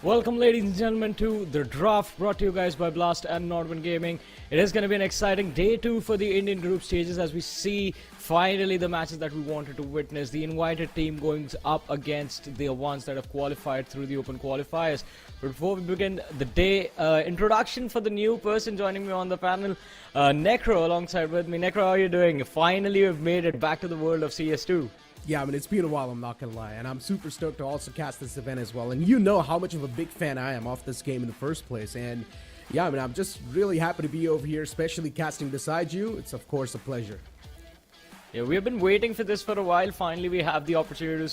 Welcome, ladies and gentlemen, to the draft brought to you guys by Blast and Nordwind Gaming. It is going to be an exciting day 2 for the Indian group stages as we see finally the matches that we wanted to witness. The invited team going up against the ones that have qualified through the open qualifiers. But before we begin the day, introduction for the new person joining me on the panel, Necro alongside with me. Necro, how are you doing? Finally, we've made it back to the world of CS2. Yeah, I mean, it's been a while, I'm not gonna lie, and I'm super stoked to also cast this event as well. And you know how much of a big fan I am of this game in the first place. And yeah, I mean, I'm just really happy to be over here, especially casting beside you. It's of course a pleasure. Yeah, we have been waiting for this for a while. Finally, we have the opportunity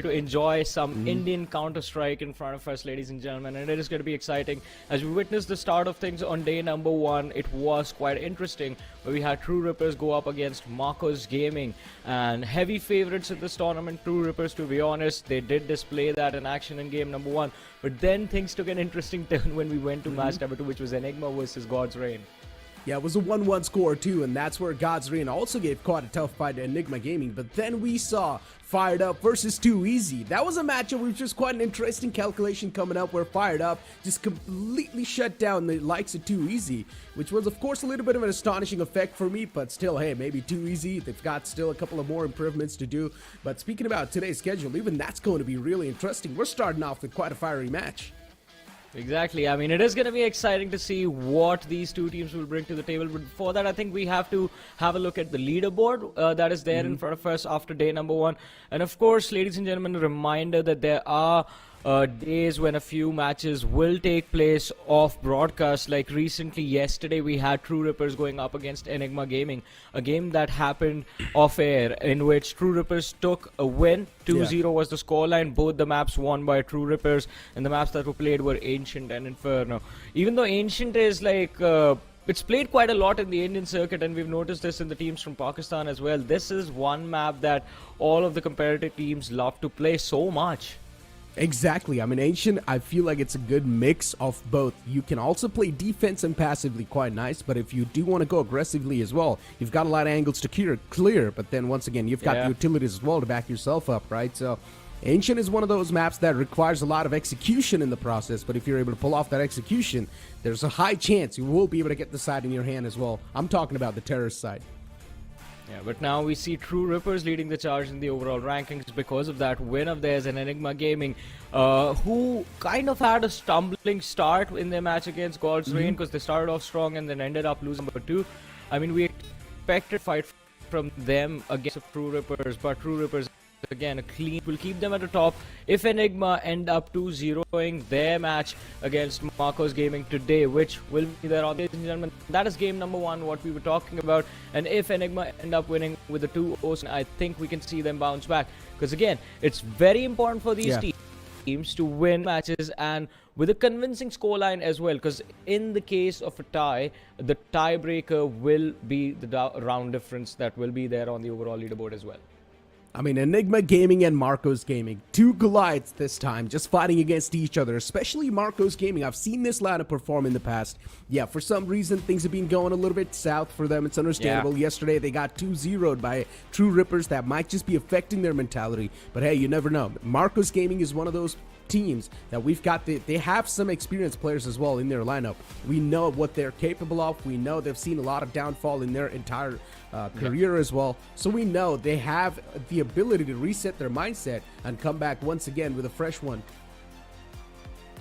to enjoy some Indian Counter-Strike in front of us, ladies and gentlemen, and it is going to be exciting. As we witnessed the start of things on day number 1, it was quite interesting, where we had True Rippers go up against Marcos Gaming, and heavy favorites in this tournament, True Rippers, to be honest. They did display that in action in game number 1, but then things took an interesting turn when we went to match number 2, which was Enigma versus God's Reign. Yeah, it was a 1-1 score too, and that's where God's Reign also gave quite a tough fight to Enigma Gaming. But then we saw Firedup versus Too Easy. That was a matchup which was quite an interesting calculation coming up, where Firedup just completely shut down the likes of Too Easy, which was of course a little bit of an astonishing effect for me, but still, hey, maybe Too Easy, they've got still a couple of more improvements to do. But speaking about today's schedule, even that's going to be really interesting. We're starting off with quite a fiery match. Exactly. I mean, it is going to be exciting to see what these two teams will bring to the table. But before that, I think we have to have a look at the leaderboard that is there in front of us after day number 1. And of course, ladies and gentlemen, a reminder that there are days when a few matches will take place off broadcast. Like recently, yesterday, we had True Rippers going up against Enigma Gaming, a game that happened off air, in which True Rippers took a win. 2-0 was the scoreline. Both the maps won by True Rippers, and the maps that were played were Ancient and Inferno. Even though Ancient is like it's played quite a lot in the Indian circuit, and we've noticed this in the teams from Pakistan as well. This is one map that all of the competitive teams love to play so much. Exactly. I mean, Ancient, I feel like it's a good mix of both. You can also play defense and passively quite nice, but if you do want to go aggressively as well, you've got a lot of angles to clear, but then once again, you've got the utilities as well to back yourself up, right? So Ancient is one of those maps that requires a lot of execution in the process, but if you're able to pull off that execution, there's a high chance you will be able to get the side in your hand as well. I'm talking about the terrorist side. Yeah, but now we see True Rippers leading the charge in the overall rankings because of that win of theirs in Enigma Gaming, who kind of had a stumbling start in their match against God's Reign, because they started off strong and then ended up losing number 2. I mean, we expected fight from them against True Rippers, but True Rippers, again, a clean will keep them at the top if Enigma end up 2-0ing their match against Marcos Gaming today, which will be there on, ladies and gentlemen. That is game number 1, what we were talking about. And if Enigma end up winning with the 2-0, I think we can see them bounce back, because again, it's very important for these teams to win matches and with a convincing scoreline as well, because in the case of a tie, the tiebreaker will be the round difference that will be there on the overall leaderboard as well. I mean, Enigma Gaming and Marcos Gaming, 2 Goliaths this time, just fighting against each other, especially Marcos Gaming. I've seen this lineup perform in the past. Yeah, for some reason, things have been going a little bit south for them. It's understandable. Yesterday, they got 2-0'd by True Rippers. That might just be affecting their mentality. But hey, you never know. Marcos Gaming is one of those teams that we've got. They have some experienced players as well in their lineup. We know what they're capable of. We know they've seen a lot of downfall in their entire career as well, so we know they have the ability to reset their mindset and come back once again with a fresh one.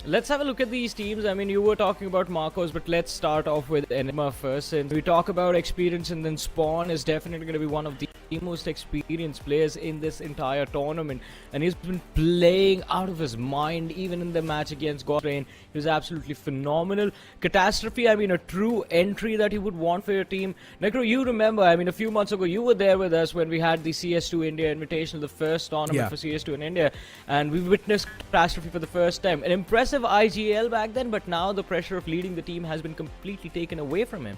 Let's have a look at these teams. I mean, you were talking about Marcos, but let's start off with Enigma first. And we talk about experience, and then Spawn is definitely going to be one of the most experienced players in this entire tournament. And he's been playing out of his mind, even in the match against God's Reign. He was absolutely phenomenal. Catastrophe, I mean, a true entry that you would want for your team. Necro, you remember, I mean, a few months ago, you were there with us when we had the CS2 India Invitational, the first tournament for CS2 in India. And we witnessed Catastrophe for the first time. An impressive IGL back then, but now the pressure of leading the team has been completely taken away from him.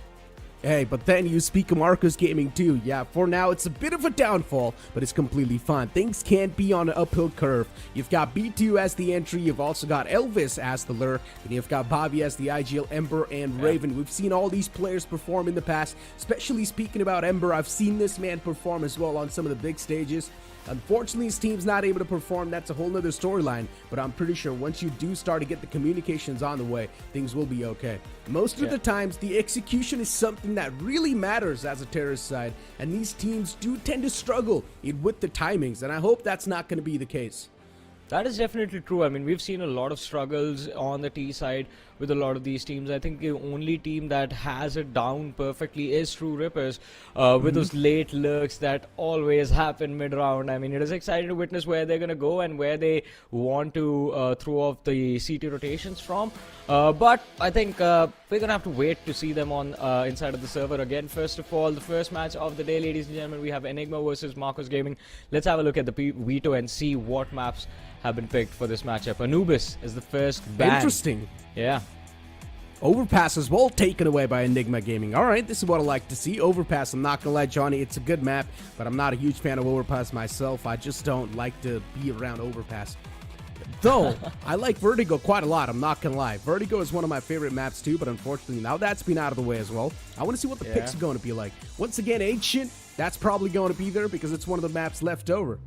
Hey, but then you speak of Marcos Gaming too. Yeah, for now it's a bit of a downfall, but it's completely fine. Things can't be on an uphill curve. You've got B2 as the entry, you've also got Elvis as the lure, and you've got Bobby as the IGL, Ember, and Raven. We've seen all these players perform in the past, especially speaking about Ember. I've seen this man perform as well on some of the big stages. Unfortunately, his team's not able to perform. That's a whole nother storyline, but I'm pretty sure once you do start to get the communications on the way, things will be okay. Most of the times, the execution is something that really matters as a terrorist side, and these teams do tend to struggle with the timings, and I hope that's not going to be the case. That is definitely true. I mean, we've seen a lot of struggles on the T side with a lot of these teams. I think the only team that has it down perfectly is True Rippers, with those late lurks that always happen mid-round. I mean, it is exciting to witness where they're going to go and where they want to throw off the CT rotations from. But I think we're going to have to wait to see them on inside of the server again. First of all, the first match of the day, ladies and gentlemen, we have Enigma versus Marcos Gaming. Let's have a look at the veto and see what maps have been picked for this matchup. Anubis is the first ban. Interesting. Yeah. Overpass as well, taken away by Enigma Gaming. Alright, this is what I like to see. Overpass, I'm not gonna lie, Johnny, it's a good map, but I'm not a huge fan of Overpass myself. I just don't like to be around Overpass. Though, I like Vertigo quite a lot, I'm not gonna lie. Vertigo is one of my favorite maps too, but unfortunately now that's been out of the way as well. I want to see what the picks are going to be like. Once again, Ancient, that's probably going to be there because it's one of the maps left over.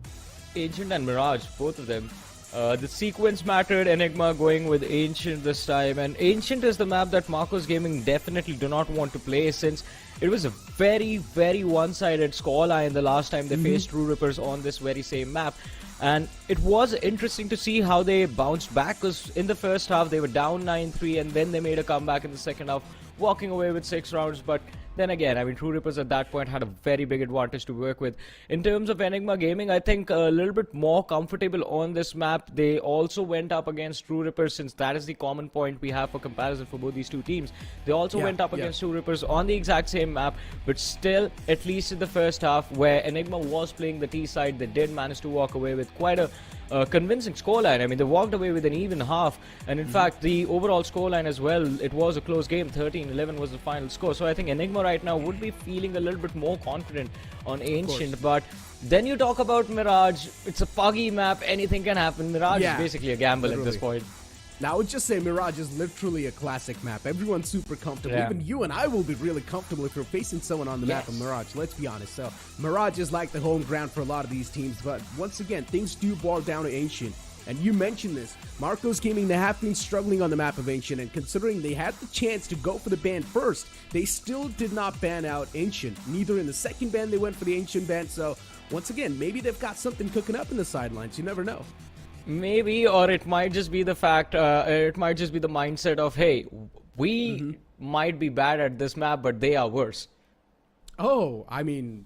Ancient and Mirage, both of them. The sequence mattered. Enigma going with Ancient this time, and Ancient is the map that Marcos Gaming definitely do not want to play, since it was a very, very one-sided scoreline the last time they faced True Rippers on this very same map. And it was interesting to see how they bounced back, because in the first half they were down 9-3, and then they made a comeback in the second half, walking away with 6 rounds. But then again, I mean, True Rippers at that point had a very big advantage to work with. In terms of Enigma Gaming, I think a little bit more comfortable on this map. They also went up against True Rippers, since that is the common point we have for comparison for both these two teams. They also went up against True Rippers on the exact same map, but still, at least in the first half, where Enigma was playing the T side, they did manage to walk away with quite a convincing scoreline. I mean, they walked away with an even half, and in fact, the overall scoreline as well, it was a close game. 13-11 was the final score. So I think Enigma right now would be feeling a little bit more confident on Ancient. But then you talk about Mirage, it's a foggy map, anything can happen. Mirage is basically a gamble at this point. Now, I would just say Mirage is literally a classic map. Everyone's super comfortable. Even you and I will be really comfortable if you're facing someone on the map of Mirage. Let's be honest. So, Mirage is like the home ground for a lot of these teams. But once again, things do boil down to Ancient. And you mentioned this. Marcos Gaming, they have been struggling on the map of Ancient. And considering they had the chance to go for the ban first, they still did not ban out Ancient. Neither in the second ban they went for the Ancient ban. So, once again, maybe they've got something cooking up in the sidelines. You never know. Maybe, or it might just be the fact, it might just be the mindset of, hey, we might be bad at this map, but they are worse. Oh, I mean,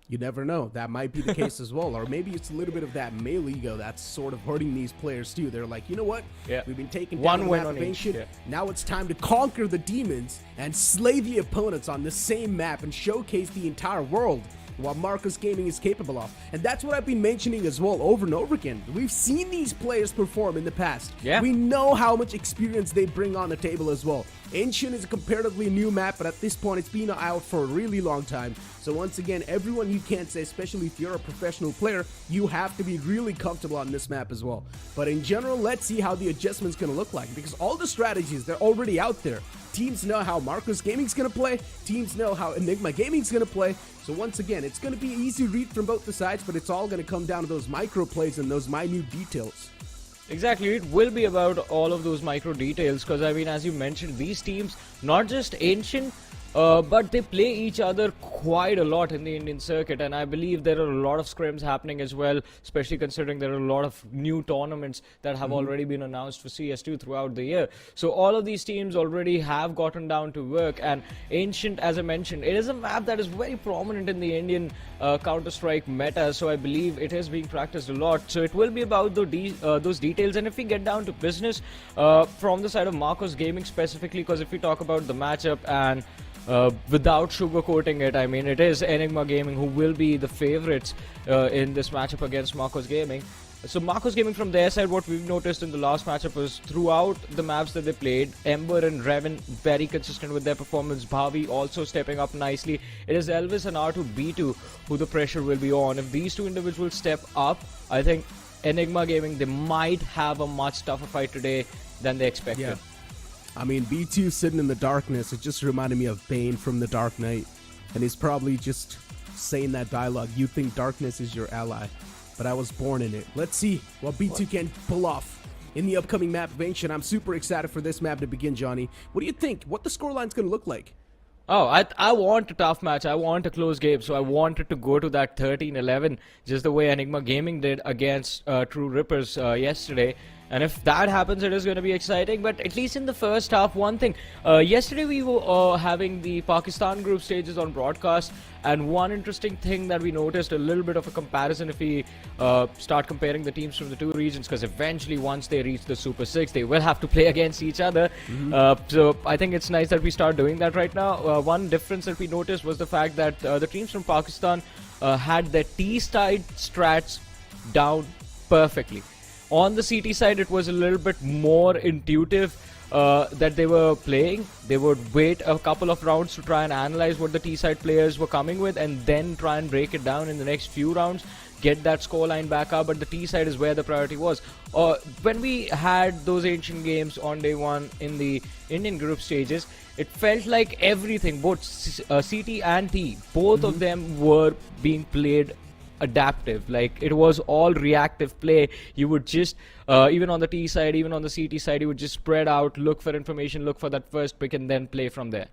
you never know. That might be the case as well. Or maybe it's a little bit of that male ego that's sort of hurting these players too. They're like, you know what? We've been taking down the map of Ancient. Now it's time to conquer the demons and slay the opponents on the same map and showcase the entire world what Marcos Gaming is capable of. And that's what I've been mentioning as well over and over again. We've seen these players perform in the past. We know how much experience they bring on the table as well. Ancient is a comparatively new map, but at this point it's been out for a really long time. So once again, everyone you can't say, especially if you're a professional player, you have to be really comfortable on this map as well. But in general, let's see how the adjustment's going to look like, because all the strategies, they're already out there. Teams know how Marcos Gaming's going to play. Teams know how Enigma Gaming's going to play. So once again, it's going to be easy read from both the sides, but it's all going to come down to those micro plays and those minute details. Exactly, it will be about all of those micro details, because I mean, as you mentioned, these teams, not just Ancient, but they play each other quite a lot in the Indian circuit, and I believe there are a lot of scrims happening as well, especially considering there are a lot of new tournaments that have already been announced for CS2 throughout the year. So all of these teams already have gotten down to work, and Ancient, as I mentioned, it is a map that is very prominent in the Indian Counter-Strike meta, so I believe it is being practiced a lot. So it will be about those details, and if we get down to business from the side of Marcos Gaming specifically, because if we talk about the matchup and without sugarcoating it, I mean, it is Enigma Gaming who will be the favorites in this matchup against Marcos Gaming. So Marcos Gaming from their side, what we've noticed in the last matchup was throughout the maps that they played, Ember and Revan very consistent with their performance. Bhavi also stepping up nicely. It is Elvis and R2B2 who the pressure will be on. If these two individuals step up, I think Enigma Gaming, they might have a much tougher fight today than they expected. Yeah. I mean, B2 sitting in the darkness, it just reminded me of Bane from The Dark Knight. And he's probably just saying that dialogue, you think darkness is your ally, but I was born in it. Let's see what B2 can pull off in the upcoming map of Ancient. I'm super excited for this map to begin, Johnny. What do you think? What the scoreline's going to look like? Oh, I want a tough match. I want a close game. So I wanted to go to that 13-11, just the way Enigma Gaming did against True Rippers yesterday. And if that happens, it is going to be exciting. But at least in the first half, one thing. Yesterday we were having the Pakistan group stages on broadcast. And one interesting thing that we noticed, a little bit of a comparison if we start comparing the teams from the two regions. Because eventually, once they reach the Super 6, they will have to play against each other. So I think it's nice that we start doing that right now. One difference that we noticed was the fact that the teams from Pakistan had their T-side strats down perfectly. On the CT side, it was a little bit more intuitive that they were playing. They would wait a couple of rounds to try and analyze what the T-side players were coming with and then try and break it down in the next few rounds, get that scoreline back up, but the T-side is where the priority was. When we had those Ancient games on day one in the Indian group stages, it felt like everything, both CT and T, both of them were being played adaptive. Like, it was all reactive play. You would just even on the T side, even on the CT side, you would just spread out, look for information, look for that first pick, and then play from there.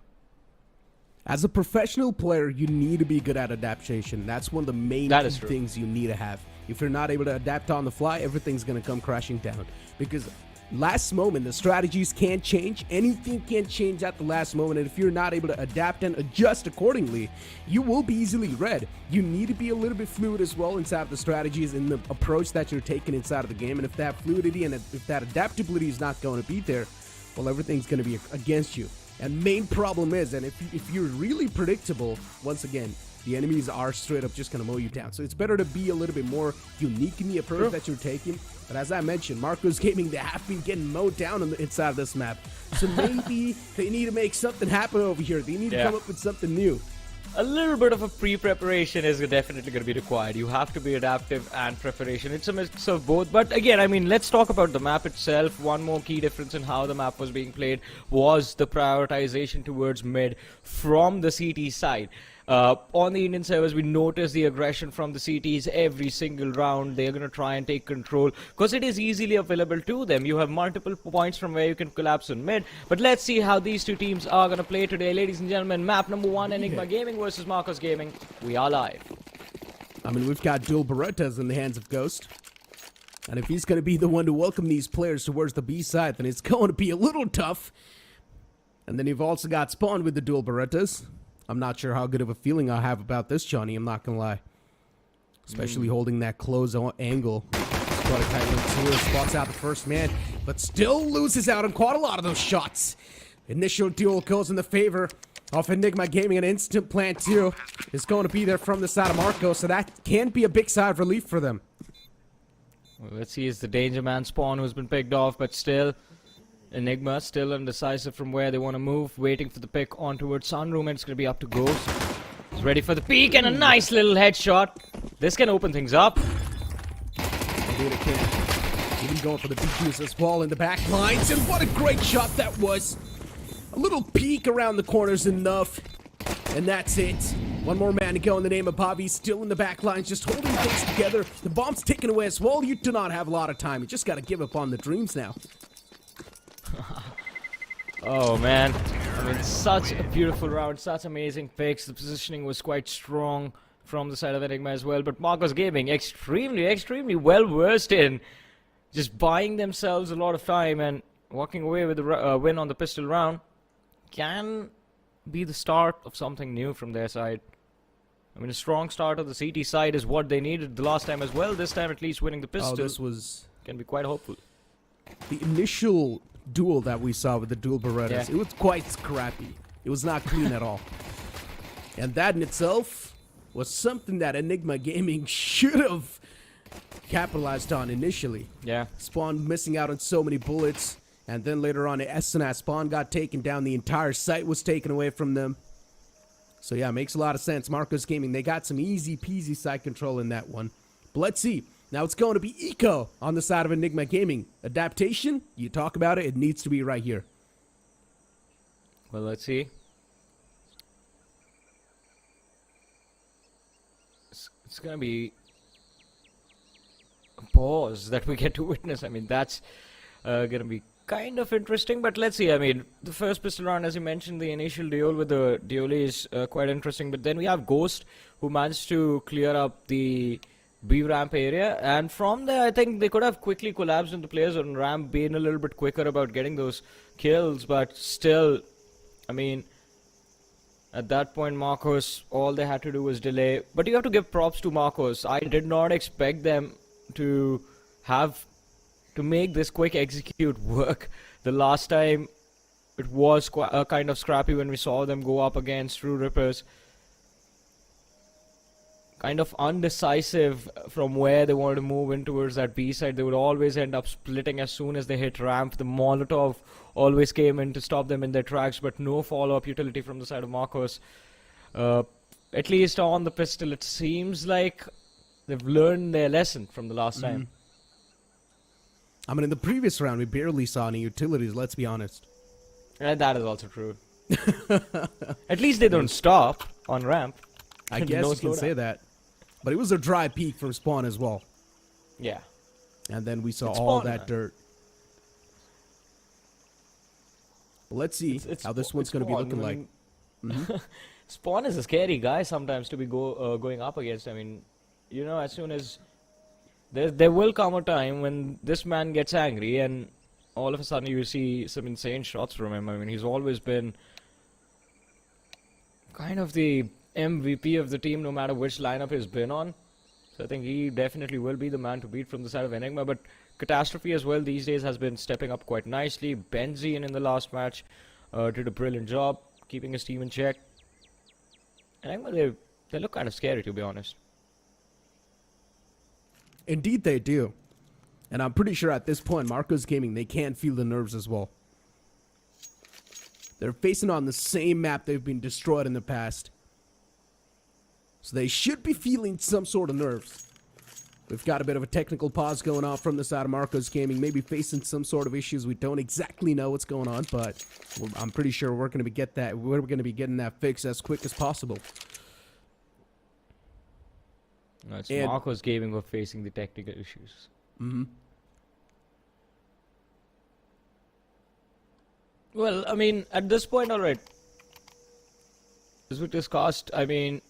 As a professional player, you need to be good at adaptation. That's one of the main key things you need to have. If you're not able to adapt on the fly, everything's going to come crashing down. Because last moment, the strategies can't change. Anything can change at the last moment. And if you're not able to adapt and adjust accordingly, you will be easily read. You need to be a little bit fluid as well inside of the strategies and the approach that you're taking inside of the game. And if that fluidity and if that adaptability is not going to be there, well, everything's going to be against you. And main problem is, and if you're really predictable, once again, the enemies are straight up just going to mow you down. So it's better to be a little bit more unique in the approach that you're taking. But as I mentioned, Marcos Gaming, they have been getting mowed down on the inside of this map. So maybe they need to make something happen over here. They need to come up with something new. A little bit of a pre-preparation is definitely going to be required. You have to be adaptive and preparation. It's a mix of both. But again, I mean, let's talk about the map itself. One more key difference in how the map was being played was the prioritization towards mid from the CT side. On the Indian servers, we notice the aggression from the CTs every single round. They're going to try and take control because it is easily available to them. You have multiple points from where you can collapse on mid. But let's see how these two teams are going to play today. Ladies and gentlemen, map number 1, Enigma Gaming versus Marcos Gaming. We are live. I mean, we've got dual Berettas in the hands of Ghost. And if he's going to be the one to welcome these players towards the B side, then it's going to be a little tough. And then you've also got Spawn with the dual Berettas. I'm not sure how good of a feeling I have about this, Johnny. I'm not going to lie. Especially holding that close angle. Got a tight little tour, spots out the first man, but still loses out on quite a lot of those shots. Initial duel goes in the favor of Enigma Gaming. An instant plant, too, is going to be there from the side of Marco, so that can be a big sigh of relief for them. Well, let's see, it's the Danger Man Spawn who's been picked off, but still... Enigma still indecisive from where they want to move, waiting for the pick on towards Sunroom, and it's going to be up to Ghost. He's ready for the peek, and a nice little headshot. This can open things up. Indeed it can. Even going for the BQs as well in the back lines, and what a great shot that was. A little peek around the corners enough, and that's it. One more man to go in the name of Bobby, still in the back lines, just holding things together. The bomb's taken away as well. You do not have a lot of time. You just got to give up on the dreams now. Oh man, I mean, such a beautiful round, such amazing picks. The positioning was quite strong from the side of Enigma as well, but Marcos Gaming extremely well versed in just buying themselves a lot of time and walking away with the win on the pistol round can be the start of something new from their side. I mean, a strong start of the CT side is what they needed the last time as well. This time at least winning the pistol can be quite hopeful. The initial duel that we saw with the dual Berettas, it was quite scrappy. It was not clean at all. And that in itself was something that Enigma Gaming should have capitalized on initially. Yeah. Spawn missing out on so many bullets, and then later on, as Spawn got taken down, the entire site was taken away from them. So yeah, makes a lot of sense. Marcos Gaming, they got some easy peasy side control in that one. But let's see. Now it's going to be Eco on the side of Enigma Gaming. Adaptation, you talk about it, it needs to be right here. Well, let's see. It's gonna be a pause that we get to witness. I mean, that's gonna be kind of interesting, but let's see. I mean, the first pistol round, as you mentioned, the initial duel with the Dioli is quite interesting, but then we have Ghost, who managed to clear up the B ramp area, and from there I think they could have quickly collapsed into players on ramp, being a little bit quicker about getting those kills, but still, I mean, at that point Marcos, all they had to do was delay. But you have to give props to Marcos. I did not expect them to make this quick execute work. The last time it was kind of scrappy when we saw them go up against True Rippers. Kind of undecisive from where they wanted to move in towards that B side. They would always end up splitting as soon as they hit ramp. The Molotov always came in to stop them in their tracks, but no follow-up utility from the side of Marcos. At least on the pistol, it seems like they've learned their lesson from the last time. I mean, in the previous round, we barely saw any utilities, let's be honest. And that is also true. At least they don't stop on ramp. I guess you can say that. But it was a dry peak from Spawn as well. Yeah. And then we saw It's all Spawn, that man. dirt. But let's see how this one's going to be looking like. Spawn is a scary guy sometimes to be going up against. I mean, you know, as soon as there will come a time when this man gets angry and all of a sudden you see some insane shots from him. I mean, he's always been kind of the MVP of the team no matter which lineup he's been on. So I think he definitely will be the man to beat from the side of Enigma. But Catastrophe as well these days has been stepping up quite nicely. Benzene in the last match did a brilliant job keeping his team in check. Enigma, they look kind of scary, to be honest. Indeed they do. And I'm pretty sure at this point, Marcos Gaming, they can feel the nerves as well. They're facing on the same map they've been destroyed in the past. So they should be feeling some sort of nerves. We've got a bit of a technical pause going on from the side of Marcos Gaming, maybe facing some sort of issues. We don't exactly know what's going on, but I'm pretty sure we're going to be getting that fixed as quick as possible. No, it's Marcos Gaming who are facing the technical issues. Well, I mean, at this point, alright. As we discussed, I mean,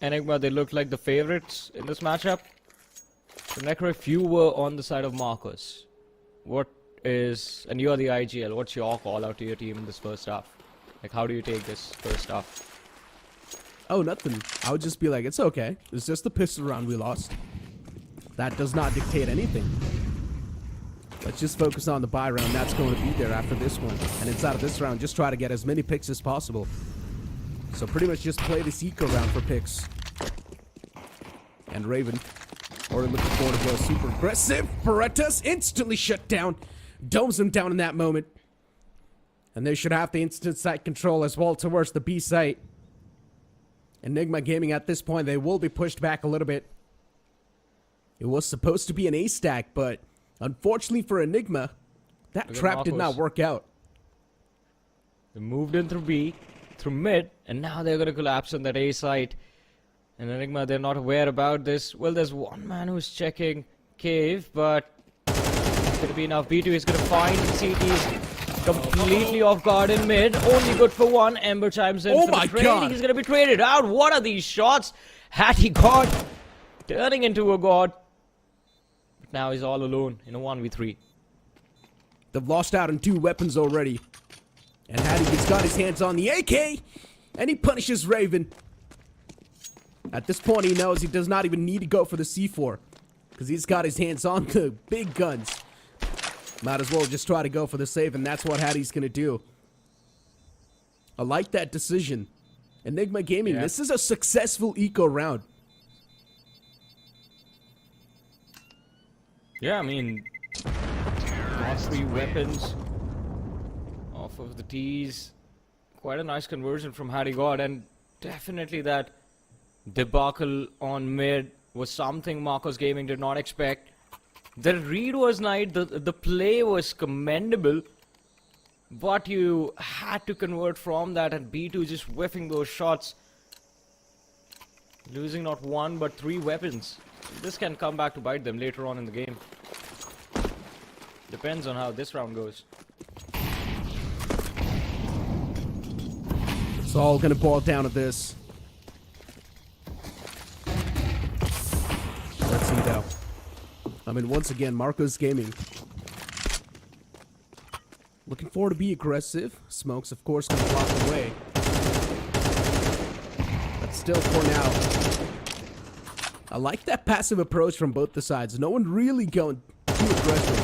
Enigma, they look like the favorites in this matchup. So, Necro, if you were on the side of Marcos, and you're the IGL, what's your call out to your team in this first half? Like, how do you take this first half? Oh, nothing. I would just be like, it's okay. It's just the pistol round we lost. That does not dictate anything. Let's just focus on the buy round. That's going to be there after this one. And inside of this round, just try to get as many picks as possible. So pretty much just play this eco round for picks. And Raven, already looking forward to go super aggressive. Paretas instantly shut down. Domes him down in that moment. And they should have the instant site control as well towards the B site. Enigma Gaming at this point, they will be pushed back a little bit. It was supposed to be an A stack, but unfortunately for Enigma, that trap did not work out. They moved in through B, through mid, and now they're going to collapse on that A site. And Enigma, they're not aware about this. Well, there's one man who's checking cave, but it's going to be enough. B2 is going to find CTs completely off guard in mid. Only good for one. Ember chimes in Oh for my the trade. God. He's going to be traded out. What are these shots? Hattie God turning into a god. But now he's all alone in a 1v3. They've lost out on 2 weapons already. And Hattie's got his hands on the AK, and he punishes Raven. At this point, he knows he does not even need to go for the C4, because he's got his hands on the big guns. Might as well just try to go for the save, and that's what Hattie's going to do. I like that decision. Enigma Gaming, Yeah. this is a successful eco round. Yeah, I mean, got 3 weapons off of the tees. Quite a nice conversion from Harry God, and definitely that debacle on mid was something Marcos Gaming did not expect. The read was nice, the play was commendable, but you had to convert from that, and B2 just whiffing those shots. Losing not 1 but 3 weapons. This can come back to bite them later on in the game. Depends on how this round goes. It's all gonna boil down to this. Let's see though. I mean, once again, Marcos Gaming looking forward to be aggressive. Smokes, of course, gonna block away. But still, for now, I like that passive approach from both the sides. No one really going too aggressive.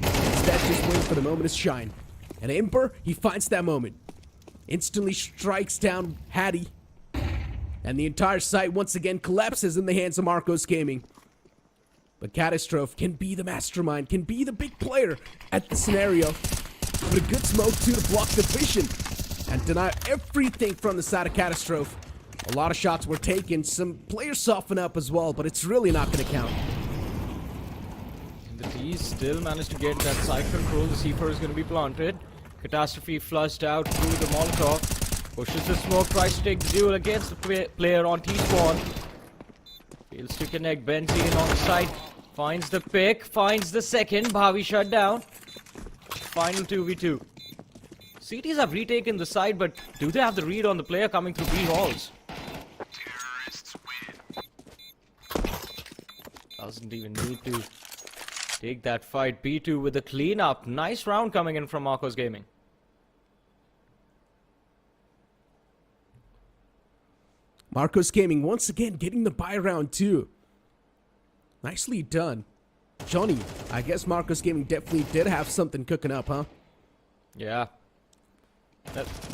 Instead, just waiting for the moment to shine. And Ember, he finds that moment. Instantly strikes down Hattie. And the entire site once again collapses in the hands of Marcos Gaming. But Catastrophe can be the mastermind, can be the big player at the scenario. But a good smoke too to block the vision and deny everything from the side of Catastrophe. A lot of shots were taken, some players soften up as well, but it's really not going to count. The T's still managed to get that side control. The C4 is going to be planted. Catastrophe flushed out through the Molotov. Pushes the smoke, tries to take the duel against the player on T-spawn. Fails to connect. Benzene on the side. Finds the pick. Finds the second. Bhavi shut down. Final 2v2. CTs have retaken the side, but do they have the read on the player coming through B halls? Doesn't even need to take that fight. B2 with a cleanup. Nice round coming in from Marcos Gaming. Marcos Gaming once again getting the buy round too. Nicely done. Johnny, I guess Marcos Gaming definitely did have something cooking up, huh? Yeah.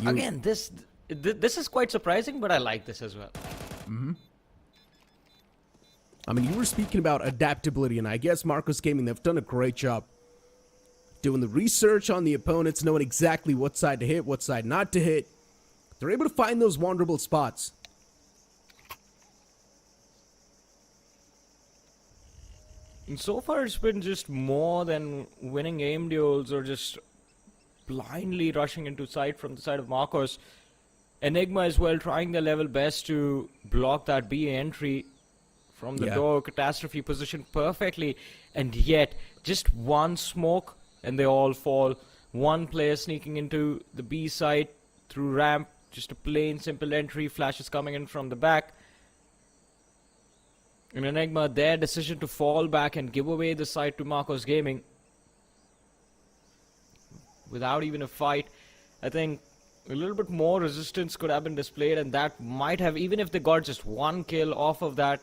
Again, this is quite surprising, but I like this as well. I mean, you were speaking about adaptability, and I guess Marcos Gaming, they've done a great job doing the research on the opponents, knowing exactly what side to hit, what side not to hit. They're able to find those vulnerable spots. And so far, it's been just more than winning aim duels or just blindly rushing into sight from the side of Marcos. Enigma as well trying their level best to block that B entry from the door. Catastrophe positioned perfectly, and yet just one smoke and they all fall. One player sneaking into the B side through ramp, just a plain simple entry. Flashes coming in from the back. In Enigma, their decision to fall back and give away the site to Marcos Gaming without even a fight, I think a little bit more resistance could have been displayed, and that might have, even if they got just one kill off of that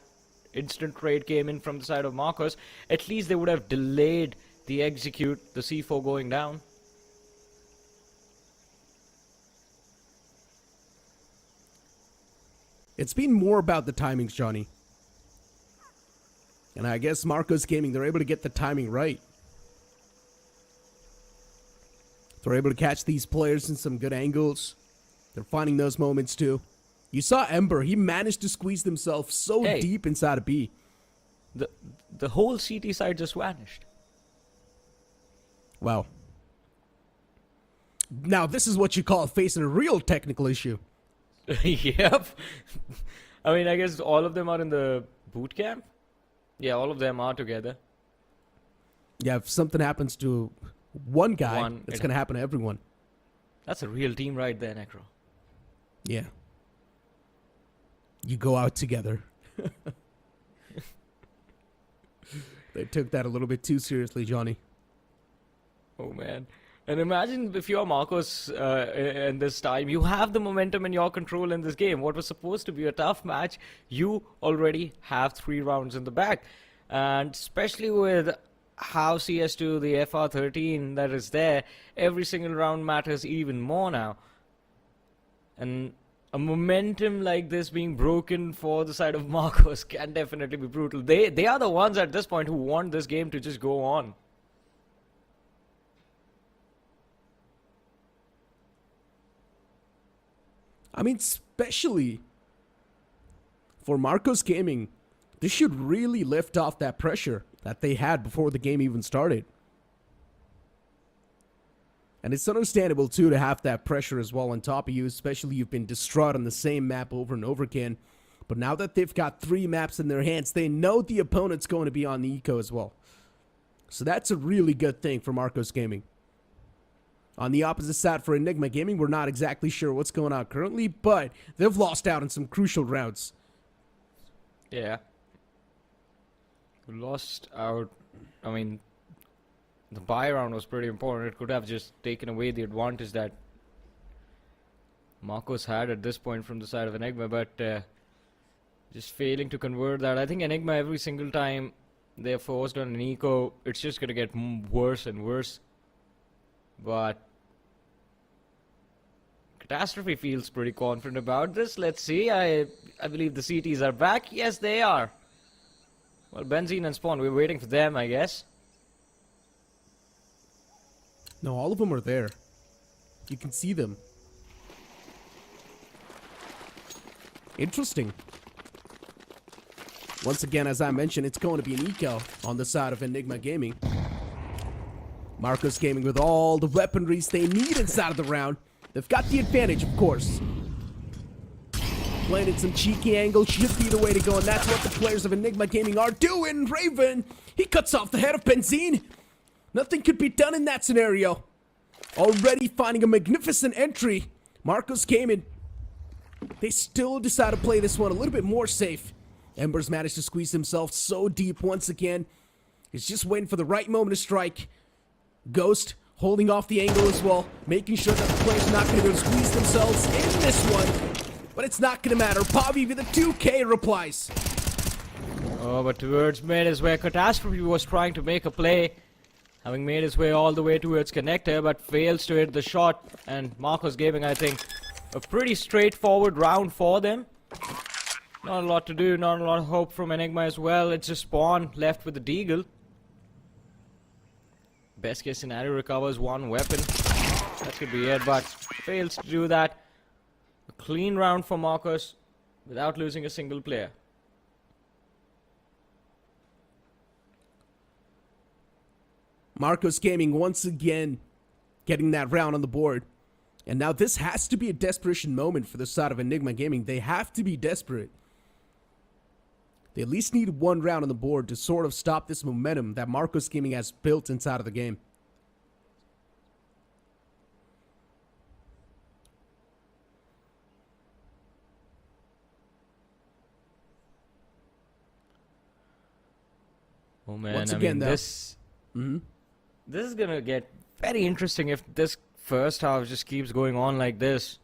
instant trade came in from the side of Marcos, at least they would have delayed the execute, the C4 going down. It's been more about the timings, Johnny. And I guess Marcos Gaming, they're able to get the timing right. They're able to catch these players in some good angles. They're finding those moments too. You saw Ember, he managed to squeeze himself so deep inside a B. The whole CT side just vanished. Wow. Now this is what you call facing a real technical issue. Yep. I mean, I guess all of them are in the boot camp. Yeah, all of them are together. Yeah, if something happens to one guy, it's going to happen to everyone. That's a real team right there, Necro. Yeah. You go out together. They took that a little bit too seriously, Johnny. Oh, man. And imagine if you're Marcos in this time, you have the momentum in your control in this game. What was supposed to be a tough match, you already have 3 rounds in the bag. And especially with how CS2, the FR13 that is there, every single round matters even more now. And a momentum like this being broken for the side of Marcos can definitely be brutal. They are the ones at this point who want this game to just go on. I mean, especially for Marcos Gaming, this should really lift off that pressure that they had before the game even started. And it's understandable, too, to have that pressure as well on top of you, especially you've been distraught on the same map over and over again. But now that they've got 3 maps in their hands, they know the opponent's going to be on the eco as well. So that's a really good thing for Marcos Gaming. On the opposite side for Enigma Gaming, we're not exactly sure what's going on currently, but they've lost out on some crucial rounds. Yeah. Lost out. I mean, the buy round was pretty important. It could have just taken away the advantage that Marcos had at this point from the side of Enigma, but just failing to convert that. I think Enigma, every single time they're forced on an eco, it's just going to get worse and worse. But Catastrophe feels pretty confident about this. Let's see. I believe the CTs are back. Yes, they are. Well, Benzene and Spawn, we're waiting for them, I guess. No, all of them are there. You can see them. Interesting. Once again, as I mentioned, it's going to be an eco on the side of Enigma Gaming. Marcos Gaming with all the weaponries they need inside of the round. They've got the advantage, of course. Playing in some cheeky angle should be the way to go, and that's what the players of Enigma Gaming are doing. Raven, he cuts off the head of Benzene. Nothing could be done in that scenario. Already finding a magnificent entry. Marcos Gaming, they still decide to play this one a little bit more safe. Embers managed to squeeze himself so deep once again. He's just waiting for the right moment to strike. Ghost holding off the angle as well, making sure that the players are not going to be able to squeeze themselves in this one. But it's not going to matter. Bobby with a 2K replies. Oh, but towards mid is where Catastrophe was trying to make a play. Having made his way all the way towards Connector, but fails to hit the shot. And Marcos Gaming, I think, a pretty straightforward round for them. Not a lot to do, not a lot of hope from Enigma as well. It's just Spawn left with the Deagle. Best case scenario, recovers one weapon. That could be it, but fails to do that. A clean round for Marcos without losing a single player. Marcos Gaming once again getting that round on the board. And now this has to be a desperation moment for the side of Enigma Gaming. They have to be desperate. They at least need one round on the board to sort of stop this momentum that Marcos Gaming has built inside of the game. Oh man, Once I again, mean, though. this is gonna get very interesting if this first half just keeps going on like this.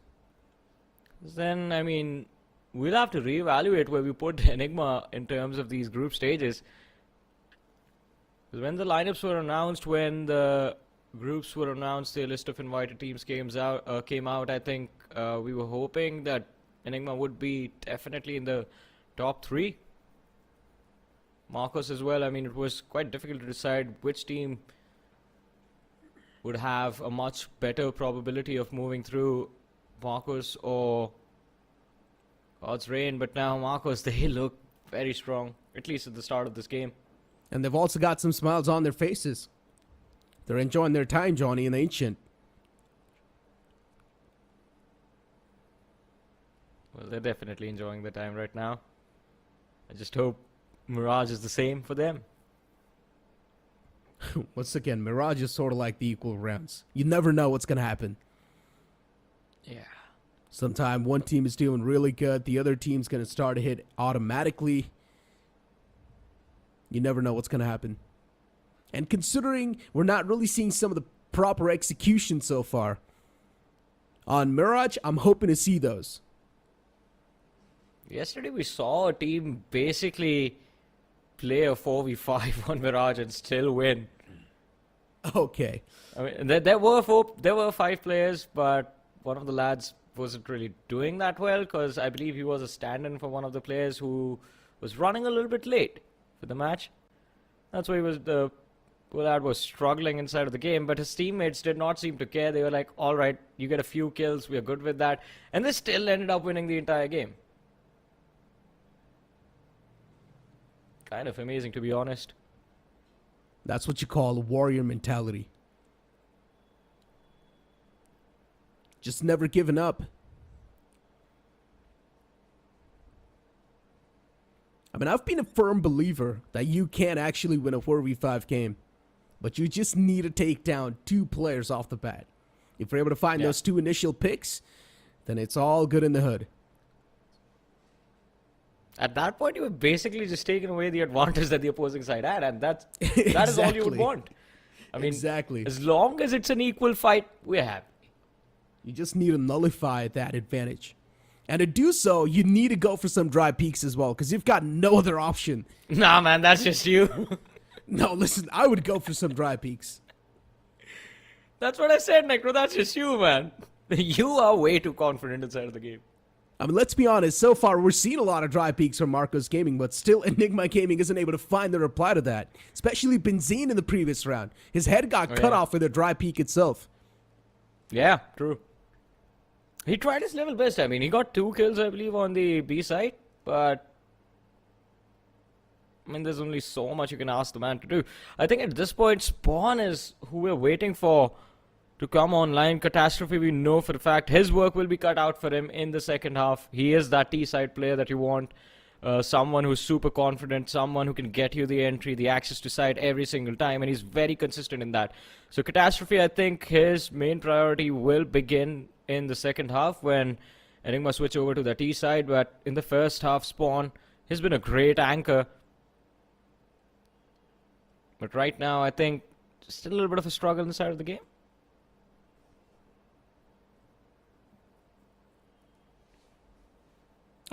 Then, I mean, we'll have to reevaluate where we put Enigma in terms of these group stages. Because when the lineups were announced, when the groups were announced, the list of invited teams came out, I think we were hoping that Enigma would be definitely in the top 3. Marcos as well. I mean, it was quite difficult to decide which team would have a much better probability of moving through, Marcos or God's Reign. But now Marcos, they look very strong, at least at the start of this game. And they've also got some smiles on their faces. They're enjoying their time, Johnny and Ancient. Well, they're definitely enjoying their time right now. I just hope Mirage is the same for them. Once again, Mirage is sort of like the equal rounds. You never know what's going to happen. Yeah. Sometime one team is doing really good. The other team's going to start to hit automatically. You never know what's going to happen. And considering we're not really seeing some of the proper execution so far on Mirage, I'm hoping to see those. Yesterday we saw a team basically play a 4v5 on Mirage and still win. Okay. I mean, there were 5 players, but one of the lads wasn't really doing that well because I believe he was a stand-in for one of the players who was running a little bit late for the match. That's why the Pollard was struggling inside of the game, but his teammates did not seem to care. They were like, all right, you get a few kills, we are good with that. And they still ended up winning the entire game. Kind of amazing, to be honest. That's what you call a warrior mentality. Just never giving up. I mean, I've been a firm believer that you can actually win a 4v5 game, but you just need to take down 2 players off the bat. If you're able to find those 2 initial picks, then it's all good in the hood. At that point, you were basically just taking away the advantage that the opposing side had, and that Exactly. is all you would want. I mean, Exactly. as long as it's an equal fight, we're happy. You just need to nullify that advantage. And to do so, you need to go for some dry peaks as well, because you've got no other option. Nah, man, that's just you. No, listen, I would go for some dry peaks. That's what I said, Necro. That's just you, man. You are way too confident inside of the game. I mean, let's be honest, so far we're seeing a lot of dry peaks from Marcos Gaming, but still Enigma Gaming isn't able to find the reply to that. Especially Benzine in the previous round. His head got cut off with a dry peak itself. Yeah, true. He tried his level best. I mean, he got 2 kills, I believe, on the B side, but I mean, there's only so much you can ask the man to do. I think at this point, Spawn is who we're waiting for to come online. Catastrophe, we know for a fact his work will be cut out for him in the second half. He is that T-side player that you want. Someone who's super confident, someone who can get you the entry, the access to site every single time, and he's very consistent in that. So Catastrophe, I think his main priority will begin in the second half when Enigma switch over to the T side, but in the first half, Spawn has been a great anchor. But right now, I think just a little bit of a struggle inside of the game.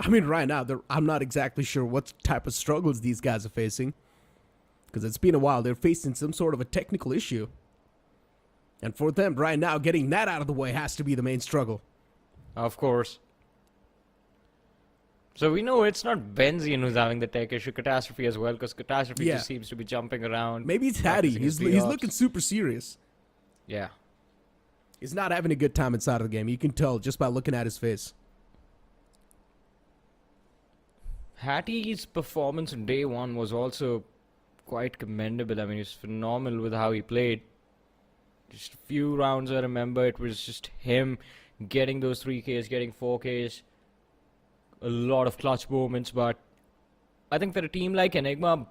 I mean, right now, I'm not exactly sure what type of struggles these guys are facing. Because it's been a while. They're facing some sort of a technical issue. And for them, right now, getting that out of the way has to be the main struggle. Of course. So we know it's not Benzine who's having the tech issue, Catastrophe as well, because Catastrophe just seems to be jumping around. Maybe it's Hattie. He's looking super serious. Yeah. He's not having a good time inside of the game. You can tell just by looking at his face. Hattie's performance on day 1 was also quite commendable. I mean, he's phenomenal with how he played. Just a few rounds I remember, it was just him getting those 3Ks, getting 4Ks. A lot of clutch moments, but I think for a team like Enigma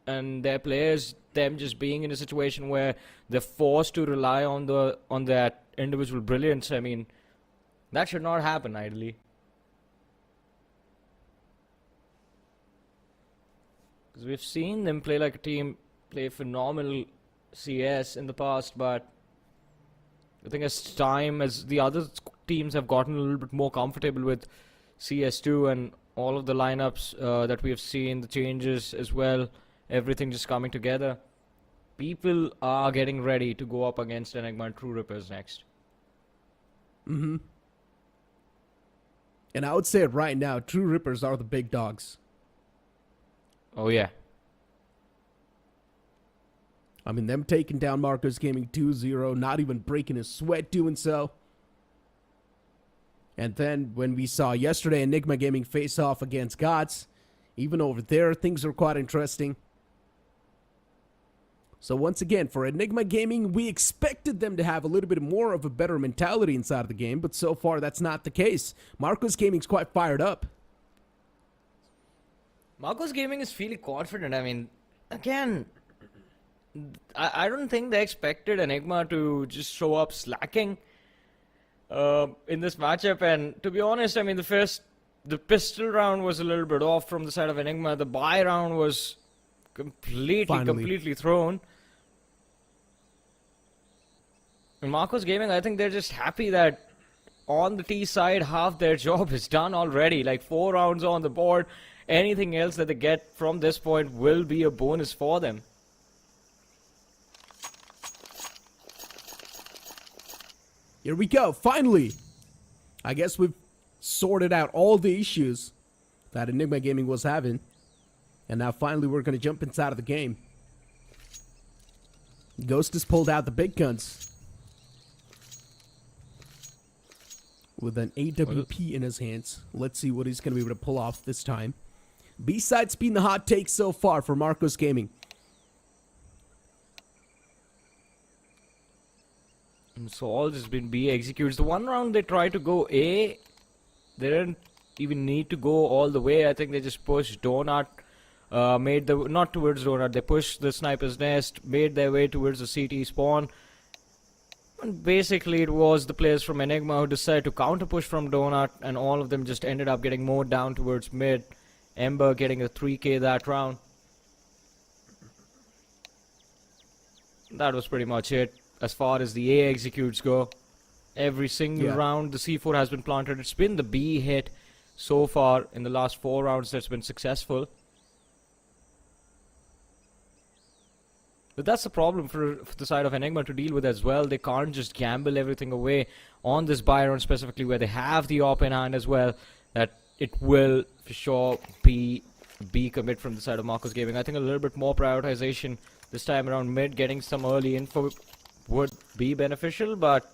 and their players, them just being in a situation where they're forced to rely on that individual brilliance, I mean, that should not happen, ideally. Because we've seen them play like a team, play phenomenal CS in the past, but I think as the other teams have gotten a little bit more comfortable with CS2 and all of the lineups that we have seen, the changes as well, everything just coming together, people are getting ready to go up against Enigma and True Rippers next. Mm-hmm. And I would say it right now, True Rippers are the big dogs. Oh, yeah. I mean, them taking down Marcos Gaming 2-0, not even breaking a sweat doing so. And then when we saw yesterday Enigma Gaming face off against Gods, even over there, things were quite interesting. So once again, for Enigma Gaming, we expected them to have a little bit more of a better mentality inside of the game, but so far that's not the case. Marcos Gaming's quite fired up. Marcos Gaming is feeling confident. I mean, again, I don't think they expected Enigma to just show up slacking in this matchup. And to be honest, I mean, the pistol round was a little bit off from the side of Enigma. The buy round was completely thrown. And Marcos Gaming, I think they're just happy that on the T side, half their job is done already. Like 4 rounds on the board. Anything else that they get from this point will be a bonus for them. Here we go. Finally, I guess we've sorted out all the issues that Enigma Gaming was having. And now finally we're going to jump inside of the game. Ghost has pulled out the big guns. With an AWP in his hands. Let's see what he's going to be able to pull off this time. B-side's been the hot take so far for Marcos Gaming. So all this been B executes. The one round they tried to go A, they didn't even need to go all the way. I think they just pushed Donut, not towards Donut, they pushed the sniper's nest, made their way towards the CT spawn. And basically it was the players from Enigma who decided to counter push from Donut, and all of them just ended up getting more down towards mid. Ember getting a 3k that round. That was pretty much it. As far as the A executes go, every single round the C4 has been planted. It's been the B hit so far in the last 4 rounds that's been successful. But that's the problem for the side of Enigma to deal with as well. They can't just gamble everything away on this buy round, specifically where they have the op in hand as well. That it will for sure be B commit from the side of Marcos Gaming. I think a little bit more prioritization this time around mid, getting some early info would be beneficial, but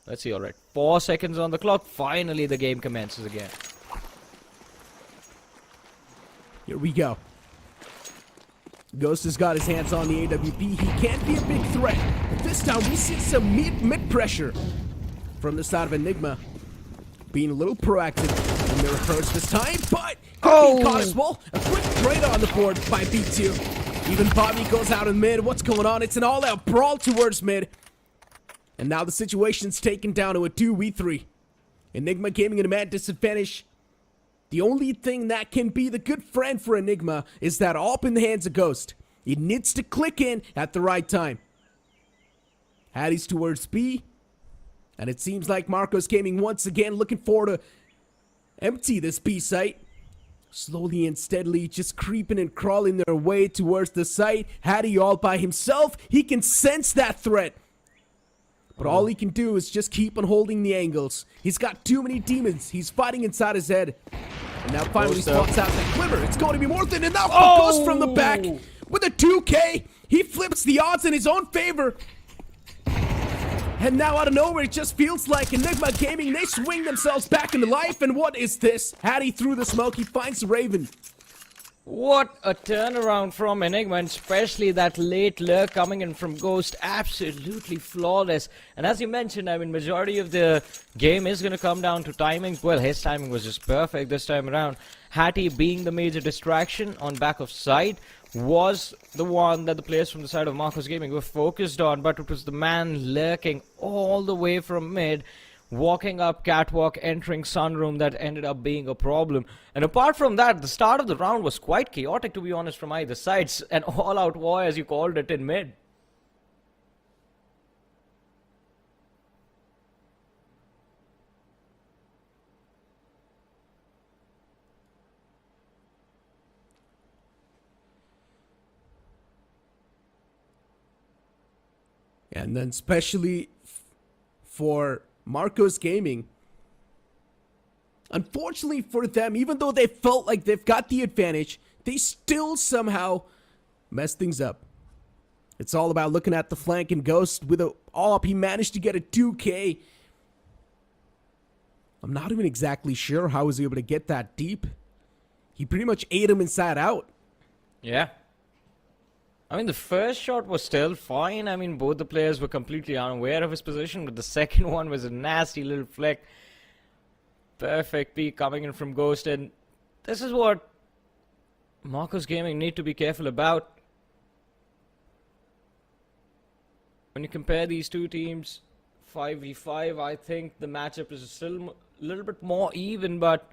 let's see. Alright, 4 seconds on the clock. Finally the game commences again. Here we go. Ghost has got his hands on the AWP. He can be a big threat. But this time we see some mid pressure from the side of Enigma. Being a little proactive in their approach this time, but being caught as well. A quick trade on the board by B2. Even Bobby goes out in mid. What's going on? It's an all-out brawl towards mid. And now the situation's taken down to a 2v3. Enigma Gaming in a mad disadvantage. The only thing that can be the good friend for Enigma is that AWP in the hands of Ghost. It needs to click in at the right time. Hattie's towards B. And it seems like Marcos Gaming once again looking forward to empty this B site. Slowly and steadily just creeping and crawling their way towards the site. Hattie all by himself. He can sense that threat. But all he can do is just keep on holding the angles. He's got too many demons. He's fighting inside his head. And now finally spots out that glimmer. It's going to be more than enough. Goes from the back with a 2K. He flips the odds in his own favor. And now out of nowhere, it just feels like Enigma Gaming, they swing themselves back into life. And what is this? Hattie through the smoke. He finds Raven. What a turnaround from Enigma, and especially that late lurk coming in from Ghost. Absolutely flawless. And as you mentioned, I mean, majority of the game is going to come down to timing. Well, his timing was just perfect this time around. Hattie being the major distraction on back of side was the one that the players from the side of Marcos Gaming were focused on, but it was the man lurking all the way from mid, walking up catwalk, entering sunroom, that ended up being a problem. And apart from that, the start of the round was quite chaotic, to be honest, from either sides. An all-out war, as you called it, in mid. And then especially for Marcos Gaming, unfortunately for them, even though they felt like they've got the advantage, they still somehow mess things up. It's all about looking at the flank, and Ghost with a AWP, he managed to get a 2K. I'm not even exactly sure how he was able to get that deep. He pretty much ate him inside out. Yeah. I mean, the first shot was still fine. I mean, both the players were completely unaware of his position, but the second one was a nasty little flick. Perfect peek coming in from Ghost, and this is what Marcos Gaming need to be careful about. When you compare these two teams, 5v5, I think the matchup is still a little bit more even, but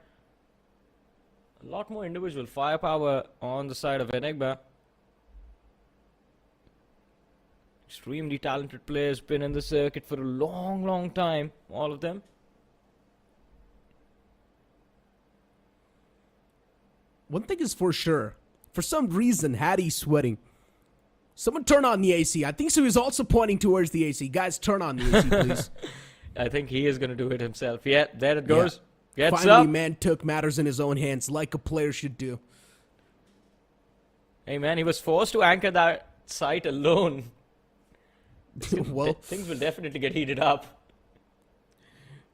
a lot more individual firepower on the side of Enigma. Extremely talented players, been in the circuit for a long time, all of them. One thing is for sure, for some reason, Hattie's sweating. Someone turn on the AC. I think so. He's also pointing towards the AC. Guys, turn on the AC, please. I think he is going to do it himself. Yeah, there it goes. Gets Finally, up. man took matters in his own hands like a player should do. Hey, man, he was forced to anchor that site alone. Well, Things will definitely get heated up.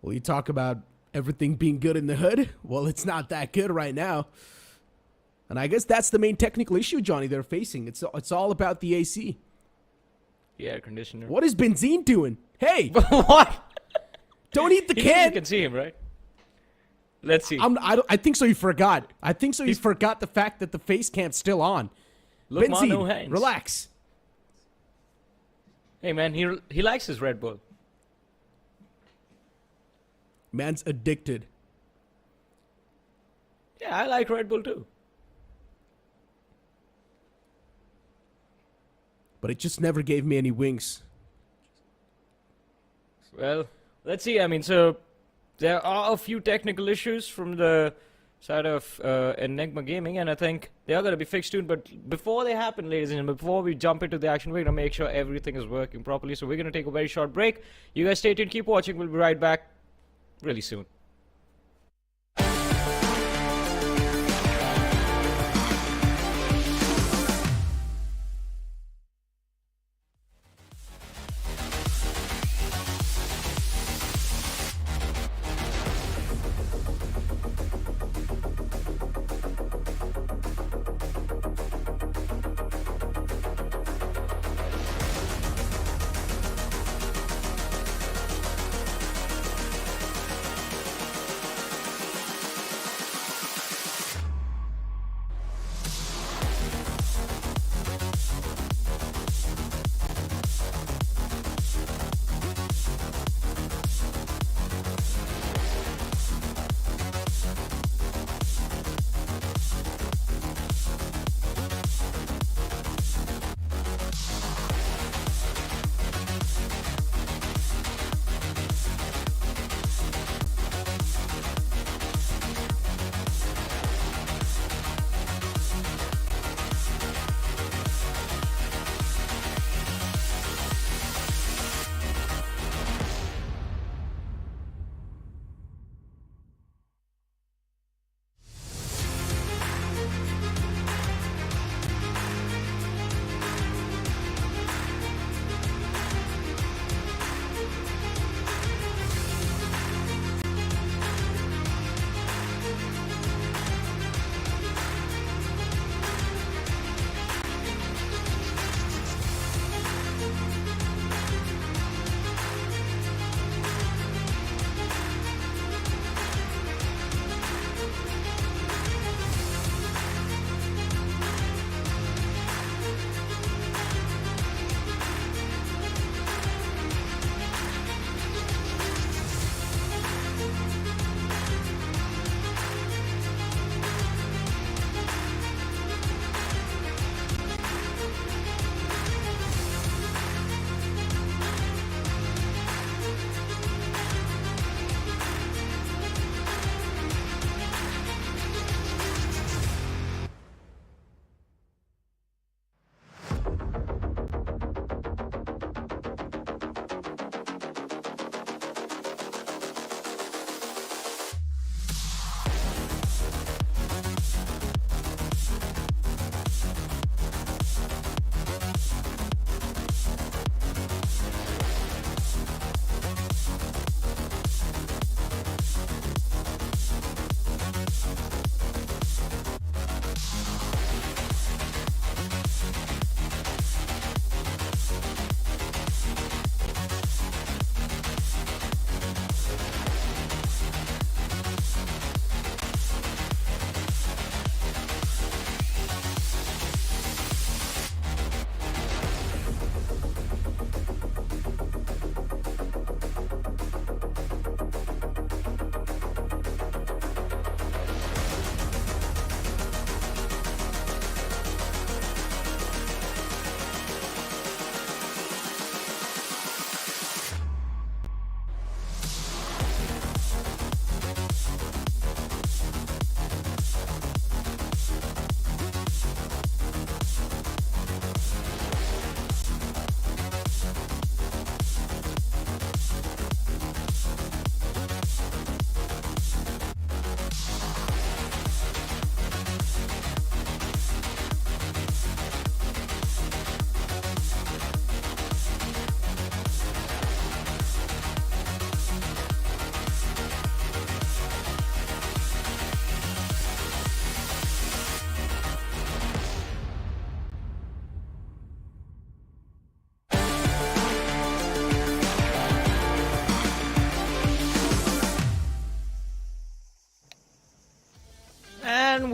well, you talk about everything being good in the hood. Well, it's not that good right now. And I guess that's the main technical issue, Johnny, they're facing. It's all about the AC. The air conditioner. What is Benzine doing? Hey, What? don't eat the You can. can see him, right? Let's see. I think so. He forgot. I think so. He forgot the fact that the face cam's still on. Look, man, no Benzine, hands. relax. Hey, man, he likes his Red Bull. Man's addicted. Yeah, I like Red Bull too. But it just never gave me any wings. Well, let's see. I mean, so there are a few technical issues from the side of Enigma Gaming, and I think they are going to be fixed soon. But before they happen, ladies and gentlemen, before we jump into the action, we're going to make sure everything is working properly. So we're going to take a very short break. You guys stay tuned, keep watching. We'll be right back really soon.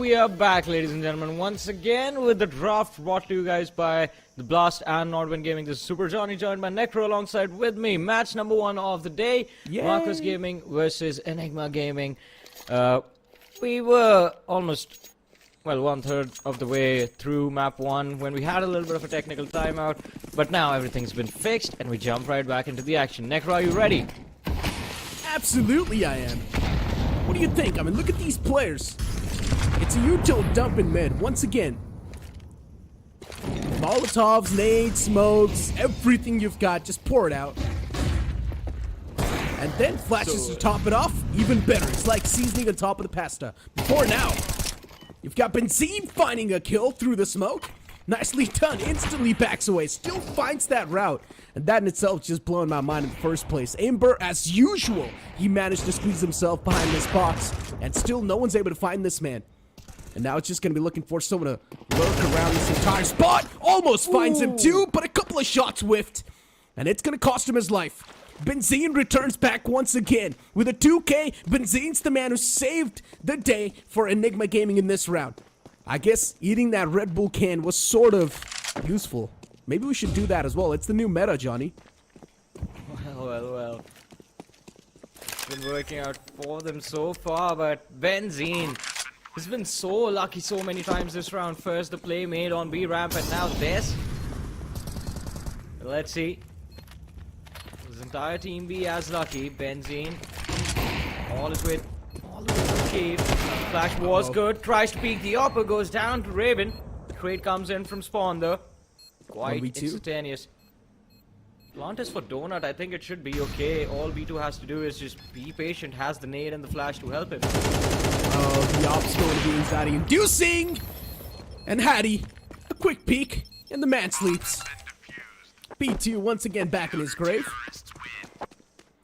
we are back, ladies and gentlemen, once again with the draft brought to you guys by The Blast and Nordwind Gaming. This is Super Johnny, joined by Necro alongside with me. Match number 1 of the day, Yay. Marcus Gaming versus Enigma Gaming. We were almost, well, 1/3 of the way through map 1 when we had a little bit of a technical timeout, but now everything's been fixed and we jump right back into the action. Necro, are you ready? Absolutely I am. What do you think? I mean, look at these players. It's a util dump in mid, once again. Molotovs, nades, smokes, everything you've got, just pour it out. And then flashes to top it off, even better. It's like seasoning on top of the pasta. Before now, you've got Benzine finding a kill through the smoke. Nicely done, instantly backs away, still finds that route. And that in itself just blowing my mind in the first place. Amber, as usual, he managed to squeeze himself behind this box. And still no one's able to find this man. And now it's just going to be looking for someone to lurk around this entire spot. Almost finds him too, but a couple of shots whiffed. And it's going to cost him his life. Benzine returns back once again. With a 2K, Benzine's the man who saved the day for Enigma Gaming in this round. I guess eating that Red Bull can was sort of useful. Maybe we should do that as well. It's the new meta, Johnny. Well. It's been working out for them so far, but Benzine has been so lucky so many times this round. First the play made on B ramp, and now this. Let's see. This entire team be as lucky. Benzine all is with the cave. Flash was good. Tries to peek the upper, goes down to Raven. Trade comes in from spawn though. Quite instantaneous. Plant is for Donut. I think it should be okay. All B2 has to do is just be patient. Has the nade and the flash to help him. Oh, the op's going to be anxiety inducing. And Hattie, a quick peek, and the man sleeps. B2 once again back in his grave.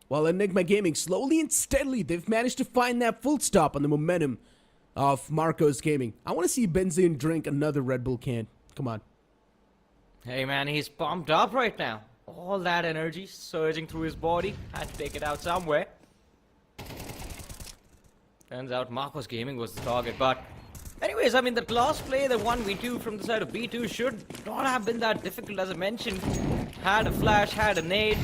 While Enigma Gaming slowly and steadily, they've managed to find that full stop on the momentum of Marcos Gaming. I want to see Benzine drink another Red Bull can. Come on. Hey man, he's pumped up right now. All that energy surging through his body. Had to take it out somewhere. Turns out Marcos Gaming was the target, but anyways, I mean, that last play, the 1v2 from the side of B2 should not have been that difficult, as I mentioned. Had a flash, had a nade.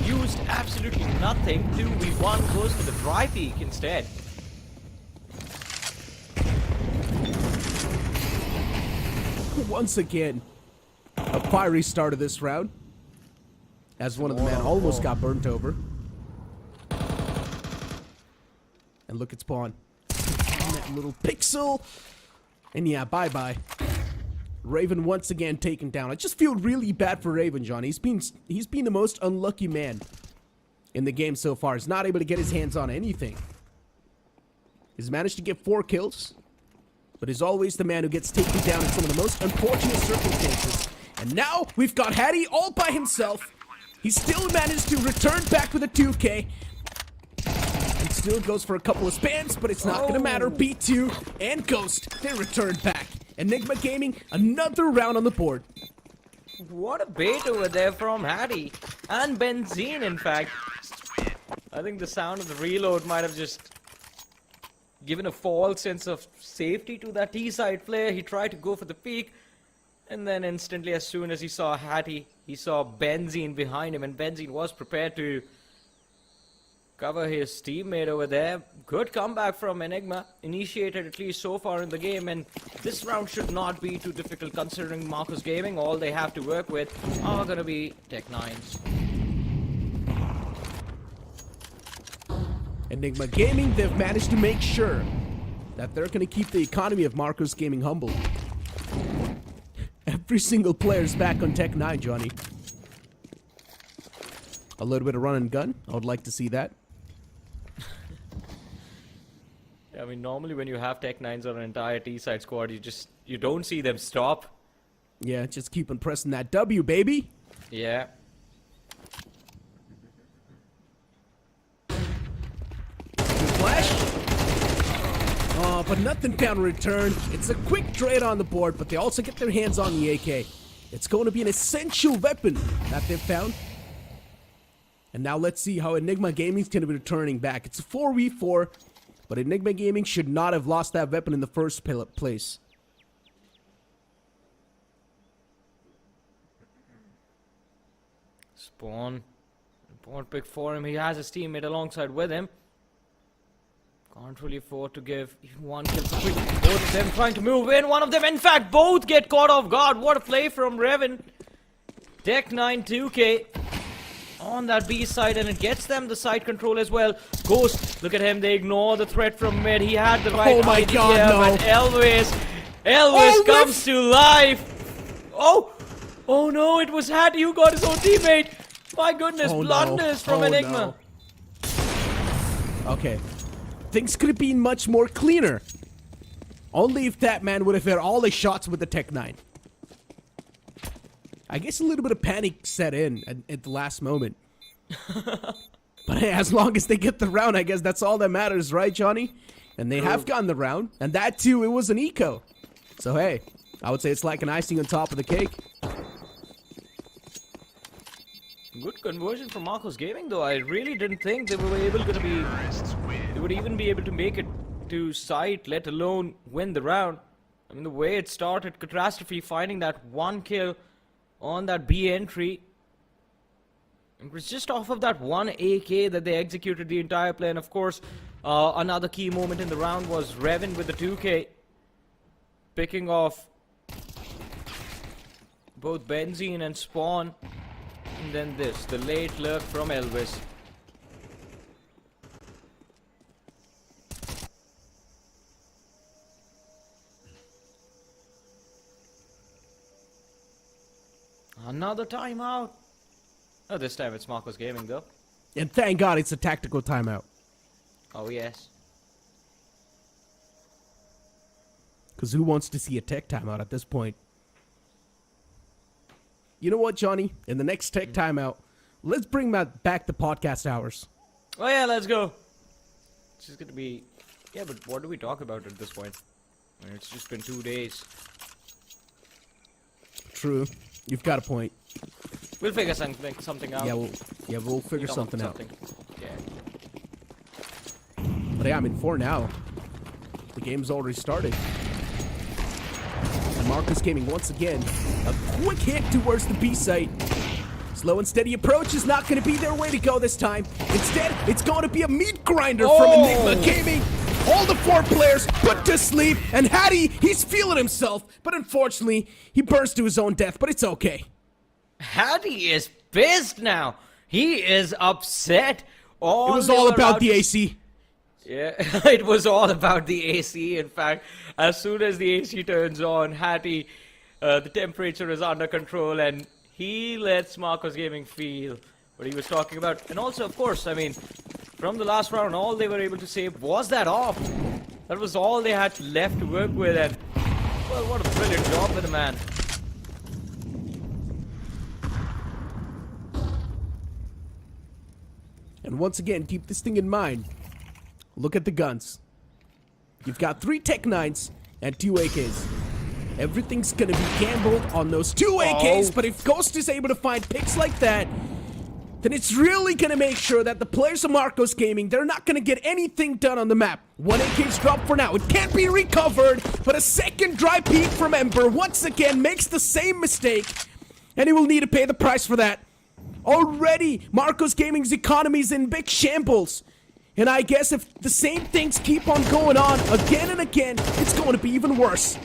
Used absolutely nothing. 2v1 goes for the dry peak instead. Once again, a fiery start of this round. As one of the men almost got burnt over. And look at spawn. That little pixel. And yeah, bye-bye. Raven once again taken down. I just feel really bad for Raven, John. He's been the most unlucky man in the game so far. He's not able to get his hands on anything. He's managed to get 4 kills, but is always the man who gets taken down in some of the most unfortunate circumstances. And now we've got Hattie all by himself. He still managed to return back with a 2K. And still goes for a couple of spams, but it's not going to matter. B2 and Ghost, they return back. Enigma Gaming, another round on the board. What a bait over there from Hattie. And Benzine, in fact. I think the sound of the reload might have just given a false sense of safety to that T-side player. He tried to go for the peak. And then instantly, as soon as he saw Hattie, he saw Benzine behind him. And Benzine was prepared to cover his teammate over there. Good comeback from Enigma. Initiated at least so far in the game. And this round should not be too difficult considering Marcos Gaming. All they have to work with are going to be Tech 9s. Enigma Gaming, they've managed to make sure that they're going to keep the economy of Marcos Gaming humble. Every single player's back on Tech 9, Johnny. A little bit of run and gun. I would like to see that. I mean, normally when you have Tech 9s on an entire T-side squad, you don't see them stop. Yeah, just keep on pressing that W, baby. Yeah. Flash. Oh, but nothing found in return. It's a quick trade on the board, but they also get their hands on the AK. It's going to be an essential weapon that they've found. And now let's see how Enigma Gaming's going to be returning back. It's a 4v4, But Enigma Gaming should not have lost that weapon in the first place. Spawn. Important pick for him. He has his teammate alongside with him. Can't really afford to give even one kill for free. Both of them trying to move in. One of them, in fact, both get caught off guard. What a play from Revan. Tech9 2K on that B side, and it gets them the side control as well. Ghost, look at him. They ignore the threat from mid. He had the right Oh my idea, God, no. but Elvis comes to life. Oh no, it was Hattie who got his own teammate. My goodness, blunders from Enigma. No. Okay. Things could have been much more cleaner. Only if that man would have hit all his shots with the Tech9. I guess a little bit of panic set in at the last moment. But hey, as long as they get the round, I guess that's all that matters, right, Johnny? And they have gotten the round. And that too, it was an eco. So hey, I would say it's like an icing on top of the cake. Good conversion from Marcos Gaming, though. I really didn't think they were they would even be able to make it to site, let alone win the round. I mean, the way it started, Catastrophe finding that one kill on that B entry. It was just off of that one AK that they executed the entire play. And of course, another key moment in the round was Revan with the 2K, picking off both Benzene and Spawn. And then this, the late lurk from Elvis. Another timeout. Oh, this time it's Marcos Gaming though. And thank God it's a tactical timeout. Oh yes. Because who wants to see a tech timeout at this point? You know what, Johnny? In the next tech timeout, let's bring back the podcast hours. Oh yeah, let's go. It's just gonna be... Yeah, but what do we talk about at this point? I mean, it's just been 2 days. True. You've got a point. We'll figure something out. Yeah, we'll figure something out. Yeah. But yeah, I'm in 4 now. The game's already started. And Marcos Gaming once again, a quick hit towards the B site. Slow and steady approach is not going to be their way to go this time. Instead, it's going to be a meat grinder from Enigma Gaming. All the 4 players put to sleep, and Hattie, he's feeling himself. But unfortunately, he burns to his own death, but it's okay. Hattie is pissed now. He is upset. It was all about the AC. Yeah, it was all about the AC. In fact, as soon as the AC turns on, Hattie, the temperature is under control, and he lets Marcos Gaming feel what he was talking about. And also, of course, I mean, from the last round, all they were able to save was that off. That was all they had left to work with, and well, what a brilliant job with the man. And once again, keep this thing in mind. Look at the guns. You've got 3 Tech9s and 2 AKs. Everything's gonna be gambled on those 2 AKs, but if Ghost is able to find picks like that, then it's really gonna make sure that the players of Marcos Gaming, they're not gonna get anything done on the map. 1 AK's dropped for now. It can't be recovered, but a second dry peek from Ember once again makes the same mistake, and he will need to pay the price for that. Already, Marcos Gaming's economy is in big shambles. And I guess if the same things keep on going on again and again, it's going to be even worse.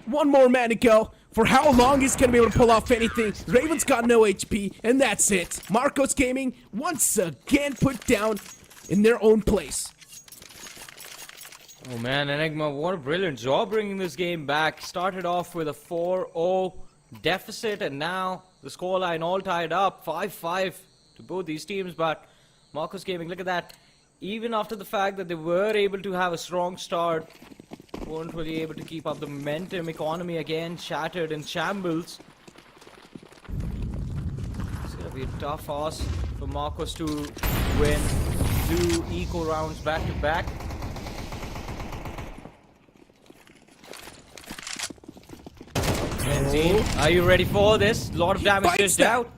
1 more man to go. For how long he's going to be able to pull off anything. Raven's got no HP, and that's it. Marcos Gaming once again put down in their own place. Oh man, Enigma, what a brilliant job bringing this game back. Started off with a 4-0 deficit, and now the scoreline all tied up. 5-5 to both these teams, but Marcos Gaming, look at that. Even after the fact that they were able to have a strong start, weren't really able to keep up the momentum. Economy again shattered in shambles. It's gonna be a tough ask for Marcos to win 2 eco rounds back to back. Benzene, are you ready for this? A lot of damage dished out.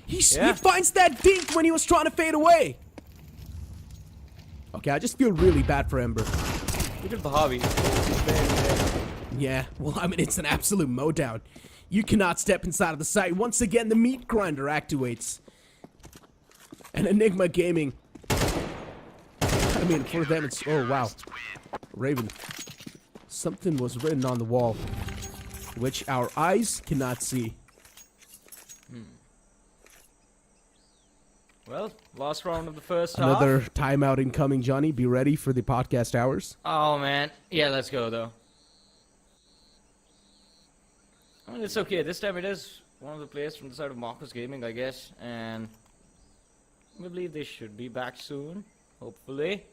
He finds that dink when he was trying to fade away. Okay, I just feel really bad for Ember. Look at Bhavi. Yeah, well, I mean, it's an absolute mowdown. You cannot step inside of the site. Once again, the meat grinder activates. And Enigma Gaming. I mean, for them, it's... Oh, wow. Raven. Something was written on the wall, which our eyes cannot see. Well, last round of the first half. Another timeout incoming, Johnny. Be ready for the podcast hours. Oh, man. Yeah, let's go, though. I mean, it's okay. This time it is one of the players from the side of Marcus Gaming, I guess. And we believe they should be back soon, hopefully.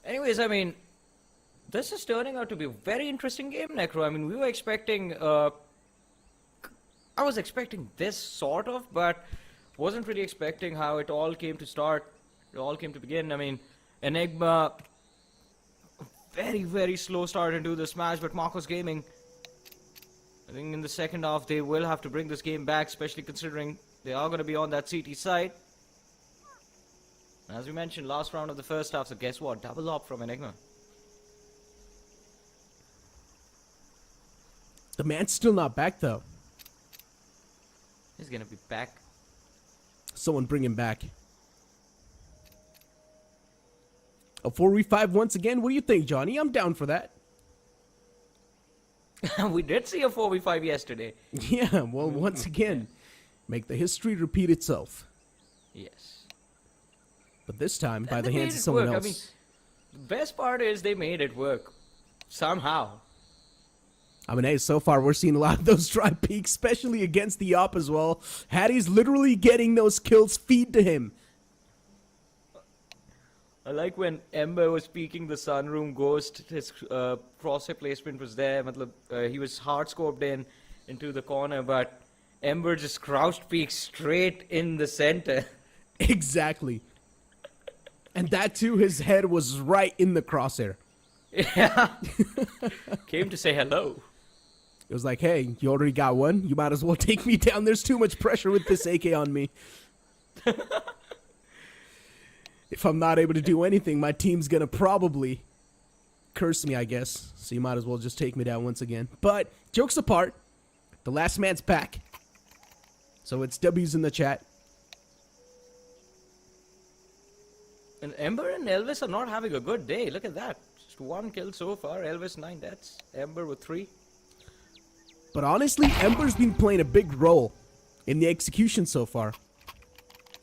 Anyways, I mean, this is turning out to be a very interesting game, Necro. I mean, we were expecting... I was expecting this sort of, but wasn't really expecting how it all came to start. It all came to begin. I mean, Enigma, very, very slow start into this match, but Marcos Gaming, I think in the second half, they will have to bring this game back, especially considering they are going to be on that CT side. As we mentioned, last round of the first half, so guess what? Double up from Enigma. The man's still not back, though. He's gonna be back. Someone bring him back. A 4v5 once again. What do you think, Johnny? I'm down for that. We did see a 4v5 yesterday. Yeah, well, once again, make the history repeat itself. Yes. But this time, by And the they hands made of it someone work. else. I mean, the best part is they made it work. Somehow. I mean, hey, so far we're seeing a lot of those dry peaks, especially against the op as well. Hattie's literally getting those kills feed to him. I like when Ember was peeking the sunroom ghost, his crosshair placement was there. He was hard scoped into the corner, but Ember just crouched peeked straight in the center. Exactly. And that too, his head was right in the crosshair. Yeah. Came to say hello. It was like, hey, you already got one. You might as well take me down. There's too much pressure with this AK on me. If I'm not able to do anything, my team's gonna probably curse me, I guess. So you might as well just take me down once again. But, jokes apart, the last man's back. So it's W's in the chat. And Ember and Elvis are not having a good day. Look at that. Just one kill so far. Elvis 9 deaths. Ember with 3. But honestly, Ember's been playing a big role in the execution so far.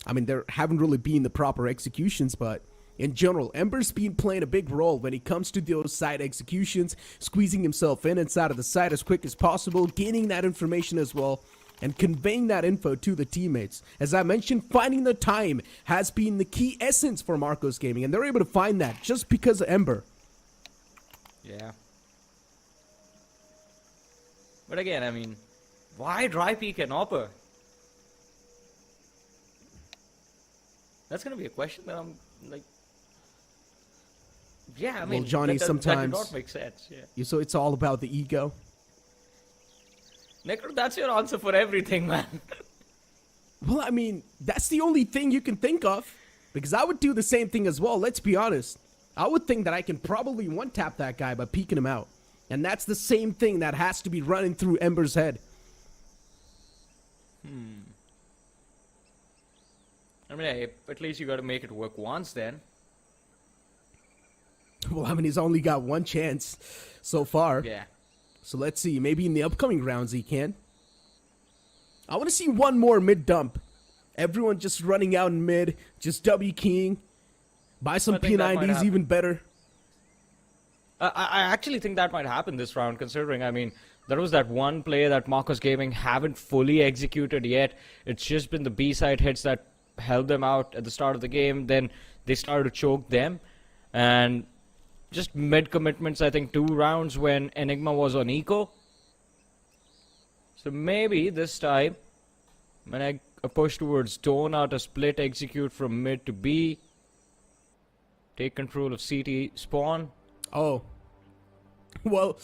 I mean, there haven't really been the proper executions, but in general, Ember's been playing a big role when it comes to those side executions, squeezing himself in inside of the site as quick as possible, gaining that information as well, and conveying that info to the teammates. As I mentioned, finding the time has been the key essence for Marcos Gaming, and they're able to find that just because of Ember. Yeah. But again, I mean, why dry peek an Opper? That's gonna be a question that I'm like, yeah, I mean, Well, Johnny, that sometimes did not make sense. Yeah. So it's all about the ego. Necro, that's your answer for everything, man. Well, I mean, that's the only thing you can think of. Because I would do the same thing as well, let's be honest. I would think that I can probably one-tap that guy by peeking him out. And that's the same thing that has to be running through Ember's head. I mean, hey, at least you gotta make it work once then. Well, I mean, he's only got one chance so far. Yeah. So let's see. Maybe in the upcoming rounds he can. I want to see one more mid-dump. Everyone just running out in mid. Just W-keying. Buy some I think that might P90s, happen. even better. I actually think that might happen this round, considering, I mean, there was that one play that Marcos Gaming haven't fully executed yet. It's just been the B-side hits that held them out at the start of the game. Then they started to choke them. And just mid-commitments, I think 2 rounds when Enigma was on eco. So maybe this time, when I push towards Dona to split execute from mid to B, take control of CT spawn. Oh. Well,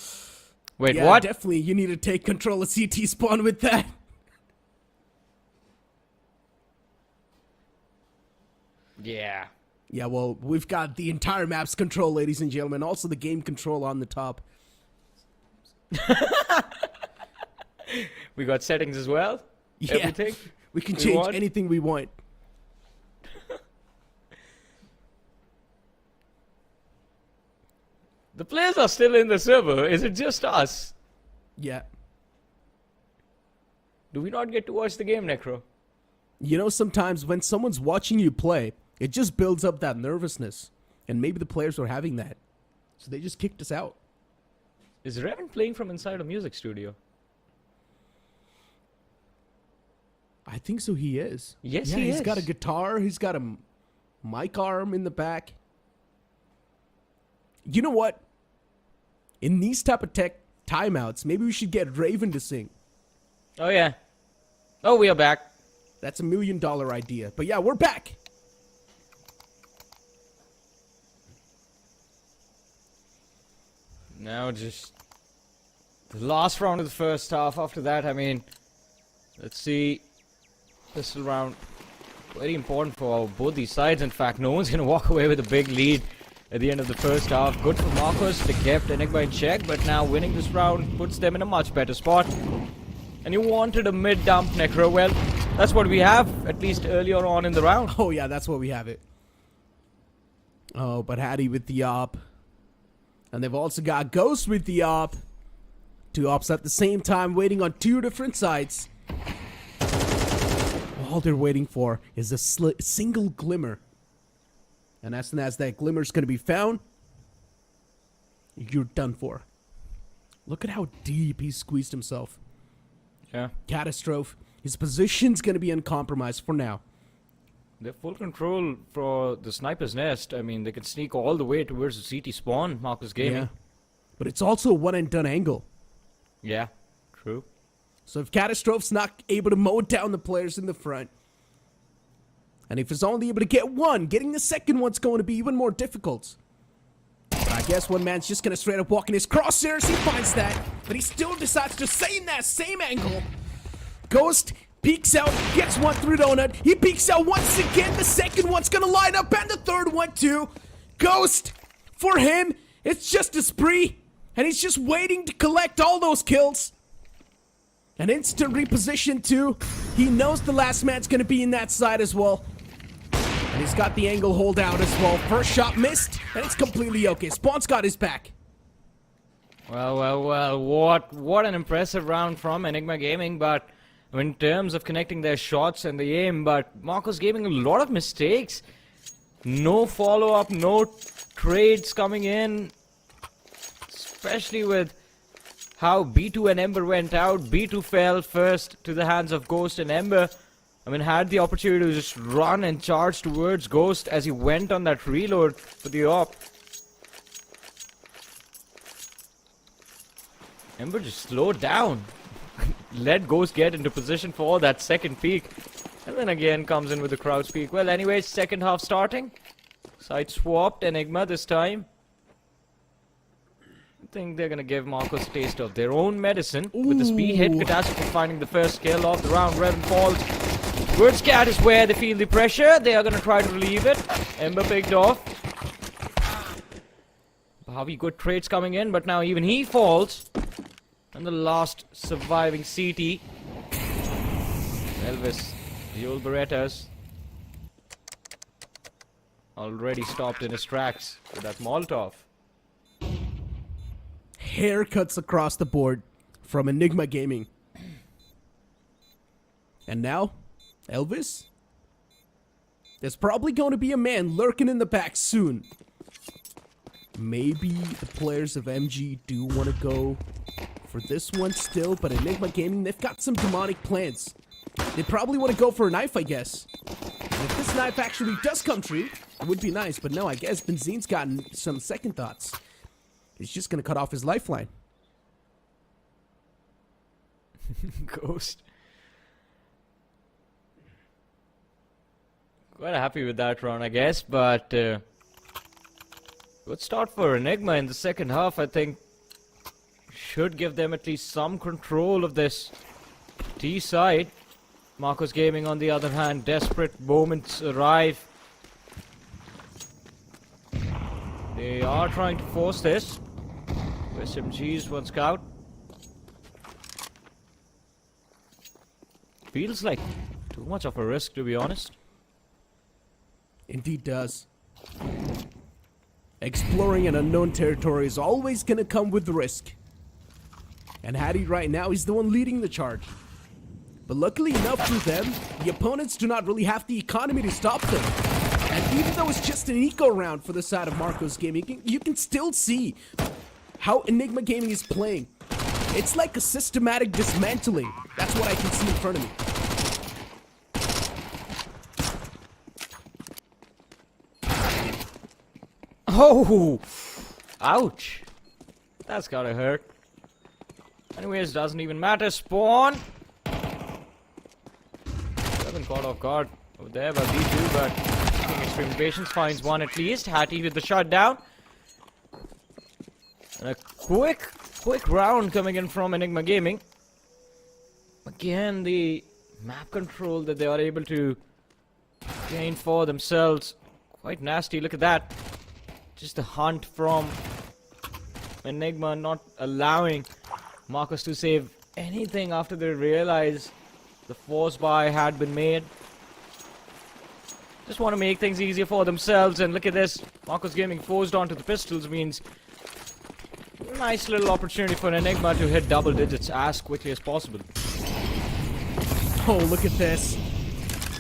Wait, yeah, what? definitely you need to take control of CT spawn with that. Yeah. Yeah, well, we've got the entire map's control, ladies and gentlemen. Also the game control on the top. We got settings as well. Yeah, Everything. we can we change want. anything we want. The players are still in the server. Is it just us? Yeah. Do we not get to watch the game, Necro? You know, sometimes when someone's watching you play, it just builds up that nervousness. And maybe the players were having that. So they just kicked us out. Is Revan playing from inside a music studio? I think so, he is. Yes, yeah, he he's is. got a guitar. He's got a mic arm in the back. You know what? In these type of tech timeouts, maybe we should get Raven to sing. Oh, yeah. Oh, we are back. That's $1 million idea. But yeah, we're back. Now just the last round of the first half. After that, I mean, let's see. Pistol round. Very important for both these sides. In fact, no one's going to walk away with a big lead at the end of the first half. Good for Marcos. They kept Enigma in check, but now winning this round puts them in a much better spot. And you wanted a mid-dump, Necro. Well, that's what we have, at least earlier on in the round. Oh, yeah, that's what we have it. Oh, but Hattie with the op. And they've also got Ghost with the op. Two ops at the same time, waiting on two different sides. All they're waiting for is a single glimmer. And as soon as that glimmer's going to be found, you're done for. Look at how deep he squeezed himself. Yeah. Catastrophe. His position's going to be uncompromised for now. They're full control for the sniper's nest. I mean, they can sneak all the way towards the CT spawn, Marcus Gaming. Yeah. But it's also a one-and-done angle. Yeah, true. So if Catastrophe's not able to mow down the players in the front, and if he's only able to get one, getting the second one's going to be even more difficult. But I guess one man's just going to straight up walk in his crosshairs. He finds that, but he still decides to stay in that same angle. Ghost peeks out, gets one through Donut. He peeks out once again. The second one's going to line up, and the third one too. Ghost, for him, it's just a spree, and he's just waiting to collect all those kills. An instant reposition too. He knows the last man's going to be in that side as well. And he's got the angle hold out as well. First shot missed, and it's completely okay. Spawn's got his back. Well, what an impressive round from Enigma Gaming, but in terms of connecting their shots and the aim, but Marcos Gaming a lot of mistakes. No follow-up, no trades coming in, especially with how B2 and Ember went out. B2 fell first to the hands of Ghost, and Ember, I mean, had the opportunity to just run and charge towards Ghost as he went on that reload for the op. Ember just slowed down. Let Ghost get into position for that second peak. And then again comes in with the crowd peak. Well, anyways, second half starting. Side swapped, Enigma this time. I think they're gonna give Marcos a taste of their own medicine. With the speed hit, Catastrophe finding the first kill of the round. Revan falls. Towards Cat is where they feel the pressure. They are gonna try to relieve it. Ember picked off. Bhavi, good trades coming in, but now even he falls. And the last surviving CT. Elvis, the old Berettas, already stopped in his tracks with that Molotov. Haircuts across the board from Enigma Gaming. And now, Elvis? There's probably going to be a man lurking in the back soon. Maybe the players of MG do want to go for this one still, but Enigma Gaming, they've got some demonic plans. They probably want to go for a knife, I guess. And if this knife actually does come true, it would be nice, but no, I guess Benzine's gotten some second thoughts. He's just gonna cut off his lifeline. Ghost. Quite happy with that round, I guess, but good start for Enigma in the second half. I think should give them at least some control of this T side. Marcos Gaming, on the other hand, desperate moments arrive. They are trying to force this. SMGs, one scout. Feels like too much of a risk, to be honest. Indeed does. Exploring an unknown territory is always gonna come with risk. And Hattie right now is the one leading the charge. But luckily enough for them, the opponents do not really have the economy to stop them. And even though it's just an eco round for the side of Marcos Gaming, you can still see how Enigma Gaming is playing. It's like a systematic dismantling. That's what I can see in front of me. Oh! Ouch! That's gotta hurt. Anyways, doesn't even matter. Spawn! Doesn't caught off guard over there by B2, but taking extreme patience finds one at least. Hattie with the shutdown. And a quick round coming in from Enigma Gaming. Again, the map control that they are able to gain for themselves. Quite nasty, look at that. Just a hunt from Enigma, not allowing Marcos to save anything after they realize the force buy had been made. Just want to make things easier for themselves, and look at this. Marcos Gaming forced onto the pistols means nice little opportunity for Enigma to hit double digits as quickly as possible. Oh, look at this.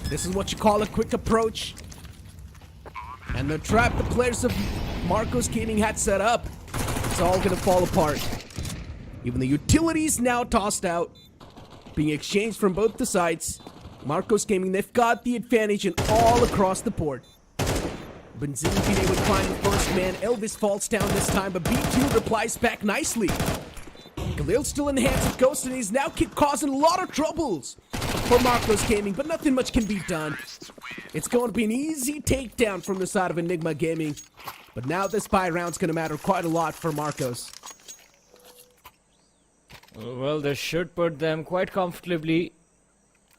This is what you call a quick approach. And the trap the players of Marcos Gaming had set up, it's all gonna fall apart. Even the utilities now tossed out, being exchanged from both the sides. Marcos Gaming, they've got the advantage in all across the board. Benzine being able to find the first man. Elvis falls down this time, but B2 replies back nicely. Khalil still in the hands of Ghost, and he's now causing a lot of troubles for Marcos Gaming, but nothing much can be done. It's going to be an easy takedown from the side of Enigma Gaming, but now this buy round's going to matter quite a lot for Marcos. Well, this should put them quite comfortably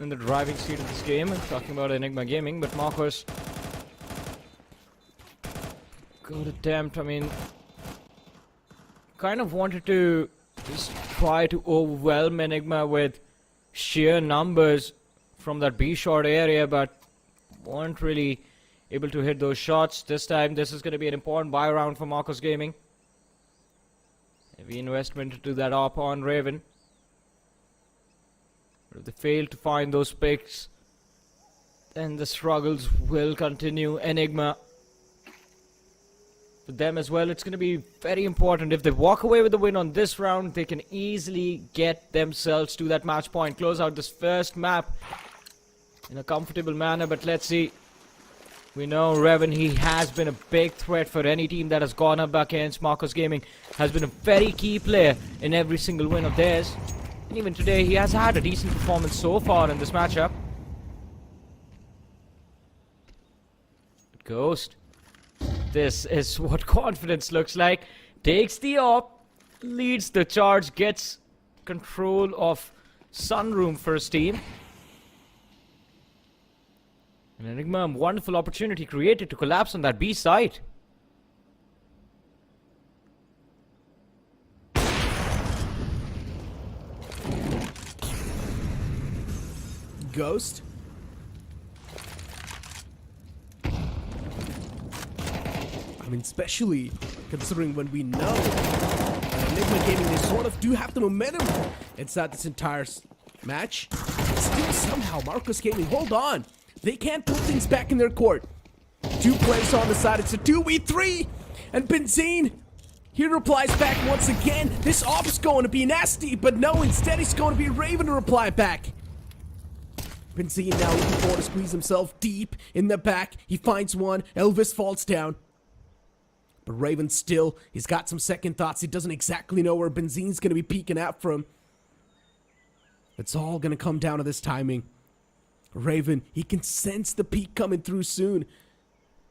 in the driving seat of this game. I'm talking about Enigma Gaming, but Marcos, good attempt. I mean, kind of wanted to just try to overwhelm Enigma with sheer numbers from that B short area, but weren't really able to hit those shots. This time, this is going to be an important buy round for Marcos Gaming. Heavy investment into that op on Raven. But if they fail to find those picks, then the struggles will continue. Enigma, for them as well, it's going to be very important. If they walk away with the win on this round, they can easily get themselves to that match point, close out this first map in a comfortable manner. But let's see. We know Raven, he has been a big threat for any team that has gone up against Marcos Gaming. Has been a very key player in every single win of theirs. And even today, he has had a decent performance so far in this matchup. Ghost. This is what confidence looks like. Takes the op, leads the charge, gets control of Sunroom for his team. And Enigma, a wonderful opportunity created to collapse on that B site. Ghost. I mean, especially considering when we know Enigma Gaming, they sort of do have the momentum inside this entire match. Still, somehow, Marcos Gaming, hold on. They can't put things back in their court. Two players on the side. It's a 2v3. And Benzine, he replies back once again. This op's going to be nasty, but no, instead he's going to be Raven to reply back. Benzine now looking forward to squeeze himself deep in the back. He finds one. Elvis falls down. But Raven still, he's got some second thoughts. He doesn't exactly know where Benzine's going to be peeking out from. It's all going to come down to this timing. Raven, he can sense the peak coming through soon.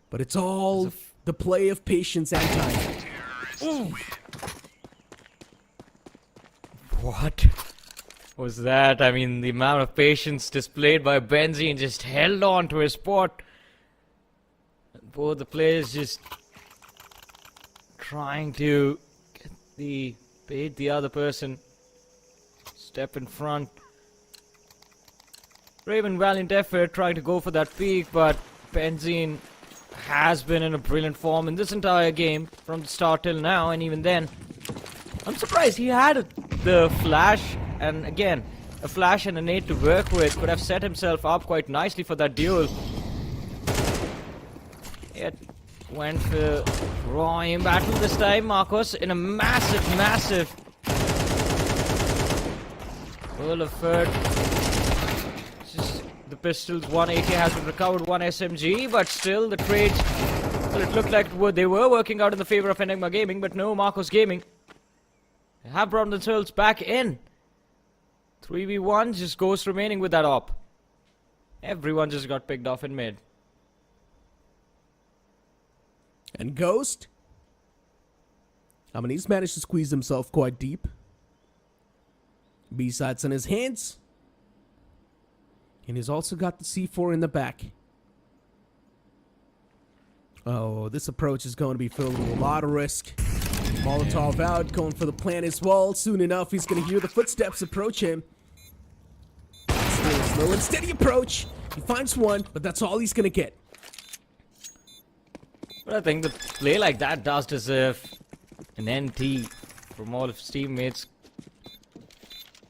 But it's all the play of patience and time. Ooh. What was that? I mean, the amount of patience displayed by Benzine, just held on to his spot. Both the players just trying to bait the other person. Step in front. Raven, valiant effort, trying to go for that peak, but Benzene has been in a brilliant form in this entire game from the start till now, and even then, I'm surprised he had the flash, and again, a flash and a nade to work with. Could have set himself up quite nicely for that duel. It went for raw aim battle this time. Marcos in a massive full effort. Just the pistols, one AK has been recovered, one SMG, but still the trades, well, it looked like they were working out in the favor of Enigma Gaming, but no, Marcos Gaming have brought themselves back in. 3v1, just Ghost remaining with that op. Everyone just got picked off in mid. And Ghost? I mean, he's managed to squeeze himself quite deep. B-sides in his hands. And he's also got the C4 in the back. Oh, this approach is going to be filled with a lot of risk. Molotov out, going for the plant as well. Soon enough, he's going to hear the footsteps approach him. Still slow and steady approach. He finds one, but that's all he's going to get. But I think the play like that does deserve an NT from all of his teammates.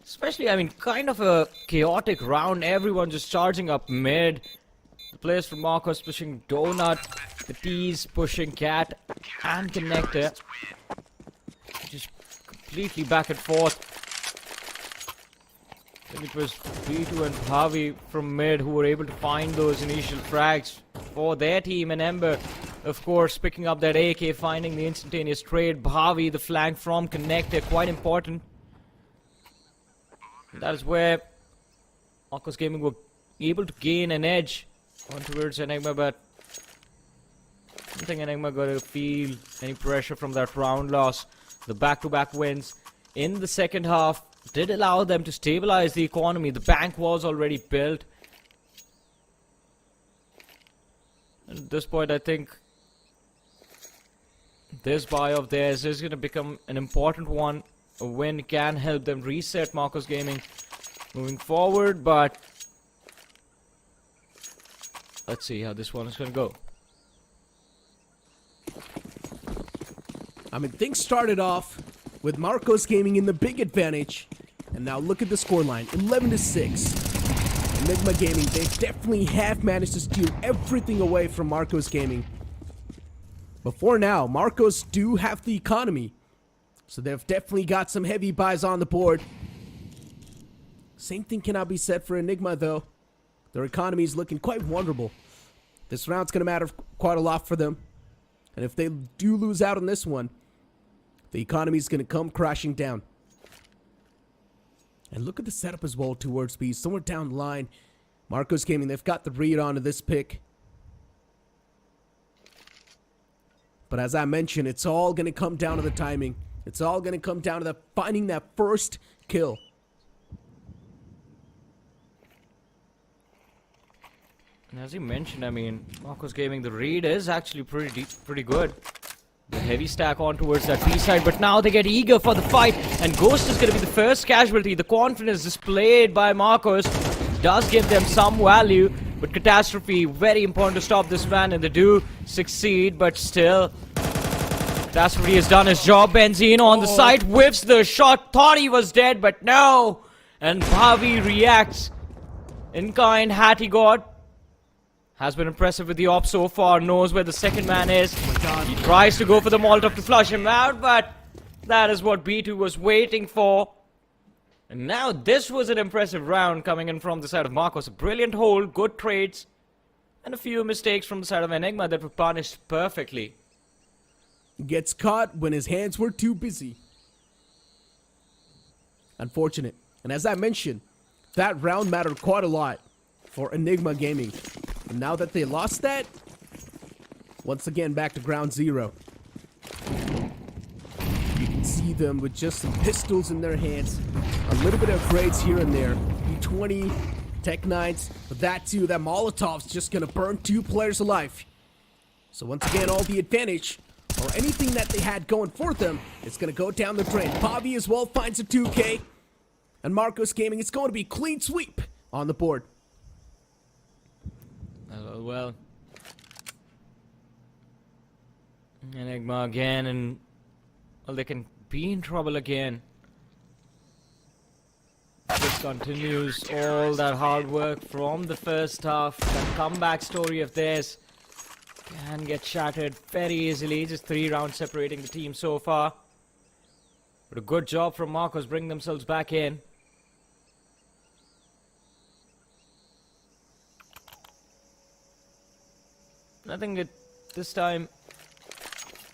Especially, I mean, kind of a chaotic round. Everyone just charging up mid. The players from Marcos pushing Donut. The T's pushing Cat and Connector. Just completely back and forth. I think it was B2 and Bhavi from mid who were able to find those initial frags for their team. And Ember, of course, picking up that AK, finding the instantaneous trade. Bhavi, the flank from Connector, quite important. That is where Marcos Gaming were able to gain an edge on towards Enigma, but I don't think Enigma got to feel any pressure from that round loss. The back-to-back wins in the second half did allow them to stabilize the economy. The bank was already built. And at this point, I think this buy of theirs is going to become an important one. A win can help them reset Marcos Gaming moving forward, but let's see how this one is going to go. I mean, things started off with Marcos Gaming in the big advantage, and now look at the scoreline, 11-6. Enigma Gaming, they definitely have managed to steal everything away from Marcos Gaming. But for now, Marcos do have the economy, so they've definitely got some heavy buys on the board. Same thing cannot be said for Enigma, though. Their economy is looking quite vulnerable. This round's going to matter quite a lot for them. And if they do lose out on this one, the economy is going to come crashing down. And look at the setup as well towards B. Somewhere down the line, Marcos Gaming, they've got the read onto this pick. But as I mentioned, it's all going to come down to the timing. It's all going to come down to finding that first kill. And as you mentioned, I mean, Marcos Gaming, the read is actually pretty good. The heavy stack on towards that B side, but now they get eager for the fight, and Ghost is going to be the first casualty. The confidence displayed by Marcos does give them some value, but Catastrophe, very important to stop this man, and they do succeed, but still, Catastrophe has done his job. Benzene on the side, whiffs the shot, thought he was dead, but no! And Bhavi reacts in kind. Hattie got has been impressive with the op so far, knows where the second man is. He tries to go for the Molotov to flush him out, but that is what B2 was waiting for. And now this was an impressive round coming in from the side of Marcos. A brilliant hold, good trades, and a few mistakes from the side of Enigma that were punished perfectly. Gets caught when his hands were too busy. Unfortunate. And as I mentioned, that round mattered quite a lot for Enigma Gaming. And now that they lost that, once again back to ground zero. You can see them with just some pistols in their hands. A little bit of grades here and there. B20, Tech 9s, but that too, that Molotov's just gonna burn two players alive. So once again, all the advantage or anything that they had going for them, it's going to go down the drain. Pavi as well finds a 2K. And Marcos Gaming, it's going to be clean sweep on the board. Well, Enigma again, and well, they can be in trouble again. This continues all that hard work from the first half. That comeback story of theirs can get shattered very easily. Just 3 rounds separating the team so far. But a good job from Marcos bringing themselves back in. I think that this time,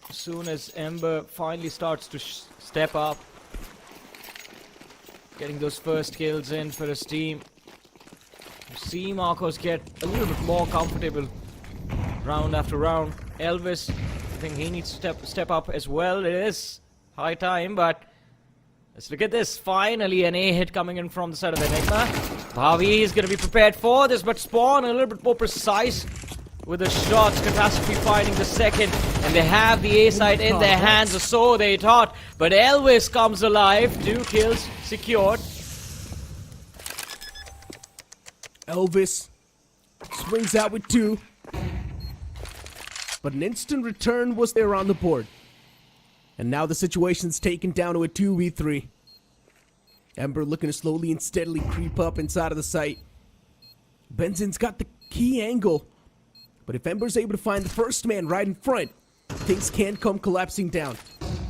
as soon as Ember finally starts to step up, getting those first kills in for his team, you see Marcos get a little bit more comfortable round after round. Elvis, I think he needs to step up as well. It is high time, but let's look at this. Finally, an A hit coming in from the side of Enigma. Pavi is going to be prepared for this, but Spawn a little bit more precise with the shots. Catastrophe finding the second, and they have the A side in their hands, or so they thought. But Elvis comes alive. 2 kills secured. Elvis swings out with 2. But an instant return was there on the board. And now the situation's taken down to a 2v3. Ember looking to slowly and steadily creep up inside of the site. Benzin's got the key angle. But if Ember's able to find the first man right in front, things can come collapsing down.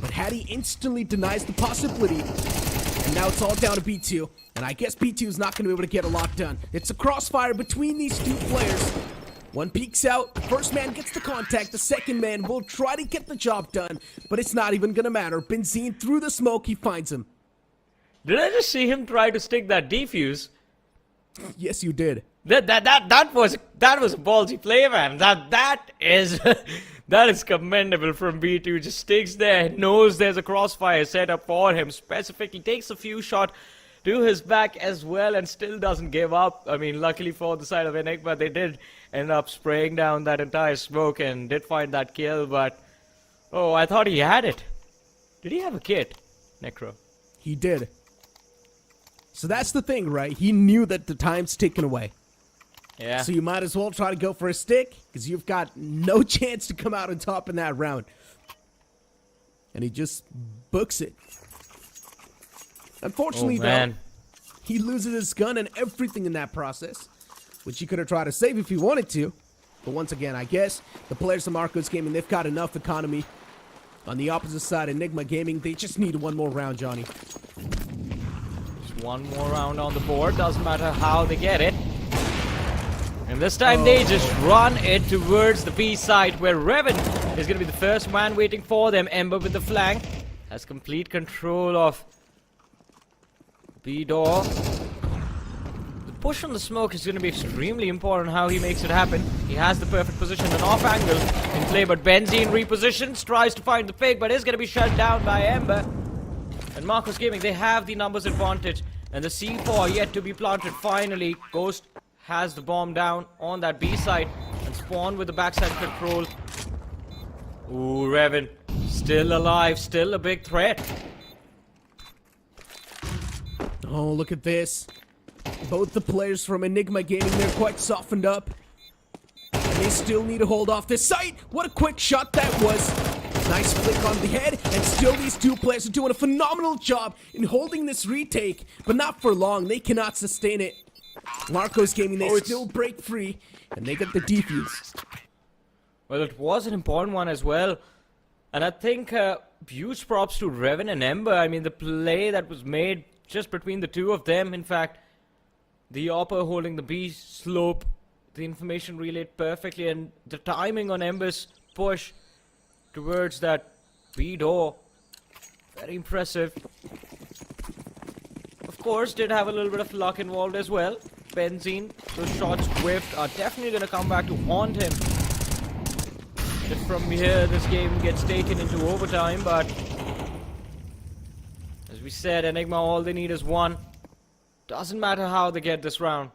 But Hattie instantly denies the possibility. And now it's all down to B2. And I guess B2 is not going to be able to get a lot done. It's a crossfire between these 2 players. One peeks out, the first man gets the contact, the second man will try to get the job done, but it's not even gonna matter. Benzine, through the smoke, he finds him. Did I just see him try to stick that defuse? Yes, you did. That was a ballsy play, man. That is that is commendable from B2. Just sticks there, knows there's a crossfire set up for him specifically, takes a few shots to his back as well, and still doesn't give up. I mean, luckily for the side of Enigma, they did end up spraying down that entire smoke and did find that kill, but oh, I thought he had it. Did he have a kit, Necro? He did. So that's the thing, right? He knew that the time's ticking away. Yeah. So you might as well try to go for a stick, because you've got no chance to come out on top in that round. And he just books it. Unfortunately, though, he loses his gun and everything in that process, which he could have tried to save if he wanted to. But once again, I guess the players of Marcos Gaming, they've got enough economy. On the opposite side, Enigma Gaming, they just need 1 more round, Johnny. Just 1 more round on the board. Doesn't matter how they get it. And this time they just run it towards the B side, where Revan is going to be the first man waiting for them. Ember with the flank has complete control of B door. The push on the smoke is going to be extremely important how he makes it happen. He has the perfect position and off angle in play, but Benzine repositions, tries to find the pig, but is going to be shut down by Ember. And Marcos Gaming, they have the numbers advantage, and the C4 yet to be planted. Finally, Ghost has the bomb down on that B side, and Spawn with the backside control. Ooh, Revan still alive, still a big threat. Oh, look at this. Both the players from Enigma Gaming, they're quite softened up. And they still need to hold off this site. What a quick shot that was. Nice flick on the head, and still these 2 players are doing a phenomenal job in holding this retake. But not for long, they cannot sustain it. Marcos Gaming, they still break free, and they get the defuse. Well, it was an important one as well. And I think huge props to Revan and Ember. I mean, the play that was made just between the 2 of them. In fact, the Opper holding the B slope, the information relayed perfectly, and the timing on Ember's push towards that B door, very impressive. Of course, did have a little bit of luck involved as well. Benzine, those shots whiffed are definitely going to come back to haunt him. If from here this game gets taken into overtime, but as we said, Enigma, all they need is 1. Doesn't matter how they get this round.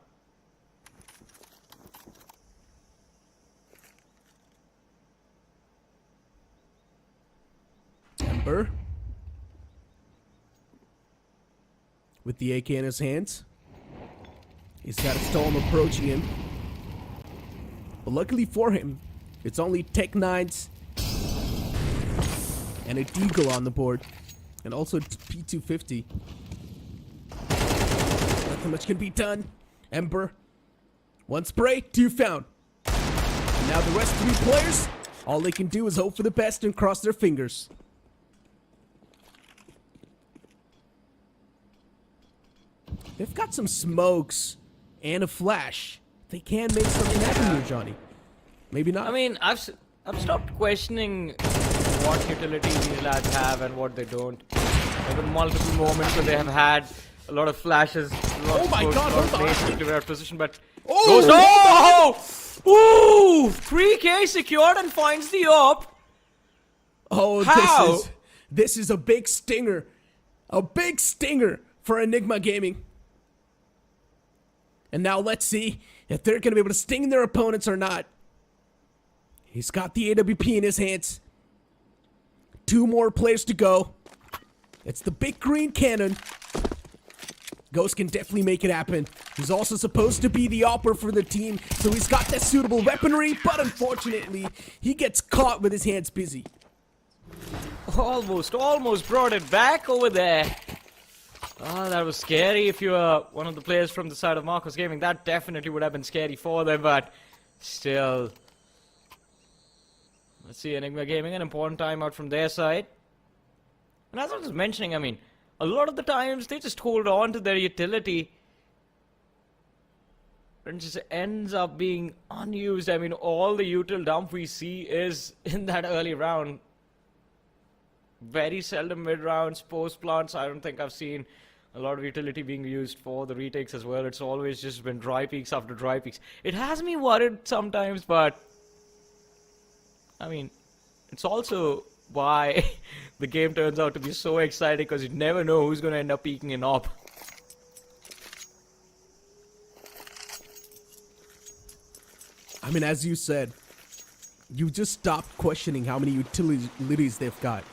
with the AK in his hands. He's got a Storm approaching him. But luckily for him, it's only Tech 9s and a Deagle on the board. And also P250. Nothing much can be done. Ember. One spray, two found. And now the rest 3 players, all they can do is hope for the best and cross their fingers. They've got some smokes and a flash. They can make something happen here, Johnny. Maybe not. I mean, I've stopped questioning what utility these lads have and what they don't. There have been multiple moments where they have had a lot of flashes, a lot of my smokes, God, a lot of hold on. plays to clear out position, but Oh! Ooh! 3K secured and finds the op. Oh, How? this is a big stinger. A big stinger for Enigma Gaming. And now let's see if they're going to be able to sting their opponents or not. He's got the AWP in his hands. 2 more players to go. It's the big green cannon. Ghost can definitely make it happen. He's also supposed to be the opper for the team, so he's got that suitable weaponry, but unfortunately, he gets caught with his hands busy. Almost brought it back over there. Oh, that was scary. If you were one of the players from the side of Marcos Gaming, that definitely would have been scary for them, but still. Let's see, Enigma Gaming, an important timeout from their side. And as I was mentioning, I mean, a lot of the times they just hold on to their utility and just ends up being unused. I mean, all the util dump we see is in that early round. Very seldom mid rounds, post plants. I don't think I've seen a lot of utility being used for the retakes as well. It's always just been dry peaks after dry peaks. It has me worried sometimes, but I mean, it's also why the game turns out to be so exciting, because you never know who's going to end up peeking in op. I mean, as you said, you just stopped questioning how many utilities they've got.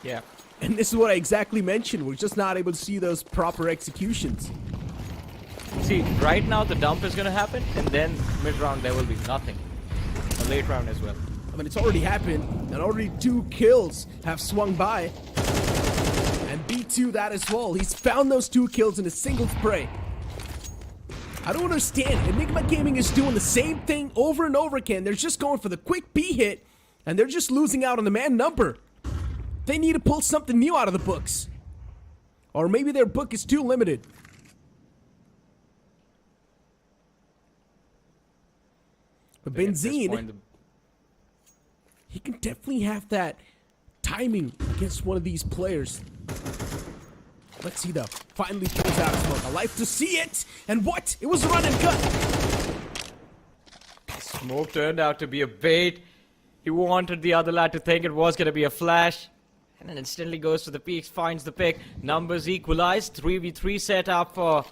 Yeah. And this is what I exactly mentioned. We're just not able to see those proper executions. See, right now the dump is going to happen, and then mid round there will be nothing. A late round as well. I mean, it's already happened, and already 2 kills have swung by. And B2 that as well. He's found those 2 kills in a single spray. I don't understand. Enigma Gaming is doing the same thing over and over again. They're just going for the quick B hit, and they're just losing out on the man number. They need to pull something new out of the books. Or maybe their book is too limited. But Benzine, he can definitely have that timing against one of these players. Let's see though. Finally pulls out a smoke. I like to see it. And what? It was run and gun. Smoke turned out to be a bait. He wanted the other lad to think it was going to be a flash. And then instantly goes to the peaks, finds the pick. Numbers equalized. 3v3 set up for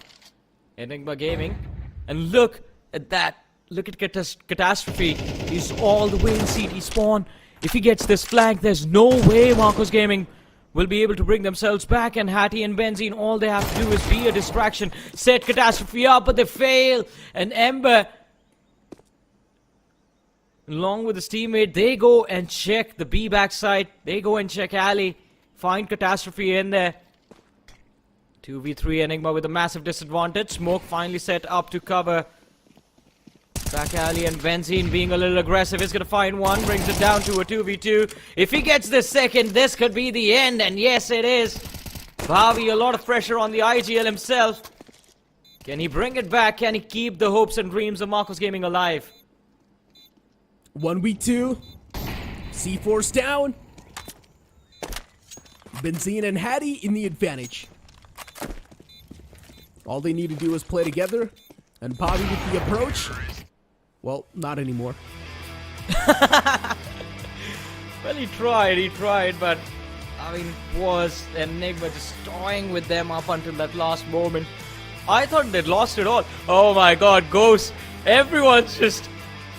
Enigma Gaming. And look at that. Look at Catastrophe. He's all the way in CT spawn. If he gets this flank, there's no way Marcos Gaming will be able to bring themselves back. And Hattie and Benzine, all they have to do is be a distraction. Set Catastrophe up, but they fail. And Ember, along with his teammate, they go and check the B backside. They go and check alley. Find Catastrophe in there. 2v3 Enigma with a massive disadvantage. Smoke finally set up to cover back alley, and Benzine being a little aggressive is going to find one. Brings it down to a 2v2. If he gets the second, this could be the end. And yes, it is. Bhavi, a lot of pressure on the IGL himself. Can he bring it back? Can he keep the hopes and dreams of Marcos Gaming alive? 1v2. C4's down. Benzine and Hattie in the advantage. All they need to do is play together. And Bobby with the approach. Well, not anymore. Well, he tried, but I mean, was Enigma just toying with them up until that last moment. I thought they'd lost it all. Oh my god, Ghost. Everyone's just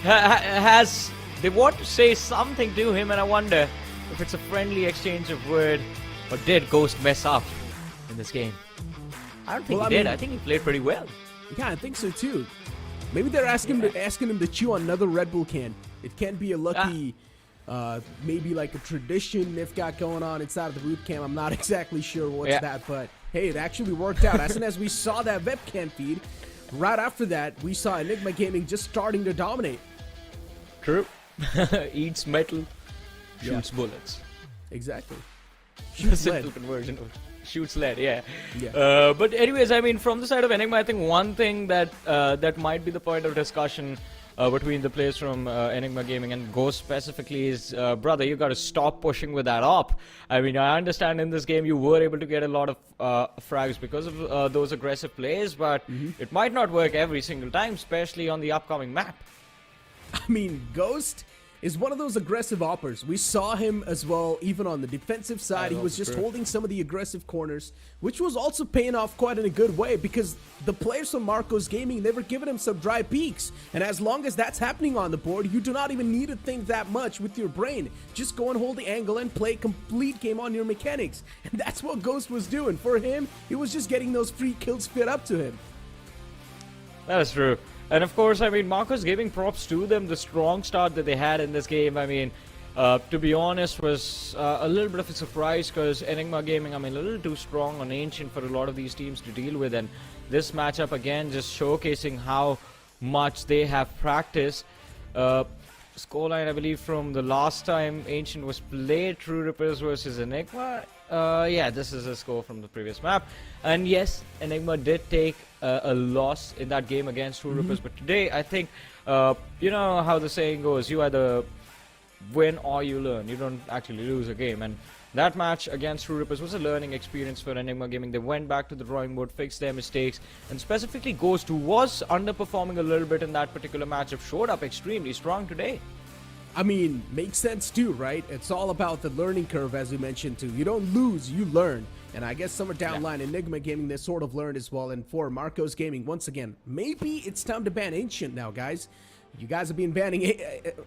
they want to say something to him, and I wonder if it's a friendly exchange of word, or did Ghost mess up in this game? I don't think Well, he I did. mean- I think he played pretty well. Yeah, I think so too. Maybe they're asking him to chew another Red Bull can. It can't be a lucky, maybe like a tradition they've got going on inside of the boot camp. I'm not exactly sure what's that, but hey, it actually worked out. As soon as we saw that webcam feed, right after that, we saw Enigma Gaming just starting to dominate. True. Eats metal, shoots bullets. Exactly. The simple conversion of shoots lead, yeah. Yeah. But anyways, I mean, from the side of Enigma, I think one thing that that might be the point of discussion between the players from Enigma Gaming and Ghost specifically is, brother, you got to stop pushing with that op. I mean, I understand in this game you were able to get a lot of frags because of those aggressive plays, but it might not work every single time, especially on the upcoming map. I mean, Ghost is one of those aggressive oppers. We saw him as well, even on the defensive side. He was just holding some of the aggressive corners, which was also paying off quite in a good way because the players from Marco's Gaming, they were giving him some dry peaks. And as long as that's happening on the board, you do not even need to think that much with your brain. Just go and hold the angle and play complete game on your mechanics. And that's what Ghost was doing. For him, he was just getting those free kills spit up to him. That is true. And of course, I mean, Marco's giving props to them. The strong start that they had in this game, I mean, to be honest, was a little bit of a surprise because Enigma Gaming, I mean, a little too strong on Ancient for a lot of these teams to deal with. And this matchup, again, just showcasing how much they have practiced. Scoreline, I believe, from the last time Ancient was played, True Rippers versus Enigma. Yeah, this is a score from the previous map. And yes, Enigma did take a loss in that game against True Rippers. But today, I think, you know how the saying goes, you either win or you learn. You don't actually lose a game. And that match against True Rippers was a learning experience for Enigma Gaming. They went back to the drawing board, fixed their mistakes, and specifically Ghost, who was underperforming a little bit in that particular matchup, showed up extremely strong today. I mean, makes sense too, right? It's all about the learning curve, as we mentioned too. You don't lose, you learn. And I guess somewhere down the line, Enigma Gaming, they sort of learned as well. And for Marco's Gaming, once again, maybe it's time to ban Ancient now, guys. You guys have been banning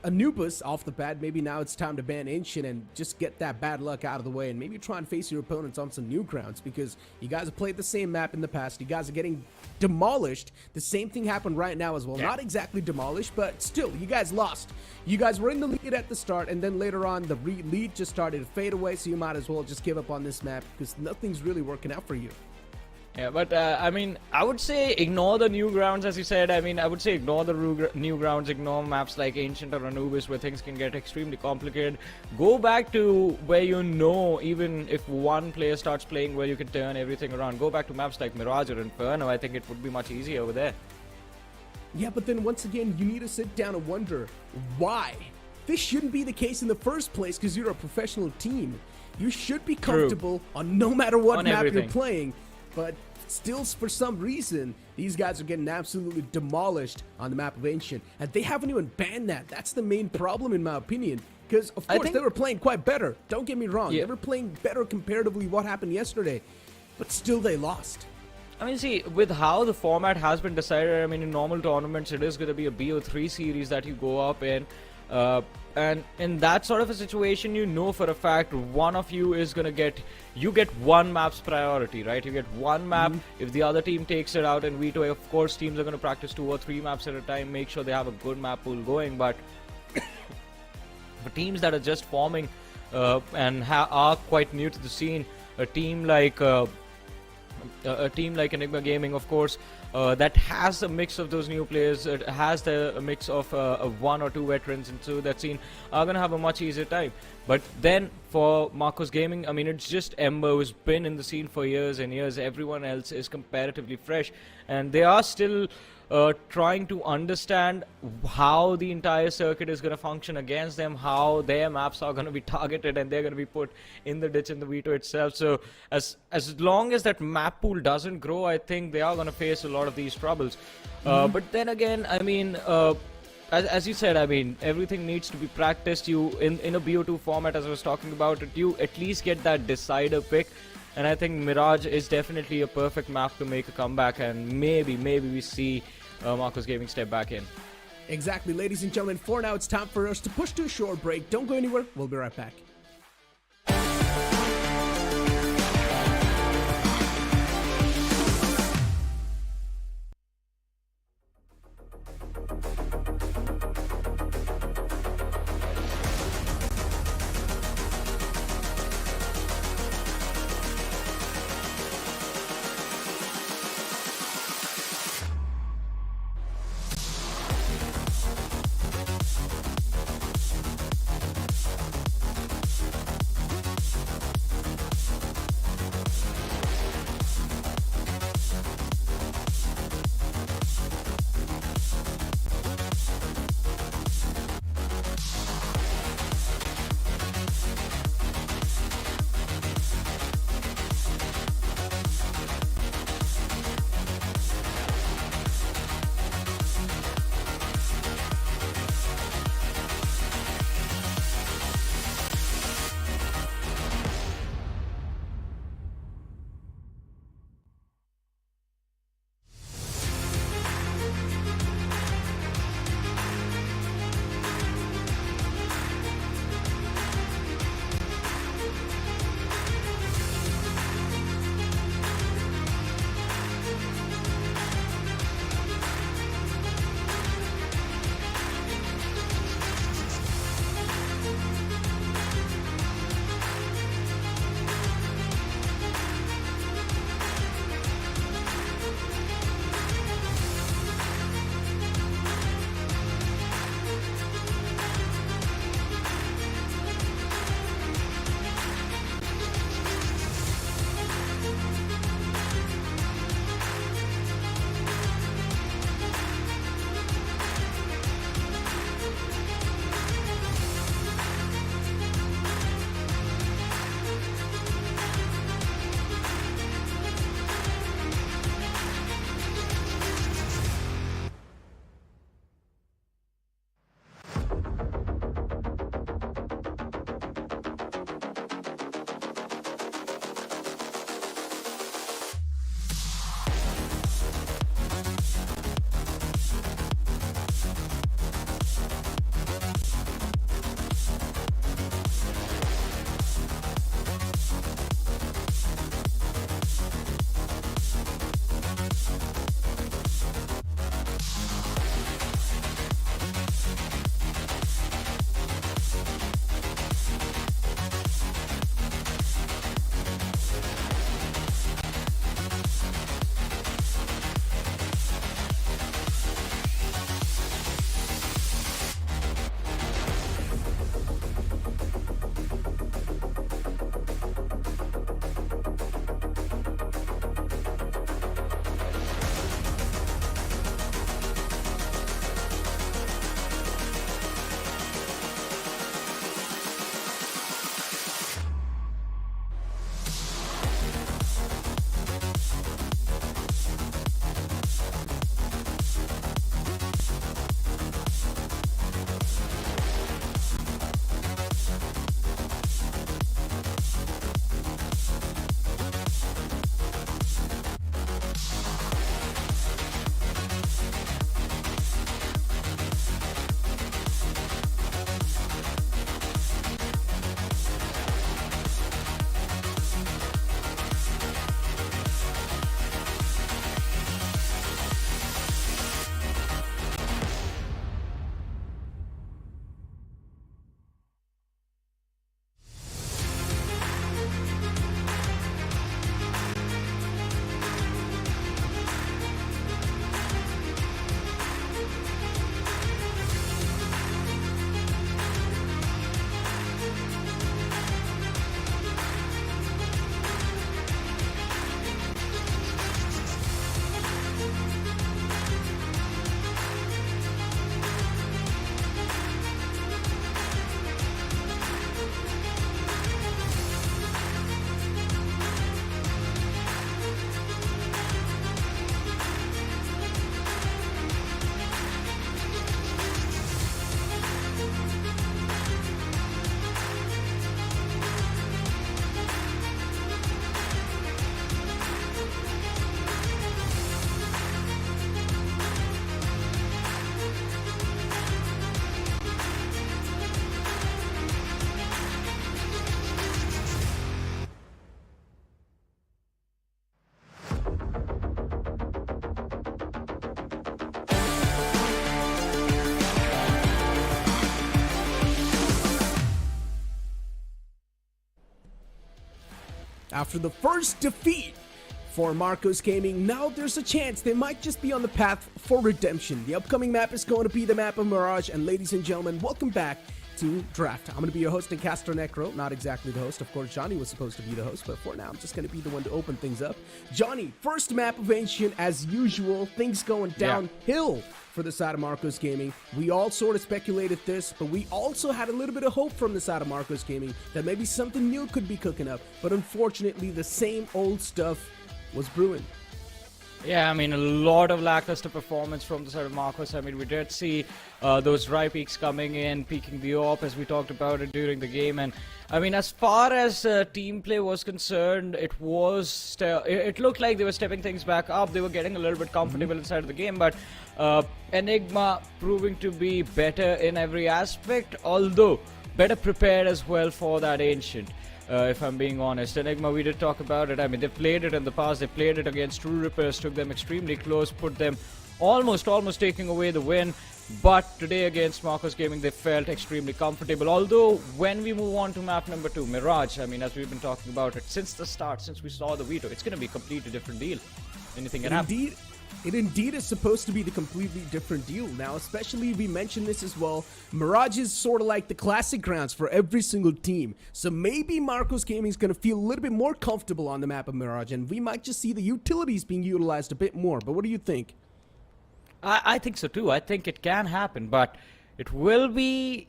Anubis off the bat. Maybe now it's time to ban Ancient and just get that bad luck out of the way and maybe try and face your opponents on some new grounds because you guys have played the same map in the past. You guys are getting demolished. The same thing happened right now as well. Not exactly demolished, but still, you guys lost. You guys were in the lead at the start, and then later on, the lead just started to fade away, so you might as well just give up on this map because nothing's really working out for you. Yeah, but I mean, I would say ignore the new grounds, as you said. I mean, I would say ignore the new grounds, ignore maps like Ancient or Anubis where things can get extremely complicated. Go back to where you know, even if one player starts playing well, you can turn everything around. Go back to maps like Mirage or Inferno. I think it would be much easier over there. Yeah, but then once again, you need to sit down and wonder why. This shouldn't be the case in the first place because you're a professional team. You should be comfortable on no matter what map you're playing. But still, for some reason, these guys are getting absolutely demolished on the map of Ancient. And they haven't even banned that. That's the main problem, in my opinion. Because, of course, they were playing quite better. Don't get me wrong. They were playing better comparatively what happened yesterday. But still, they lost. I mean, see, with how the format has been decided, I mean, in normal tournaments, it is going to be a BO3 series that you go up in. And in that sort of a situation, you know for a fact one of you is going to get one map's priority, right? You get one map. If the other team takes it out and veto, of course, teams are going to practice 2 or 3 maps at a time, make sure they have a good map pool going. But for teams that are just forming and are quite new to the scene, a team like Enigma Gaming, of course, that has a mix of those new players, it has a mix of 1 or 2 veterans into that scene, are going to have a much easier time. But then for Marco's Gaming, I mean, it's just Ember, who's been in the scene for years and years. Everyone else is comparatively fresh, and they are still trying to understand how the entire circuit is going to function against them, how their maps are going to be targeted, and they're going to be put in the ditch in the veto itself. So as long as that map pool doesn't grow, I think they are going to face a lot of these troubles. But then again, I mean, as you said, I mean, everything needs to be practiced. You in a BO2 format, as I was talking about it, you at least get that decider pick. And I think Mirage is definitely a perfect map to make a comeback, and maybe we see Marco's Gaming step back in. Exactly, ladies and gentlemen, for now it's time for us to push to a short break. Don't go anywhere, we'll be right back. After the first defeat for Marcos Gaming, now there's a chance they might just be on the path for redemption. The upcoming map is going to be the map of Mirage, and ladies and gentlemen, welcome back to Draft. I'm going to be your host and caster Necro, not exactly the host. Of course, Johnny was supposed to be the host, but for now, I'm just going to be the one to open things up. Johnny, first map of Ancient, as usual, things going downhill for the side of Marcos Gaming. We all sort of speculated this, but we also had a little bit of hope from the side of Marcos Gaming that maybe something new could be cooking up, but unfortunately, the same old stuff was brewing. Yeah, I mean, a lot of lackluster performance from the side of Marcos. I mean, we did see those dry peaks coming in, peaking the AWP, as we talked about it during the game. And I mean, as far as team play was concerned, it looked like they were stepping things back up. They were getting a little bit comfortable inside of the game, but Enigma proving to be better in every aspect, although better prepared as well for that Ancient. If I'm being honest. Enigma, we did talk about it. I mean, they played it in the past. They played it against True Rippers, took them extremely close, put them almost taking away the win. But today against Marcos Gaming, they felt extremely comfortable. Although, when we move on to map number 2, Mirage, I mean, as we've been talking about it since the start, since we saw the veto, it's going to be a completely different deal. Anything can happen. It indeed is supposed to be the completely different deal. Now, especially we mentioned this as well, Mirage is sort of like the classic grounds for every single team. So maybe Marcos Gaming is going to feel a little bit more comfortable on the map of Mirage, and we might just see the utilities being utilized a bit more. But what do you think? I think so too. I think it can happen, but it will be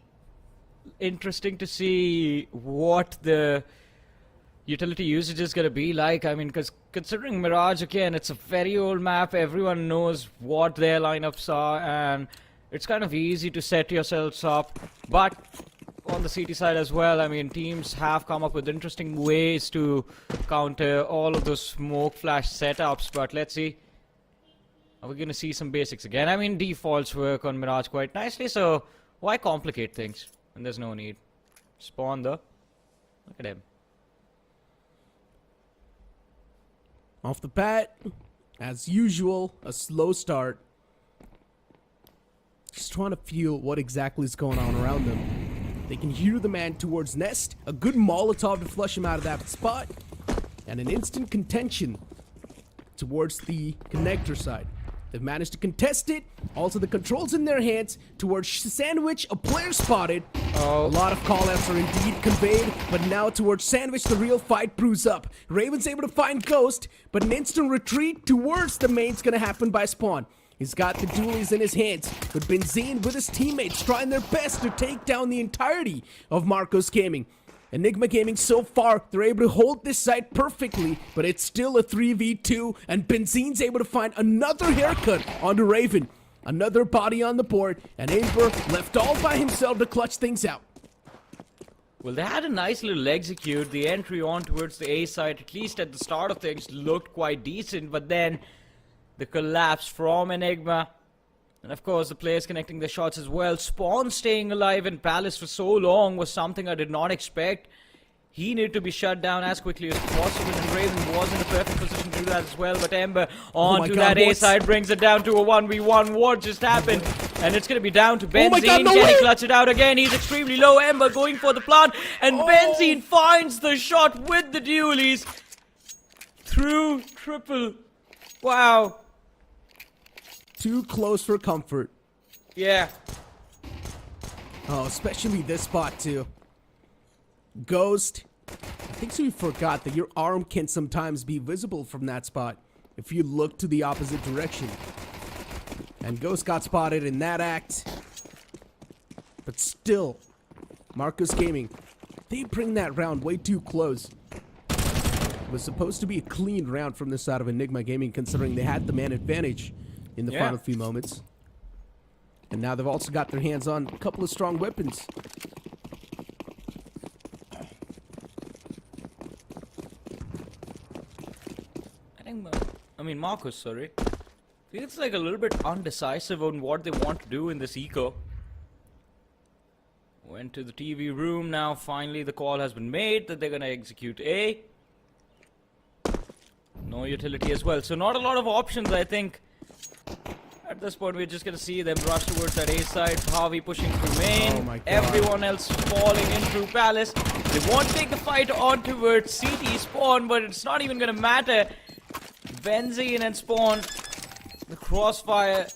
interesting to see what the utility usage is going to be like. I mean, because considering Mirage, again, it's a very old map. Everyone knows what their lineups are, and it's kind of easy to set yourselves up. But on the CT side as well, I mean, teams have come up with interesting ways to counter all of those smoke flash setups. But let's see. Are we going to see some basics again? I mean, defaults work on Mirage quite nicely, so why complicate things when there's no need? Spawn though. Look at him. Off the bat, as usual, a slow start. Just trying to feel what exactly is going on around them. They can hear the man towards Nest, a good Molotov to flush him out of that spot, and an instant contention towards the connector side. They've managed to contest it. Also, the controls in their hands towards Sandwich, a player spotted. A lot of call-outs are indeed conveyed, but now towards Sandwich, the real fight brews up. Raven's able to find Ghost, but an instant retreat towards the main's gonna happen by Spawn. He's got the dualies in his hands, but Benzine with his teammates trying their best to take down the entirety of Marcos Gaming. Enigma Gaming, so far, they're able to hold this site perfectly, but it's still a 3v2, and Benzine's able to find another haircut onto Raven. Another body on the board, and Amber left all by himself to clutch things out. Well, they had a nice little execute. The entry on towards the A side, at least at the start of things, looked quite decent, but then the collapse from Enigma. And of course, the players connecting their shots as well. Spawn staying alive in Palace for so long was something I did not expect. He needed to be shut down as quickly as possible, and Raven was in a perfect position to do that as well. But Ember onto that A side brings it down to a 1v1. What just happened? And it's going to be down to Benzine. Can he clutch it out again? He's extremely low. Ember going for the plant, and Benzine finds the shot with the dualies through triple. Wow. Too close for comfort. Yeah. Oh, especially this spot too. Ghost. I think so you forgot that your arm can sometimes be visible from that spot if you look to the opposite direction. And Ghost got spotted in that act. But still, Marcos Gaming, they bring that round way too close. It was supposed to be a clean round from the side of Enigma Gaming, considering they had the man advantage in the final few moments. And now they've also got their hands on a couple of strong weapons. I mean, Marcos, sorry. Feels like a little bit undecisive on what they want to do in this eco. Went to the TV room. Now finally the call has been made that they're gonna execute A. No utility as well. So not a lot of options, I think. At this point, we're just gonna see them rush towards that A side. Harvey pushing through main. Oh my God. Everyone else falling in through Palace. They want to take the fight on towards CT Spawn, but it's not even gonna matter. Benzene and Spawn, the crossfire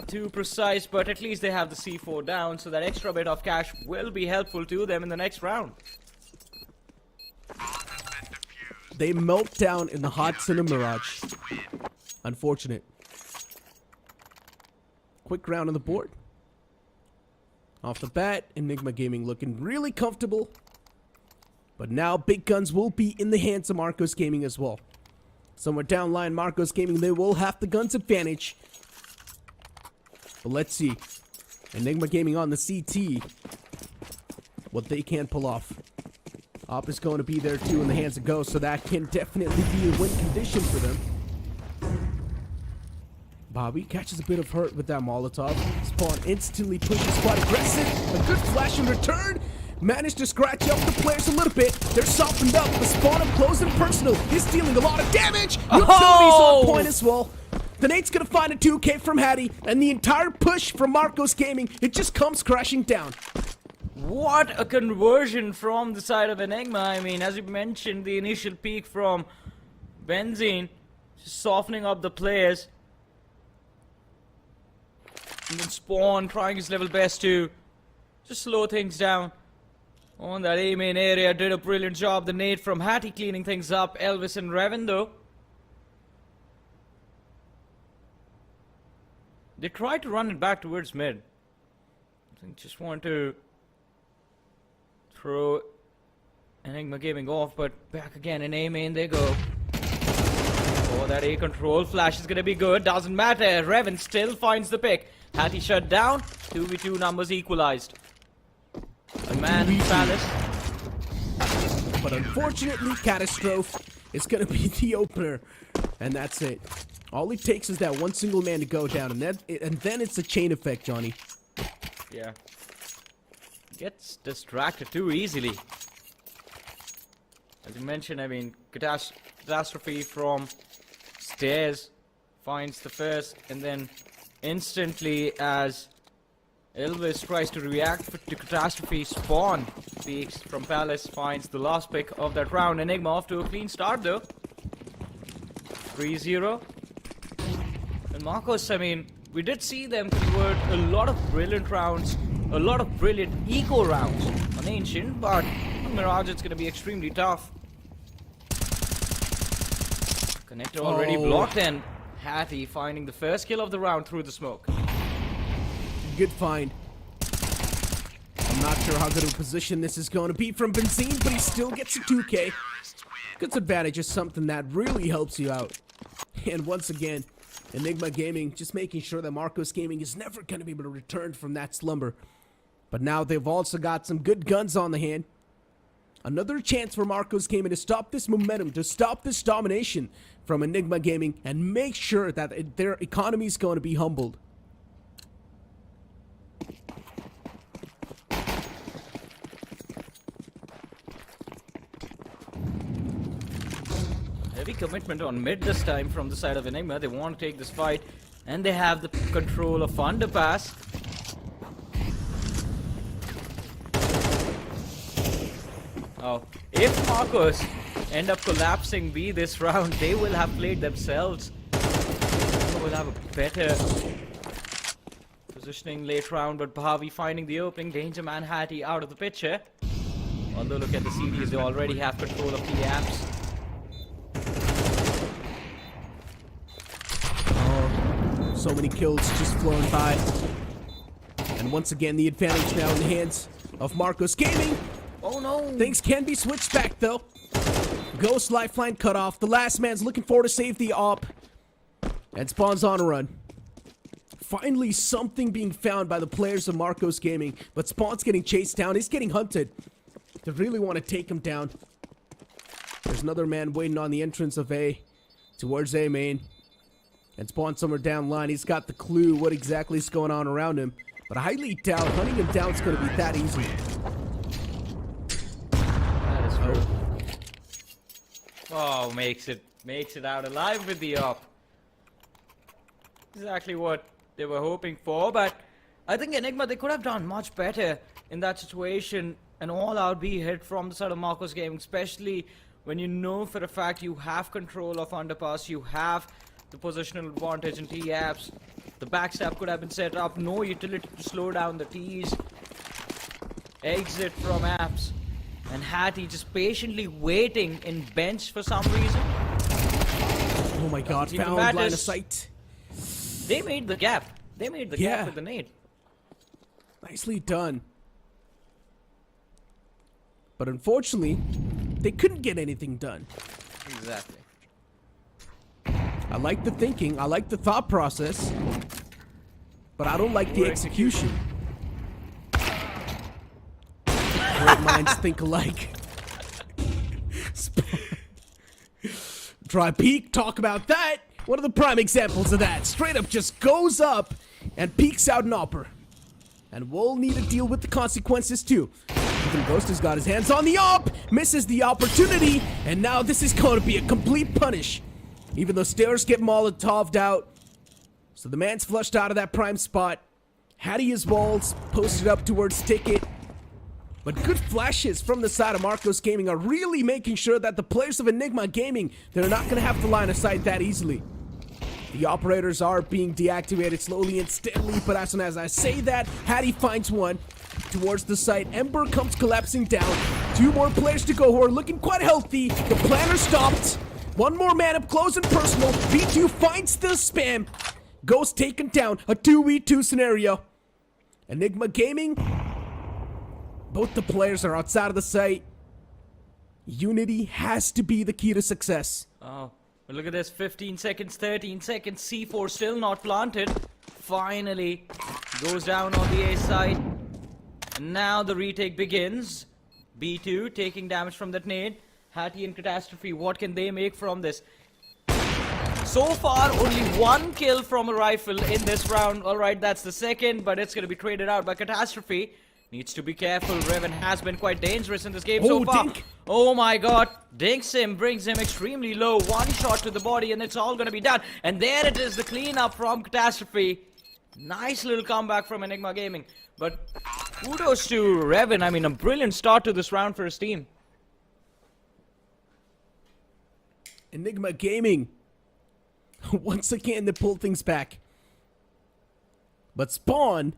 too precise, but at least they have the C4 down, so that extra bit of cash will be helpful to them in the next round. They melt down in the hot Cinema Mirage. Unfortunate. Quick round on the board. Off the bat, Enigma Gaming looking really comfortable. But now big guns will be in the hands of Marcos Gaming as well. Somewhere down line, Marcos Gaming, they will have the guns advantage. But let's see. Enigma Gaming on the CT. What they can pull off. Op is going to be there too in the hands of Ghost, so that can definitely be a win condition for them. Bobby catches a bit of hurt with that Molotov. Spawn instantly pushes quite aggressive. A good flash in return. Managed to scratch up the players a little bit. They're softened up. The Spawn up close and personal. He's dealing a lot of damage. Utility's on point as well. The Nate's gonna find a 2K from Hattie, and the entire push from Marcos Gaming, it just comes crashing down. What a conversion from the side of Enigma. I mean, as you mentioned, the initial peak from Benzene, just softening up the players. And then Spawn trying his level best to just slow things down. On that A main area, did a brilliant job. The nade from Hattie cleaning things up. Elvis and Revan though. They tried to run it back towards mid. I think just want to throw Enigma Gaming off, but back again in A main they go. Oh, that A control flash is gonna be good. Doesn't matter. Revan still finds the pick. Hattie shut down. 2v2 numbers equalized. A man in Palace. But unfortunately, Catastrophe is going to be the opener. And that's it. All it takes is that one single man to go down. And then it's a chain effect, Johnny. Yeah. Gets distracted too easily. As you mentioned, I mean, Catastrophe from stairs finds the first, and then instantly as Elvis tries to react to Catastrophe, Spawn peeks from Palace, finds the last pick of that round. Enigma off to a clean start though. 3-0. And Marcos, I mean, we did see them convert a lot of brilliant rounds, a lot of brilliant eco rounds on Ancient, but on Mirage it's going to be extremely tough. Connector already blocked, and Hattie finding the first kill of the round through the smoke. Good find. I'm not sure how good of a position this is going to be from Benzene, but he still gets a 2K. Goods advantage is something that really helps you out. And once again, Enigma Gaming just making sure that Marcos Gaming is never going to be able to return from that slumber. But now they've also got some good guns on the hand. Another chance for Marcos Gaming to stop this momentum, to stop this domination from Enigma Gaming, and make sure that their economy is going to be humbled. Heavy commitment on mid this time from the side of Enigma. They want to take this fight, and they have the control of underpass. Oh, if Marcos end up collapsing B this round, they will have played themselves. They will have a better positioning late round, but Bhavi finding the opening. Danger Man Hattie out of the picture. Although look at the CDs, they already have control of the amps. Oh, so many kills just flown by. And once again, the advantage now in the hands of Marcos Gaming. Oh no! Things can be switched back though. Ghost lifeline cut off. The last man's looking for to save the op. And Spawn's on a run. Finally, something being found by the players of Marcos Gaming. But Spawn's getting chased down. He's getting hunted. They really want to take him down. There's another man waiting on the entrance of A. Towards A main. And Spawn somewhere down line. He's got the clue what exactly is going on around him. But I highly doubt hunting him down is going to be that easy. Oh, makes it out alive with the op. Exactly what they were hoping for, but I think Enigma, they could have done much better in that situation. An all-out B hit from the side of Marcos Gaming, especially when you know for a fact you have control of underpass, you have the positional advantage in T-apps. The backstab could have been set up, no utility to slow down the T's. Exit from apps. And Hattie just patiently waiting in bench for some reason. Oh my god, found line of sight. They made the gap. They made the gap with the nade. Nicely done. But unfortunately, they couldn't get anything done. Exactly. I like the thinking, I like the thought process, but I don't like the execution. Great minds think alike. Try peek, talk about that. One of the prime examples of that. Straight up just goes up and peeks out an opper. And we'll need to deal with the consequences too. Even Ghost has got his hands on the op, misses the opportunity, and now this is going to be a complete punish. Even though stairs get Molotov'd out. So the man's flushed out of that prime spot. Hattie his walls, posted up towards Ticket. But good flashes from the side of Marcos Gaming are really making sure that the players of Enigma Gaming, they're not going to have to line of sight that easily. The operators are being deactivated slowly and steadily, but as soon as I say that, Hattie finds one towards the site. Ember comes collapsing down. Two more players to go who are looking quite healthy. The planner stopped. One more man up close and personal. V2 finds the spam. Ghost taken down. A 2v2 scenario. Enigma Gaming, both the players are outside of the site. Unity has to be the key to success. Oh, but look at this. 15 seconds, 13 seconds. C4 still not planted. Finally goes down on the A side. And now the retake begins. B2 taking damage from that nade. Hattie and Catastrophe, what can they make from this? So far, only one kill from a rifle in this round. Alright, that's the second, but it's going to be traded out by Catastrophe. Needs to be careful. Revan has been quite dangerous in this game so far. Dink. Oh my god. Dinks him, brings him extremely low. One shot to the body and it's all going to be done. And there it is, the cleanup from Catastrophe. Nice little comeback from Enigma Gaming. But kudos to Revan. I mean, a brilliant start to this round for his team. Enigma Gaming. Once again, they pull things back. But Spawn,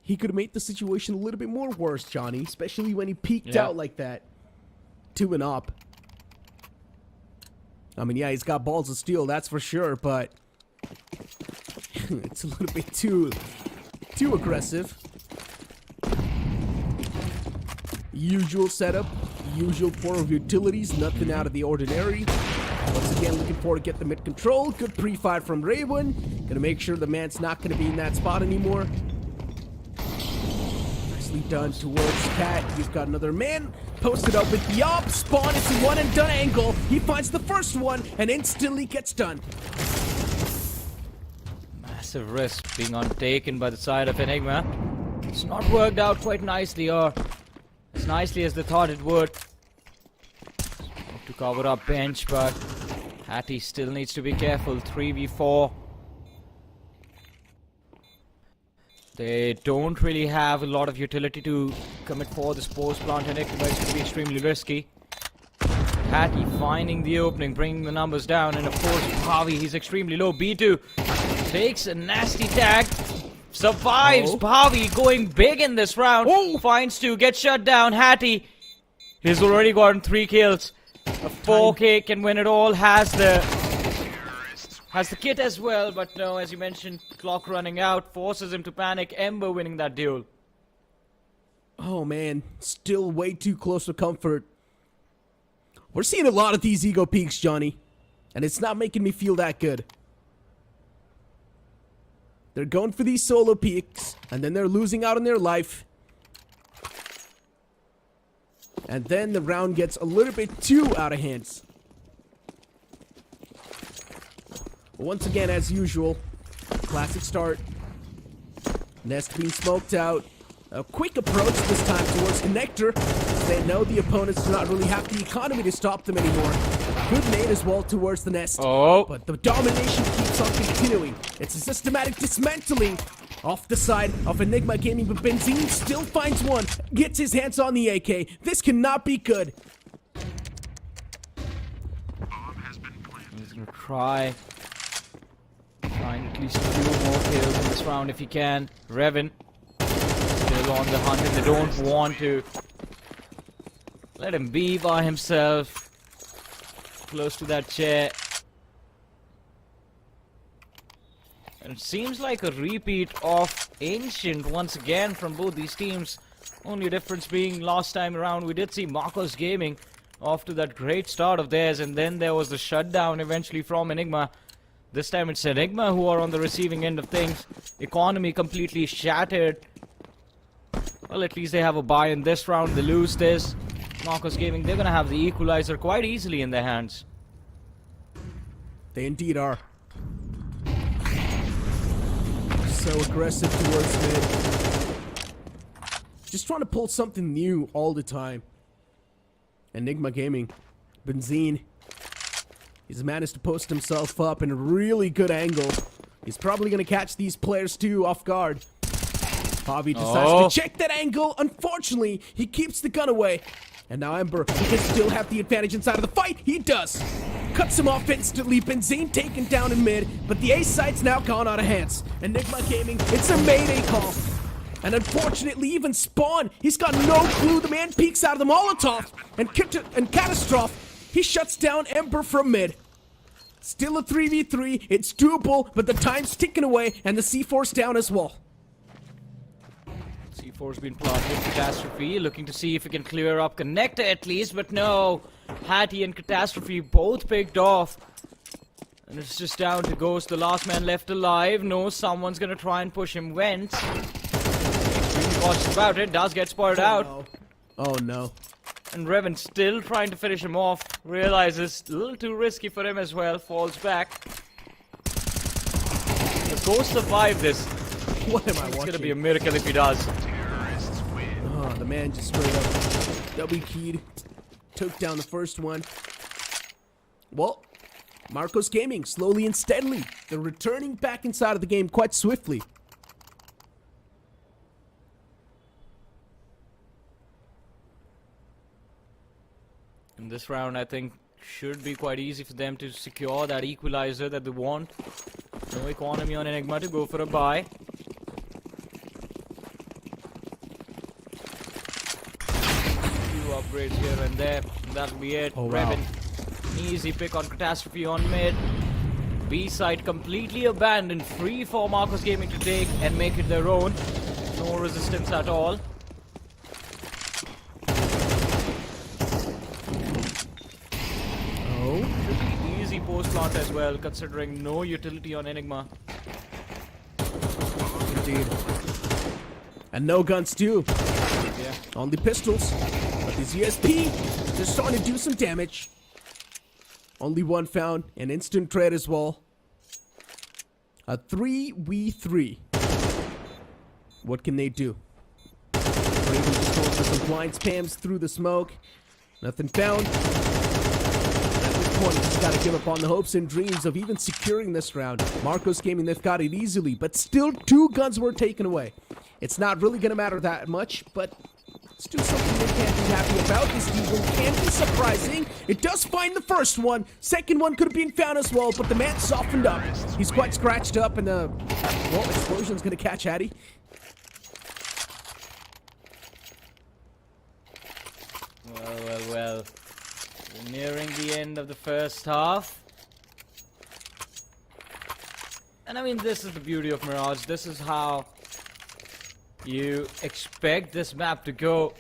he could have made the situation a little bit more worse, Johnny. Especially when he peeked out like that. To an op. I mean, yeah, he's got balls of steel, that's for sure, but it's a little bit too aggressive. Usual setup, usual form of utilities, nothing out of the ordinary. Once again, looking forward to get the mid control. Good pre-fight from Raven. Gonna make sure the man's not gonna be in that spot anymore. Nicely done towards Cat. You've got another man posted up with the op. Spawn, it's a one and done angle. He finds the first one and instantly gets done. Massive risk being undertaken by the side of Enigma. It's not worked out quite nicely, or as nicely as they thought it would. To cover up bench, but Hattie still needs to be careful. 3v4. They don't really have a lot of utility to commit for this post plant. Enigma is going to be extremely risky. Hattie finding the opening, bringing the numbers down, and of course Bhavi, he's extremely low. B2 takes a nasty tag, survives. Bhavi going big in this round. Finds 2, gets shut down. Hattie, he's already gotten 3 kills. A 4K can win it all, has the kit as well, but no, as you mentioned, clock running out, forces him to panic. Ember winning that duel. Oh man, still way too close to comfort. We're seeing a lot of these ego peaks, Johnny, and it's not making me feel that good. They're going for these solo peaks, and then they're losing out on their life. And then the round gets a little bit too out of hands. Once again, as usual, classic start. Nest being smoked out. A quick approach this time towards Connector. They know the opponents do not really have the economy to stop them anymore. Good nade as well towards the nest. Oh. But the domination keeps on continuing. It's a systematic dismantling off the side of Enigma Gaming, but Benzine still finds one. Gets his hands on the AK. This cannot be good. He's gonna try. Find at least a few more kills in this round if he can. Revan still on the hunt and they don't want to let him be by himself. Close to that chair. And it seems like a repeat of Ancient once again from both these teams. Only difference being last time around we did see Marcos Gaming off to that great start of theirs, and then there was the shutdown eventually from Enigma. This time it's Enigma who are on the receiving end of things. Economy completely shattered. Well, at least they have a bye in this round. They lose this. Marcos Gaming, they're gonna have the equalizer quite easily in their hands. They indeed are. So aggressive towards mid. Just trying to pull something new all the time. Enigma Gaming. Benzine. He's managed to post himself up in a really good angle. He's probably going to catch these players too off guard. Javi decides to check that angle. Unfortunately, he keeps the gun away. And now Ember, he can still have the advantage inside of the fight. He does. Cuts him off instantly. Benzine taken down in mid, but the A site's now gone out of hands. Enigma Gaming, it's a mayday call. And unfortunately, even Spawn, he's got no clue. The man peeks out of the Molotov. And Catastrophe, he shuts down Ember from mid. Still a 3v3. It's doable, but the time's ticking away, and the C4's down as well. C4's been planted. Catastrophe looking to see if he can clear up Connector at least, but no. Hattie and Catastrophe both picked off. And it's just down to Ghost, the last man left alive. No, someone's gonna try and push him. Went. Cautious about it. Does get spotted out. No. Oh no. And Revan still trying to finish him off. Realizes a little too risky for him as well. Falls back. The Ghost survived this. What am I It's watching? gonna be a miracle if he does. Oh, the man just straight up double keyed. Took down the first one. Well, Marcos Gaming, slowly and steadily. They're returning back inside of the game quite swiftly. In this round, I think should be quite easy for them to secure that equalizer that they want. No economy on Enigma to go for a buy. Few upgrades here and there. That'll be it. Oh, wow. Revan, easy pick on Catastrophe on mid. B side completely abandoned, free for Marcos Gaming to take and make it their own. No resistance at all. Easy post plant as well, considering no utility on Enigma. Indeed. And no guns too. Yeah. Only pistols. But these ESP, they're starting to do some damage. Only one found. An instant trade as well. A 3v3. What can they do? Raven just goes for some blind spams through the smoke. Nothing found. He's got to give up on the hopes and dreams of even securing this round. Marcos Gaming, they've got it easily, but still 2 guns were taken away. It's not really going to matter that much, but let's do something they can't be happy about. This Eagle can be surprising. It does find the first one. Second one could have been found as well, but the man softened up. He's quite scratched up, and the explosion's going to catch Hattie. Well. We're nearing the end of the first half. And I mean, this is the beauty of Mirage. This is how you expect this map to go.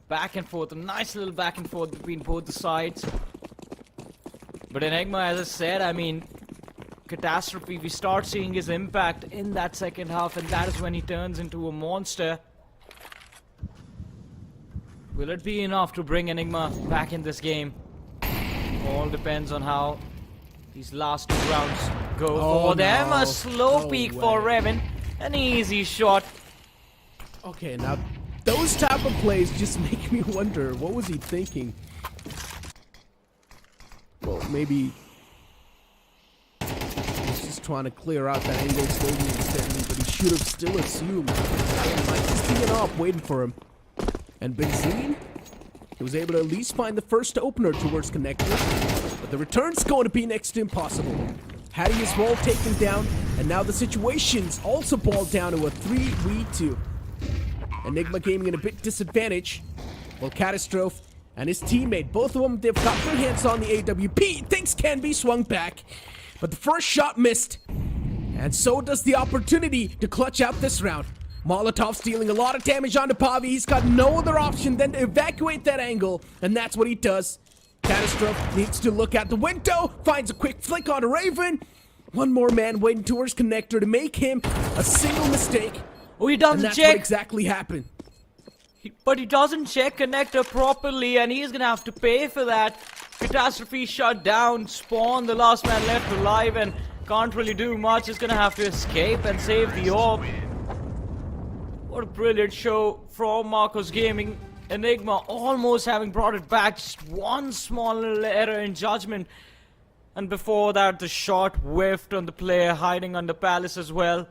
Back and forth, a nice little back and forth between both the sides. But Enigma, as I said, I mean, Catastrophe, we start seeing his impact in that second half, and that is when he turns into a monster. Will it be enough to bring Enigma back in this game? All depends on how these last 2 rounds go for them. A slow peek for Revan. An easy shot. Okay, now those type of plays just make me wonder, what was he thinking? Well, maybe he's just trying to clear out that angle slowly and steadily, but he should have still assumed. Mike is teeing up, waiting for him. And Benzine, he was able to at least find the first opener towards Connector, but the return's going to be next to impossible. Hattie is well taken down, and now the situation's also boiled down to a 3v2. Enigma Gaming in a bit disadvantage, while Catastrophe and his teammate, both of them, they've got their hands on the AWP. Things can be swung back, but the first shot missed, and so does the opportunity to clutch out this round. Molotov's dealing a lot of damage onto Pavi. He's got no other option than to evacuate that angle, and that's what he does. Catastrophe needs to look out the window, finds a quick flick on a Raven. One more man waiting towards Connector to make him a single mistake. Oh, he doesn't and that's check. what exactly happened. But he doesn't check Connector properly, and he's gonna have to pay for that. Catastrophe shut down. Spawn, the last man left alive, and can't really do much. He's gonna have to escape and save the orb. What a brilliant show from Marcos Gaming. Enigma almost having brought it back, just one small little error in judgment. And before that, the shot whiffed on the player hiding under Palace as well.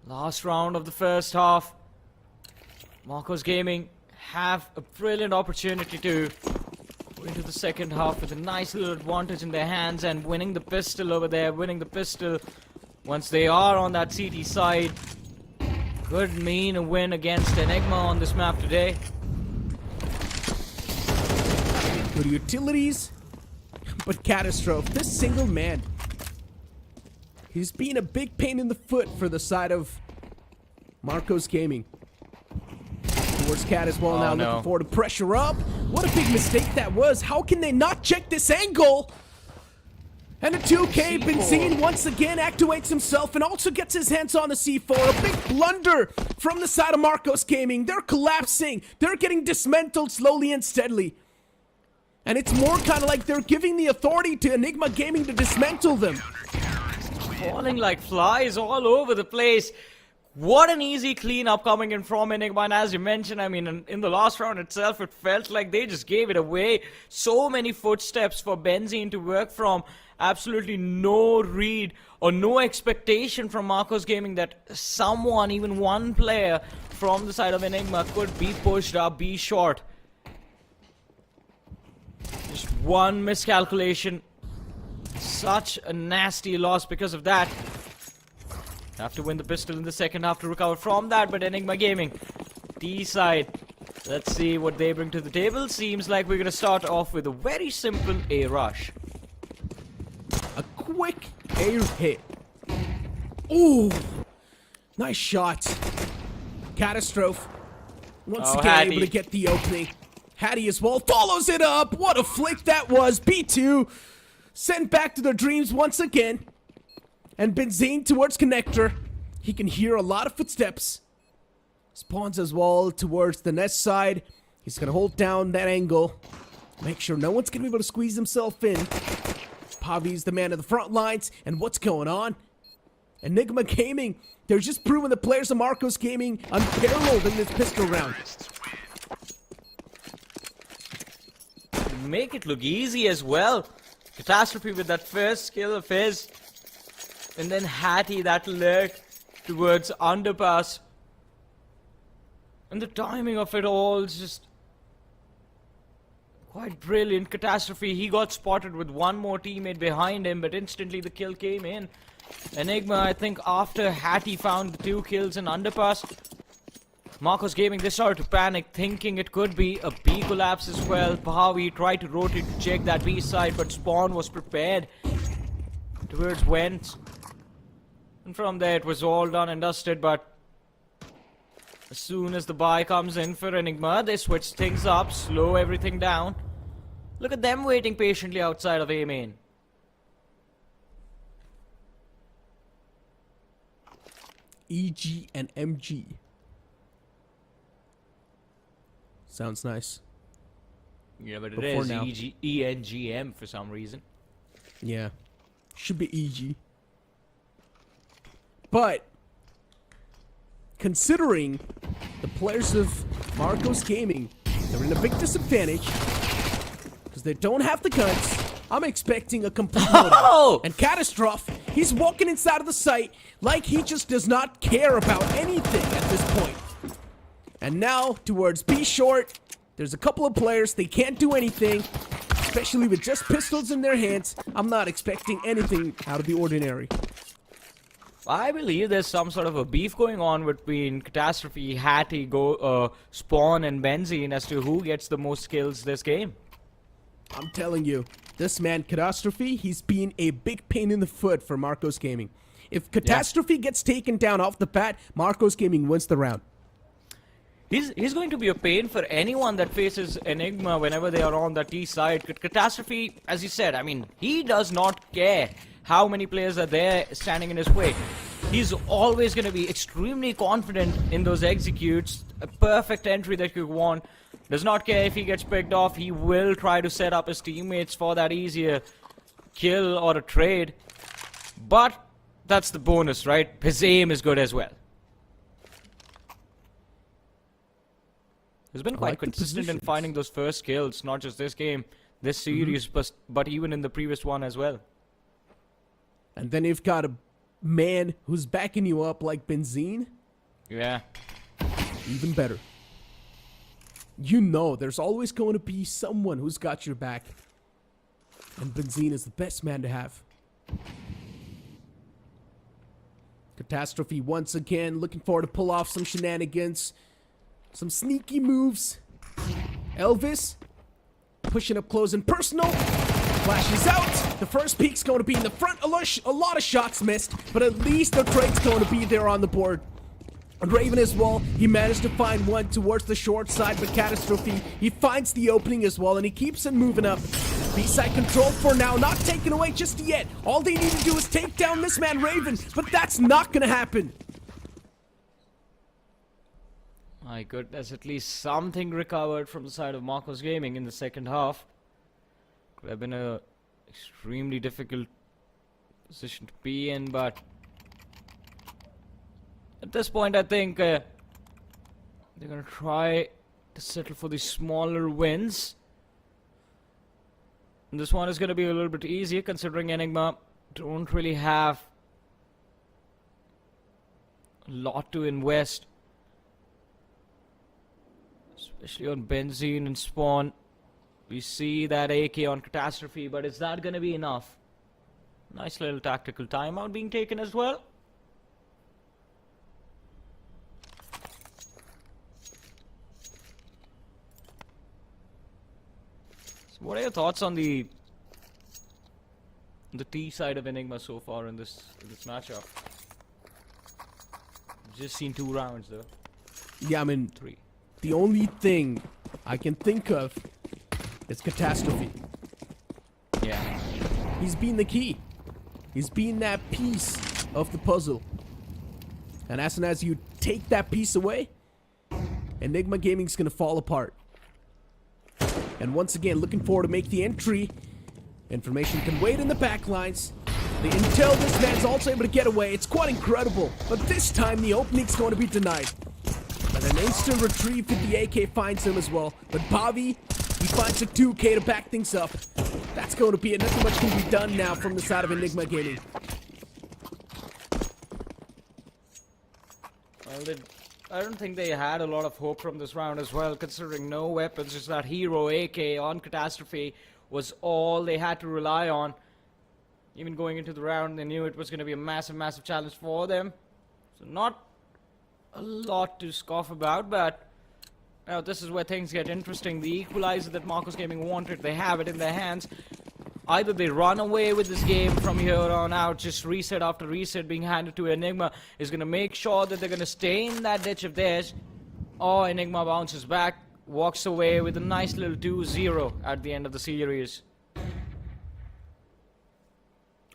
Last round of the first half. Marcos Gaming have a brilliant opportunity to go into the second half with a nice little advantage in their hands and winning the pistol over there, winning the pistol once they are on that CT side. Could mean a win against Enigma on this map today. Good utilities, but Catastrophe, this single man, he's been a big pain in the foot for the side of Marcos Gaming. Towards Cat as well now, looking for the pressure up. What a big mistake that was. How can they not check this angle? And the 2K Benzine once again activates himself and also gets his hands on the C4. A big blunder from the side of Marcos Gaming. They're collapsing. They're getting dismantled slowly and steadily. And it's more kind of like they're giving the authority to Enigma Gaming to dismantle them. Falling like flies all over the place. What an easy cleanup coming in from Enigma, and as you mentioned, I mean, in the last round itself, it felt like they just gave it away. So many footsteps for Benzine to work from. Absolutely no read or no expectation from Marcos Gaming that someone, even one player from the side of Enigma could be pushed up, be short. Just one miscalculation. Such a nasty loss because of that. Have to win the pistol in the second half to recover from that, but Enigma Gaming, D side. Let's see what they bring to the table. Seems like we're gonna start off with a very simple A rush. A quick air hit. Ooh, nice shot. Catastrophe once again Hattie able to get the opening. Hattie as well follows it up. What a flick that was. B2 sent back to their dreams once again. And Benzine towards Connector. He can hear a lot of footsteps. Spawns as well towards the nest side. He's going to hold down that angle. Make sure no one's going to be able to squeeze himself in. Pavi's the man of the front lines. And what's going on? Enigma Gaming. They're just proving the players of Marcos Gaming unparalleled in this pistol round. Make it look easy as well. Catastrophe with that first kill of his. And then Hattie, that lurk towards underpass. And the timing of it all is just quite brilliant. Catastrophe, he got spotted with one more teammate behind him, but instantly the kill came in. Enigma, I think after Hattie found the 2 kills in underpass, Marcos Gaming, they started to panic, thinking it could be a B collapse as well. Pahavi tried to rotate to check that B side, but Spawn was prepared towards Wentz. And from there it was all done and dusted, but as soon as the buy comes in for Enigma, they switch things up, slow everything down. Look at them waiting patiently outside of A main. EG and MG. Sounds nice. Yeah, but it Before is now. ENGM for some reason. Yeah. Should be EG. But considering the players of Marcos Gaming They're in a big disadvantage because they don't have the guns. I'm expecting a complete loadout. And Catastrophe, he's walking inside of the site like he just does not care about anything at this point. And now, towards B short, there's a couple of players, they can't do anything, especially with just pistols in their hands. I'm not expecting anything out of the ordinary. I believe there's some sort of a beef going on between Catastrophe, Hattie, Spawn, and Benzene as to who gets the most kills this game. I'm telling you, this man, Catastrophe, he's been a big pain in the foot for Marcos Gaming. If Catastrophe gets taken down off the bat, Marcos Gaming wins the round. He's going to be a pain for anyone that faces Enigma whenever they are on the T side. Catastrophe, as you said, I mean, he does not care how many players are there standing in his way. He's always going to be extremely confident in those executes. A perfect entry that you want. Does not care if he gets picked off. He will try to set up his teammates for that easier kill or a trade. But that's the bonus, right? His aim is good as well. He's been quite consistent in finding those first kills, not just this game, this series, but even in the previous one as well. And then you've got a man who's backing you up like Benzene. Yeah. Even better. You know there's always going to be someone who's got your back. And Benzene is the best man to have. Catastrophe once again looking forward to pull off some shenanigans. Some sneaky moves. Elvis pushing up close and personal. Flashes out. The first peek's going to be in the front. A lot of shots missed, but at least the trade's going to be there on the board. And Raven as well, he managed to find one towards the short side, but Catastrophe, he finds the opening as well, and he keeps it moving up. B-side control for now, not taken away just yet. All they need to do is take down this man Raven, but that's not gonna happen. My goodness, at least something recovered from the side of Marcos Gaming in the second half. Could have been a extremely difficult position to be in, but at this point I think they're gonna try to settle for the smaller wins. And this one is gonna be a little bit easier considering Enigma don't really have a lot to invest. Especially on Benzene and Spawn. We see that AK on Catastrophe, but is that going to be enough? Nice little tactical timeout being taken as well. So what are your thoughts on the T side of Enigma so far in this matchup? Just seen 2 rounds though. Yeah, I mean 3. The only thing I can think of is Catastrophe. Yeah. He's been the key. He's been that piece of the puzzle. And as soon as you take that piece away, Enigma Gaming's gonna fall apart. And once again, looking forward to make the entry. Information can wait in the back lines. The intel this man's also able to get away. It's quite incredible. But this time, the opening's going to be denied. And an instant retrieve with the AK finds him as well. But Bobby, he finds a 2K to back things up. That's going to be it. Nothing much can be done now from the side of Enigma Gaming. Well, I don't think they had a lot of hope from this round as well, considering no weapons. Just that hero AK on Catastrophe was all they had to rely on. Even going into the round, they knew it was going to be a massive, massive challenge for them. So not a lot to scoff about, but now this is where things get interesting. The equalizer that Marcos Gaming wanted, they have it in their hands. Either they run away with this game from here on out, just reset after reset being handed to Enigma is going to make sure that they're going to stay in that ditch of theirs, or Enigma bounces back, walks away with a nice little 2-0 at the end of the series.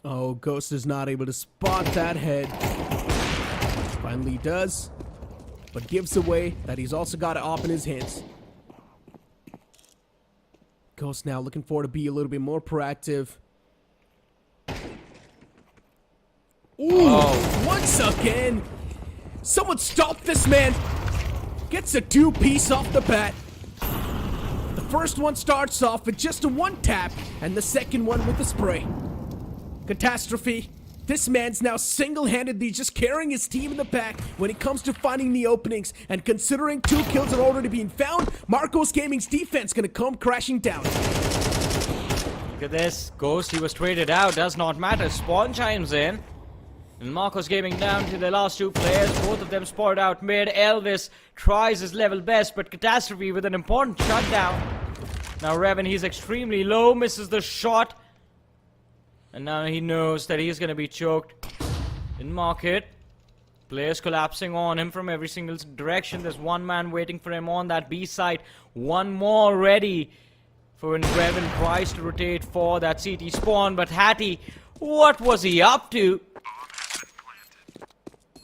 Oh, Ghost is not able to spot that head. Finally does, but gives away that he's also got it op in his hands. Ghost now looking forward to be a little bit more proactive. Ooh, once again, someone stop this man. Gets a 2-piece off the bat. first one starts off with just a one tap, and the second one with a spray. Catastrophe. This man's now single-handedly just carrying his team in the back when it comes to finding the openings, and considering 2 kills are already being found, Marcos Gaming's defense gonna come crashing down. Look at this. Ghost, he was traded out. Does not matter. Spawn chimes in. And Marcos Gaming down to the last 2 players. Both of them spotted out mid. Elvis tries his level best, but Catastrophe with an important shutdown. Now Revan, he's extremely low. Misses the shot. And now he knows that he's going to be choked in market. Players collapsing on him from every single direction. There's one man waiting for him on that B site. One more ready for when Revan tries to rotate for that CT spawn. But Hattie, what was he up to?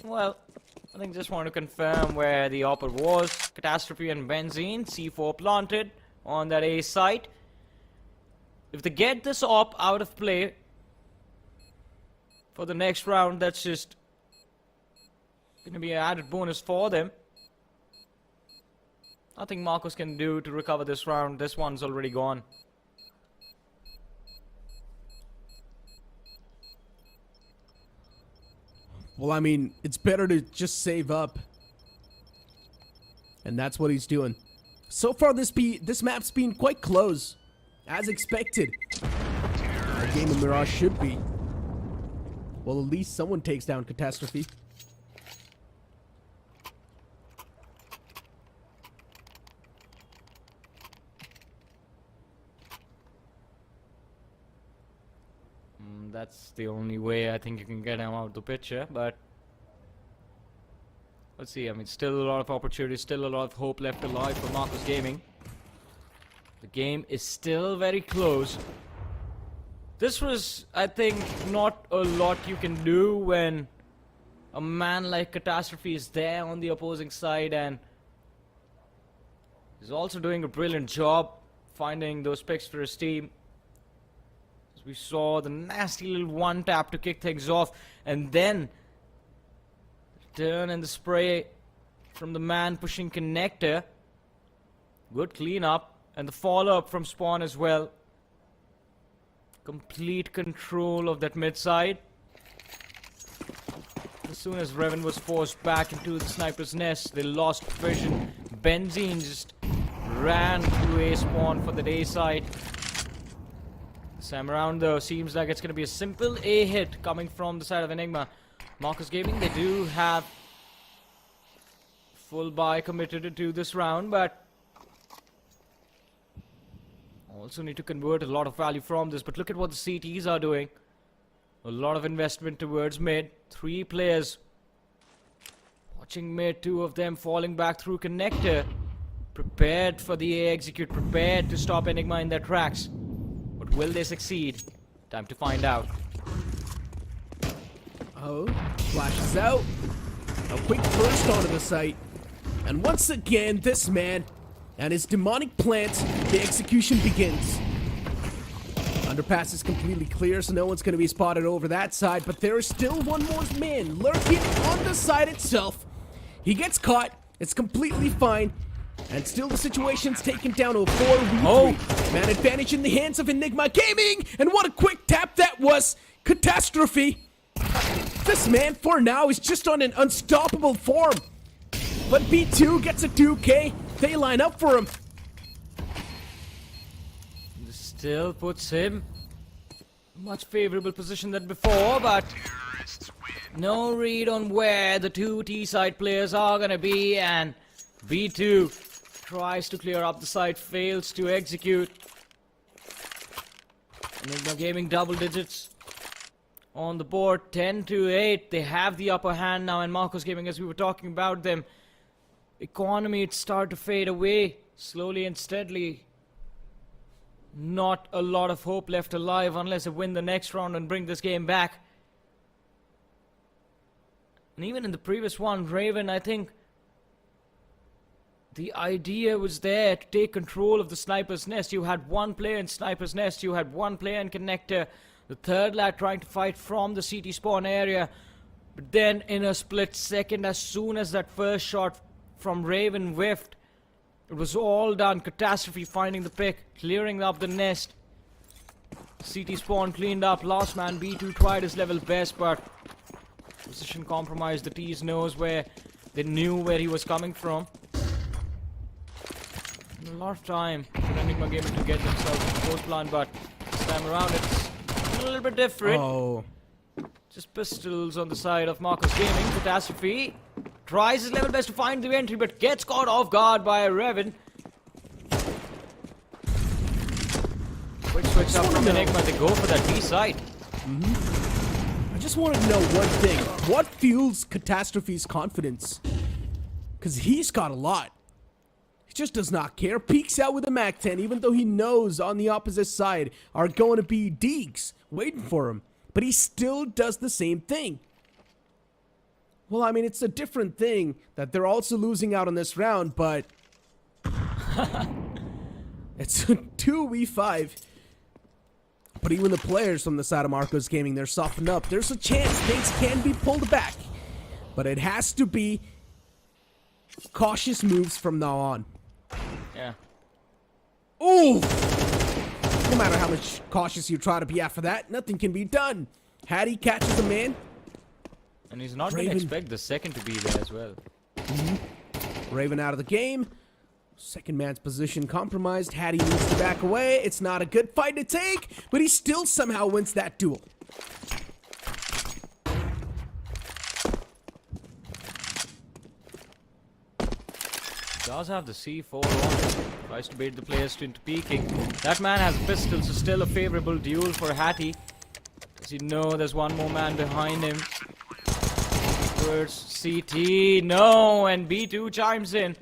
Well, I think just want to confirm where the opper was. Catastrophe and Benzene. C4 planted on that A site. If they get this op out of play for the next round, that's just going to be an added bonus for them. Nothing Marcos can do to recover this round. This one's already gone. Well, I mean, it's better to just save up. And that's what he's doing. So far, this map's been quite close. As expected. A game of Mirage should be. Well, at least someone takes down Catastrophe. That's the only way I think you can get him out of the picture, but let's see. I mean, still a lot of opportunity, still a lot of hope left alive for Marcos Gaming. The game is still very close. This was, I think, not a lot you can do when a man like Catastrophe is there on the opposing side, and he's also doing a brilliant job finding those picks for his team. As we saw the nasty little one tap to kick things off, and then the turn and the spray from the man pushing connector. Good cleanup, and the follow-up from Spawn as well. Complete control of that mid side. As soon as Revan was forced back into the sniper's nest, they lost vision. Benzene just ran through A spawn for the day side. This time around though, seems like it's going to be a simple A hit coming from the side of Enigma. Marcos Gaming, they do have full buy committed to this round, but also need to convert a lot of value from this. But look at what the CTs are doing. A lot of investment towards mid. 3 players watching mid, 2 of them falling back through connector. Prepared for the A execute, prepared to stop Enigma in their tracks. But will they succeed? Time to find out. Oh, flashes out. A quick burst onto the site. And once again, this man and his demonic plants, the execution begins. Underpass is completely clear, so no one's going to be spotted over that side, but there is still one more man lurking on the side itself. He gets caught, it's completely fine, and still the situation's taken down to a 4v3. Man advantage in the hands of Enigma Gaming, and what a quick tap that was. Catastrophe. This man, for now, is just on an unstoppable form. But B2 gets a 2K. They line up for him. This still puts him in a much favorable position than before, but no read on where the 2 T-side players are gonna be, and B2 tries to clear up the side, fails to execute. Enigma Gaming double digits on the board, 10-8. They have the upper hand now, and Marcos Gaming, as we were talking about them, economy, it started to fade away slowly and steadily. Not a lot of hope left alive unless they win the next round and bring this game back. And even in the previous one, Raven, I think the idea was there to take control of the sniper's nest. You had 1 player in sniper's nest, you had 1 player in connector, the third lad trying to fight from the CT spawn area. But then in a split second, as soon as that first shot from Raven whiffed, It was all done. Catastrophe finding the pick, clearing up the nest. CT spawn cleaned up. Last man B2 tried his level best, but position compromised. The T's knows where they knew where he was coming from. And a lot of time for Enigma Gaming to get themselves in post plan, but this time around it's a little bit different. Oh. Just pistols on the side of Marcus Gaming. Catastrophe tries his level best to find the entry, but gets caught off guard by Revan. Quick switch up from Enigma. They go for that B side. I just want to know one thing. What fuels Catastrophe's confidence? Because he's got a lot. He just does not care. Peeks out with a MAC-10, even though he knows on the opposite side are going to be Deeks waiting for him. But he still does the same thing. Well, I mean, it's a different thing that they're also losing out on this round, but it's a 2v5. But even the players from the side of Marcos Gaming, they're softened up. There's a chance things can be pulled back, but it has to be cautious moves from now on. Yeah. Ooh! No matter how much cautious you try to be after that, nothing can be done. Hattie catches a man. And he's not going to expect the second to be there as well. Raven out of the game. Second man's position compromised. Hattie needs to back away. It's not a good fight to take, but he still somehow wins that duel. Does have the C4 on. Tries to bait the players into peeking. That man has pistols, so still a favorable duel for Hattie. Does he know there's one more man behind him? Towards CT. No, and B2 chimes in.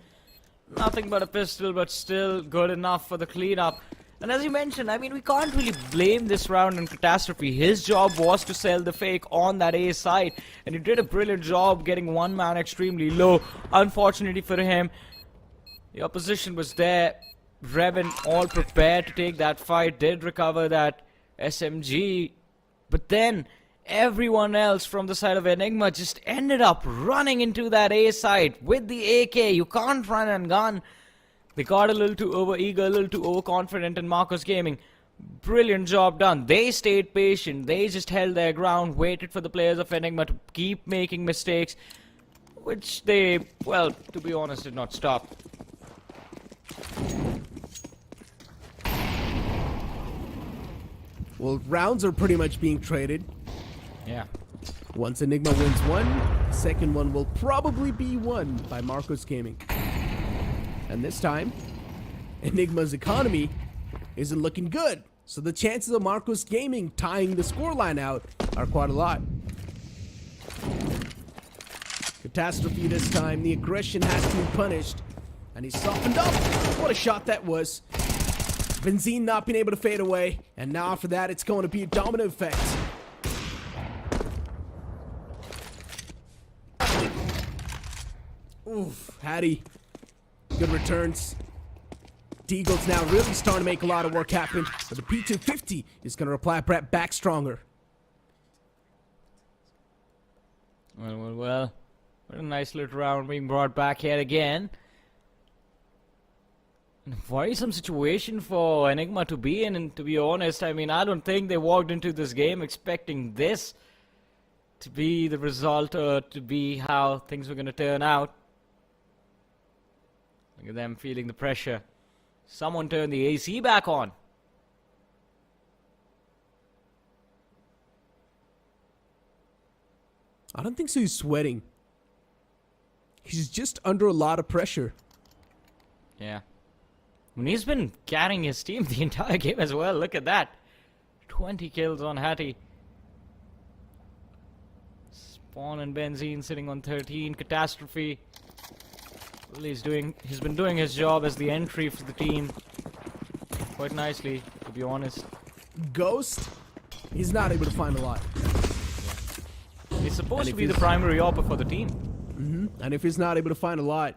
Nothing but a pistol, but still good enough for the cleanup. And as you mentioned, I mean, we can't really blame this round on Catastrophe. His job was to sell the fake on that A side, and he did a brilliant job getting one man extremely low. Unfortunately for him, the opposition was there. Revan all prepared to take that fight, did recover that SMG, but then everyone else from the side of Enigma just ended up running into that A side with the AK. You can't run and gun. They got a little too over-eager, a little too overconfident in Marcos Gaming. Brilliant job done. They stayed patient. They just held their ground, waited for the players of Enigma to keep making mistakes, which they, well, to be honest, did not stop. Well, rounds are pretty much being traded. Yeah. Once Enigma wins one, the second one will probably be won by Marcos Gaming. And this time, Enigma's economy isn't looking good. So the chances of Marcos Gaming tying the scoreline out are quite a lot. Catastrophe this time. The aggression has to be punished. And he's softened up. What a shot that was. Benzine not being able to fade away. And now after that, it's going to be a domino effect. Oof, Hattie. Good returns. Deagle's now really starting to make a lot of work happen. But the P250 is going to reply back stronger. Well. What a nice little round being brought back yet again. Worrisome situation for Enigma to be in, and to be honest, I mean, I don't think they walked into this game expecting this to be the result or to be how things were going to turn out. Look at them feeling the pressure. Someone turned the AC back on. I don't think so. He's sweating. He's just under a lot of pressure. Yeah. I mean, he's been carrying his team the entire game as well. Look at that. 20 kills on Hattie. Spawn and Benzine sitting on 13. Catastrophe. Well, he's been doing his job as the entry for the team quite nicely, to be honest. Ghost, he's not able to find a lot. He's supposed to be the primary opper for the team. And if he's not able to find a lot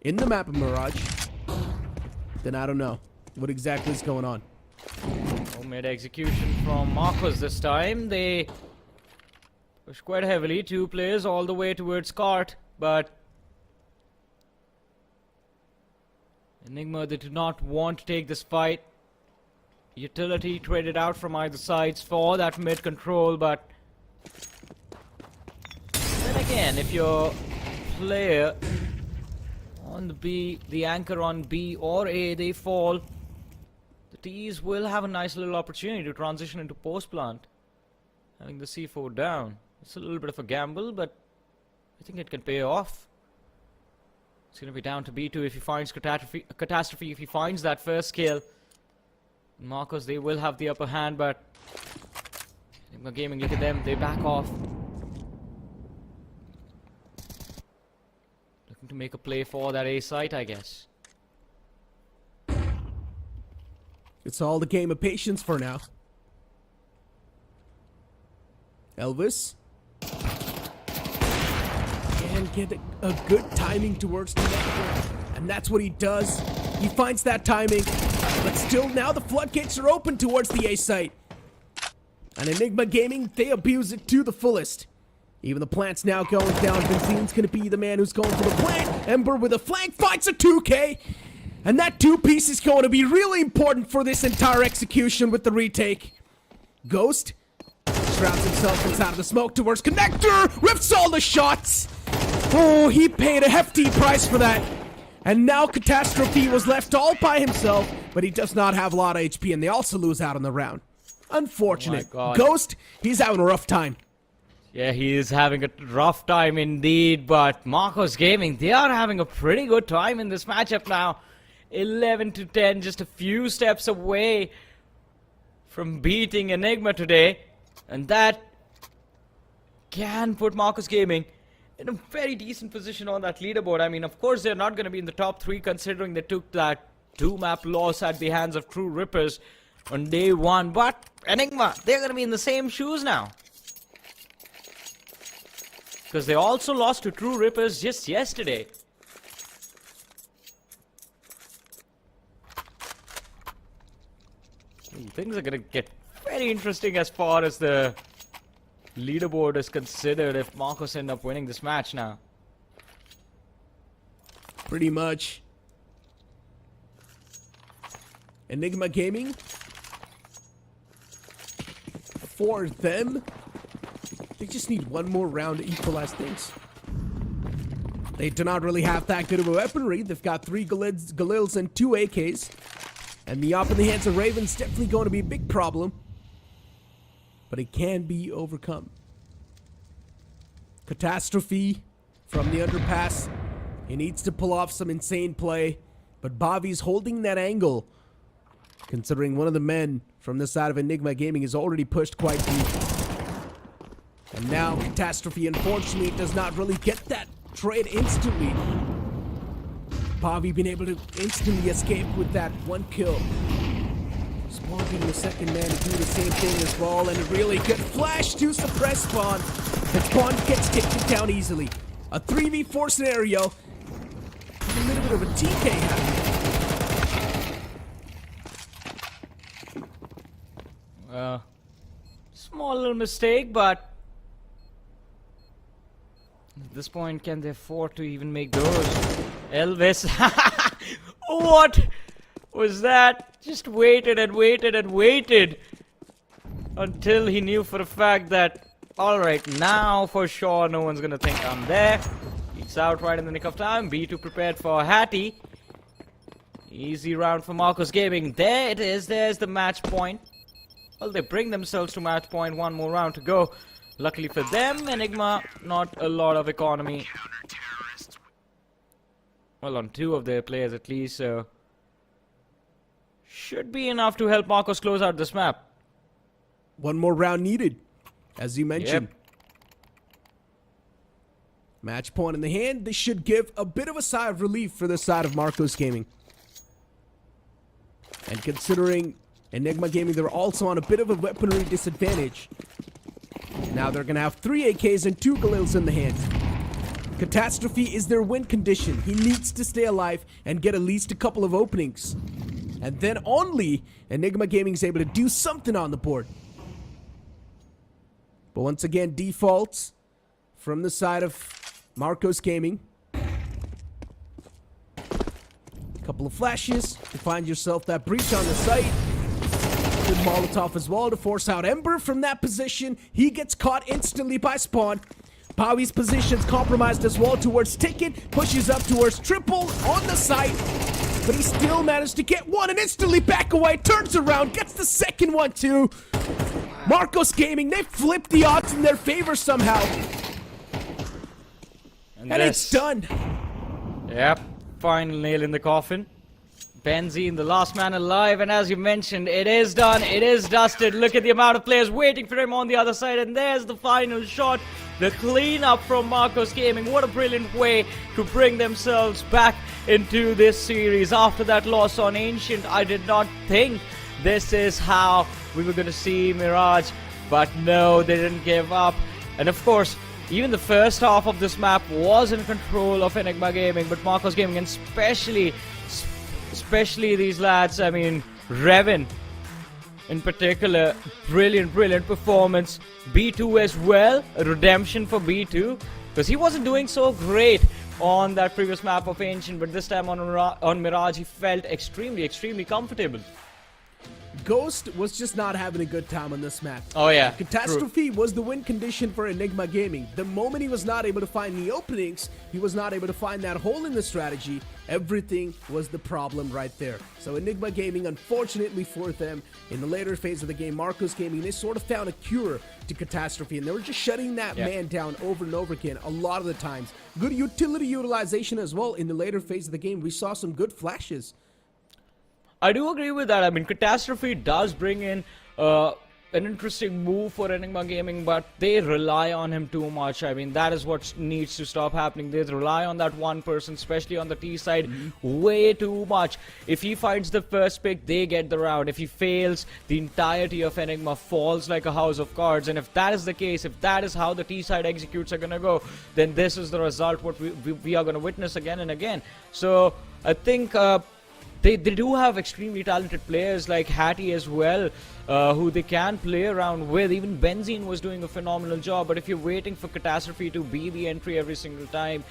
in the map of Mirage, then I don't know what exactly is going on. Homemade execution from Marcos this time. They push quite heavily. 2 players all the way towards Cart, but Enigma, they do not want to take this fight. Utility traded out from either sides for that mid control, but then again, if your player on the B, the anchor on B or A, they fall, the T's will have a nice little opportunity to transition into post plant, having the C4 down. It's a little bit of a gamble, but I think it can pay off. It's going to be down to B2 if he finds catastrophe if he finds that first kill. Marcos, they will have the upper hand, but Enigma Gaming, look at them, they back off. Looking to make a play for that A site, I guess. It's all the game of patience for now. Elvis. And get a good timing towards the net. And that's what he does. He finds that timing. But still, now the floodgates are open towards the A site. And Enigma Gaming, they abuse it to the fullest. Even the plant's now going down. Benzine's going to be the man who's going for the plant. Ember with a flank finds a 2K. And that 2-piece is going to be really important for this entire execution with the retake. Ghost shrouds himself inside of the smoke towards connector. Rips all the shots. Oh, he paid a hefty price for that. And now Catastrophe was left all by himself, but he does not have a lot of HP, and they also lose out on the round. Unfortunate. Oh my God. Ghost, he's having a rough time. Yeah, he is having a rough time indeed, but Marcos Gaming, they are having a pretty good time in this matchup now. 11-10, just a few steps away from beating Enigma today, and that can put Marcos Gaming in a very decent position on that leaderboard. I mean, of course, they're not going to be in the top 3 considering they took that 2-map loss at the hands of True Rippers on day 1. But Enigma, they're going to be in the same shoes now. Because they also lost to True Rippers just yesterday. Things are going to get very interesting as far as the leaderboard is considered if Marcos end up winning this match now. Pretty much. Enigma Gaming, for them, they just need one more round to equalize things. They do not really have that good of a weaponry. They've got 3 Galils and 2 AKs. And the op in the hands of Raven's definitely going to be a big problem. But it can be overcome. Catastrophe from the underpass. He needs to pull off some insane play. But Bavi's holding that angle. Considering one of the men from the side of Enigma Gaming is already pushed quite deep. And now Catastrophe unfortunately does not really get that trade instantly. Bavi being able to instantly escape with that 1 kill. Spawn getting the second man to do the same thing as well, and a really good flash to suppress Spawn. And Spawn gets taken down easily. A 3v4 scenario. A little bit of a TK happening. Small little mistake, but at this point, can they afford to even make those? Elvis, what was that? Just waited and waited and waited until he knew for a fact that, alright, now for sure no one's gonna think I'm there. He's out right in the nick of time. B2 prepared for Hattie. Easy round for Marcos Gaming. There it is. There's the match point. Well, they bring themselves to match point. 1 more round to go. Luckily for them, Enigma, not a lot of economy. Well, on 2 of their players at least, so should be enough to help Marcos close out this map. 1 more round needed, as you mentioned. Yep. Match point in the hand. This should give a bit of a sigh of relief for the side of Marcos Gaming. And considering Enigma Gaming, they're also on a bit of a weaponry disadvantage. Now they're going to have 3 AKs and 2 Galils in the hand. Catastrophe is their win condition. He needs to stay alive and get at least a couple of openings. And then only Enigma Gaming is able to do something on the board. But once again, defaults from the side of Marcos Gaming. Couple of flashes. You find yourself that breach on the site. Good Molotov as well to force out Ember from that position. He gets caught instantly by Spawn. Powie's position's compromised as well towards Ticket. Pushes up towards Triple on the site. But he still managed to get one and instantly back away. Turns around, gets the second one too. Marcos Gaming, they flipped the odds in their favor somehow. And it's done. Yep, final nail in the coffin. Benzene, the last man alive, and as you mentioned, it is done, it is dusted. Look at the amount of players waiting for him on the other side, and there's the final shot. The cleanup from Marcos Gaming. What a brilliant way to bring themselves back into this series. After that loss on Ancient, I did not think this is how we were going to see Mirage, but no, they didn't give up. And of course, even the first half of this map was in control of Enigma Gaming, but Marcos Gaming, and especially these lads, I mean, Revan in particular, brilliant performance. B2 as well, a redemption for B2, because he wasn't doing so great on that previous map of Ancient, but this time on Mirage, he felt extremely comfortable. Ghost was just not having a good time on this map. Oh yeah, Catastrophe was the win condition for Enigma Gaming. The moment he was not able to find the openings, he was not able to find that hole in the strategy, everything was the problem right there. So Enigma Gaming, unfortunately for them, in the later phase of the game, Marcos Gaming, they sort of found a cure to Catastrophe, and they were just shutting that man down over and over again a lot of the times. Good utility utilization as well in the later phase of the game. We saw some good flashes. I do agree with that. I mean, Catastrophe does bring in an interesting move for Enigma Gaming, but they rely on him too much. I mean, that is what needs to stop happening. They rely on that one person, especially on the T side, way too much. If he finds the first pick, they get the round. If he fails, the entirety of Enigma falls like a house of cards. And if that is the case, if that is how the T side executes are going to go, then this is the result what we are going to witness again and again. So I think they do have extremely talented players like Hattie as well, who they can play around with. Even Benzene was doing a phenomenal job, but if you're waiting for Catastrophe to be the entry every single time,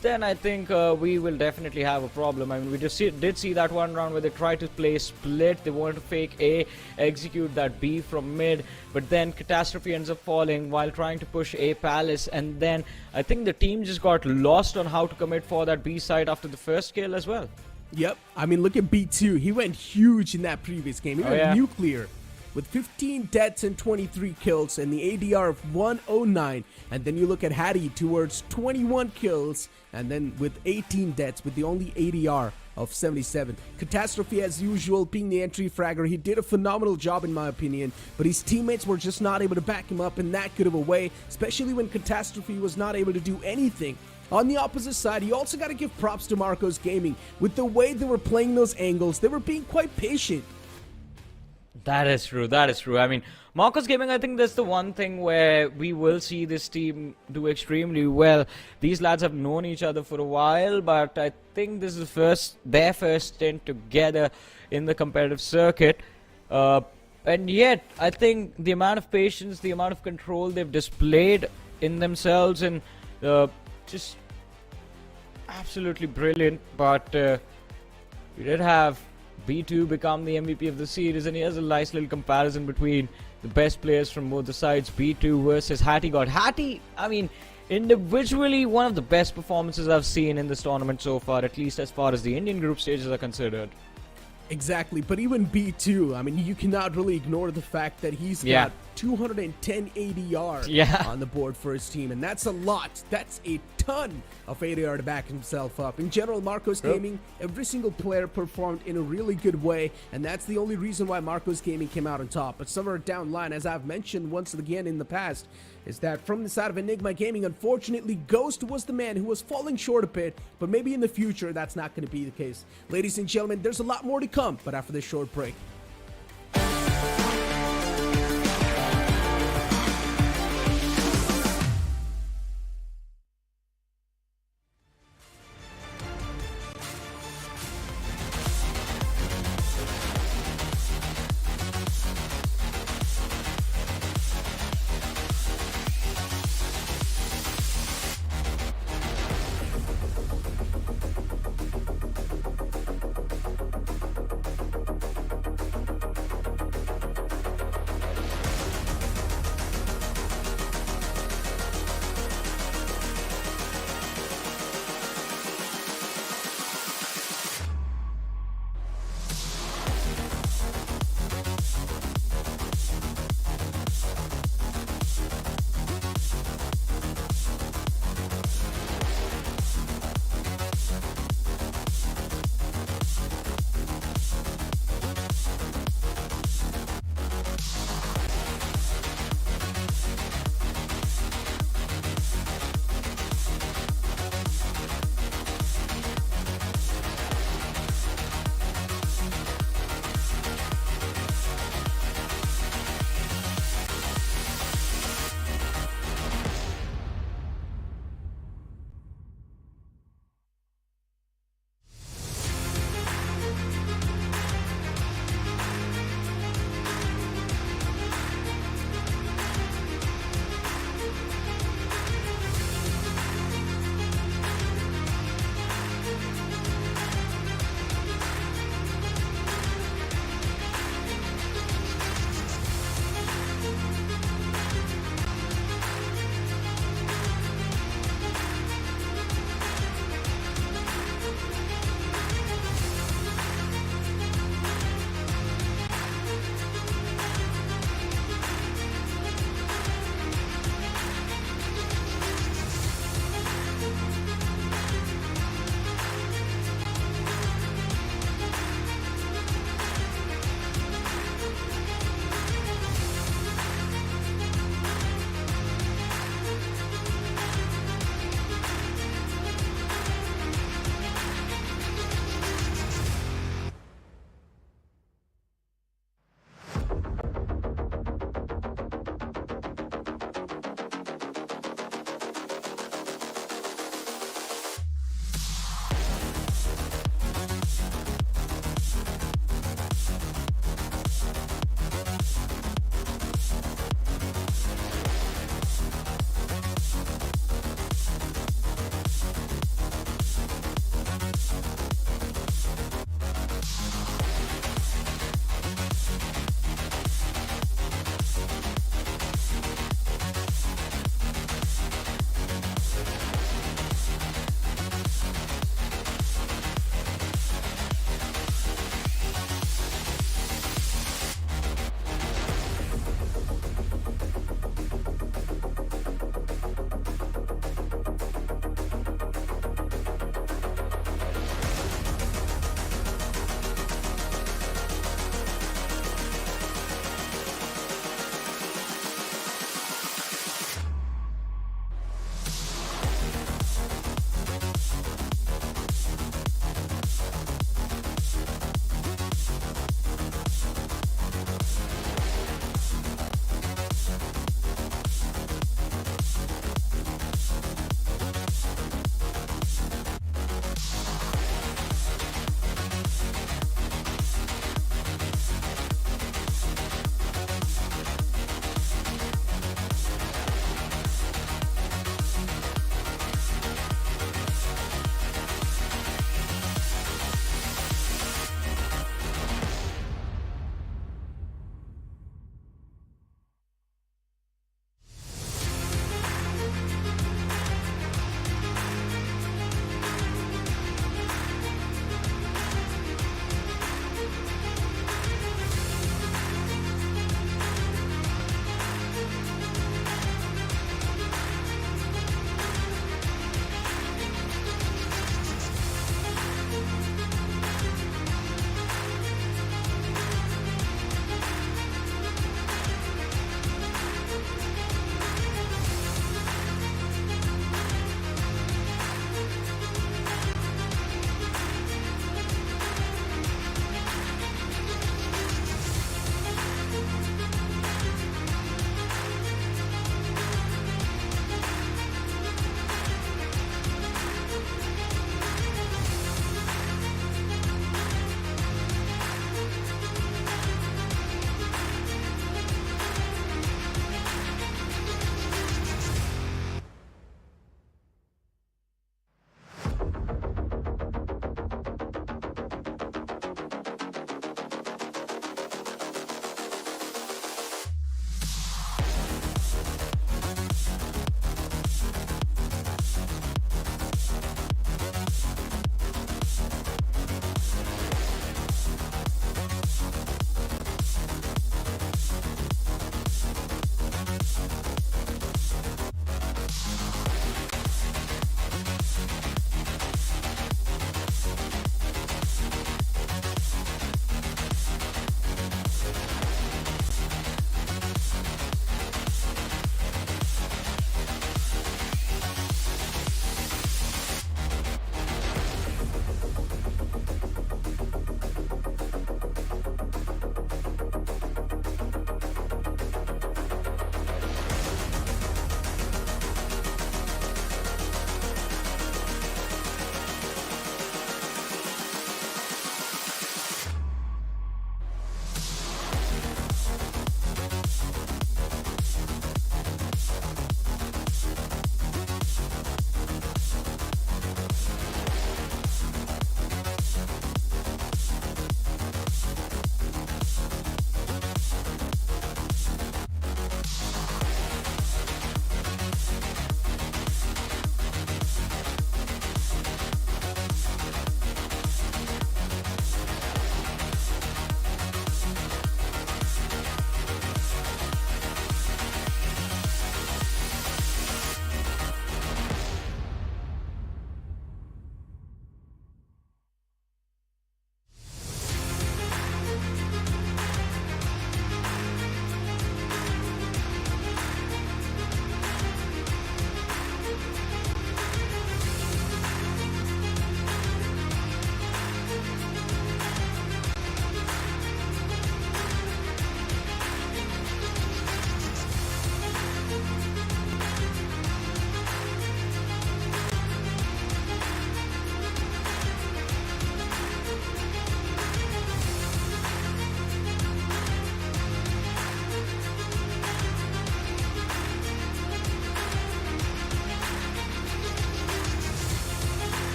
then I think we will definitely have a problem. I mean, we just did see that one round where they tried to play split. They wanted to fake A, execute that B from mid, but then Catastrophe ends up falling while trying to push A Palace, and then I think the team just got lost on how to commit for that B side after the first kill as well. Yep, I mean, look at B2. He went huge in that previous game. He went nuclear with 15 deaths and 23 kills and the ADR of 109. And then you look at Hattie towards 21 kills and then with 18 deaths with the only ADR of 77. Catastrophe, as usual, being the entry fragger, he did a phenomenal job in my opinion, but his teammates were just not able to back him up in that good of a way, especially when Catastrophe was not able to do anything. On the opposite side, you also got to give props to Marcos Gaming. With the way they were playing those angles, they were being quite patient. That is true, that is true. I mean, Marcos Gaming, I think that's the one thing where we will see this team do extremely well. These lads have known each other for a while, but I think this is their first stint together in the competitive circuit. And yet, I think the amount of patience, the amount of control they've displayed in themselves, and just absolutely brilliant. But we did have B2 become the MVP of the series, and here's a nice little comparison between the best players from both the sides. B2 versus Hattie. Hattie, I mean, individually one of the best performances I've seen in this tournament so far, at least as far as the Indian group stages are considered. Exactly, but even B2, I mean, you cannot really ignore the fact that he's got 210 ADR on the board for his team, and that's a lot. That's a ton of ADR to back himself up. In general, Marcos Gaming, every single player performed in a really good way, and that's the only reason why Marcos Gaming came out on top. But somewhere down the line, as I've mentioned once again in the past, is that from the side of Enigma Gaming, unfortunately, Ghost was the man who was falling short a bit, but maybe in the future, that's not going to be the case. Ladies and gentlemen, there's a lot more to come, but after this short break.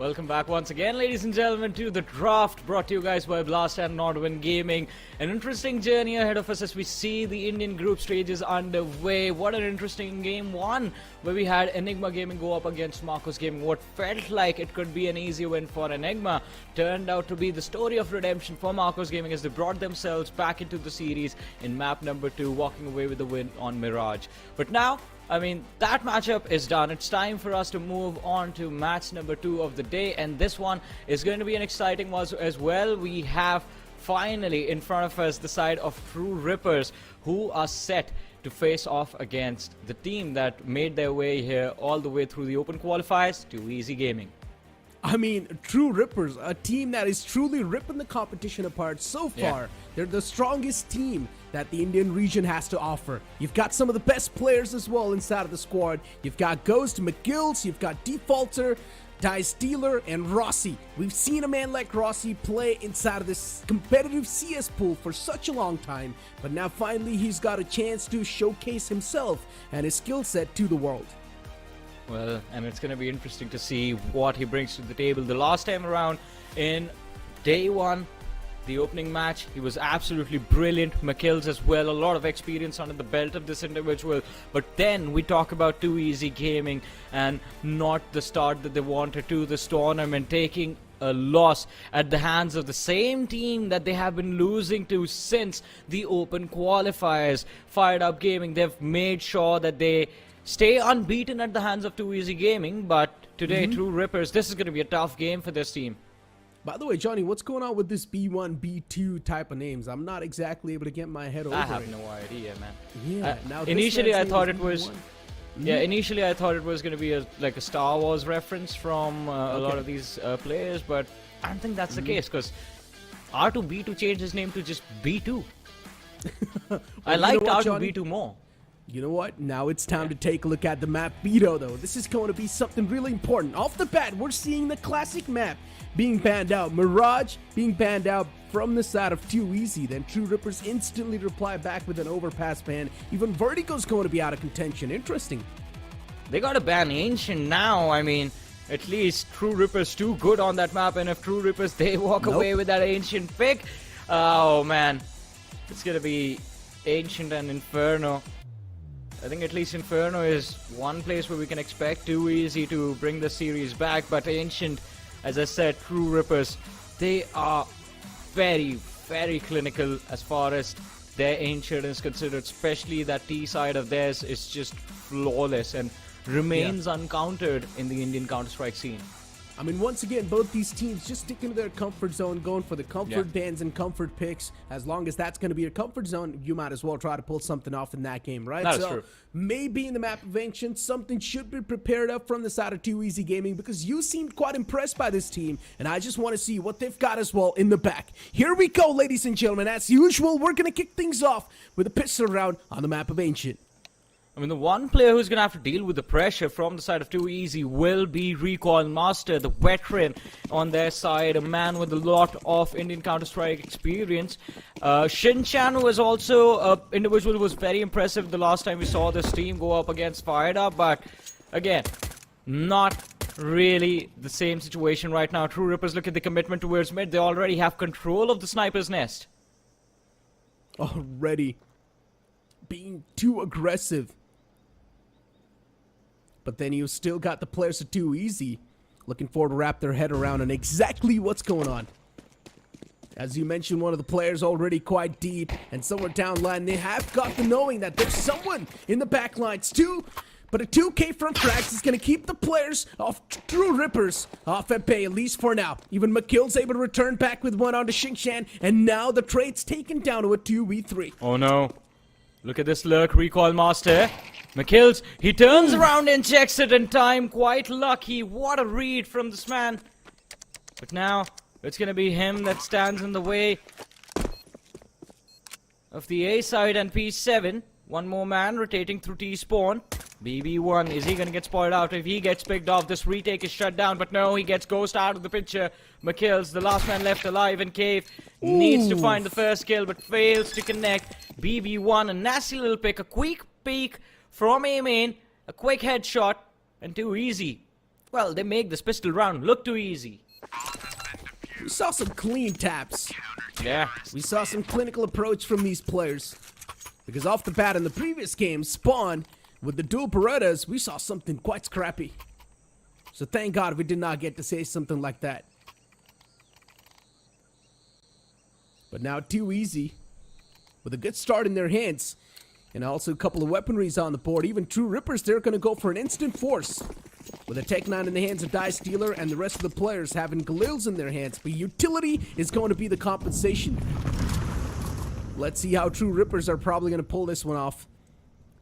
Welcome back once again, ladies and gentlemen, to the draft brought to you guys by Blast and Nordwin Gaming. An interesting journey ahead of us as we see the Indian group stages underway. What an interesting game one, where we had Enigma Gaming go up against Marcos Gaming. What felt like it could be an easy win for Enigma turned out to be the story of redemption for Marcos Gaming as they brought themselves back into the series in map number 2, walking away with the win on Mirage. But now, I mean, that matchup is done. It's time for us to move on to match number 2 of the day, and this one is going to be an exciting one as well. We have finally in front of us the side of True Rippers, who are set to face off against the team that made their way here all the way through the open qualifiers to Easy Gaming. I mean, True Rippers, a team that is truly ripping the competition apart so far. Yeah. They're the strongest team that the Indian region has to offer. You've got some of the best players as well inside of the squad. You've got Ghost, McGills, you've got Defaulter, Die Stealer, and Rossi. We've seen a man like Rossi play inside of this competitive CS pool for such a long time, but now finally he's got a chance to showcase himself and his skill set to the world. Well, and it's going to be interesting to see what he brings to the table. The last time around in day 1, the opening match, he was absolutely brilliant. McKills as well, a lot of experience under the belt of this individual. But then we talk about Too Easy Gaming and not the start that they wanted to this tournament, taking a loss at the hands of the same team that they have been losing to since the open qualifiers. Firedup Gaming, they've made sure that they stay unbeaten at the hands of Too Easy Gaming, but today, True Rippers, this is going to be a tough game for this team. By the way, Johnny, what's going on with this B1, B2 type of names? I'm not exactly able to get my head over it. I have no idea, man. Yeah, now initially I thought it B1. was... Yeah, initially I thought it was going to be like a Star Wars reference from a lot of these players, but I don't think that's the case, because R2B2 changed his name to just B2. I liked R2B2 more. You know what? Now it's time to take a look at the map Beto, though. This is going to be something really important. Off the bat, we're seeing the classic map being banned out. Mirage being banned out from the side of Too Easy. Then True Rippers instantly reply back with an overpass ban. Even Vertigo's going to be out of contention. Interesting. They got to ban Ancient now. I mean, at least True Rippers too good on that map, and if True Rippers, they walk away with that Ancient pick, oh man, it's going to be Ancient and Inferno. I think at least Inferno is one place where we can expect Too Easy to bring the series back, but Ancient, as I said, True Rippers, they are very, very clinical as far as their Ancient is considered, especially that T side of theirs is just flawless and remains uncountered in the Indian Counter-Strike scene. I mean, once again, both these teams just sticking to their comfort zone, going for the comfort bans and comfort picks. As long as that's going to be your comfort zone, you might as well try to pull something off in that game, right? That is true. Maybe in the map of Ancient, something should be prepared up from the side of Too Easy Gaming, because you seemed quite impressed by this team, and I just want to see what they've got as well in the back. Here we go, ladies and gentlemen. As usual, we're going to kick things off with a pistol round on the map of Ancient. I mean, the one player who's going to have to deal with the pressure from the side of Too Easy will be Recoil Master, the veteran on their side, a man with a lot of Indian Counter-Strike experience. Shinchan was also an individual who was very impressive the last time we saw this team go up against Firedup, but again, not really the same situation right now. True Rippers, look at the commitment towards mid. They already have control of the sniper's nest. Already being too aggressive. But then you still got the players of Too Easy looking forward to wrap their head around on exactly what's going on. As you mentioned, one of the players already quite deep, and somewhere down line they have got the knowing that there's someone in the back lines too. But a 2K from Frags is going to keep the players of True Rippers off at bay, at least for now. Even McKill's able to return back with one onto Shingshan, and now the trade's taken down to a 2v3. Oh no. Look at this lurk, Recoil Master. McKills, he turns around and checks it in time. Quite lucky. What a read from this man. But now, it's going to be him that stands in the way of the A side and P7. One more man rotating through T-spawn. BB1, is he going to get spoiled out? If he gets picked off, this retake is shut down. But no, he gets Ghost out of the picture. McKills, the last man left alive in cave, needs to find the first kill, but fails to connect. BB1, a nasty little pick, a quick peek from A main, a quick headshot, and Too Easy Well, they make this pistol round look too easy. We saw some clean taps. Yeah. We saw some clinical approach from these players. Because off the bat in the previous game, Spawn, with the dual Berettas, we saw something quite scrappy. So thank God we did not get to say something like that. But now Too Easy, with a good start in their hands, and also a couple of weaponries on the board. Even True Rippers, they're going to go for an instant force. With a Tech 9 in the hands of Dice Dealer and the rest of the players having Galils in their hands. But utility is going to be the compensation. Let's see how True Rippers are probably going to pull this one off.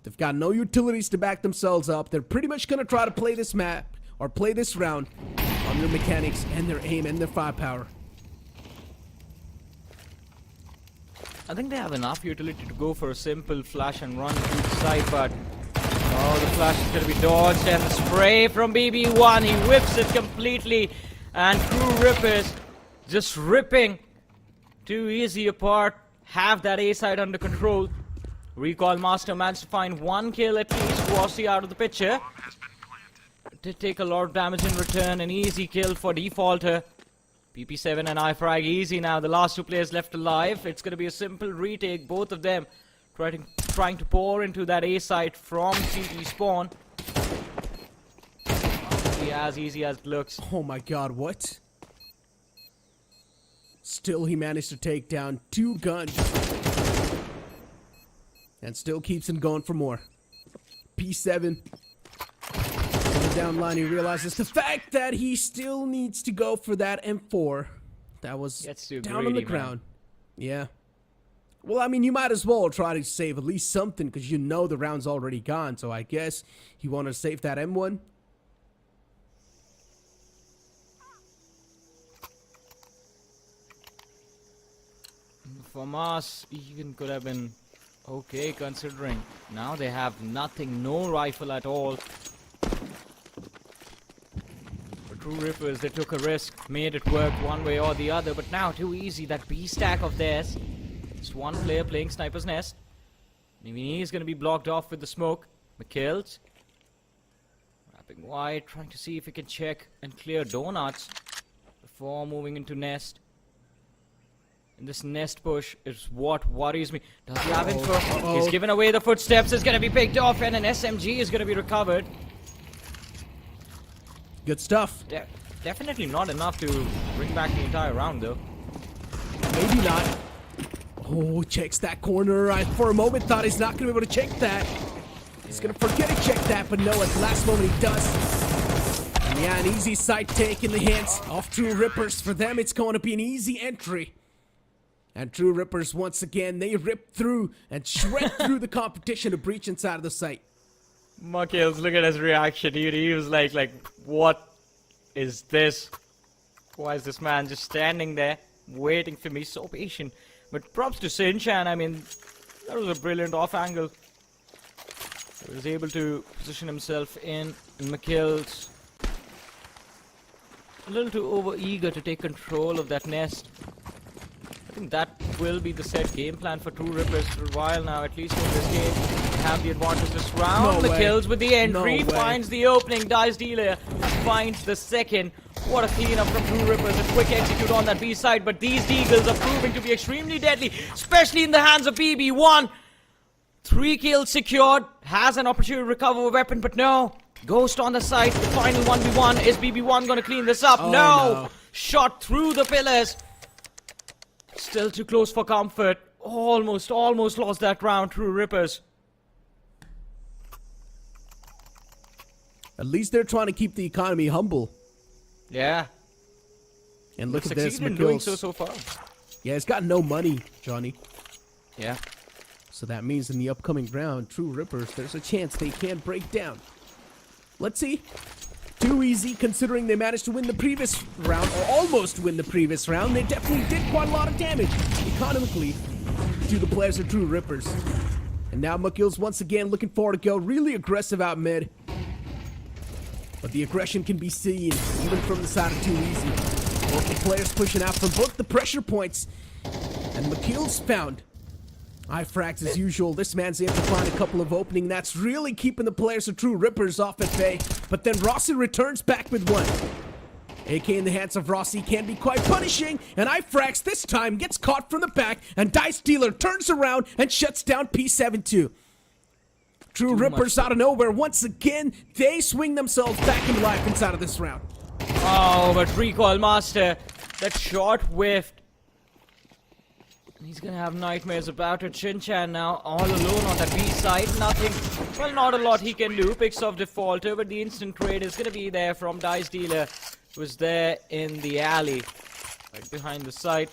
They've got no utilities to back themselves up. They're pretty much going to try to play this map, or play this round, on their mechanics and their aim and their firepower. I think they have enough utility to go for a simple flash and run through the side, but oh, the flash is going to be dodged, and the spray from BB1, he whips it completely, and True Rippers just ripping Too Easy apart, have that A side under control. Recall Master managed to find one kill at least, Rossi out of the picture. Did take a lot of damage in return, an easy kill for Defaulter. PP7 and Frag easy now, the last two players left alive. It's going to be a simple retake, both of them trying to pour into that A site from CT spawn. As easy as it looks. Oh my God, what? Still he managed to take down 2 guns. And still keeps him going for more. P7. Down line, he realizes the fact that he still needs to go for that M4 that was down on the ground. Yeah. Well, I mean, you might as well try to save at least something because you know the round's already gone. So I guess he wanted to save that M1. From us, even could have been okay considering now they have nothing, no rifle at all. True Rippers, they took a risk, made it work one way or the other, but now Too Easy, that B stack of theirs. Just one player playing Sniper's Nest. Even he's going to be blocked off with the smoke. McKills. Wrapping wide, trying to see if he can check and clear donuts before moving into Nest. And this Nest push is what worries me. Does he have info? He's given away the footsteps, it's going to be picked off, and an SMG is going to be recovered. Good stuff. Definitely not enough to bring back the entire round, though. Maybe not. Oh, checks that corner. I, for a moment, thought he's not going to be able to check that. He's going to forget to check that, but no, at the last moment he does. And yeah, an easy side take in the hands of True Rippers. For them, it's going to be an easy entry. And True Rippers, once again, they rip through and shred through the competition to breach inside of the site. Muckles, look at his reaction. He was like, what is this? Why is this man just standing there, waiting for me, so patient? But props to Sinchan, I mean, that was a brilliant off angle. He was able to position himself in McKills. A little too over-eager to take control of that nest. I think that will be the set game plan for True Rippers for a while now, at least in this game. They have the advantage this round. McKills with the entry, finds the opening. Dice Dealer finds the second. What a cleanup from True Rippers. A quick execute on that B side, but these Deagles are proving to be extremely deadly, especially in the hands of BB1. 3 kills secured, has an opportunity to recover a weapon, but no. Ghost on the side, the final 1v1. Is BB1 going to clean this up? No! Shot through the pillars. Still too close for comfort. Almost lost that round, True Rippers. At least they're trying to keep the economy humble. Yeah. And look at this, McKills. Doing so far. Yeah, it's got no money, Johnny. Yeah. So that means in the upcoming round, True Rippers, there's a chance they can break down. Let's see. Too easy considering they managed to win the previous round, or almost win the previous round. They definitely did quite a lot of damage, economically, to the players of True Rippers. And now McKills once again looking forward to go really aggressive out mid. But the aggression can be seen even from the side of Too Easy. Both the players pushing out from both the pressure points. And McKills found Frags as usual. This man's able to find a couple of openings. That's really keeping the players of True Rippers off at bay. But then Rossi returns back with one. AK in the hands of Rossi can be quite punishing, and Frags this time gets caught from the back, and Dice Dealer turns around and shuts down P7-2. True Rippers out of nowhere, once again, they swing themselves back into life inside of this round. Oh, but Recoil Master, that shot whiffed. He's gonna have nightmares about it. Shin-chan now all alone on the B side. Nothing, well, not a lot he can do. Picks off Defaulter, but the instant trade is gonna be there from Dice Dealer, who's there in the alley, right behind the site.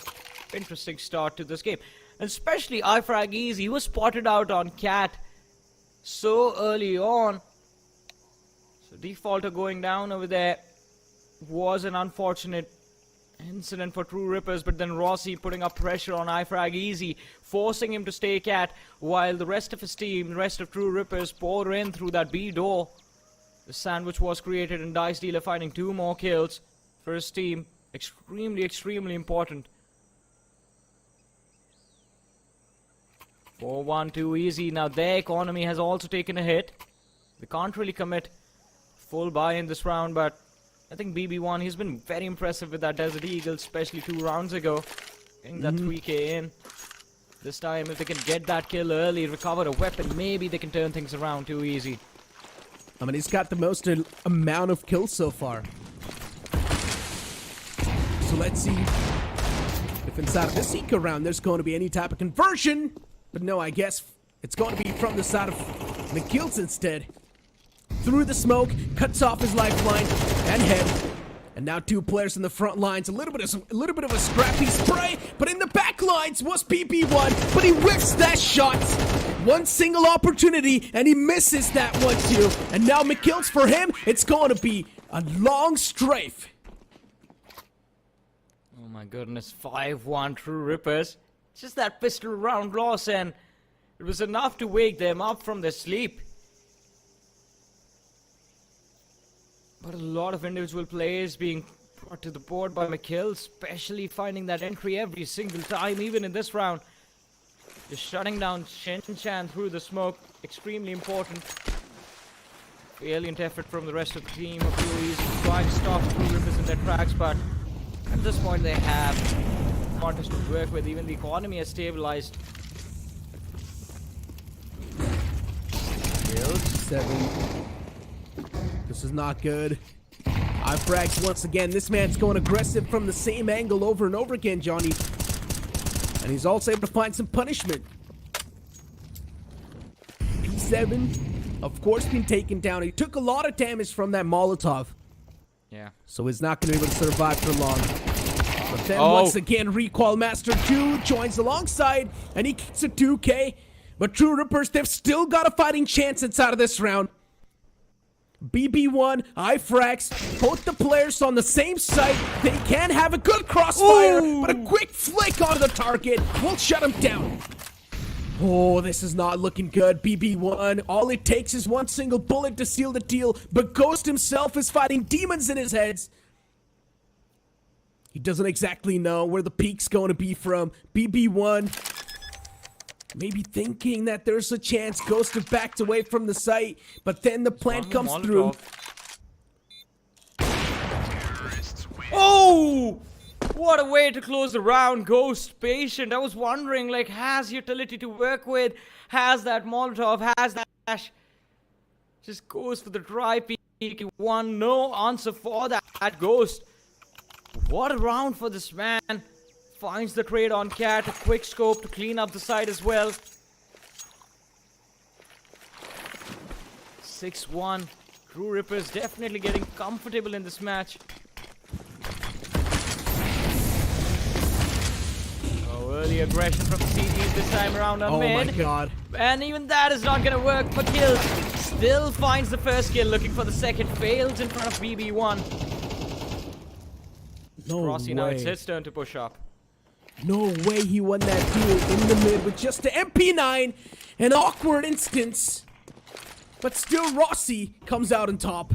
Interesting start to this game. And especially Frag Easy, he was spotted out on Cat so early on. So Defaulter going down over there was an unfortunate incident for True Rippers, but then Rossi putting up pressure on Frag Easy, forcing him to stay Cat, while the rest of his team, the rest of True Rippers, pour in through that B door. The sandwich was created, and Dice Dealer finding 2 more kills for his team. Extremely important. 4-1 too easy. Now their economy has also taken a hit. They can't really commit full buy in this round, but I think BB1, he's been very impressive with that Desert Eagle, especially 2 rounds ago. Getting that 3k in. This time, if they can get that kill early, recover a weapon, maybe they can turn things around too easy. I mean, he's got the most amount of kills so far. So let's see if inside of this Eco round there's going to be any type of conversion. But no, I guess it's going to be from the side of McGill's instead. Through the smoke, cuts off his lifeline and head. And now 2 players in the front lines. A little bit of a scrappy spray, but in the back lines was BB1, but he whiffs that shot. One single opportunity, and he misses that one too. And now McGill's for him. It's going to be a long strafe. Oh my goodness, 5-1 True Rippers. Just that pistol round loss, and it was enough to wake them up from their sleep. But a lot of individual plays being brought to the board by McGill, especially finding that entry every single time, even in this round. Just shutting down Shin-chan through the smoke, extremely important. Valiant effort from the rest of the team of Furies to try to stop True Rippers in their tracks, but at this point they have contest to work with. Even the economy has stabilized. 7. This is not good. Frags once again. This man's going aggressive from the same angle over and over again, Johnny. And he's also able to find some punishment. P7, of course, been taken down. He took a lot of damage from that Molotov. Yeah. So he's not going to be able to survive for long. But then once again, Recoil Master 2 joins alongside, and he kicks a 2k. But True Rippers, they've still got a fighting chance inside of this round. BB1, Frags, both the players on the same site. They can have a good crossfire, but a quick flick onto the target will shut him down. Oh, this is not looking good. BB1, all it takes is one single bullet to seal the deal, but Ghost himself is fighting demons in his heads. He doesn't exactly know where the peak's going to be from. BB1 maybe thinking that there's a chance Ghost have backed away from the site, but then the plant comes through. Oh! What a way to close the round, Ghost. Patient. I was wondering, like, has utility to work with, has that Molotov, has that dash. Just goes for the dry peek. One, no answer for that Ghost. What a round for this man. Finds the trade on Cat, a quick scope to clean up the side as well. 6-1. True Rippers definitely getting comfortable in this match. Oh, early aggression from the CTs this time around on mid. Oh my god. And even that is not gonna work. McGill still finds the first kill, looking for the second. Fails in front of BB1. No Rossi, way. now it's his turn to push up. No way he won that duel in the mid with just the MP9. An awkward instance. But still Rossi comes out on top.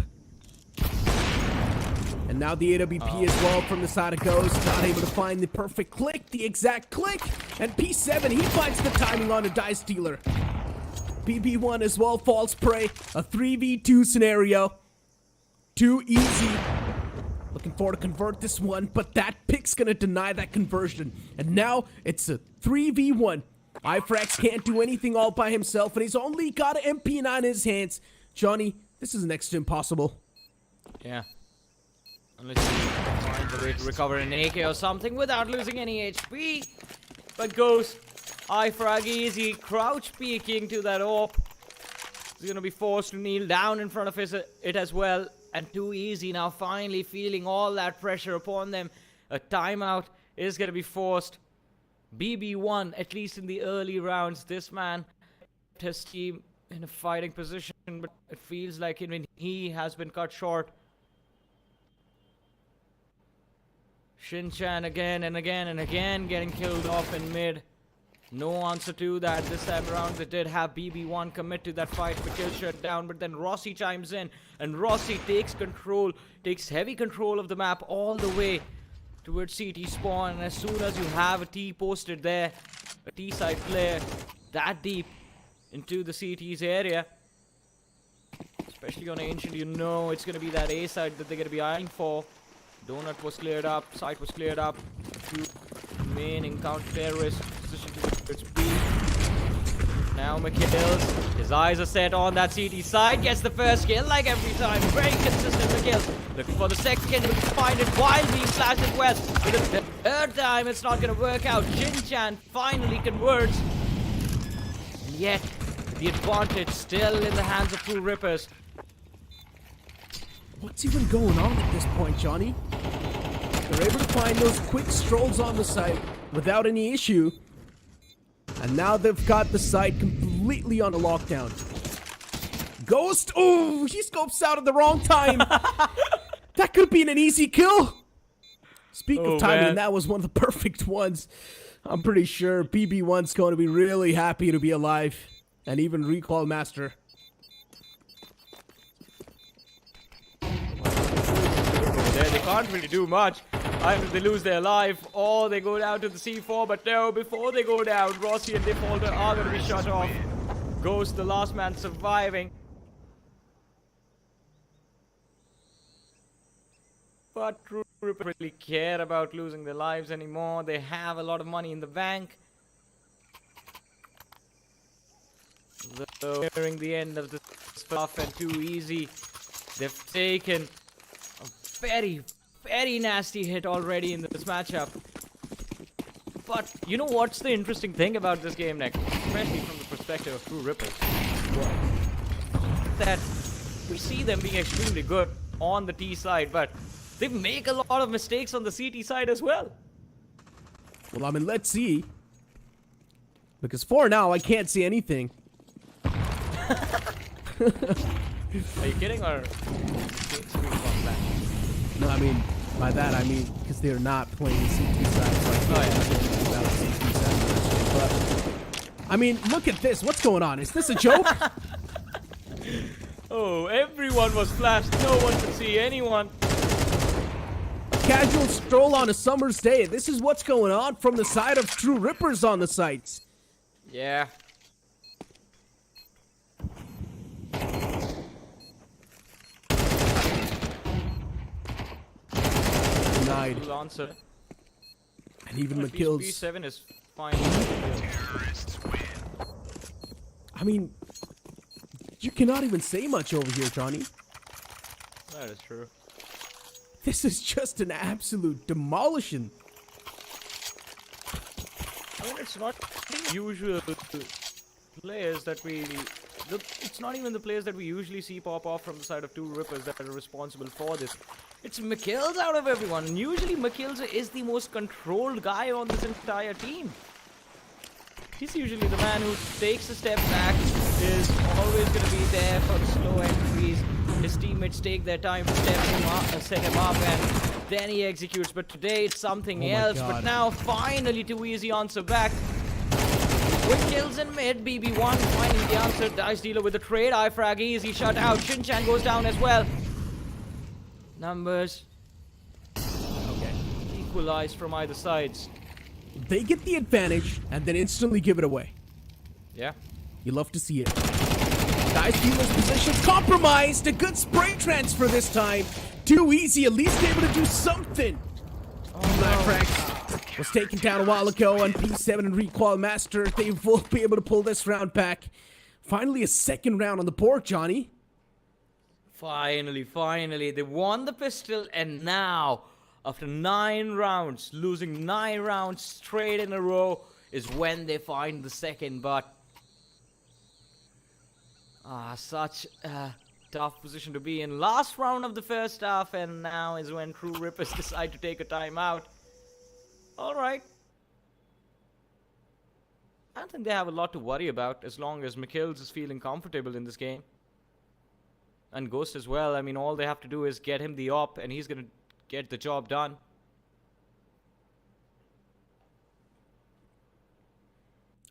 And now the AWP as well from the side of Ghost. Not able to find the perfect click, the exact click. And P7, he finds the timing on a Die Stealer. BB1 as well falls prey. A 3v2 scenario. Too easy. Looking forward to convert this one, but that pick's gonna deny that conversion. And now it's a 3v1. iFrax can't do anything all by himself, and he's only got an MP9 in his hands. Johnny, this is next to impossible. Yeah. Unless you find a way to recover an AK or something without losing any HP. But Ghost, iFrag easy, crouch peeking to that AWP. He's gonna be forced to kneel down in front of it as well. And too easy now, finally feeling all that pressure upon them. A timeout is gonna be forced. BB1, at least in the early rounds, this man kept his team in a fighting position, but it feels like even he has been cut short. Shin-chan again and again and again getting killed off in mid. No answer to that this time around. They did have BB1 commit to that fight for kill shut down, but then Rossi chimes in and Rossi takes control, takes heavy control of the map all the way towards CT spawn. And as soon as you have a T posted there, a T side player that deep into the CT's area, especially on Ancient, you know it's going to be that A side that they're going to be eyeing for. Donut was cleared up, site was cleared up. Two remaining counter-terrorists positioned towards B. Now McKills, his eyes are set on that CT side, gets the first kill like every time. Very consistent McKills. Looking for the second, but find it while being slashed as well. But the third time it's not going to work out. Jin-chan finally converts. And yet, the advantage still in the hands of True Rippers. What's even going on at this point, Johnny? They're able to find those quick strolls on the site without any issue. And now they've got the site completely on a lockdown. Ghost! Oh, he scopes out at the wrong time. That could have been an easy kill. Speak of timing, man, that was one of the perfect ones. I'm pretty sure BB1's going to be really happy to be alive. And even Recall Master. They can't really do much. Either they lose their life or they go down to the C4, but no, before they go down, Rossi and Defaulter are going to be shut off. Ghost, the last man surviving. But True Rippers really care about losing their lives anymore. They have a lot of money in the bank. So, nearing the end of this stuff and too easy, they've taken a very, very nasty hit already in this matchup. But you know what's the interesting thing about this game next, especially from the perspective of True Rippers? That we see them being extremely good on the T side, but they make a lot of mistakes on the CT side as well. Well, I mean, let's see. Because for now, I can't see anything. Are you kidding or? No, I mean, by that I mean because they're not playing CT side, so I can't say about CT side. But I mean, look at this. What's going on? Is this a joke? Oh, everyone was flashed. No one could see anyone. Casual stroll on a summer's day. This is what's going on from the side of True Rippers on the sites. Yeah. Denied. Answer. And even At McKill's. least B7 is fine. I mean, you cannot even say much over here, Johnny. That is true. This is just an absolute demolition. I mean, it's not usual players that we... It's not even the players that we usually see pop off from the side of True Rippers that are responsible for this. It's McKills out of everyone. And usually McKills is the most controlled guy on this entire team. He's usually the man who takes a step back, is always going to be there for the slow entries. His teammates take their time to set him up, and then he executes. But today it's something else. But now finally too easy answer back. Quick kills in mid, BB1 finding the answer. Dice Dealer with the trade. iFrag easy shut out. Shin-chan goes down as well. Numbers equalize from either sides. They get the advantage and then instantly give it away. Yeah. You love to see it. Dice Dealer's position's compromised. A good spray transfer this time. Too easy, at least able to do something. Frag was taken down a while ago on P7 and Recoil Master. They will be able to pull this round back. Finally, a second round on the board, Johnny. Finally, they won the pistol, and now, after 9 rounds, losing 9 rounds straight in a row, is when they find the second, but such a tough position to be in. Last round of the first half, and now is when True Rippers decide to take a timeout. Alright. I don't think they have a lot to worry about as long as Mikhails is feeling comfortable in this game. And Ghost as well. I mean, all they have to do is get him the op, and he's gonna get the job done.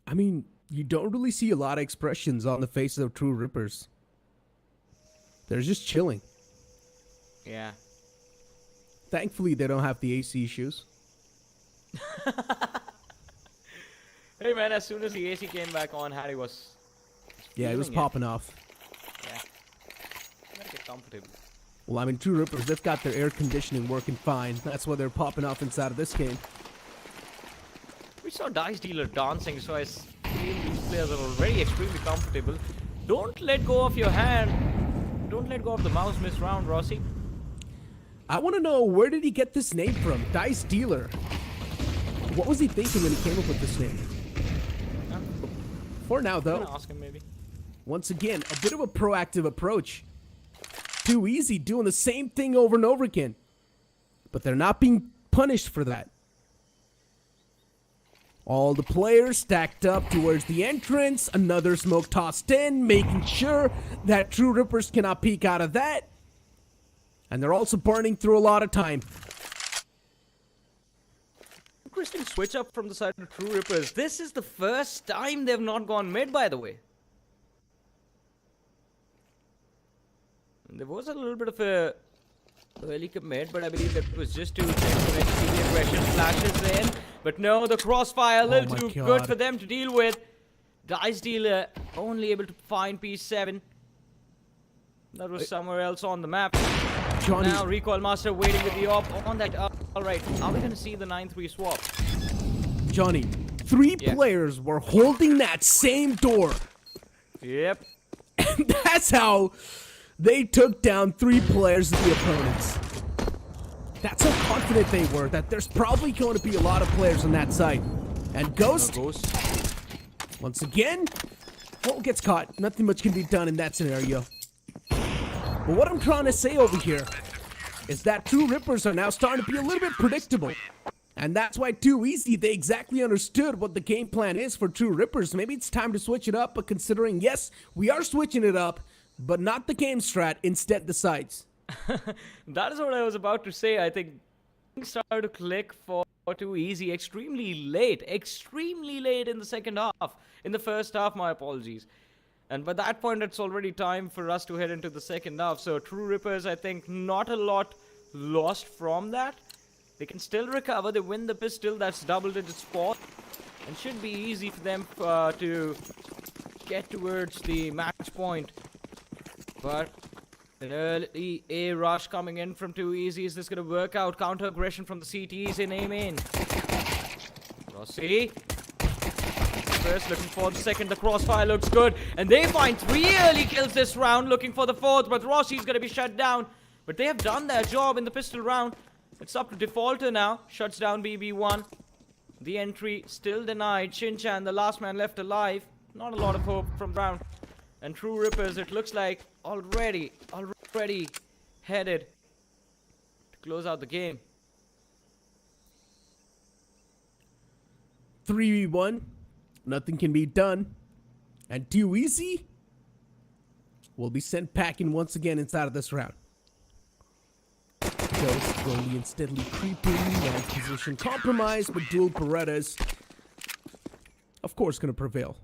I mean, you don't really see a lot of expressions on the faces of True Rippers. They're just chilling. Yeah. Thankfully, they don't have the AC issues. Hey man, as soon as the AC came back on, Harry was Yeah, it was popping off. Yeah. Gotta get comfortable. Well, I mean, True Rippers, they've got their air conditioning working fine. That's why they're popping off inside of this game. We saw Dice Dealer dancing, so I feel these players are already extremely comfortable. Don't let go of your hand. Don't let go of the mouse miss round, Rossi. I want to know, where did he get this name from? Dice Dealer. What was he thinking when he came up with this name? For now, I'm though, gonna ask him maybe. once again, a bit of a proactive approach. Too easy, doing the same thing over and over again. But they're not being punished for that. All the players stacked up towards the entrance. Another smoke tossed in, making sure that True Rippers cannot peek out of that. And they're also burning through a lot of time. Interesting switch up from the side of True Rippers. This is the first time they've not gone mid, by the way. There was a little bit of a early commit, but I believe that was just to check for any TV aggression flashes in. But no, the crossfire a little too good for them to deal with. Dice Dealer only able to find P7. That was somewhere else on the map. Johnny. Now Recoil Master waiting with the op on that. Alright, are we going to see the 9-3 swap? Johnny, 3 players were holding that same door. Yep. And that's how they took down 3 players of the opponents. That's how confident they were, that there's probably going to be a lot of players on that side. And Ghost, once again, well, gets caught. Nothing much can be done in that scenario. But what I'm trying to say over here is that True Rippers are now starting to be a little bit predictable. And that's why Too Easy, they exactly understood what the game plan is for True Rippers. Maybe it's time to switch it up, but considering, yes, we are switching it up, but not the game strat, instead the sides. That is what I was about to say. I think things started to click for Too Easy extremely late in the second half. In the first half, my apologies. And by that point, it's already time for us to head into the second half. So True Rippers, I think, not a lot lost from that. They can still recover. They win the pistol. That's double-digit spot. And should be easy for them to get towards the match point. But an early A rush coming in from Too Easy. Is this going to work out? Counter aggression from the CTs in aim. Rossi. First looking for the second. The crossfire looks good. And they find 3 early kills this round. Looking for the 4th. But Rossi's going to be shut down. But they have done their job in the pistol round. It's up to Defaulter now. Shuts down BB1. The entry still denied. Shinchan, the last man left alive. Not a lot of hope from round. And True Rippers, it looks like already headed to close out the game. 3v1. Nothing can be done. And Too Easy will be sent packing once again inside of this round. Ghost slowly and steadily creeping, and position compromised, but dual Berettas, of course, going to prevail.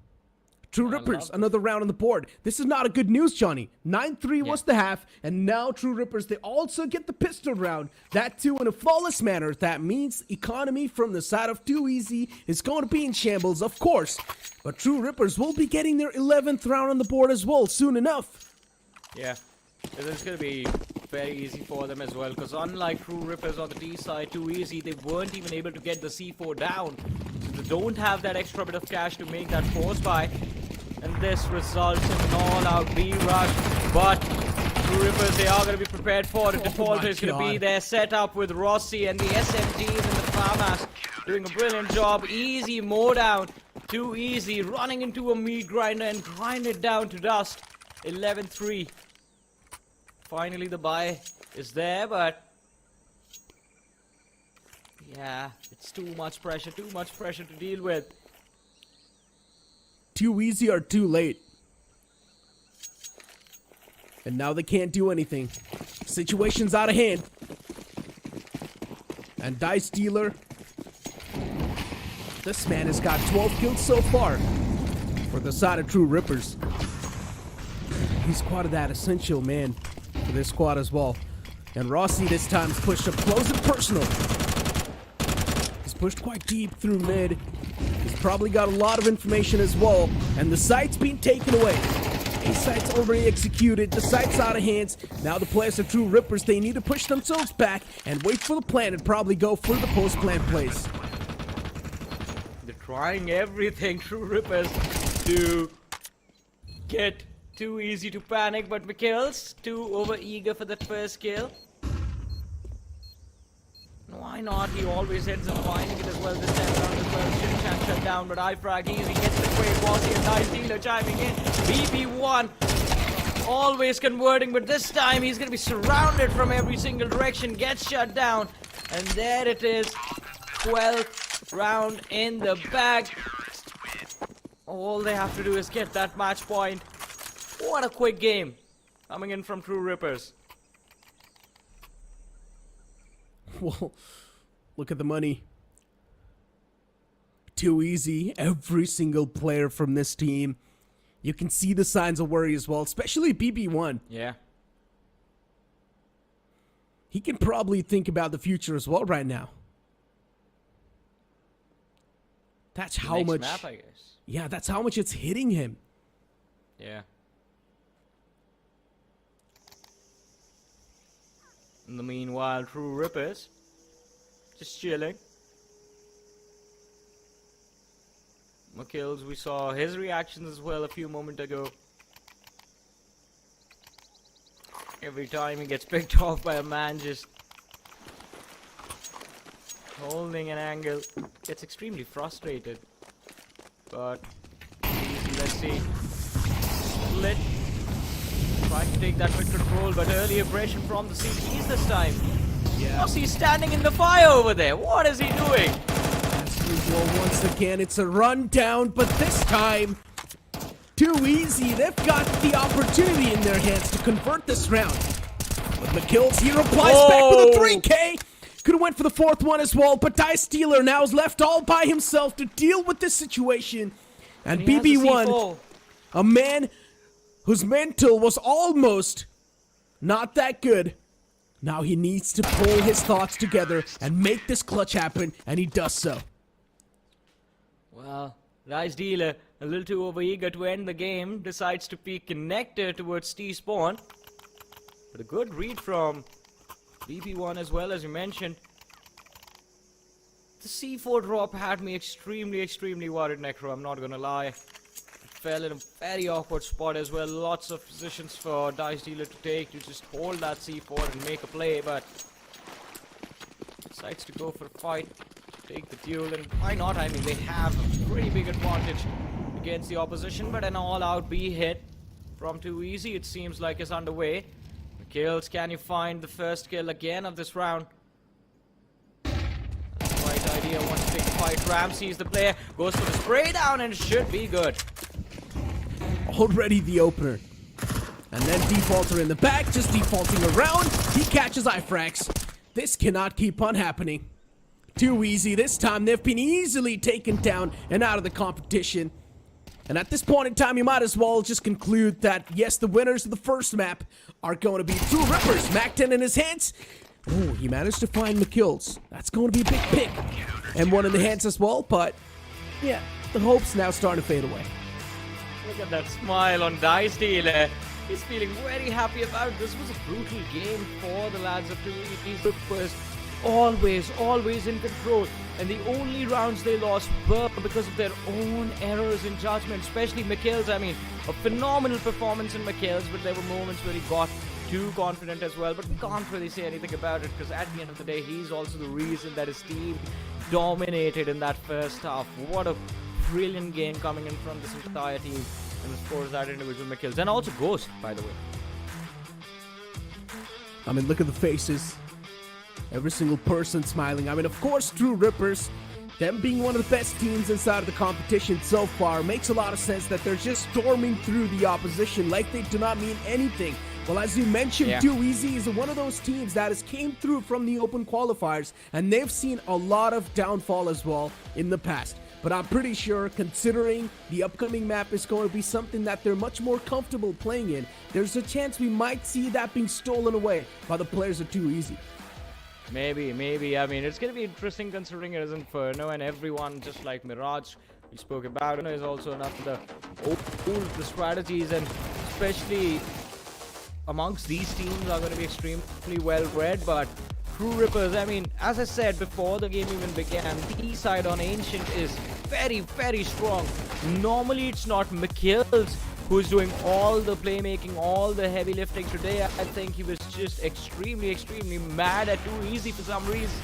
True Rippers, another round on the board. This is not a good news, Johnny. 9-3 was the half, and now True Rippers, they also get the pistol round. That too in a flawless manner. That means economy from the side of Too Easy is going to be in shambles, of course. But True Rippers will be getting their 11th round on the board as well soon enough. Yeah, this is going to be very easy for them as well, because unlike True Rippers on the D side, Too Easy, they weren't even able to get the C4 down. So they don't have that extra bit of cash to make that force buy. And this results in an all-out B rush. But True Rippers, they are going to be prepared for it. Default is going to be their setup with Rossi and the SMGs and the FAMAS doing a brilliant job. Easy mow down. Too Easy running into a meat grinder and grind it down to dust. 11-3. Finally the buy is there, but yeah, it's too much pressure to deal with. Too Easy or too late. And now they can't do anything. Situation's out of hand. And Dice Dealer, this man has got 12 kills so far for the side of True Rippers. He's quite that essential man for this squad as well. And Rossi this time is pushed up close and personal. He's pushed quite deep through mid. He's probably got a lot of information as well. And the site's been taken away. A site's already executed. The site's out of hands. Now the players of True Rippers, they need to push themselves back and wait for the plan and probably go for the post-plan plays. They're trying everything, True Rippers, to get Too Easy to panic, but Mikhail's too over-eager for that first kill. Why not? He always ends up finding it as well this time around as well. Shin-Chan shut down, but Frag Easy gets the quick. Bossy and Dice Dealer chiming in. BP1 always converting, but this time he's going to be surrounded from every single direction. Gets shut down, and there it is. 12th round in the bag. All they have to do is get that match point. What a quick game coming in from True Rippers. Well, look at the money. Too Easy. Every single player from this team. You can see the signs of worry as well, especially BB1. Yeah. He can probably think about the future as well right now. That's how much. Map, I guess. Yeah, that's how much it's hitting him. Yeah. In the meanwhile, True Rippers just chilling. Mikhail's, we saw his reactions as well a few moments ago. Every time he gets picked off by a man just holding an angle, gets extremely frustrated. But let's see. Lit. Trying to take that quick control, but early aggression from the CTs this time. Yeah. Plus he's standing in the fire over there. What is he doing? As usual, once again, it's a rundown, but this time, Too Easy. They've got the opportunity in their hands to convert this round. But McKills, he replies back with a 3K. Could have went for the fourth one as well, but Dice Dealer now is left all by himself to deal with this situation. And BB1, a man whose mental was almost not that good. Now he needs to pull his thoughts together and make this clutch happen, and he does so. Well, Dice Dealer, a little too overeager to end the game, decides to peek connector towards T-Spawn. But a good read from BB1 as well, as you mentioned. The C4 drop had me extremely worried, Necro, I'm not gonna lie. Fell in a very awkward spot as well. Lots of positions for Dice Dealer to take. You just hold that C4 and make a play, but decides to go for a fight, take the duel, and why not? I mean, they have a pretty big advantage against the opposition, but an all-out B hit from Too Easy, it seems like, is underway. Kills, can you find the first kill again of this round? That's the right idea. Wants to take the fight. Ram sees the player, goes for the spray down, and it should be good. Already the opener. And then Defaulter in the back, just defaulting around. He catches Ifrax. This cannot keep on happening. Too Easy. This time they've been easily taken down and out of the competition. And at this point in time, you might as well just conclude that, yes, the winners of the first map are going to be True Rippers. Mac 10 in his hands. Ooh, he managed to find McKills. That's going to be a big pick. And one in the hands as well, but yeah, the hope's now starting to fade away. Look at that smile on Dice Dealer. He's feeling very happy about this. Was a brutal game for the lads of 2ET's Rippers. Always in control. And the only rounds they lost were because of their own errors in judgment, especially McKill's. I mean, a phenomenal performance in McKill's, but there were moments where he got too confident as well. But we can't really say anything about it because at the end of the day, he's also the reason that his team dominated in that first half. What a brilliant game coming in from this entire team. And the scores that individual McKills. And also Ghost, by the way. I mean, look at the faces. Every single person smiling. I mean, of course, True Rippers, them being one of the best teams inside of the competition so far, makes a lot of sense that they're just storming through the opposition like they do not mean anything. Well, as you mentioned, Too Easy is one of those teams that has came through from the open qualifiers, and they've seen a lot of downfall as well in the past. But I'm pretty sure, considering the upcoming map is going to be something that they're much more comfortable playing in, there's a chance we might see that being stolen away by the players of Too Easy. Maybe. I mean, it's going to be interesting considering it is Inferno and everyone, just like Mirage, we spoke about, is also enough of the strategies, and especially amongst these teams are going to be extremely well read. But True Rippers, I mean, as I said before the game even began, the side on Ancient is very strong. Normally it's not McKills who's doing all the playmaking, all the heavy lifting. Today I think he was just extremely mad at Too Easy for some reason.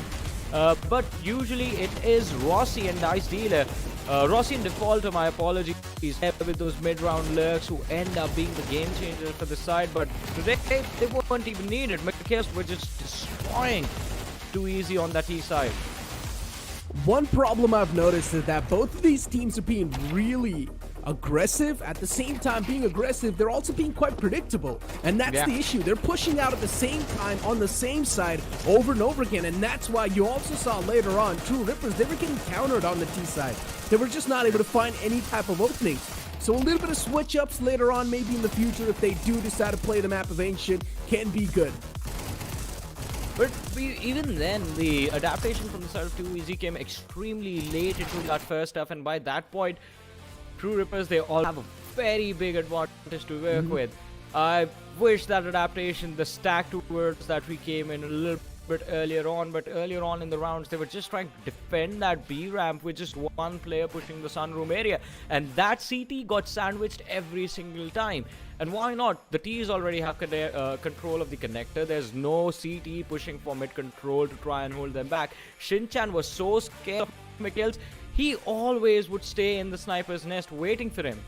But usually it is Rossi and Dice Dealer. Rossi in default, my apologies, with those mid-round lurks who end up being the game changer for the side. But today they weren't even needed. McKills were just destroying Too Easy on that T side. One problem I've noticed is that both of these teams are being really aggressive. At the same time being aggressive, they're also being quite predictable, and that's the issue. They're pushing out at the same time on the same side over and over again, and that's why you also saw later on True Rippers, they were getting countered on the T side. They were just not able to find any type of openings. So a little bit of switch ups later on, maybe in the future, if they do decide to play the map of Ancient, can be good. But even then, the adaptation from the side of Too Easy came extremely late into that first half, and by that point, True Rippers, they all have a very big advantage to work with. I wish that adaptation, the stack towards that we came in a little bit earlier on, but earlier on in the rounds, they were just trying to defend that B ramp with just one player pushing the sunroom area, and that CT got sandwiched every single time. And why not? The T's already have control of the connector. There's no CT pushing for mid control to try and hold them back. Shinchan was so scared of McKills, he always would stay in the sniper's nest waiting for him.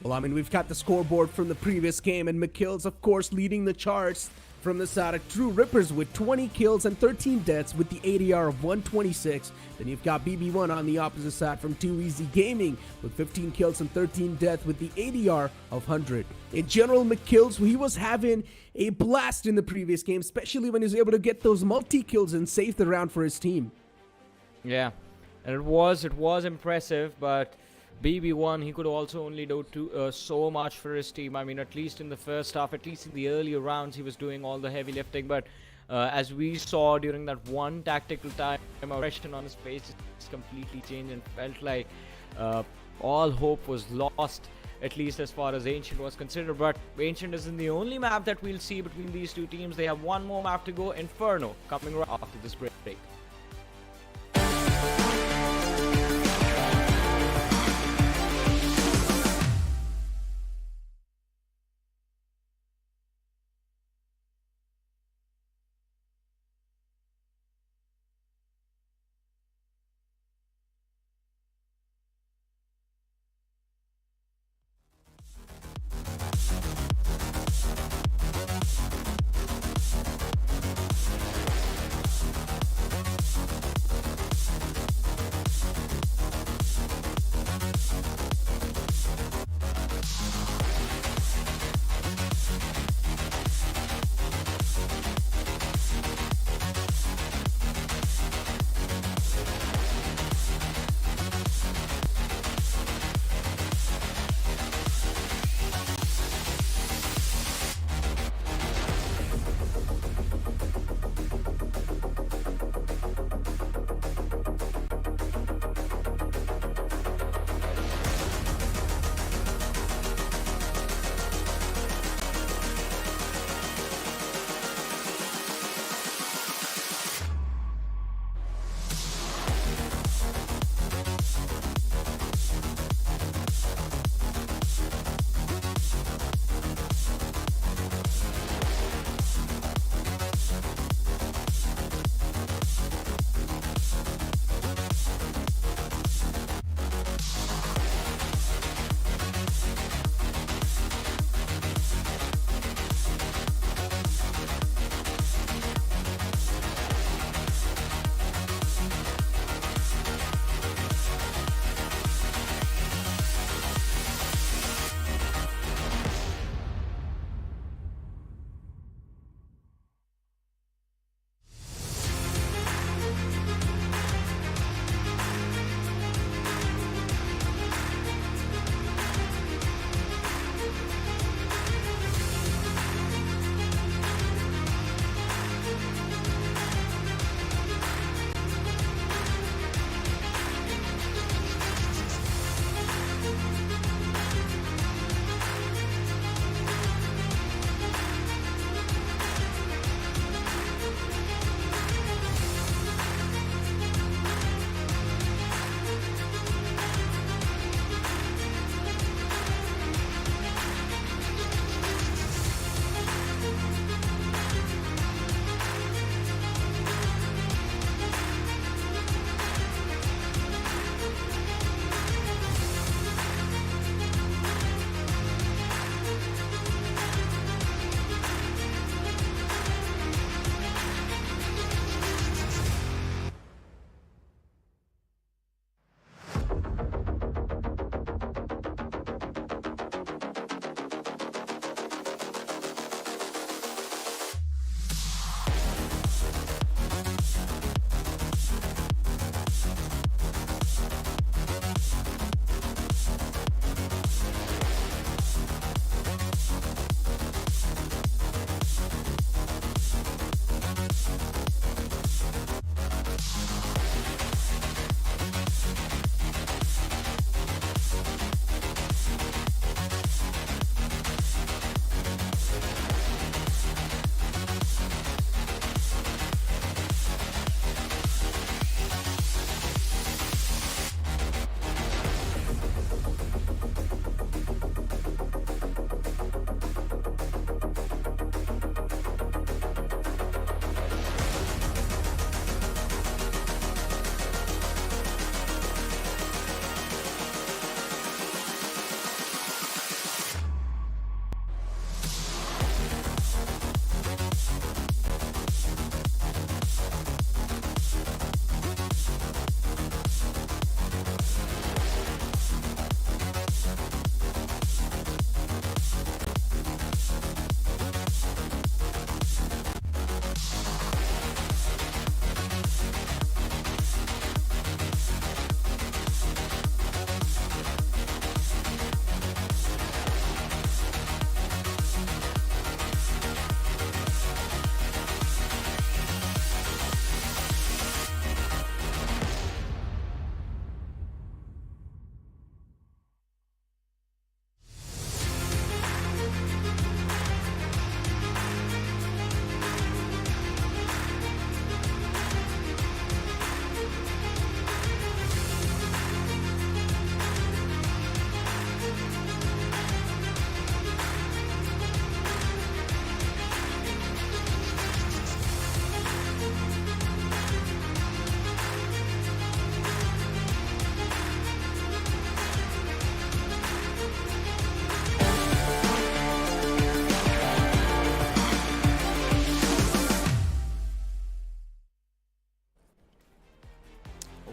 Well, I mean, we've got the scoreboard from the previous game, and McKills, of course, leading the charts from the side of True Rippers with 20 kills and 13 deaths with the ADR of 126. Then you've got BB1 on the opposite side from Too Easy Gaming with 15 kills and 13 deaths with the ADR of 100. In general, McKills, he was having a blast in the previous game, especially when he was able to get those multi-kills and save the round for his team. Yeah, and it was impressive, but BB1, he could also only do so much for his team. I mean, at least in the first half, at least in the earlier rounds, he was doing all the heavy lifting. But as we saw during that one tactical time, expression on his face just completely changed and felt like all hope was lost, at least as far as Ancient was considered. But Ancient isn't the only map that we'll see between these two teams. They have one more map to go, Inferno, coming right after this break.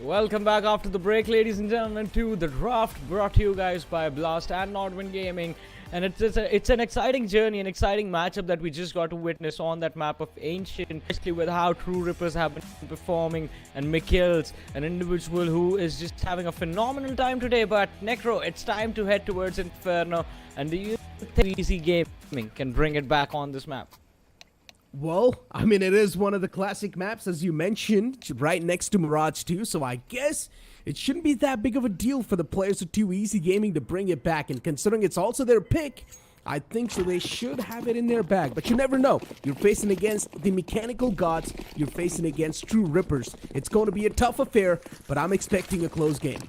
Welcome back after the break, ladies and gentlemen, to the draft brought to you guys by Blast and Nordwind Gaming. And it's an exciting journey, an exciting matchup that we just got to witness on that map of Ancient, especially with how True Rippers have been performing, and Mikhail's an individual who is just having a phenomenal time today. But Necro, it's time to head towards Inferno, and do you think Easy Gaming can bring it back on this map? Well, I mean, it is one of the classic maps, as you mentioned, right next to Mirage 2, so I guess it shouldn't be that big of a deal for the players of Too Easy Gaming to bring it back, and considering it's also their pick, I think so they should have it in their bag. But you never know. You're facing against the Mechanical Gods, you're facing against True Rippers. It's going to be a tough affair, but I'm expecting a close game.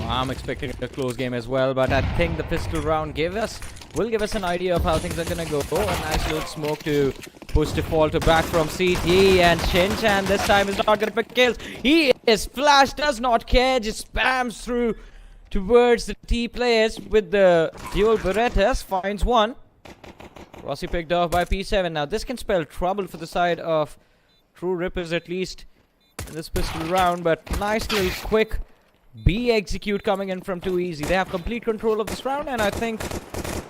I'm expecting a close game as well, but I think the pistol round will give us an idea of how things are gonna go. A nice little smoke to push Defaulter back from CT, and Shinchan this time is not gonna pick kills. He is flash, does not care, just spams through towards the T players with the dual Berettas, finds one. Rossi picked off by P7. Now this can spell trouble for the side of True Rippers, at least in this pistol round, but nice little quick B execute coming in from Too Easy. They have complete control of this round, and I think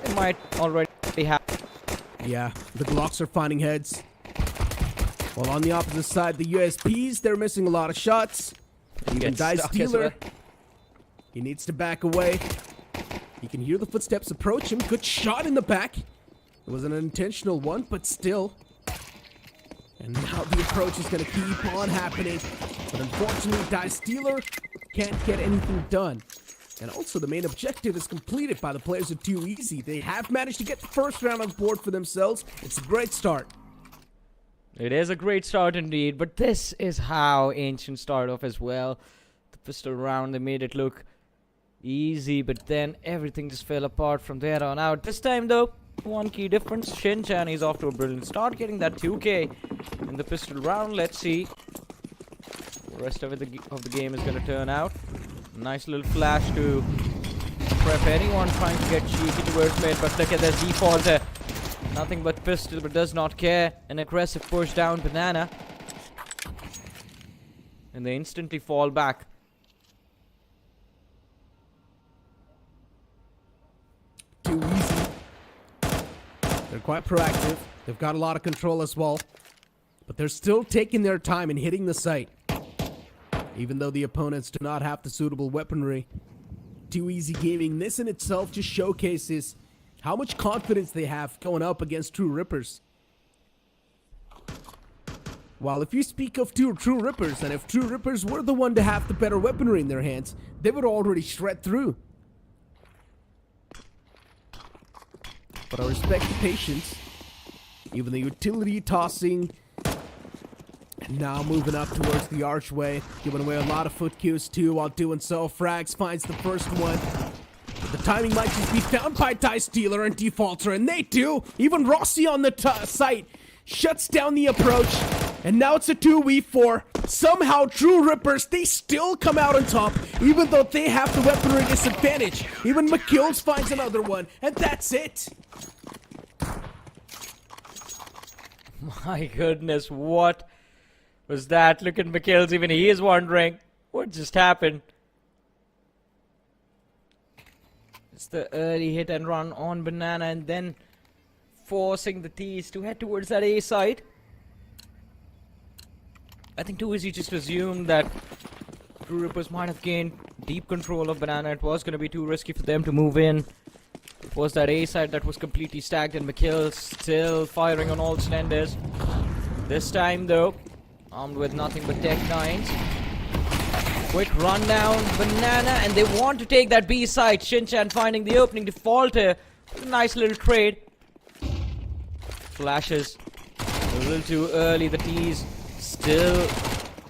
they might already have. Yeah, the Glocks are finding heads. While on the opposite side, the USPs, they're missing a lot of shots. Even Dice Stealer, he needs to back away. You can hear the footsteps approach him. Good shot in the back. It was an intentional one, but still. And now the approach is going to keep on happening. But unfortunately, Dice Stealer can't get anything done. And also, the main objective is completed by the players of Too Easy. They have managed to get the first round on board for themselves. It's a great start. It is a great start indeed, but this is how Ancient started off as well. The pistol round, they made it look easy, but then everything just fell apart from there on out. This time though, one key difference, Shinchan is off to a brilliant start, getting that 2k in the pistol round. Let's see the rest of the game is going to turn out. Nice little flash to prep anyone trying to get cheeky towards mid, but look at this Defaulter. Nothing but pistol, but does not care. An aggressive push down Banana. And they instantly fall back. Too Easy. They're quite proactive. They've got a lot of control as well. But they're still taking their time and hitting the site. Even though the opponents do not have the suitable weaponry. Too Easy Gaming, this in itself just showcases how much confidence they have going up against True Rippers. While if you speak of True Rippers, and if True Rippers were the one to have the better weaponry in their hands, they would already shred through. But I respect the patience. Even the utility tossing. And now moving up towards the archway, giving away a lot of foot cues too. While doing so, Frags finds the first one. But the timing might just be found by Dice Stealer and Defaulter, and they do. Even Rossi on the site shuts down the approach, and now it's a 2v4. Somehow True Rippers, they still come out on top, even though they have the weaponry disadvantage. Even McKills finds another one, and that's it. My goodness, what was that? Look at McKills, even he is wondering what just happened. It's the early hit and run on Banana, and then forcing the T's to head towards that A side. I think Too Easy just assumed that True Rippers might have gained deep control of Banana. It was going to be too risky for them to move in. It was that A side that was completely stacked, and McKill still firing on all cylinders. This time though, armed with nothing but Tech 9s. Quick rundown, Banana, and they want to take that B side. Shinchan finding the opening. Defaulter, nice little trade. Flashes a little too early. The T's still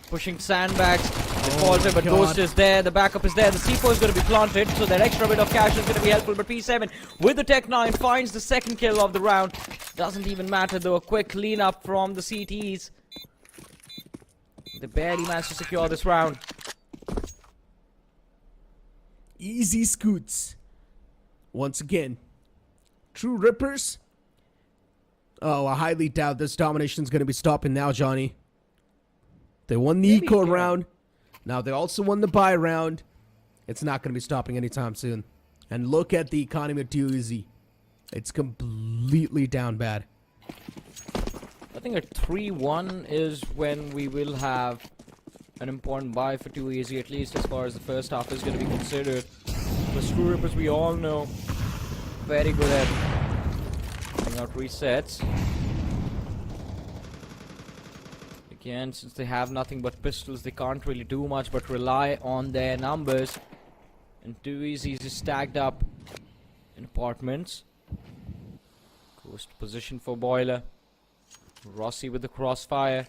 pushing sandbags. Defaulter, but Ghost is there. The backup is there. The C4 is going to be planted, so that extra bit of cash is going to be helpful. But P7 with the Tech 9 finds the second kill of the round. Doesn't even matter though. A quick cleanup from the CTs. They barely managed to secure this round. Easy scoots. Once again, True Rippers. Oh, I highly doubt this domination is going to be stopping now, Johnny. They won the eco round. Now, they also won the buy round. It's not going to be stopping anytime soon. And look at the economy of Too Easy. It's completely down bad. I think at 3-1 is when we will have an important buy for Too Easy, at least as far as the first half is going to be considered. The Screw Rippers, we all know, very good at putting out resets. Again, since they have nothing but pistols, they can't really do much but rely on their numbers. And Too Easy is stacked up in apartments. Goes to position for Boiler. Rossi with the crossfire.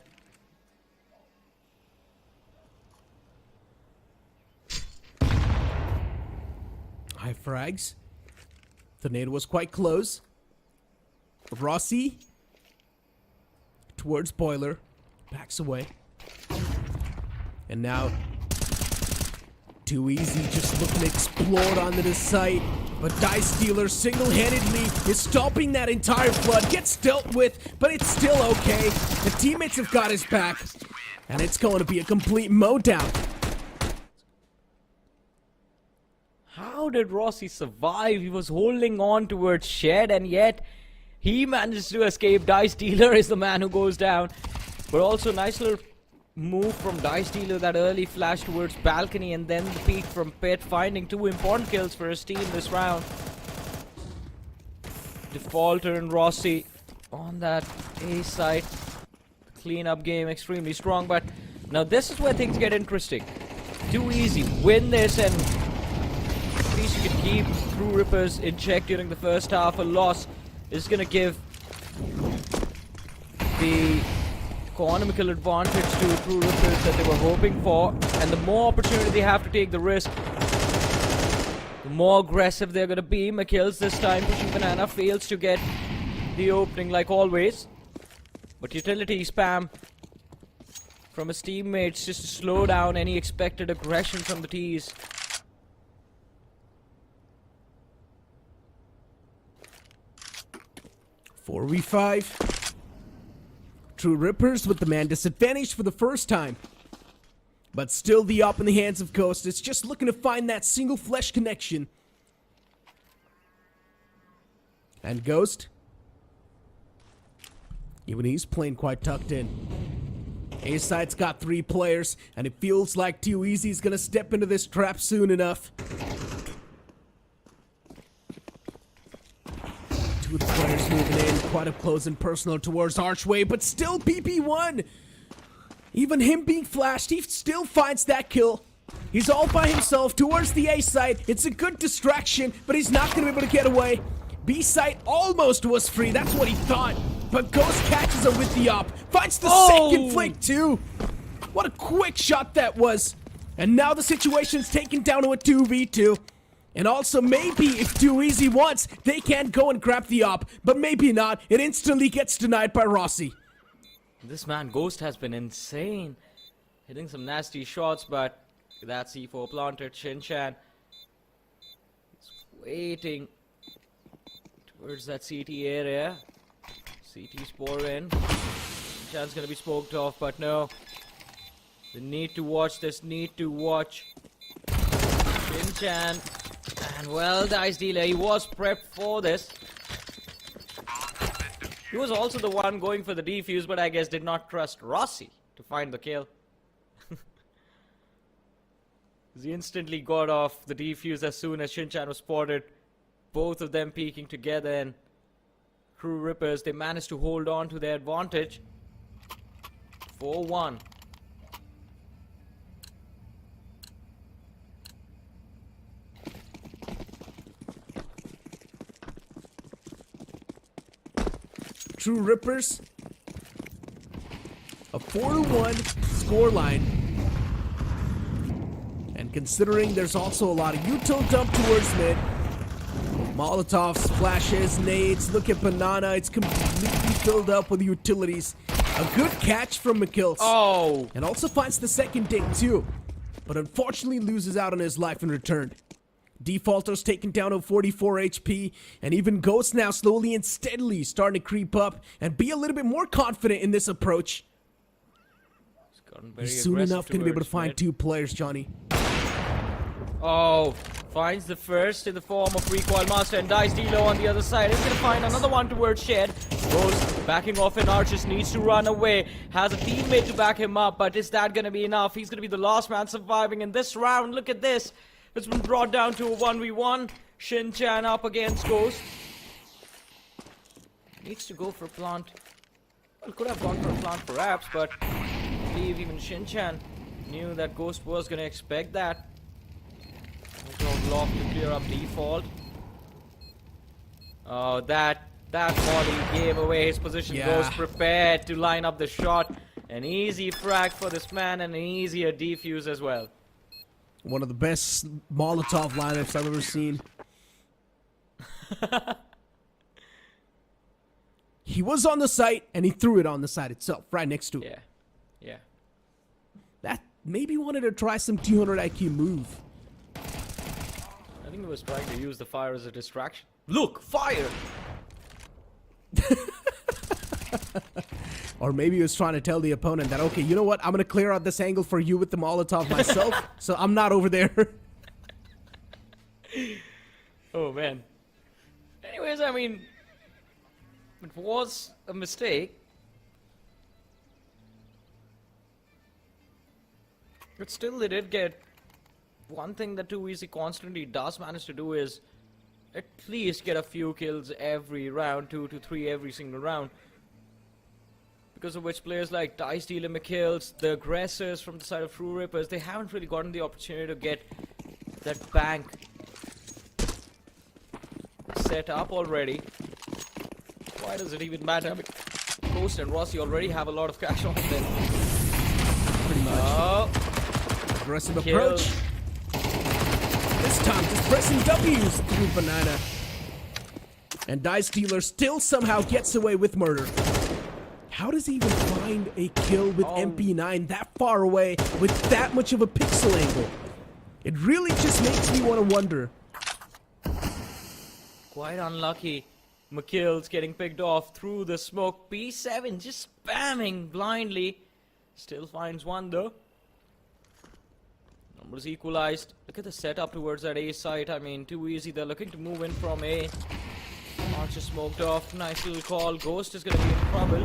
High frags. The nade was quite close. Rossi towards Boiler. Backs away. And now Too Easy just looking to explode onto the site. But Dice Dealer single-handedly is stopping that entire flood. Gets dealt with, but it's still okay. The teammates have got his back. And it's going to be a complete mow-down. How did Rossi survive? He was holding on towards Shed, and yet he managed to escape. Dice Dealer is the man who goes down. But also nice little move from Dice Dealer, that early flash towards balcony, and then the peek from Pit, finding 2 important kills for his team this round. Defaulter and Rossi on that A site. Cleanup game extremely strong, but now this is where things get interesting. Too Easy win this, and at least you can keep True Rippers in check during the first half. A loss is going to give the economical advantage to True Rippers that they were hoping for, and the more opportunity they have to take the risk, the more aggressive they're going to be. McKills this time pushing Banana, fails to get the opening like always, but utility spam from his teammates just to slow down any expected aggression from the T's. Four v 5. True Rippers with the man disadvantaged for the first time. But still the op in the hands of Ghost. It's just looking to find that single flesh connection. And Ghost, even he's playing quite tucked in. A-side's got 3 players, and it feels like Too Easy's gonna step into this trap soon enough. 2 of the players moving in, quite up close and personal towards Archway, but still BP1! Even him being flashed, he still finds that kill. He's all by himself towards the A site. It's a good distraction, but he's not gonna be able to get away. B site almost was free, that's what he thought. But Ghost catches him with the op, finds the second flank too. What a quick shot that was. And now the situation's taken down to a 2v2. And also, maybe if Too Easy wants, they can go and grab the op. But maybe not. It instantly gets denied by Rossi. This man, Ghost, has been insane. Hitting some nasty shots, but that C4 planted. Shinchan is waiting towards that CT area. CT spore in. Shinchan's gonna be smoked off, but no. They need to watch this, need to watch Shinchan. And well, Dice Dealer, he was prepped for this. He was also the one going for the defuse, but I guess did not trust Rossi to find the kill. He instantly got off the defuse as soon as Shinchan was spotted. Both of them peeking together, and True Rippers, they managed to hold on to their advantage. 4-1. True Rippers, a 4-1 scoreline. And considering there's also a lot of util dump towards mid, Molotovs, flashes, nades, look at Banana, it's completely filled up with utilities. A good catch from McKills. Oh! And also finds the second ding too, but unfortunately loses out on his life in return. Defaulter's taken down to 44 HP, and even Ghost now slowly and steadily starting to creep up and be a little bit more confident in this approach. Gotten very He's soon aggressive enough going to be able to towards find mid. 2 players, Johnny. Oh, finds the first in the form of Recoil Master and dies D-Low on the other side. He's gonna find another one towards Shed. Goes backing off and Archers needs to run away. Has a teammate to back him up, but is that gonna be enough? He's gonna be the last man surviving in this round. Look at this. It's been brought down to a 1v1. Shin-Chan up against Ghost. Needs to go for a plant. Well, could have gone for a plant perhaps, but I believe even Shin-Chan knew that Ghost was gonna expect that. Block to clear up default. Oh, that volley gave away his position. Yeah. Ghost prepared to line up the shot. An easy frag for this man and an easier defuse as well. One of the best Molotov lineups I've ever seen. He was on the site, and he threw it on the site itself, right next to it. Yeah. Yeah. That maybe wanted to try some 200 IQ move. I think he was trying to use the fire as a distraction. Look, fire! Or maybe he was trying to tell the opponent that, okay, you know what? I'm going to clear out this angle for you with the Molotov myself, so I'm not over there. Oh, man. Anyways, I mean, it was a mistake. But still, they did get one thing that Too Easy constantly does manage to do is at least get a few kills every round, 2 to 3 every single round. Because of which players like Dice Dealer McKills, the aggressors from the side of True Rippers, they haven't really gotten the opportunity to get that bank set up already. Why does it even matter? I mean, Ghost and Rossi already have a lot of cash on them. Pretty much. Oh, Aggressive kill. approach. This time, just pressing W's through Banana. And Dice Dealer still somehow gets away with murder. How does he even find a kill with MP9 that far away with that much of a pixel angle? It really just makes me want to wonder. Quite unlucky. McKill's getting picked off through the smoke. P7 just spamming blindly. Still finds one though. Numbers equalized. Look at the setup towards that A site. I mean, Too Easy. They're looking to move in from A. Archer smoked off. Nice little call. Ghost is going to be in trouble.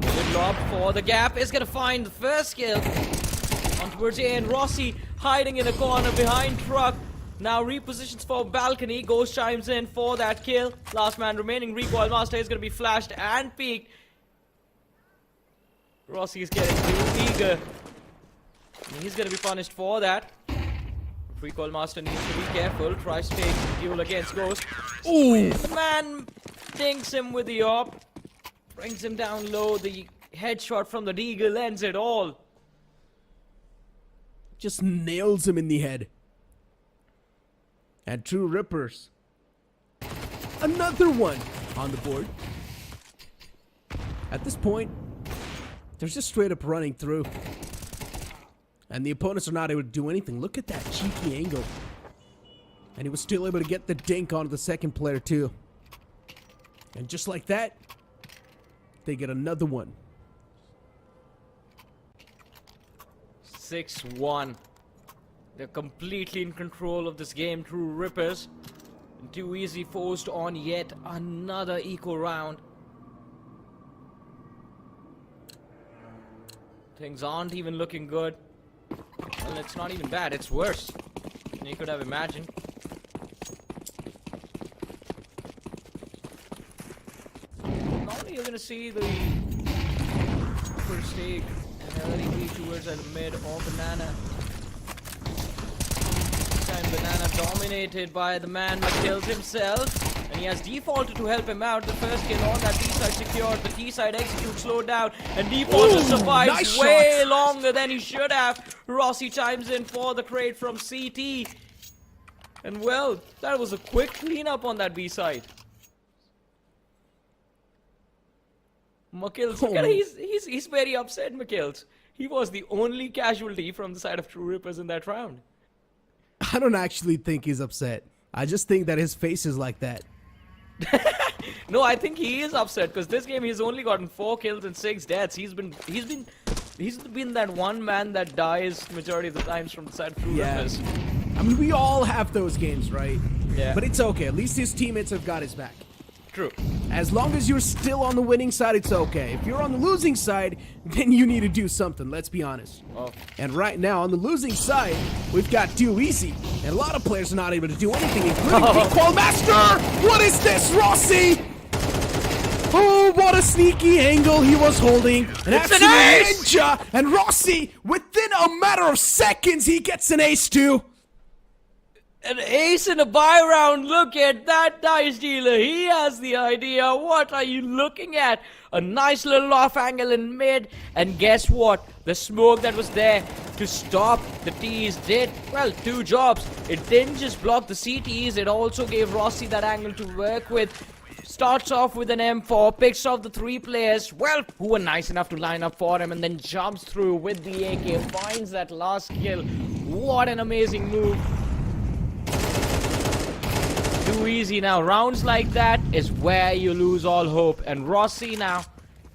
Good lob for the gap. Is going to find the first kill. On towards A, and Rossi hiding in a corner behind truck. Now repositions for balcony. Ghost chimes in for that kill. Last man remaining. Recoil Master is going to be flashed and peeked. Rossi is getting too eager. He's going to be punished for that. Recoil Master needs to be careful. Tries to take duel against Ghost. Ooh! The man dinks him with the op. Brings him down low. The headshot from the Deagle ends it all. Just nails him in the head. And True Rippers. Another one on the board. At this point, they're just straight up running through. And the opponents are not able to do anything. Look at that cheeky angle. And he was still able to get the dink onto the second player too. And just like that, they get another one. 6-1. They're completely in control of this game, True Rippers. And Too Easy forced on yet another eco round. Things aren't even looking good. Well, it's not even bad, it's worse than you could have imagined. Normally you're gonna see the first take and early lead towards the mid or Banana. This time Banana dominated by the man McKills himself. And he has defaulted to help him out. The first kill on that B side secured. The T side execute slowed down. And defaulted survives nice way shot. longer than he should have. Rossi chimes in for the crate from CT. And well, that was a quick cleanup on that B side. McKills, look at he's very upset, McKills. He was the only casualty from the side of True Rippers in that round. I don't actually think he's upset. I just think that his face is like that. No, I think he is upset because this game he's only gotten 4 kills and 6 deaths. He's been He's been that one man that dies majority of the times from the side of True Yeah. Rippers. I mean, we all have those games, right? Yeah. But it's okay. At least his teammates have got his back. True. As long as you're still on the winning side, it's okay. If you're on the losing side, then you need to do something, let's be honest. Oh. And right now, on the losing side, we've got Too Easy. And a lot of players are not able to do anything, including Pequal Master! What is this, Rossi? Oh, what a sneaky angle he was holding. An It's an absolute ace! ninja! And Rossi, within a matter of seconds, he gets an ace too. An ace in a buy round. Look at that dice dealer. He has the idea. What are you looking at? A nice little off angle in mid. And guess what? The smoke that was there to stop the T's did, well, two jobs. It didn't just block the CTs. It also gave Rossi that angle to work with. Starts off with an M4, picks off the 3 players, well, who were nice enough to line up for him, and then jumps through with the AK, finds that last kill. What an amazing move. Too easy now. Rounds like that is where you lose all hope. And Rossi now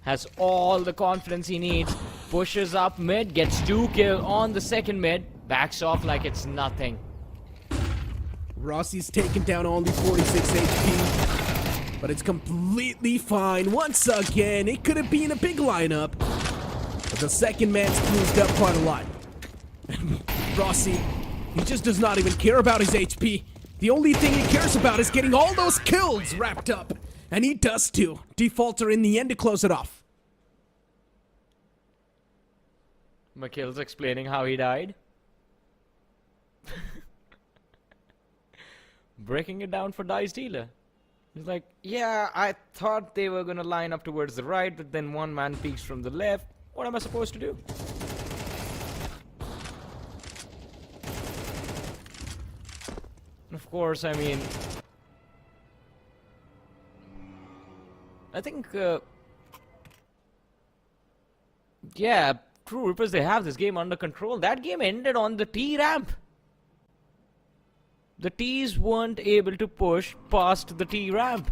has all the confidence he needs. Pushes up mid, gets 2 kills on the second mid, backs off like it's nothing. Rossi's taken down only 46 HP, but it's completely fine. Once again, it could have been a big lineup, but the second man's bruised up quite a lot. Rossi, he just does not even care about his HP. The only thing he cares about is getting all those kills wrapped up, and he does too. Defaulter in the end to close it off. McKill's explaining how he died. Breaking it down for Dice Dealer. He's like, yeah, I thought they were gonna line up towards the right, but then one man peeks from the left. What am I supposed to do? Of course, I mean, I think, yeah, True Rippers, they have this game under control. That game ended on the T ramp. The T's weren't able to push past the T ramp.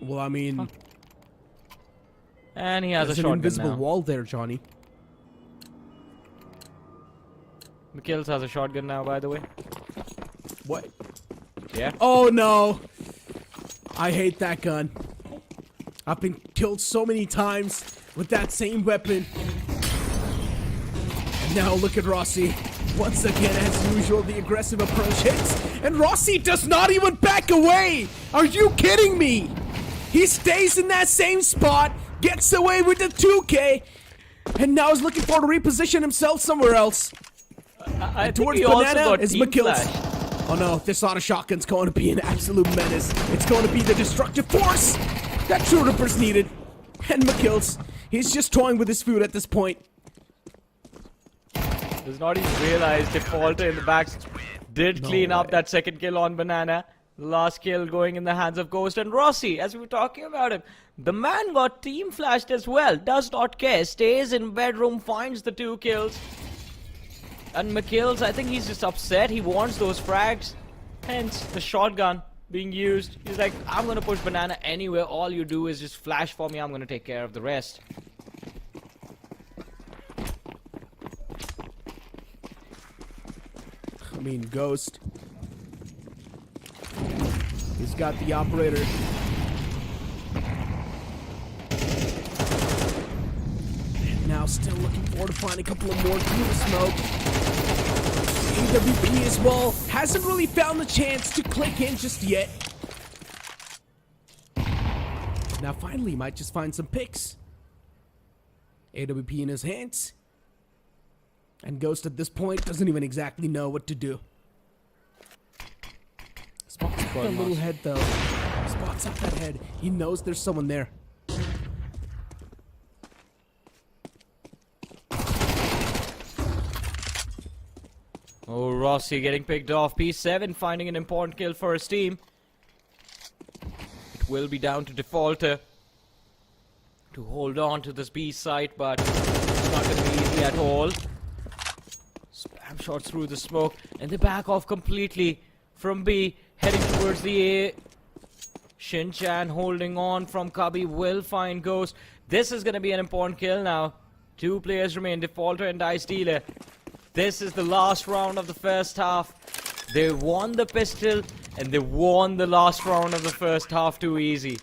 Well, I mean, And he has there's a an shotgun invisible now. wall there, Johnny. McKills has a shotgun now, by the way. What? Yeah. Oh no! I hate that gun. I've been killed so many times with that same weapon. And now look at Rossi. Once again, as usual, the aggressive approach hits, and Rossi does not even back away! Are you kidding me? He stays in that same spot, gets away with the 2K, and now is looking for to reposition himself somewhere else. I think Towards he also Banana got is team McKill's. flash. Oh no, this auto shotgun's going to be an absolute menace. It's going to be the destructive force that True Rippers needed. And McKill's, he's just toying with his food at this point. Does not even realize Defaulter in the back did clean up way. that second kill on Banana. The last kill going in the hands of Ghost and Rossi, as we were talking about him. The man got team flashed as well, does not care, stays in bedroom, finds the 2 kills. And McKill's, I think he's just upset, he wants those frags. Hence, the shotgun being used. He's like, I'm gonna push Banana anywhere, all you do is just flash for me, I'm gonna take care of the rest. I mean, Ghost. He's got the operator. And now still looking forward to find a couple of more through the smoke. AWP as well hasn't really found the chance to click in just yet. Now finally might just find some picks. AWP in his hands. And Ghost at this point doesn't even exactly know what to do. Spots up that little head though. Spots up that head. He knows there's someone there. Oh, Rossi getting picked off. P7 finding an important kill for his team. It will be down to Defaulter to hold on to this B site, but it's not going to be easy at all. Spam shots through the smoke, and they back off completely from B, heading towards the A. Shinchan holding on from Cubby will find Ghost. This is going to be an important kill now. 2 players remain, Defaulter and Dice Dealer. This is the last round of the first half. They won the pistol and they won the last round of the first half too easy.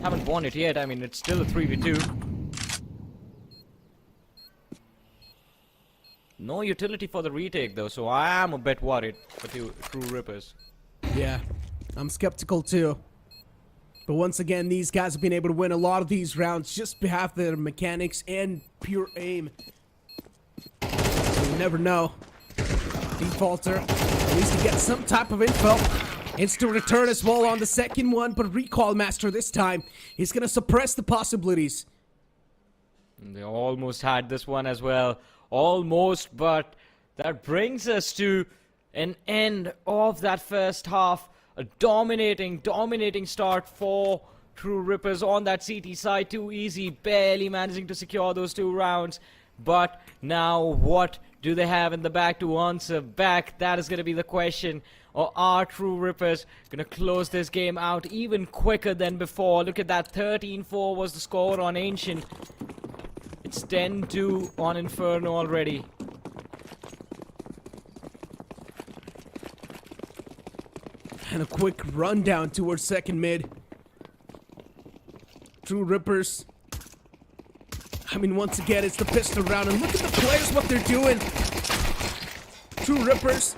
Haven't won it yet. I mean, it's still a 3v2. No utility for the retake though, so I am a bit worried for True Rippers. Yeah, I'm skeptical too. But once again, these guys have been able to win a lot of these rounds just behalf of their mechanics and pure aim. You never know. Defaulter, at least he gets some type of info. Instant return as well on the second one, but Recall Master this time, he's gonna suppress the possibilities. They almost had this one as well. Almost, but that brings us to an end of that first half. A dominating start for True Rippers on that CT side. Too easy, barely managing to secure those 2 rounds. But now what do they have in the back to answer back? That is going to be the question. Or are True Rippers going to close this game out even quicker than before? Look at that, 13-4 was the score on Ancient. It's 10-2 on Inferno already. And a quick rundown towards second mid. True Rippers. I mean, once again, it's the pistol round. And look at the players, what they're doing. True Rippers.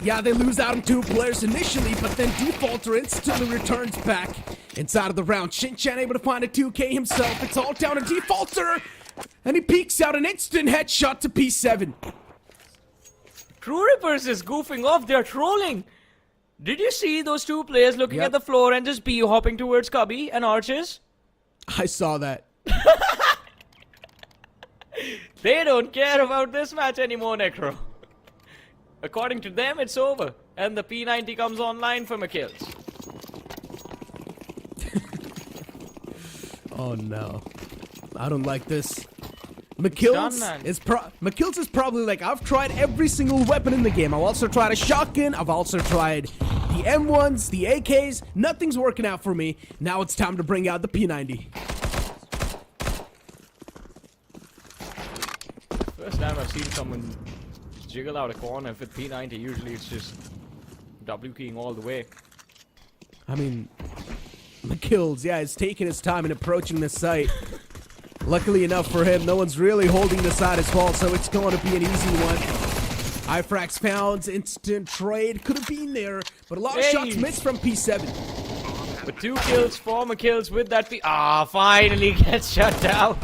Yeah, they lose out on 2 players initially, but then Defaulter instantly returns back inside of the round. Shinchan able to find a 2K himself. It's all down to Defaulter. And he peeks out an instant headshot to P7. True Rippers is goofing off. They're trolling. Did you see those 2 players looking at the floor and just hopping towards Cubby and Arches? I saw that. They don't care about this match anymore, Necro. According to them, it's over. And the P90 comes online for McKills. Oh no. I don't like this. McKills is probably like, I've tried every single weapon in the game. I've also tried a shotgun. I've also tried the M1s, the AKs. Nothing's working out for me. Now it's time to bring out the P90. First time I've seen someone jiggle out a corner with P90. Usually it's just W keying all the way. I mean, McKills, yeah, is taking his time in approaching the site. Luckily enough for him, no one's really holding the side as well, so it's going to be an easy one. Ifrax found, instant trade, could have been there, but a lot of shots missed from P7. But 2 kills, 4 McKills with that finally gets shut down.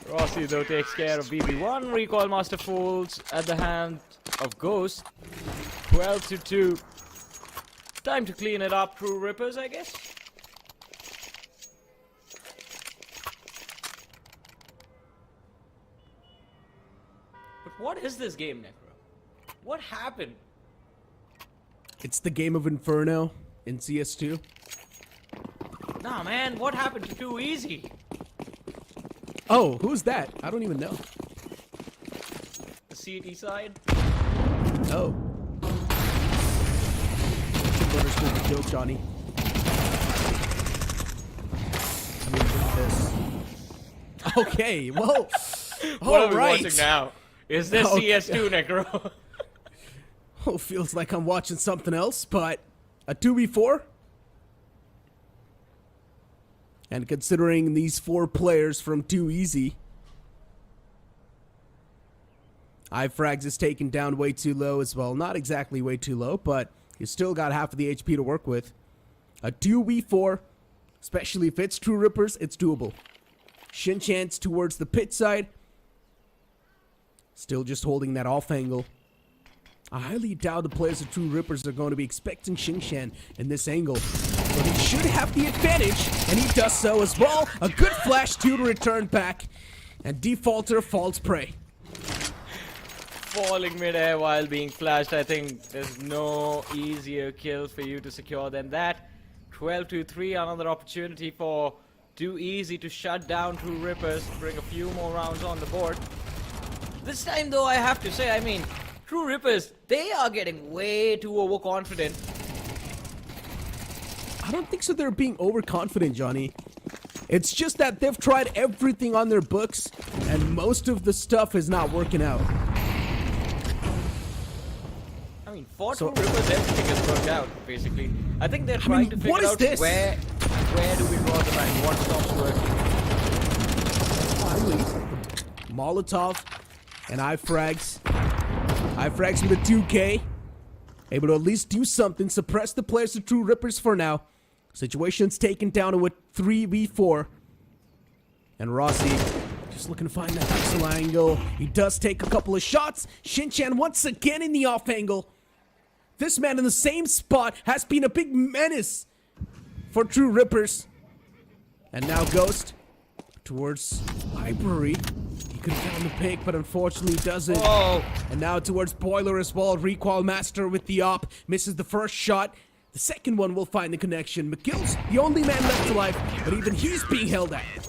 Rossi though takes care of BB1. Recall Master falls at the hand of Ghost. 12-2. Time to clean it up, True Rippers, I guess. But what is this game, Necro? What happened? It's the game of Inferno in CS2. Nah, man, what happened to Too Easy? Oh, who's that? I don't even know. The CT side? Oh. Converters will be killed, Johnny. I mean, look at this. Okay, well. What are we watching now? Is this CS2, Necro? Oh, feels like I'm watching something else, but a 2v4? And considering these 4 players from Too Easy, Frags is taken down way too low as well. Not exactly way too low, but he's still got half of the HP to work with. A 2v4, especially if it's True Rippers, it's doable. Shinchan's towards the pit side. Still just holding that off angle. I highly doubt the players of True Rippers are going to be expecting Shinchan in this angle. But he should have the advantage, and he does so as well. A good flash to return back. And Defaulter falls prey. Falling midair while being flashed. I think there's no easier kill for you to secure than that. 12-3, another opportunity for Too Easy to shut down True Rippers, bring a few more rounds on the board. This time though, I have to say, I mean, True Rippers, they are getting way too overconfident. I don't think so they're being overconfident, Johnny. It's just that they've tried everything on their books, and most of the stuff is not working out. I mean, for True Rippers, everything has worked out, basically. I think they're trying to figure out where do we draw the line, what stops working. Finally, Molotov and iFrags. iFrags with a 2K. Able to at least do something, suppress the players of True Rippers for now. Situation's taken down to a 3v4. And Rossi just looking to find that pixel angle. He does take a couple of shots. Shin-chan once again in the off angle. This man in the same spot has been a big menace for True Rippers. And now Ghost towards Library. He could have found the pick, but unfortunately doesn't. Oh. And now towards Boiler as well. Recoil Master with the op. Misses the first shot. The second one will find the connection. McGill's the only man left alive, but even he's being held at.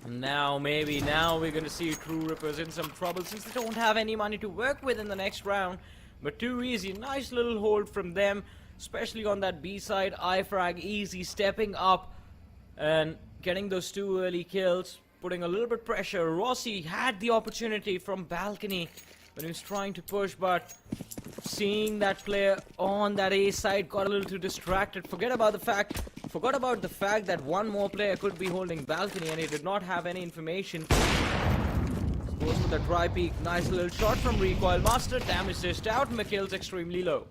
Now we're gonna see True Rippers in some trouble since they don't have any money to work with in the next round. But too easy, nice little hold from them, especially on that B side. iFrag easy stepping up and getting those 2 early kills, putting a little bit pressure. Rossi had the opportunity from balcony when he was trying to push, but seeing that player on that A side got a little too distracted. Forgot about the fact that one more player could be holding balcony and he did not have any information. Goes with the dry peak. Nice little shot from Recoil Master. Damage dished out. McKill's extremely low.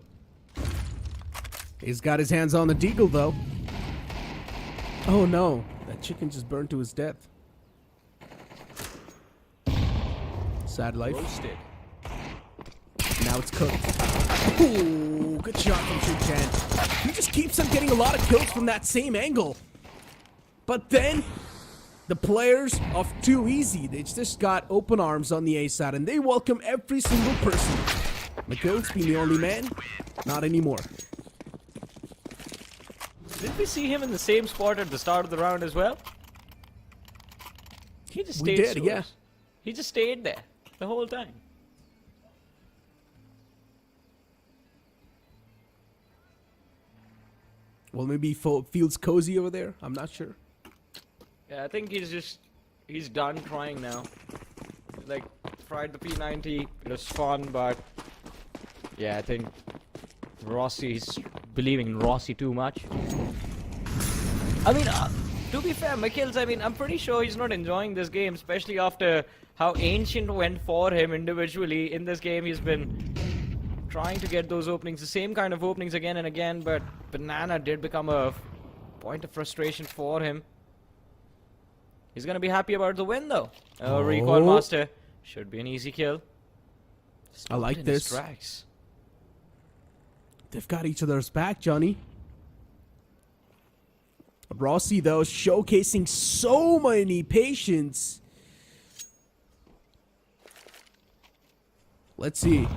He's got his hands on the deagle though. Oh no, that chicken just burned to his death. Sad life. Roasted. Now it's cooked. Ooh, good shot from Shin-chan. He just keeps on getting a lot of kills from that same angle. But then, the players of Too Easy, they just got open arms on the A side, and they welcome every single person. McGill's being the only man, not anymore. Did we see him in the same spot at the start of the round as well? He just stayed. We did, yeah. He just stayed there the whole time. Well, maybe he feels cozy over there. I'm not sure. Yeah, I think he's done trying now. Like, tried the P90, it was fun, but yeah, I think Rossi's believing in Rossi too much. I mean, to be fair, McKill's, I mean, I'm pretty sure he's not enjoying this game, especially after how Ancient went for him individually. In this game, he's been trying to get those openings, the same kind of openings again and again, but Banana did become a point of frustration for him. He's gonna be happy about the win though. Recoil Master should be an easy kill. I like this. Tracks. They've got each other's back, Johnny. Rossi though showcasing so many patience. Let's see.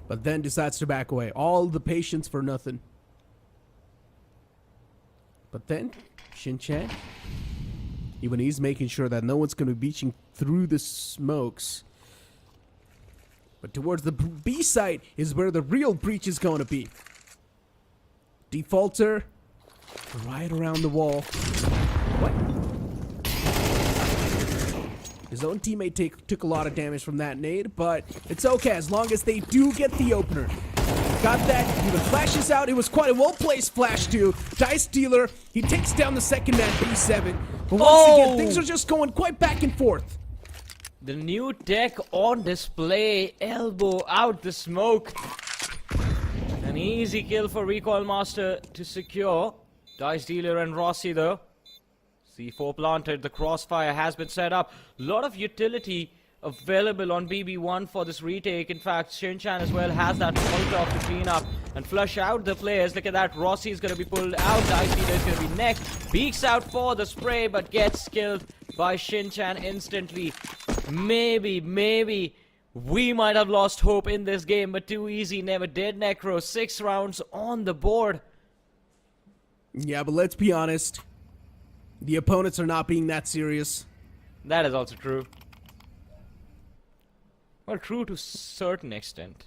But then decides to back away. All the patience for nothing. But then, Shin-chan, even he's making sure that no one's going to be beaching through the smokes. But towards the B side is where the real breach is going to be. Defaulter, right around the wall. What? His own teammate took a lot of damage from that nade, but it's okay as long as they do get the opener. Got that, even flashes out. It was quite a well-placed flash too. Dice Dealer, he takes down the second man, B7. But once again, things are just going quite back and forth. The new tech on display, elbow out the smoke. An easy kill for Recoil Master to secure. Dice Dealer and Rossi though. C4 planted, the crossfire has been set up. A lot of utility available on BB1 for this retake. In fact, Shin-chan as well has that Molotov to clean up and flush out the players. Look at that, Rossi is going to be pulled out. Dice Dealer is going to be next. Peeks out for the spray, but gets killed by Shin-chan instantly. Maybe we might have lost hope in this game, but Too Easy never did. Necro, 6 rounds on the board. Yeah, but let's be honest. The opponents are not being that serious. That is also true. Well, true to a certain extent.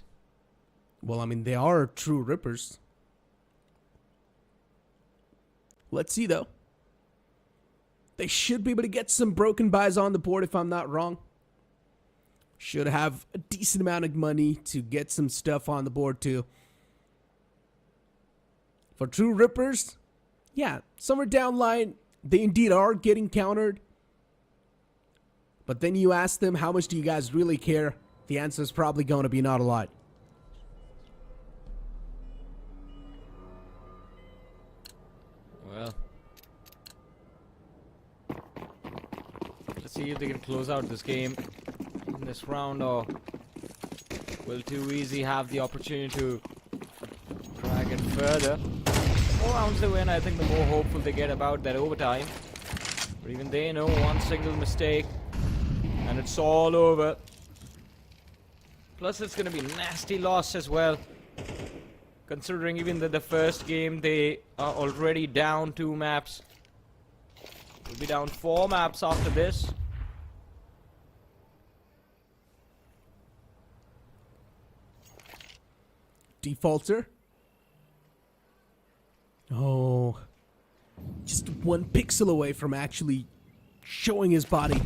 Well, I mean, they are true rippers. Let's see, though. They should be able to get some broken buys on the board if I'm not wrong. Should have a decent amount of money to get some stuff on the board too. For True Rippers, yeah, somewhere down line, they indeed are getting countered. But then you ask them, how much do you guys really care? The answer is probably going to be not a lot. Well, let's see if they can close out this game in this round, or will Too Easy have the opportunity to drag it further. The more rounds they win, I think the more hopeful they get about that overtime. But even they know one single mistake and it's all over. Plus it's going to be a nasty loss as well, considering even that the first game they are already down 2 maps. We'll be down 4 maps after this. Defaulter. Oh, just 1 pixel away from actually showing his body.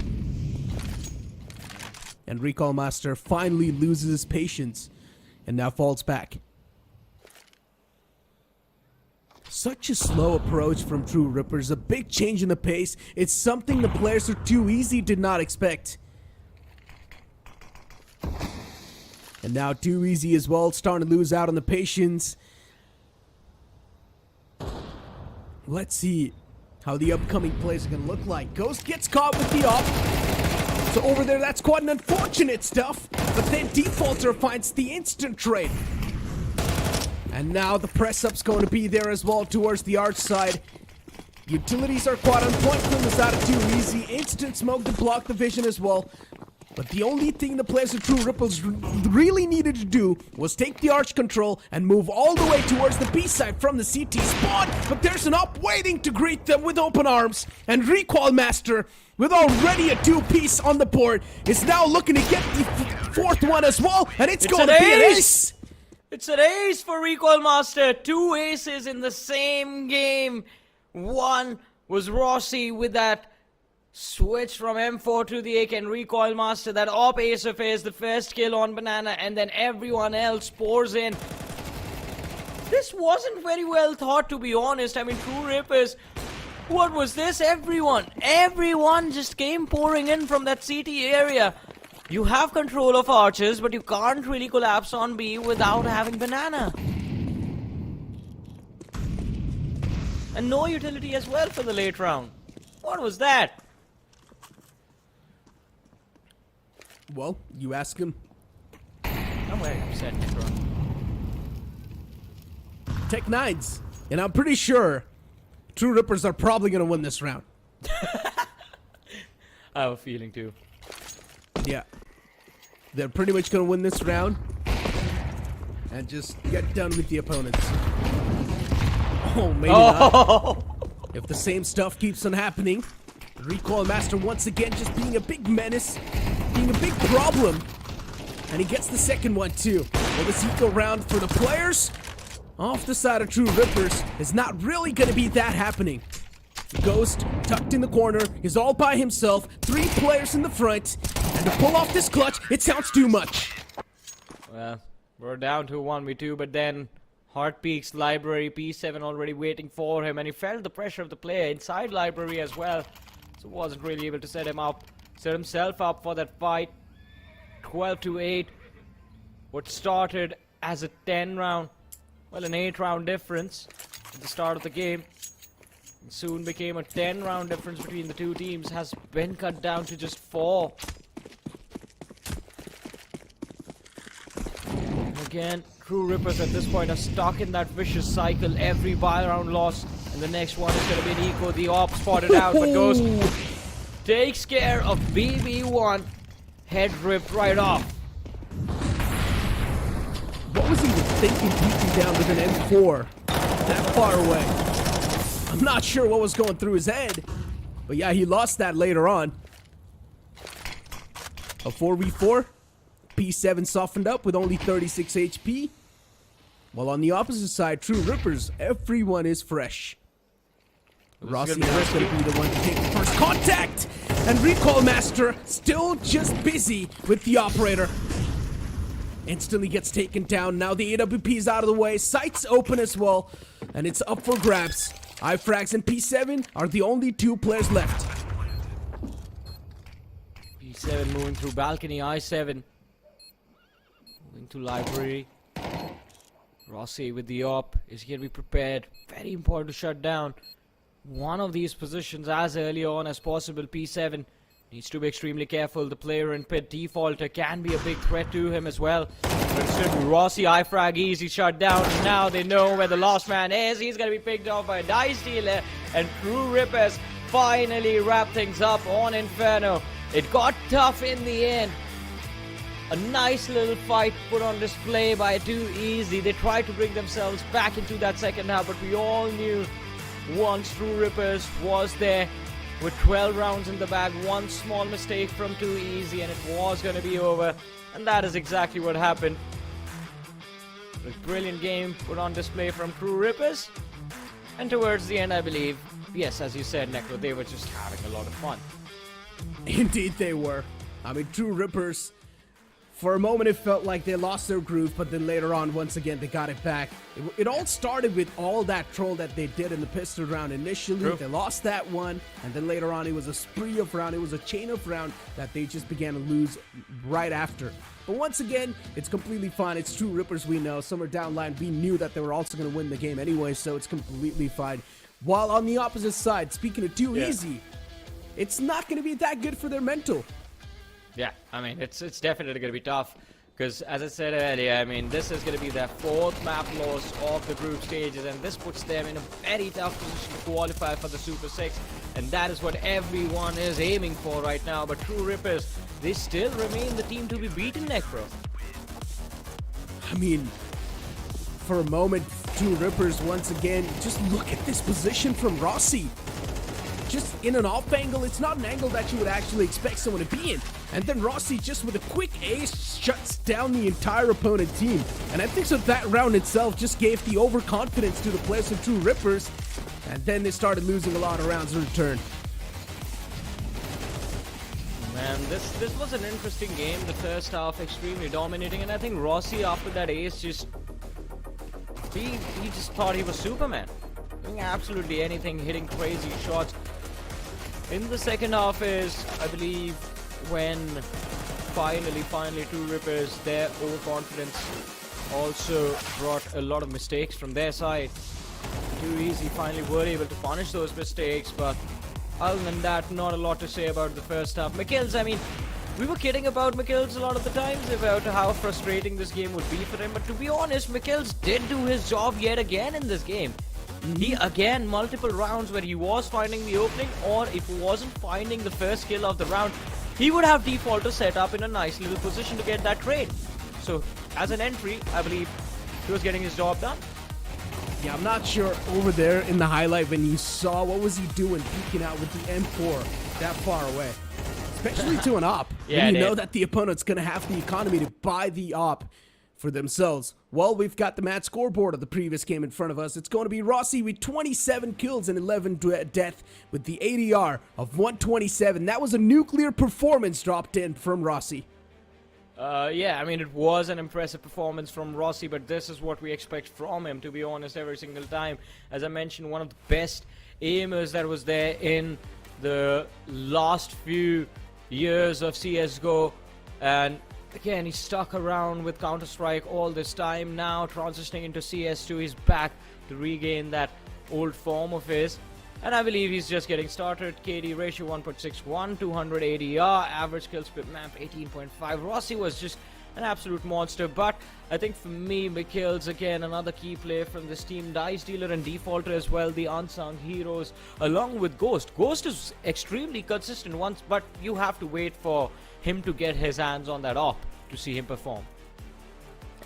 And Recall Master finally loses his patience and now falls back. Such a slow approach from True Rippers, a big change in the pace. It's something the players of Too Easy did not expect. And now Too Easy as well, starting to lose out on the patience. Let's see how the upcoming plays are going to look like. Ghost gets caught with the op. So over there, that's quite an unfortunate stuff. But then Defaulter finds the instant trade. And now the press-up's going to be there as well towards the arch side. Utilities are quite on point from the side of Too Easy. Instant smoke to block the vision as well. But the only thing the players of True Rippers really needed to do was take the arch control and move all the way towards the B side from the CT spawn. But there's an op waiting to greet them with open arms. And Recall Master, with already a 2-piece on the board, is now looking to get the 4th one as well. And it's going to be an ace! It's an ace for Recoil Master. 2 aces in the same game. One was Rossi with that switch from M4 to the AK, and Recoil Master, that op ace of his, the first kill on Banana, and then everyone else pours in. This wasn't very well thought, to be honest. I mean, True Rippers, what was this? Everyone just came pouring in from that CT area. You have control of archers, but you can't really collapse on B without having Banana. And no utility as well for the late round. What was that? Well, you ask him. I'm very upset, bro. Tech 9s. And I'm pretty sure True Rippers are probably going to win this round. I have a feeling too. Yeah. They're pretty much going to win this round and just get done with the opponents. Oh, maybe not. If the same stuff keeps on happening. Recoil Master once again just being a big menace, being a big problem. And he gets the second one too. Well, this eco round for the players off the side of True Rippers is not really going to be that happening. Ghost, tucked in the corner, is all by himself. 3 players in the front. And to pull off this clutch, it sounds too much. Well, we're down to 1v2, but then Heartpeak's library, P7 already waiting for him, and he felt the pressure of the player inside library as well. So wasn't really able to set himself up for that fight. 12-8. What started as a 10 round, well, an 8 round difference at the start of the game, and soon became a 10 round difference between the two teams, has been cut down to just 4. And again, True Rippers at this point are stuck in that vicious cycle. Every buy round loss, and the next one is going to be an eco. The op spotted out, but Ghost takes care of BB1. Head ripped right off. What was he even thinking, peeking down with an M4 that far away? I'm not sure what was going through his head, but yeah, he lost that later on. A 4v4. P7 softened up with only 36 HP. While on the opposite side, True Rippers, everyone is fresh. Rossi gonna be is going to be the one to take the first contact. And Recall Master still just busy with the operator. Instantly gets taken down. Now the AWP is out of the way. Sights open as well. And it's up for grabs. iFrags and P7 are the only two players left. P7 moving through balcony, I7 moving to library. Rossi with the op. Is he going to be prepared? Very important to shut down one of these positions as early on as possible. P7 needs to be extremely careful. The player in pit, Defaulter, can be a big threat to him as well. But still, Rossi, iFrag, easy shut down. And now they know where the last man is. He's going to be picked off by a Dice Dealer. And True Rippers finally wrap things up on Inferno. It got tough in the end. A nice little fight put on display by Too Easy. They tried to bring themselves back into that second half, but we all knew once True Rippers was there with 12 rounds in the bag, one small mistake from Too Easy and it was going to be over. And that is exactly what happened. A brilliant game put on display from True Rippers. And towards the end, I believe, yes, as you said, Necro, they were just having a lot of fun. Indeed they were. I mean, True Rippers, for a moment it felt like they lost their groove, but then later on, once again, they got it back. It all started with all that troll that they did in the pistol round initially. True. They lost that one, and then later on, it was a spree of round. It was a chain of round that they just began to lose right after. But once again, it's completely fine. It's True Rippers, we know. Somewhere down the line, we knew that they were also going to win the game anyway, so it's completely fine. While on the opposite side, speaking of Too Easy, it's not going to be that good for their mental. Yeah, I mean, it's definitely going to be tough. Because, as I said earlier, I mean, this is going to be their fourth map loss of the group stages. And this puts them in a very tough position to qualify for the Super 6. And that is what everyone is aiming for right now. But True Rippers, they still remain the team to be beaten, Necro. I mean, for a moment, True Rippers, once again, just look at this position from Rossi. Just in an off angle, it's not an angle that you would actually expect someone to be in. And then Rossi, just with a quick ace, shuts down the entire opponent team. And I think so that round itself just gave the overconfidence to the players of True Rippers. And then they started losing a lot of rounds in return. Man, this was an interesting game. The first half extremely dominating, and I think Rossi after that ace just he just thought he was Superman, doing absolutely anything, hitting crazy shots. In the second half is, I believe, when finally True Rippers, their overconfidence also brought a lot of mistakes from their side. Too Easy finally were able to punish those mistakes, but other than that, not a lot to say about the first half. Mikils, I mean, we were kidding about Mikils a lot of the times about how frustrating this game would be for him, but to be honest, Mikils did do his job yet again in this game. He again, multiple rounds where he was finding the opening, or if he wasn't finding the first kill of the round, he would have Defaulter set up in a nice little position to get that trade. So, as an entry, I believe he was getting his job done. Yeah, I'm not sure over there in the highlight when you saw what was he doing peeking out with the M4 that far away. Especially to an op. Yeah, when you know that the opponent's going to have the economy to buy the op for themselves. Well, we've got the match scoreboard of the previous game in front of us. It's going to be Rossi with 27 kills and 11 death with the ADR of 127. That was a nuclear performance dropped in from Rossi. Yeah, I mean, it was an impressive performance from Rossi, but this is what we expect from him, to be honest, every single time. As I mentioned, one of the best aimers that was there in the last few years of CSGO, and again, he stuck around with Counter-Strike all this time. Now, transitioning into CS2, he's back to regain that old form of his. And I believe he's just getting started. KD ratio 1.61, 200 ADR, average kills per map 18.5. Rossi was just an absolute monster. But I think for me, Mikils, again, another key player from this team. Dice Dealer and Defaulter as well, the unsung heroes, along with Ghost. Ghost is extremely consistent once, but you have to wait for him to get his hands on that op to see him perform.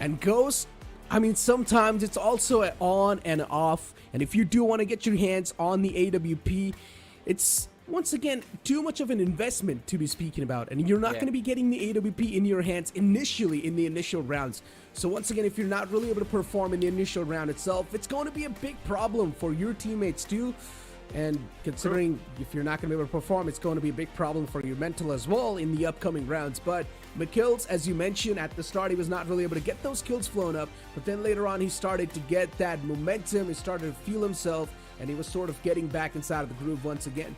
And Ghost, I mean, sometimes it's also an on and off. And if you do want to get your hands on the AWP, it's, once again, too much of an investment to be speaking about. And you're not going to be getting the AWP in your hands initially in the initial rounds. So once again, if you're not really able to perform in the initial round itself, it's going to be a big problem for your teammates too. And considering if you're not going to be able to perform, it's going to be a big problem for your mental as well in the upcoming rounds. But McKills, as you mentioned, at the start he was not really able to get those kills flown up, but then later on he started to get that momentum, he started to feel himself, and he was sort of getting back inside of the groove once again.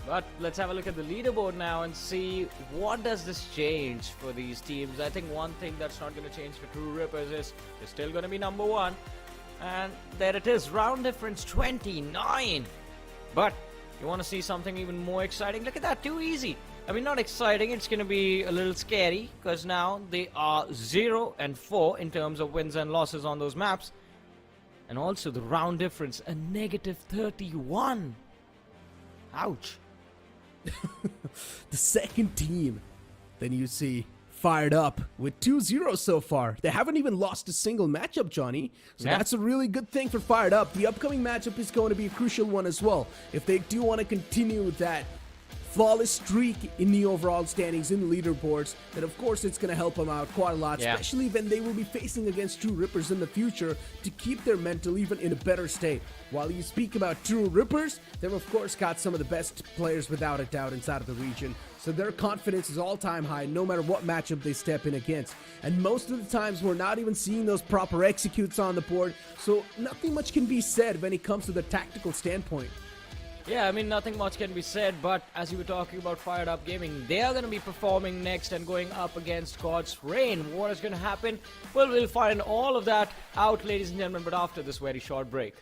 But let's have a look at the leaderboard now and see what does this change for these teams. I think one thing that's not going to change for True Rippers is they're still going to be number one. And there it is, round difference 29. But you want to see something even more exciting? Look at that, too easy. I mean, not exciting, it's going to be a little scary because now they are 0-4 in terms of wins and losses on those maps. And also the round difference, a -31. Ouch. The second team, then you see Firedup with 2-0 so far. They haven't even lost a single matchup, Johnny. So Yeah. that's a really good thing for Firedup. The upcoming matchup is going to be a crucial one as well. If they do want to continue that flawless streak in the overall standings in the leaderboards, then of course it's going to help them out quite a lot, Yeah. especially when they will be facing against True Rippers in the future to keep their mental even in a better state. While you speak about True Rippers, they've of course got some of the best players without a doubt inside of the region. So their confidence is all-time high no matter what matchup they step in against. And most of the times we're not even seeing those proper executes on the board, so nothing much can be said when it comes to the tactical standpoint. Yeah, I mean, nothing much can be said, but as you were talking about Firedup Gaming, they are going to be performing next and going up against God's Reign. What is going to happen? Well, we'll find all of that out, ladies and gentlemen, but after this very short break.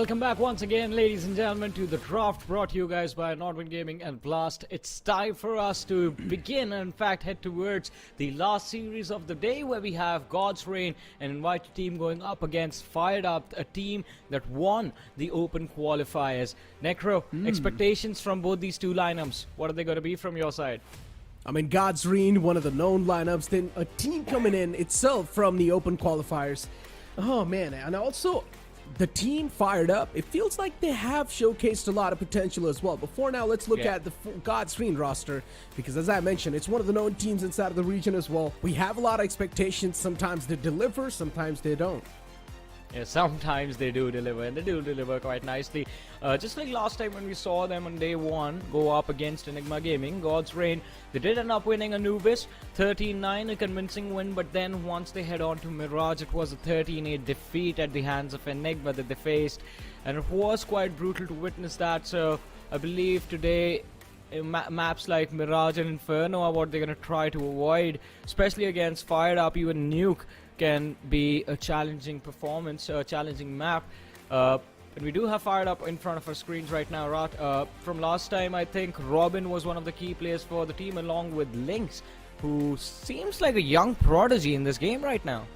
Welcome back once again, ladies and gentlemen, to the draft brought to you guys by Nordwind Gaming and Blast. It's time for us to begin and, in fact, head towards the last series of the day, where we have God's Reign, an invited team, going up against Firedup, a team that won the Open qualifiers. Necro, expectations from both these two lineups. What are they going to be from your side? I mean, God's Reign, one of the known lineups, then a team coming in itself from the Open qualifiers. Oh man, and also the team fired up. It feels like they have showcased a lot of potential as well. Before now, let's look at the God's Reign roster, because as I mentioned, it's one of the known teams inside of the region as well. We have a lot of expectations. Sometimes they deliver, sometimes they don't. Yeah, sometimes they do deliver, and they do deliver quite nicely. Just like last time when we saw them on day one go up against Enigma Gaming, God's Reign, they did end up winning Anubis 13-9, a convincing win, but then once they head on to Mirage, it was a 13-8 defeat at the hands of Enigma that they faced, and it was quite brutal to witness that. So I believe today maps like Mirage and Inferno are what they're going to try to avoid, especially against Firedup. Even Nuke can be a challenging performance, a challenging map. And we do have Firedup in front of our screens right now. From last time, I think Robin was one of the key players for the team, along with Lynx, who seems like a young prodigy in this game right now.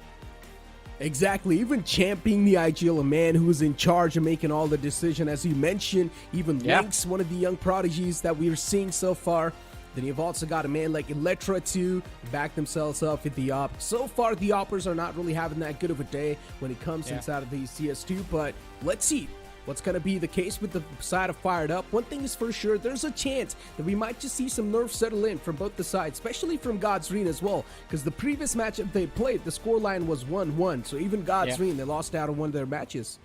Exactly, even championing the IGL, a man who's in charge of making all the decision, as you mentioned. Even Lynx, one of the young prodigies that we're seeing so far. Then you've also got a man like Electra to back themselves up with the op. So far, the oppers are not really having that good of a day when it comes inside of the CS2, but let's see what's going to be the case with the side of Firedup. One thing is for sure, there's a chance that we might just see some nerfs settle in from both the sides, especially from God's Reign as well, because the previous matchup they played, the scoreline was 1-1, so even God's Reign, they lost out on one of their matches.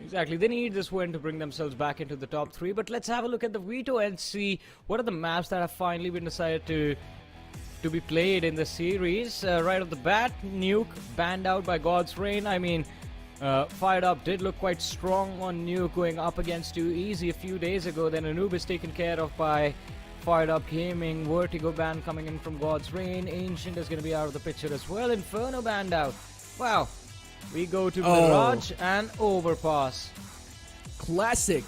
Exactly, they need this win to bring themselves back into the top 3, but let's have a look at the veto and see what are the maps that have finally been decided to be played in the series. Right off the bat, Nuke banned out by God's Reign. I mean, Firedup did look quite strong on Nuke going up against Too Easy a few days ago. Then Anubis taken care of by Firedup Gaming. Vertigo ban coming in from God's Reign. Ancient is going to be out of the picture as well. Inferno banned out. Wow. We go to Mirage and Overpass. Classic.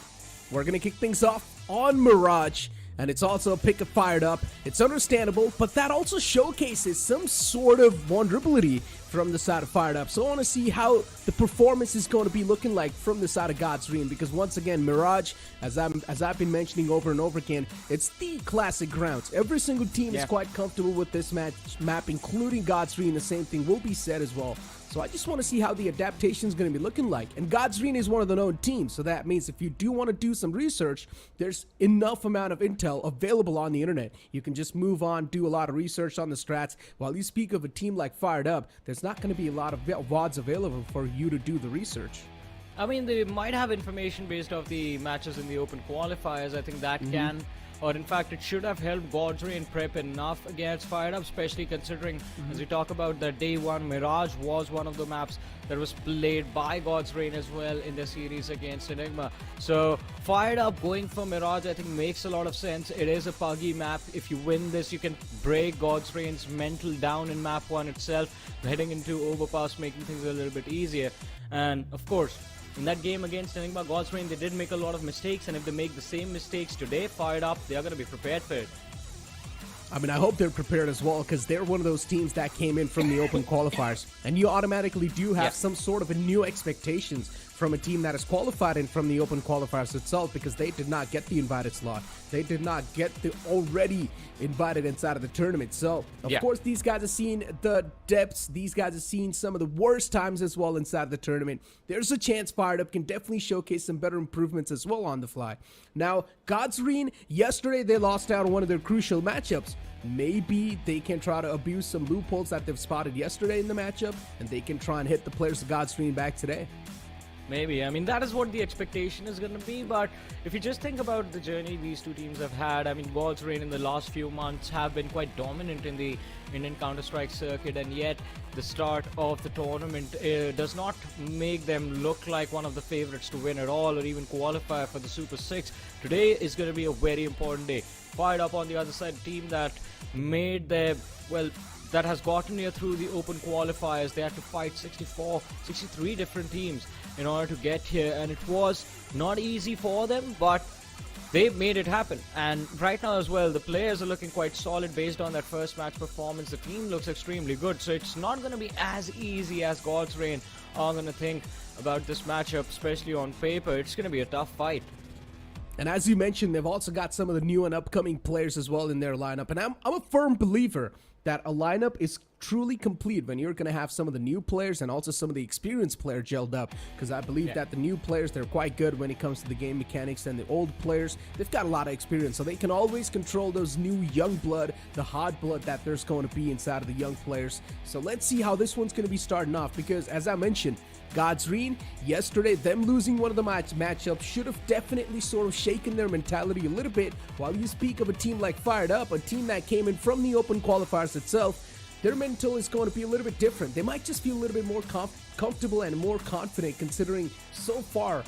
We're going to kick things off on Mirage, and it's also a pick of Firedup. It's understandable, but that also showcases some sort of vulnerability from the side of Firedup. So I want to see how the performance is going to be looking like from the side of God's Reign, because once again, Mirage, as I've been mentioning over and over again, it's the classic grounds. Every single team is quite comfortable with this map, including God's Reign. The same thing will be said as well. So I just want to see how the adaptation is going to be looking like. And God's Reign is one of the known teams, so that means if you do want to do some research, there's enough amount of intel available on the internet. You can just move on, do a lot of research on the strats. While you speak of a team like Firedup, there's not going to be a lot of VODs available for you to do the research. I mean, they might have information based off the matches in the Open qualifiers. I think that can, or in fact, it should have helped God's Reign prep enough against Firedup, especially considering, as we talk about, that day one, Mirage was one of the maps that was played by God's Reign as well in the series against Enigma. So Firedup going for Mirage, I think, makes a lot of sense. It is a puggy map. If you win this, you can break God's Reign's mental down in map 1 itself, heading into Overpass, making things a little bit easier. And of course, in that game against Enigma, God's Reign, they did make a lot of mistakes, and if they make the same mistakes today, Firedup, they are going to be prepared for it. I mean, I hope they're prepared as well, because they're one of those teams that came in from the Open qualifiers, and you automatically do have some sort of a new expectations from a team that is qualified in from the Open qualifiers itself, because they did not get the invited slot. They did not get the already invited inside of the tournament. So, of course, these guys have seen the depths. These guys have seen some of the worst times as well inside of the tournament. There's a chance Firedup can definitely showcase some better improvements as well on the fly. Now, God's Reign, yesterday they lost out on one of their crucial matchups. Maybe they can try to abuse some loopholes that they've spotted yesterday in the matchup, and they can try and hit the players of God's Reign back today. Maybe. I mean, that is what the expectation is going to be. But if you just think about the journey these two teams have had, I mean, God's Reign in the last few months have been quite dominant in the Indian Counter-Strike circuit, and yet the start of the tournament does not make them look like one of the favorites to win at all, or even qualify for the Super 6. Today is going to be a very important day. Firedup on the other side, a team that made their, well, that has gotten here through the Open qualifiers. They had to fight 63 different teams, in order to get here, and it was not easy for them, but they made it happen. And right now as well, the players are looking quite solid based on that first match performance. The team looks extremely good, so it's not going to be as easy as God's Reign are going to think about this matchup, especially on paper. It's going to be a tough fight. And as you mentioned, they've also got some of the new and upcoming players as well in their lineup. And I'm a firm believer that a lineup is truly complete when you're going to have some of the new players and also some of the experienced players gelled up, because I believe that the new players, they're quite good when it comes to the game mechanics, and the old players, they've got a lot of experience, so they can always control those new young blood, the hot blood that there's going to be inside of the young players. So let's see how this one's going to be starting off, because as I mentioned, God's Reign, yesterday, them losing one of the matchups should have definitely sort of shaken their mentality a little bit. While you speak of a team like Firedup, a team that came in from the open qualifiers itself, their mental is going to be a little bit different. They might just feel a little bit more comfortable and more confident, considering so far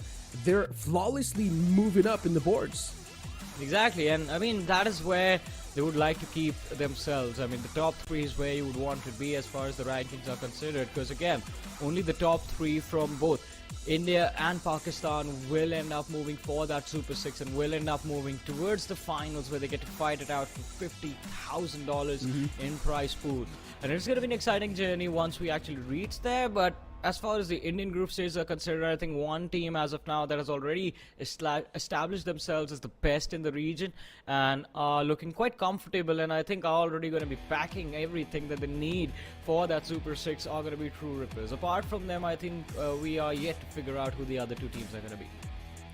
they're flawlessly moving up in the boards. Exactly, and I mean, that is where they would like to keep themselves. I mean, the top 3 is where you would want to be as far as the rankings are considered, because again, only the top 3 from both India and Pakistan will end up moving for that Super 6 and will end up moving towards the finals, where they get to fight it out for $50,000 in prize pool. And it's going to be an exciting journey once we actually reach there. But as far as the Indian group stages are concerned, I think one team as of now that has already established themselves as the best in the region and are looking quite comfortable, and I think are already going to be packing everything that they need for that Super 6 are going to be True Rippers. Apart from them, I think we are yet to figure out who the other 2 teams are going to be.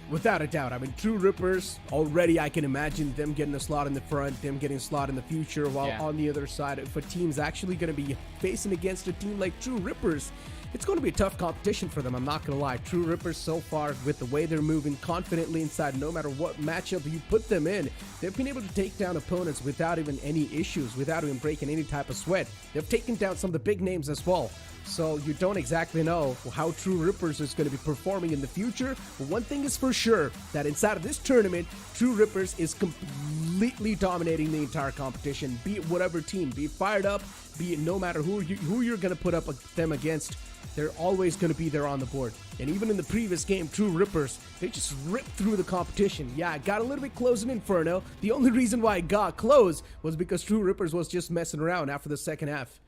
Without a doubt. I mean, True Rippers, already I can imagine them getting a slot in the front, them getting a slot in the future, while on the other side, if a team's actually going to be facing against a team like True Rippers, it's going to be a tough competition for them, I'm not going to lie. True Rippers so far, with the way they're moving confidently inside, no matter what matchup you put them in, they've been able to take down opponents without even any issues, without even breaking any type of sweat. They've taken down some of the big names as well. So you don't exactly know how True Rippers is going to be performing in the future. But one thing is for sure, that inside of this tournament, True Rippers is completely dominating the entire competition. Be it whatever team, be it Firedup, be it no matter who you're going to put up them against, they're always going to be there on the board. And even in the previous game, True Rippers, they just ripped through the competition. Yeah, it got a little bit close in Inferno. The only reason why it got close was because True Rippers was just messing around after the second half.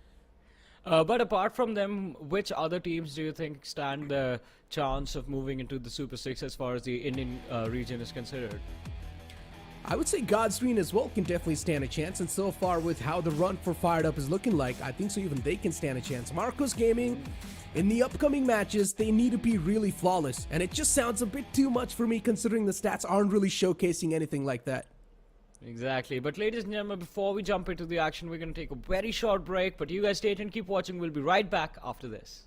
But apart from them, which other teams do you think stand the chance of moving into the Super 6 as far as the Indian region is considered? I would say God's Reign as well can definitely stand a chance, and so far with how the run for Firedup is looking like, I think so even they can stand a chance. Marcos Gaming, in the upcoming matches, they need to be really flawless, and it just sounds a bit too much for me considering the stats aren't really showcasing anything like that. Exactly. But ladies and gentlemen, before we jump into the action, we're going to take a very short break. But you guys stay tuned, keep watching. We'll be right back after this.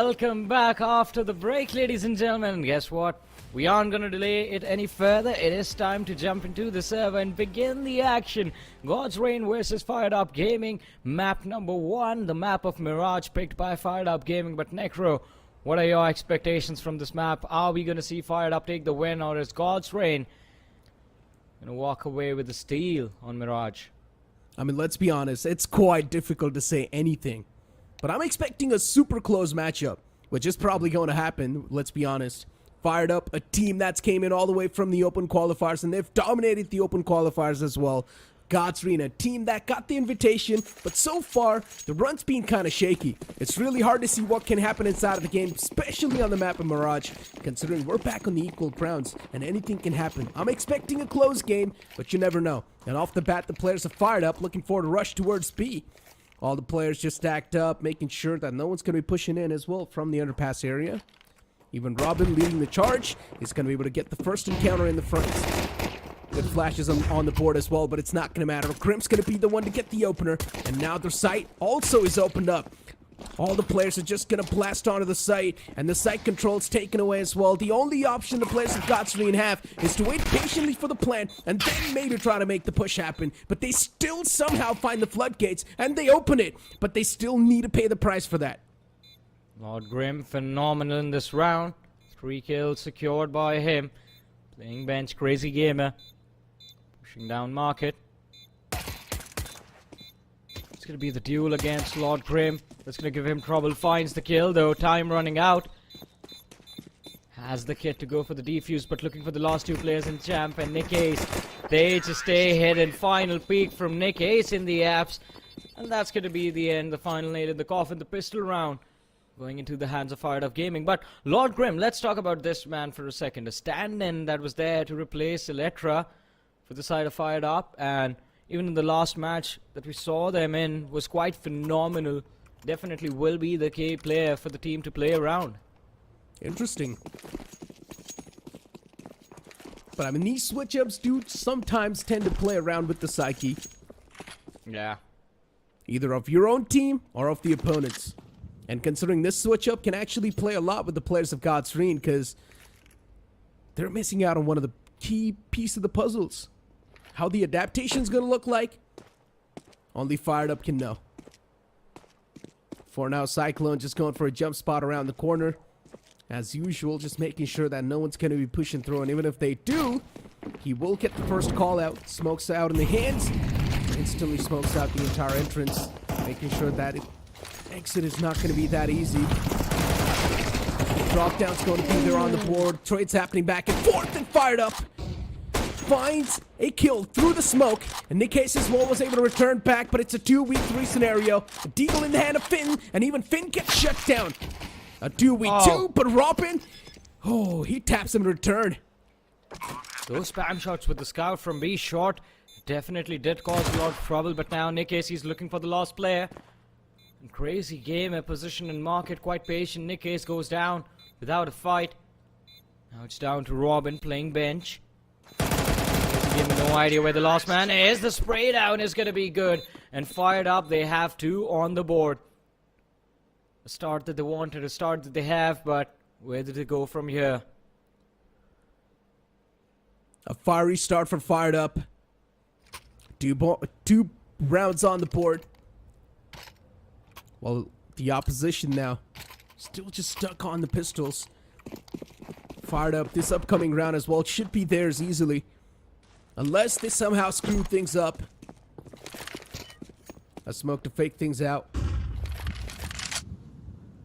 welcome back after the break, ladies and gentlemen. And guess what? We aren't going to delay it any further. It is time to jump into the server and begin the action. God's Reign versus Firedup Gaming. Map number 1, the map of Mirage, picked by Firedup Gaming. But Necro, what are your expectations from this map? Are we going to see Firedup take the win, or is God's Reign going to walk away with the steal on Mirage? I mean, let's be honest, it's quite difficult to say anything. But I'm expecting a super close matchup, which is probably going to happen, let's be honest. Firedup, a team that's came in all the way from the open qualifiers, and they've dominated the open qualifiers as well. God's Reign, a team that got the invitation, but so far, the run's been kind of shaky. It's really hard to see what can happen inside of the game, especially on the map of Mirage, considering we're back on the equal grounds, and anything can happen. I'm expecting a close game, but you never know. And off the bat, the players are fired up, looking for a rush towards B. All the players just stacked up, making sure that no one's going to be pushing in as well from the underpass area. Even Robin leading the charge is going to be able to get the first encounter in the front. Good flashes on the board as well, but it's not going to matter. Grimm's going to be the one to get the opener, and now their site also is opened up. All the players are just going to blast onto the site, and the site control's taken away as well. The only option the players of God's Reign have is to wait patiently for the plant, and then maybe try to make the push happen. But they still somehow find the floodgates, and they open it, but they still need to pay the price for that. Lord Grimm, phenomenal in this round. 3 kills secured by him. Playing bench, crazy gamer. Pushing down market. It's going to be the duel against Lord Grimm. That's going to give him trouble. Finds the kill though. Time running out. Has the kit to go for the defuse, but looking for the last 2 players in Champ and Nick Ace. They just stay hidden. Final peek from Nick Ace in the apps. And that's going to be the end. The final nail in the coffin. The pistol round going into the hands of Firedup Gaming. But Lord Grimm, let's talk about this man for a second. A stand-in that was there to replace Electra for the side of Firedup, and even in the last match that we saw them in was quite phenomenal. Definitely will be the key player for the team to play around. Interesting. But I mean, these switch-ups do sometimes tend to play around with the psyche. Yeah. Either of your own team or of the opponent's. And considering this switch-up can actually play a lot with the players of God's Reign, because they're missing out on one of the key pieces of the puzzles. How the adaptation's gonna look like, only Firedup can know. For now, Cyclone just going for a jump spot around the corner. As usual, just making sure that no one's gonna be pushing through, and even if they do, he will get the first call out. Smokes out in the hands, instantly smokes out the entire entrance, making sure that exit is not going to be that easy. Drop down's going to be there on the board. Trades happening back and forth, and Firedup finds a kill through the smoke. And Nick Case as well was able to return back, but it's a 2v3 scenario. A deagle in the hand of Finn, and even Finn gets shut down. A 2v2, but Robin, oh, he taps him in return. Those spam shots with the scout from B short definitely did cause a lot of trouble, but now Nick Ace is looking for the last player. And crazy gamer, position and market, quite patient. Nick Ace goes down without a fight. Now it's down to Robin playing bench. Crazy gamer, no idea where the last man is. The spray down is going to be good. And Firedup, they have 2 on the board. A start that they wanted, a start that they have, but where did it go from here? A fiery start for Firedup. 2 rounds on the board. Well, the opposition now still just stuck on the pistols. Firedup, this upcoming round as well should be theirs easily. Unless they somehow screw things up. A smoke to fake things out.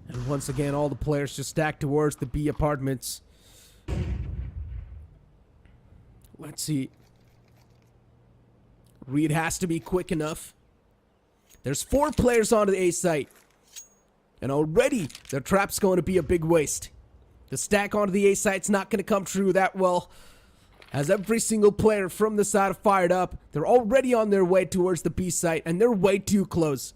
And once again, all the players just stack towards the B apartments. Let's see. Reed has to be quick enough. There's 4 players onto the A site. And already, their trap's going to be a big waste. The stack onto the A site's not going to come true that well. As every single player from the side of Firedup, they're already on their way towards the B site, and they're way too close.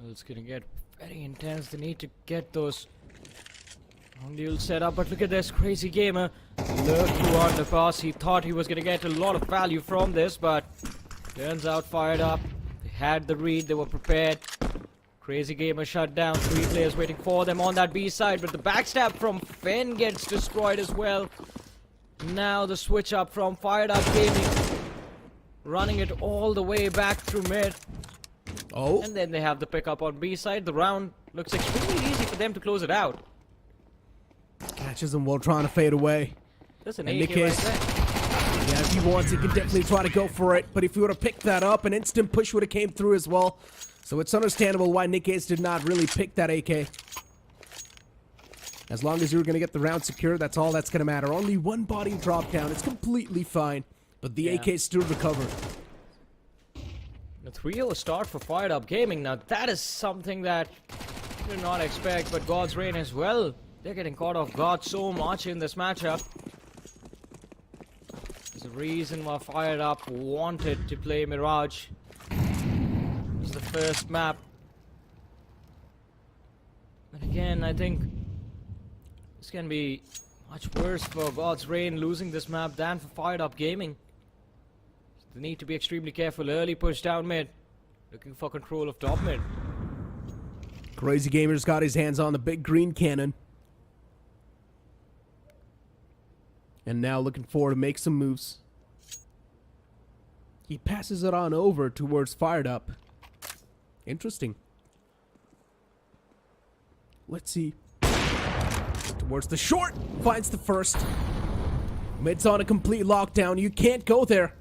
Well, it's going to get very intense. They need to get those on duel set up, but look at this crazy gamer. Look who on the pass. He thought he was going to get a lot of value from this, but turns out Firedup, they had the read, they were prepared. Crazy Gamer shut down. 3 players waiting for them on that B side, but the backstab from Finn gets destroyed as well. Now the switch up from Firedup Gaming, running it all the way back through mid. Oh, And then they have the pickup on B side. The round looks extremely easy for them to close it out. catches him while trying to fade away. There's an In the AK right case, there. yeah, if he wants, he can definitely try to go for it. But if he would have picked that up, an instant push would have came through as well. So it's understandable why Nick Ace did not really pick that AK. As long as you're going to get the round secure, that's all that's going to matter. Only one body drop down. It's completely fine. But the Yeah. AK still recovered. The 3-0 start for Firedup Gaming. Now that is something that I did not expect, but God's Reign as well. They're getting caught off guard so much in this matchup. There's a reason why Firedup wanted to play Mirage. It's the first map. But again, I think this can be much worse for God's Reign losing this map than for Firedup Gaming. They need to be extremely careful. Early push down mid. Looking for control of top mid. Crazy Gamer's got his hands on the big green cannon. And now looking forward to make some moves. He passes it on over towards Firedup. Interesting. Let's see. Towards the short. Finds the first. Mid's on a complete lockdown. You can't go there.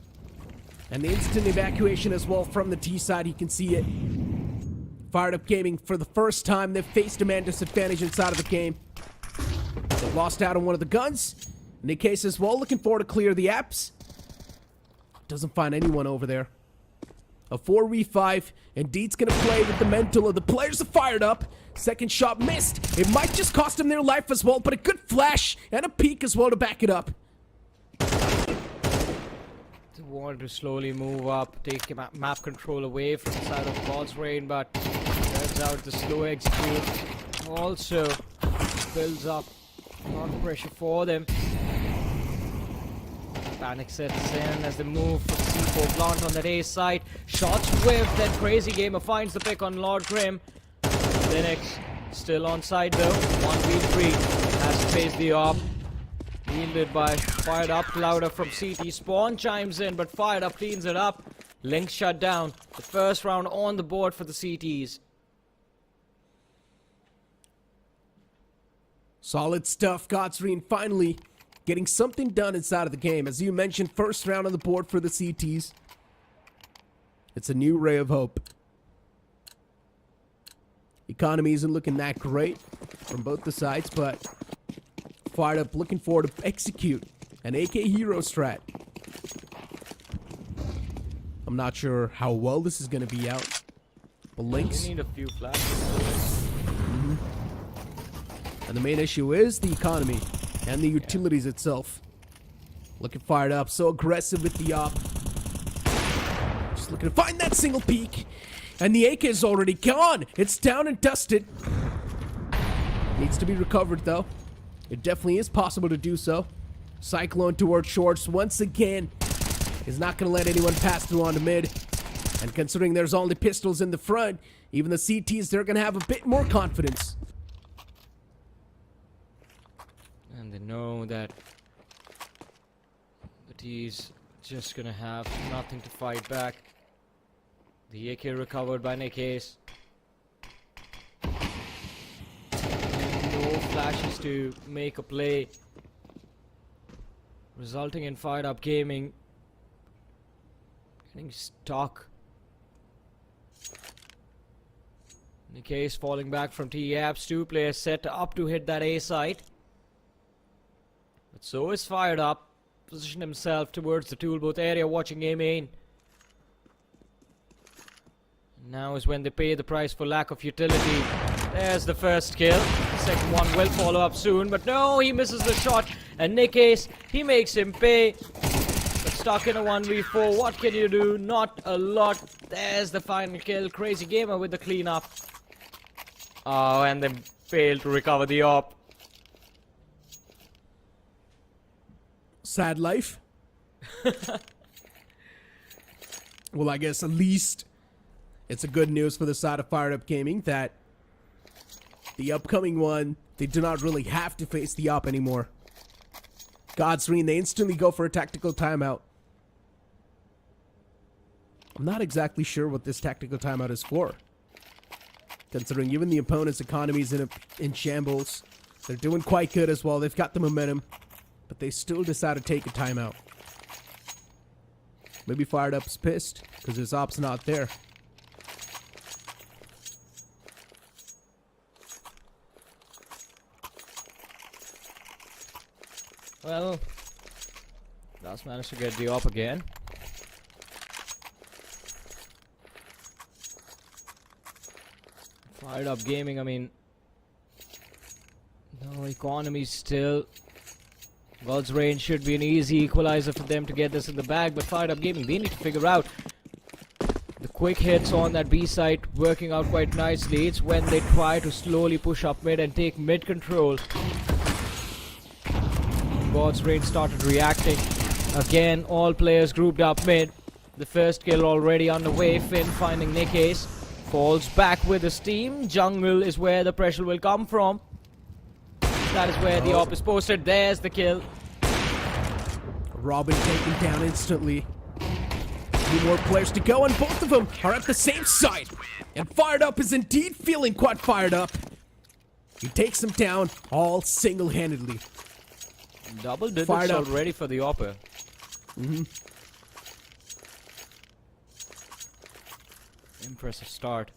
And the instant evacuation as well from the T side. You can see it. Firedup Gaming, for the first time, they've faced a man disadvantage inside of the game. They lost out on one of the guns. In the case as well, looking forward to clear the apps. Doesn't find anyone over there. A 4v5. Indeed's gonna play with the mental of the players of Firedup. Second shot missed. It might just cost him their life as well, but a good flash and a peek as well to back it up. They wanted to slowly move up, take map control away from the side of God's Reign, but turns out the slow execute also builds up a lot of pressure for them. Panic sets in as they move for the C4 plant on that A side. Shots whiffed, then Crazy Gamer finds the pick on Lord Grim. Linux still on side though. 1v3 has to face the op. Yielded by Firedup. Louder from CT. Spawn chimes in, but Firedup cleans it up. Link shut down. The first round on the board for the CTs. Solid stuff. Godsreen finally getting something done inside of the game. As you mentioned, first round on the board for the CTs. It's a new ray of hope. Economy isn't looking that great from both the sides, but Firedup looking forward to execute an AK hero strat. I'm not sure how well this is going to be out. But Lynx. We need a few flashes. And the main issue is the economy and the utilities itself. Looking fired up, so aggressive with the op. Just looking to find that single peak. And the AK is already gone. It's down and dusted. Needs to be recovered though. It definitely is possible to do so. Cyclone towards shorts once again. Is not going to let anyone pass through onto mid. And considering there's only pistols in the front, even the CTs, they're going to have a bit more confidence. And they know that the T's just gonna have nothing to fight back. The AK recovered by Nick Ace. No flashes to make a play, resulting in Firedup Gaming getting stuck. Nick Ace falling back from T-Apps. 2 players set up to hit that A site. But so is Firedup. Position himself towards the tool booth area, watching A main. Now is when they pay the price for lack of utility. There's the first kill. The second one will follow up soon, but no, he misses the shot. And Nick Ace, he makes him pay. But stuck in a 1v4, what can you do? Not a lot. There's the final kill. Crazy Gamer with the cleanup. Oh, and they failed to recover the op. Sad life. Well, I guess at least It's a good news for the side of Firedup Gaming that the upcoming one, they do not really have to face the op anymore. Godsreen, they instantly go for a tactical timeout. I'm not exactly sure what this tactical timeout is for, considering even the opponent's economy is in shambles. They're doing quite good as well. They've got the momentum, but they still decide to take a timeout. Maybe Firedup's pissed because his op's not there. Well, Last managed to get the op again. Fired Up Gaming, I mean, no economy still. God's Range should be an easy equalizer for them to get this in the bag, but Fired Up Gaming, they need to figure out the quick hits on that B site working out quite nicely. It's when they try to slowly push up mid and take mid control. God's Range started reacting. Again, all players grouped up mid. The first kill already underway. Finn finding Nick Ace. Falls back with his team. Jungle is where the pressure will come from. That is where the op is posted. There's the kill. Robin taken down instantly. 2 more players to go, and both of them are at the same site. And Fired Up is indeed feeling quite fired up. He takes them down all single-handedly. Double digits already for the opper. Impressive start.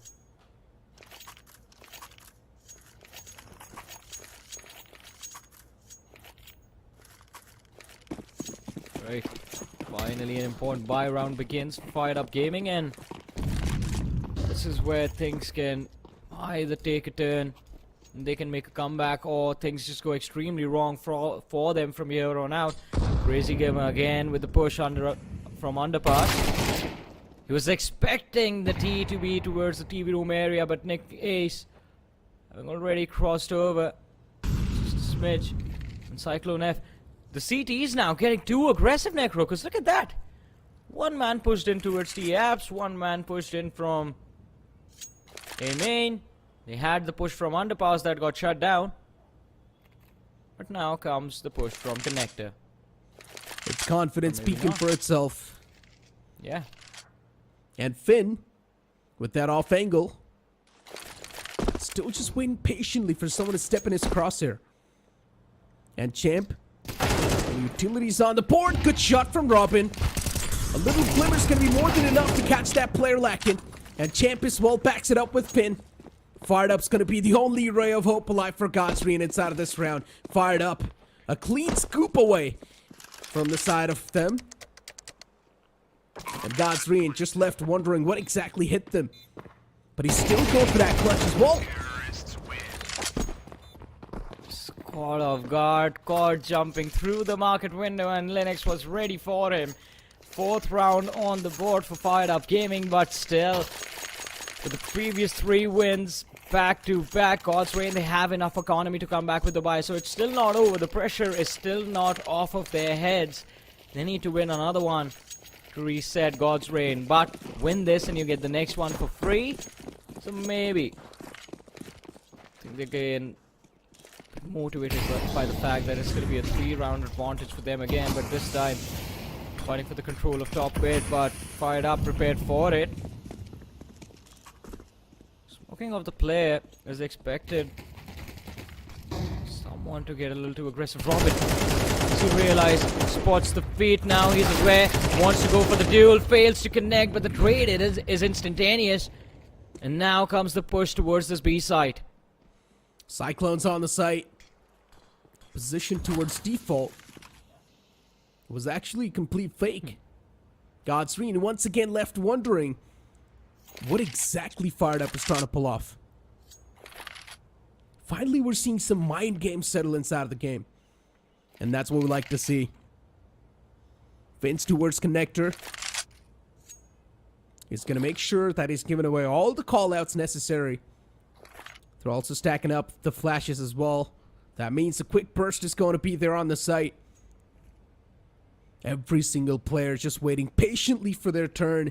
Right. Finally, an important buy round begins for Fired Up Gaming, and this is where things can either take a turn and they can make a comeback, or things just go extremely wrong for them from here on out. Crazy Gamer again with the push from underpass. He was expecting the T to be towards the TV room area, but Nick Ace, having already crossed over, just a smidge, and Cyclone F. The CT is now getting too aggressive, Necro, because look at that. One man pushed in towards the apps, one man pushed in from A main. They had the push from underpass that got shut down. But now comes the push from connector. It's confidence speaking for itself. Yeah. And Finn, with that off angle, still just waiting patiently for someone to step in his crosshair. And Champ, the utilities on the board. Good shot from Robin. A little glimmer's gonna be more than enough to catch that player lacking. And Champ as well backs it up with Finn. Fired Up's gonna be the only ray of hope alive for Godsreen inside of this round. Fired Up, a clean scoop away from the side of them. And Godsreen just left wondering what exactly hit them. But he's still going for that clutch as well. Caught off guard, caught jumping through the market window, and Linux was ready for him. 4th round on the board for Fired Up Gaming, but still, with the previous 3 wins back to back, God's Reign, they have enough economy to come back with the buy, so it's still not over. The pressure is still not off of their heads. They need to win another one to reset God's Reign, but win this and you get the next one for free. So maybe I think they can be motivated by the fact that it's going to be a 3-round advantage for them again, but this time fighting for the control of top mid, but Fired Up prepared for it. Smoking of the player is expected. Someone to get a little too aggressive. Robin, as he realized, spots the feet now. He's aware, wants to go for the duel, fails to connect, but the trade is instantaneous. And now comes the push towards this B site. Cyclone's on the site. Position towards default. It was actually a complete fake. Godsreen once again left wondering what exactly Fired Up is trying to pull off. Finally, we're seeing some mind games settle inside of the game. And that's what we like to see. Vince towards connector. He's going to make sure that he's giving away all the callouts necessary. They're also stacking up the flashes as well. That means a quick burst is going to be there on the site. Every single player is just waiting patiently for their turn.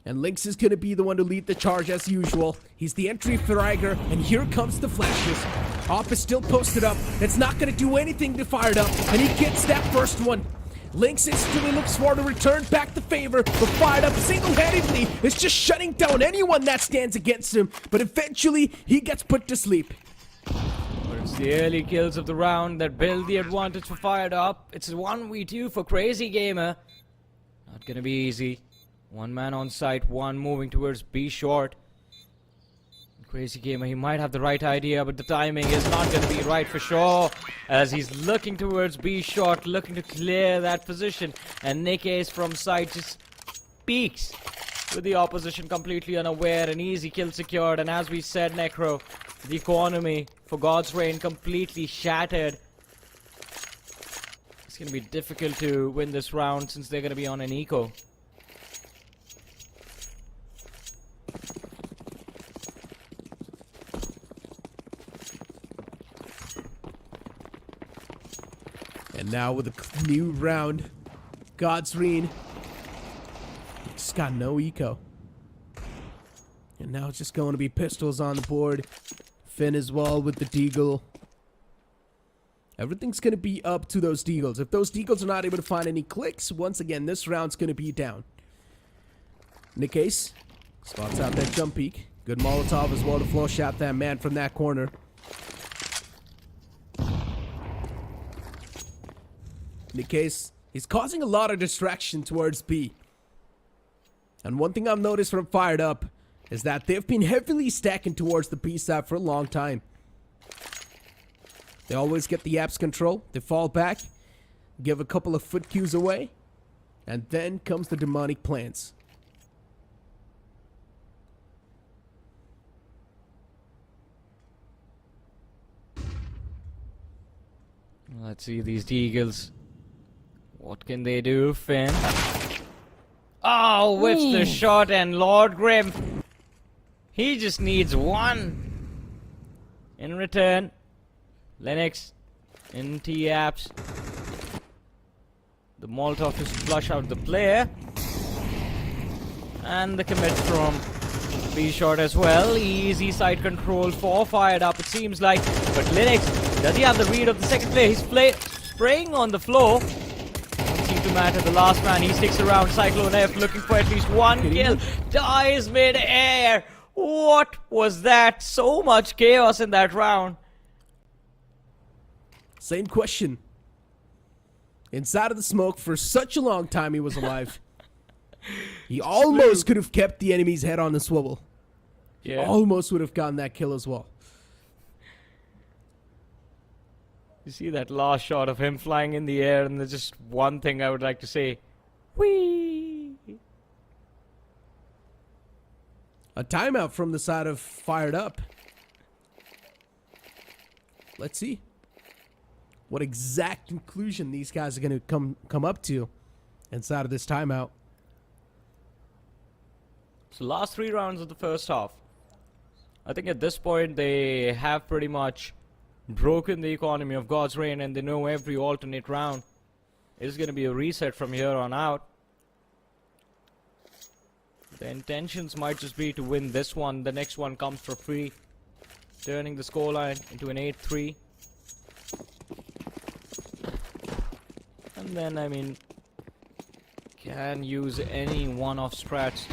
And Lynx is going to be the one to lead the charge as usual. He's the entry fragger, and here comes the flashes. Op is still posted up. It's not going to do anything to Firedup, and he gets that first one. Lynx instantly looks for to return back the favor, but Firedup single-handedly is just shutting down anyone that stands against him. But eventually, he gets put to sleep. But it's the early kills of the round that build the advantage for Firedup. It's a 1v2 for Crazy Gamer. Not going to be easy. One man on site, one moving towards B short. Crazy Gamer, he might have the right idea, but the timing is not going to be right for sure. As he's looking towards B short, looking to clear that position. And Nick Ace from site just peeks with the opposition completely unaware. An easy kill secured. And as we said, Necro, the economy for God's Reign completely shattered. It's going to be difficult to win this round since they're going to be on an eco. And now with a new round, God's Reign just got no eco. And now it's just going to be pistols on the board. Finn as well with the deagle. Everything's going to be up to those deagles. If those deagles are not able to find any clicks, once again, this round's going to be down. Nick Ace spots out that jump peek. Good Molotov as well to flush out that man from that corner. Nick Ace, he's causing a lot of distraction towards B. And one thing I've noticed from Firedup is that they've been heavily stacking towards the B side for a long time. They always get the apps control, they fall back, give a couple of foot cues away, and then comes the demonic plans. Let's see these Deagles. What can they do, Finn? Oh, whips the shot, and Lord Grim, he just needs one. In return, Lennox in T-Apps. The Molotov is to flush out the player. And the commit from B-Shot as well. Easy side control for Firedup, it seems like. But Linux, does he have the read of the second player? He's spraying on the floor. Doesn't seem to matter. The last man, he sticks around. Cyclone F looking for at least one kill. Dies mid-air. What was that? So much chaos in that round. Same question. Inside of the smoke for such a long time he was alive. He almost could have kept the enemy's head on the swivel. Yeah. Almost would have gotten that kill as well. You see that last shot of him flying in the air, and there's just one thing I would like to say. Whee! A timeout from the side of Firedup. Let's see what exact conclusion these guys are going to come up to inside of this timeout. So last 3 rounds of the first half. I think at this point they have pretty much broken the economy of God's Reign, and they know every alternate round is going to be a reset from here on out. The intentions might just be to win this one. The next one comes for free, turning the scoreline into an 8-3. And then, I mean, can use any one-off strats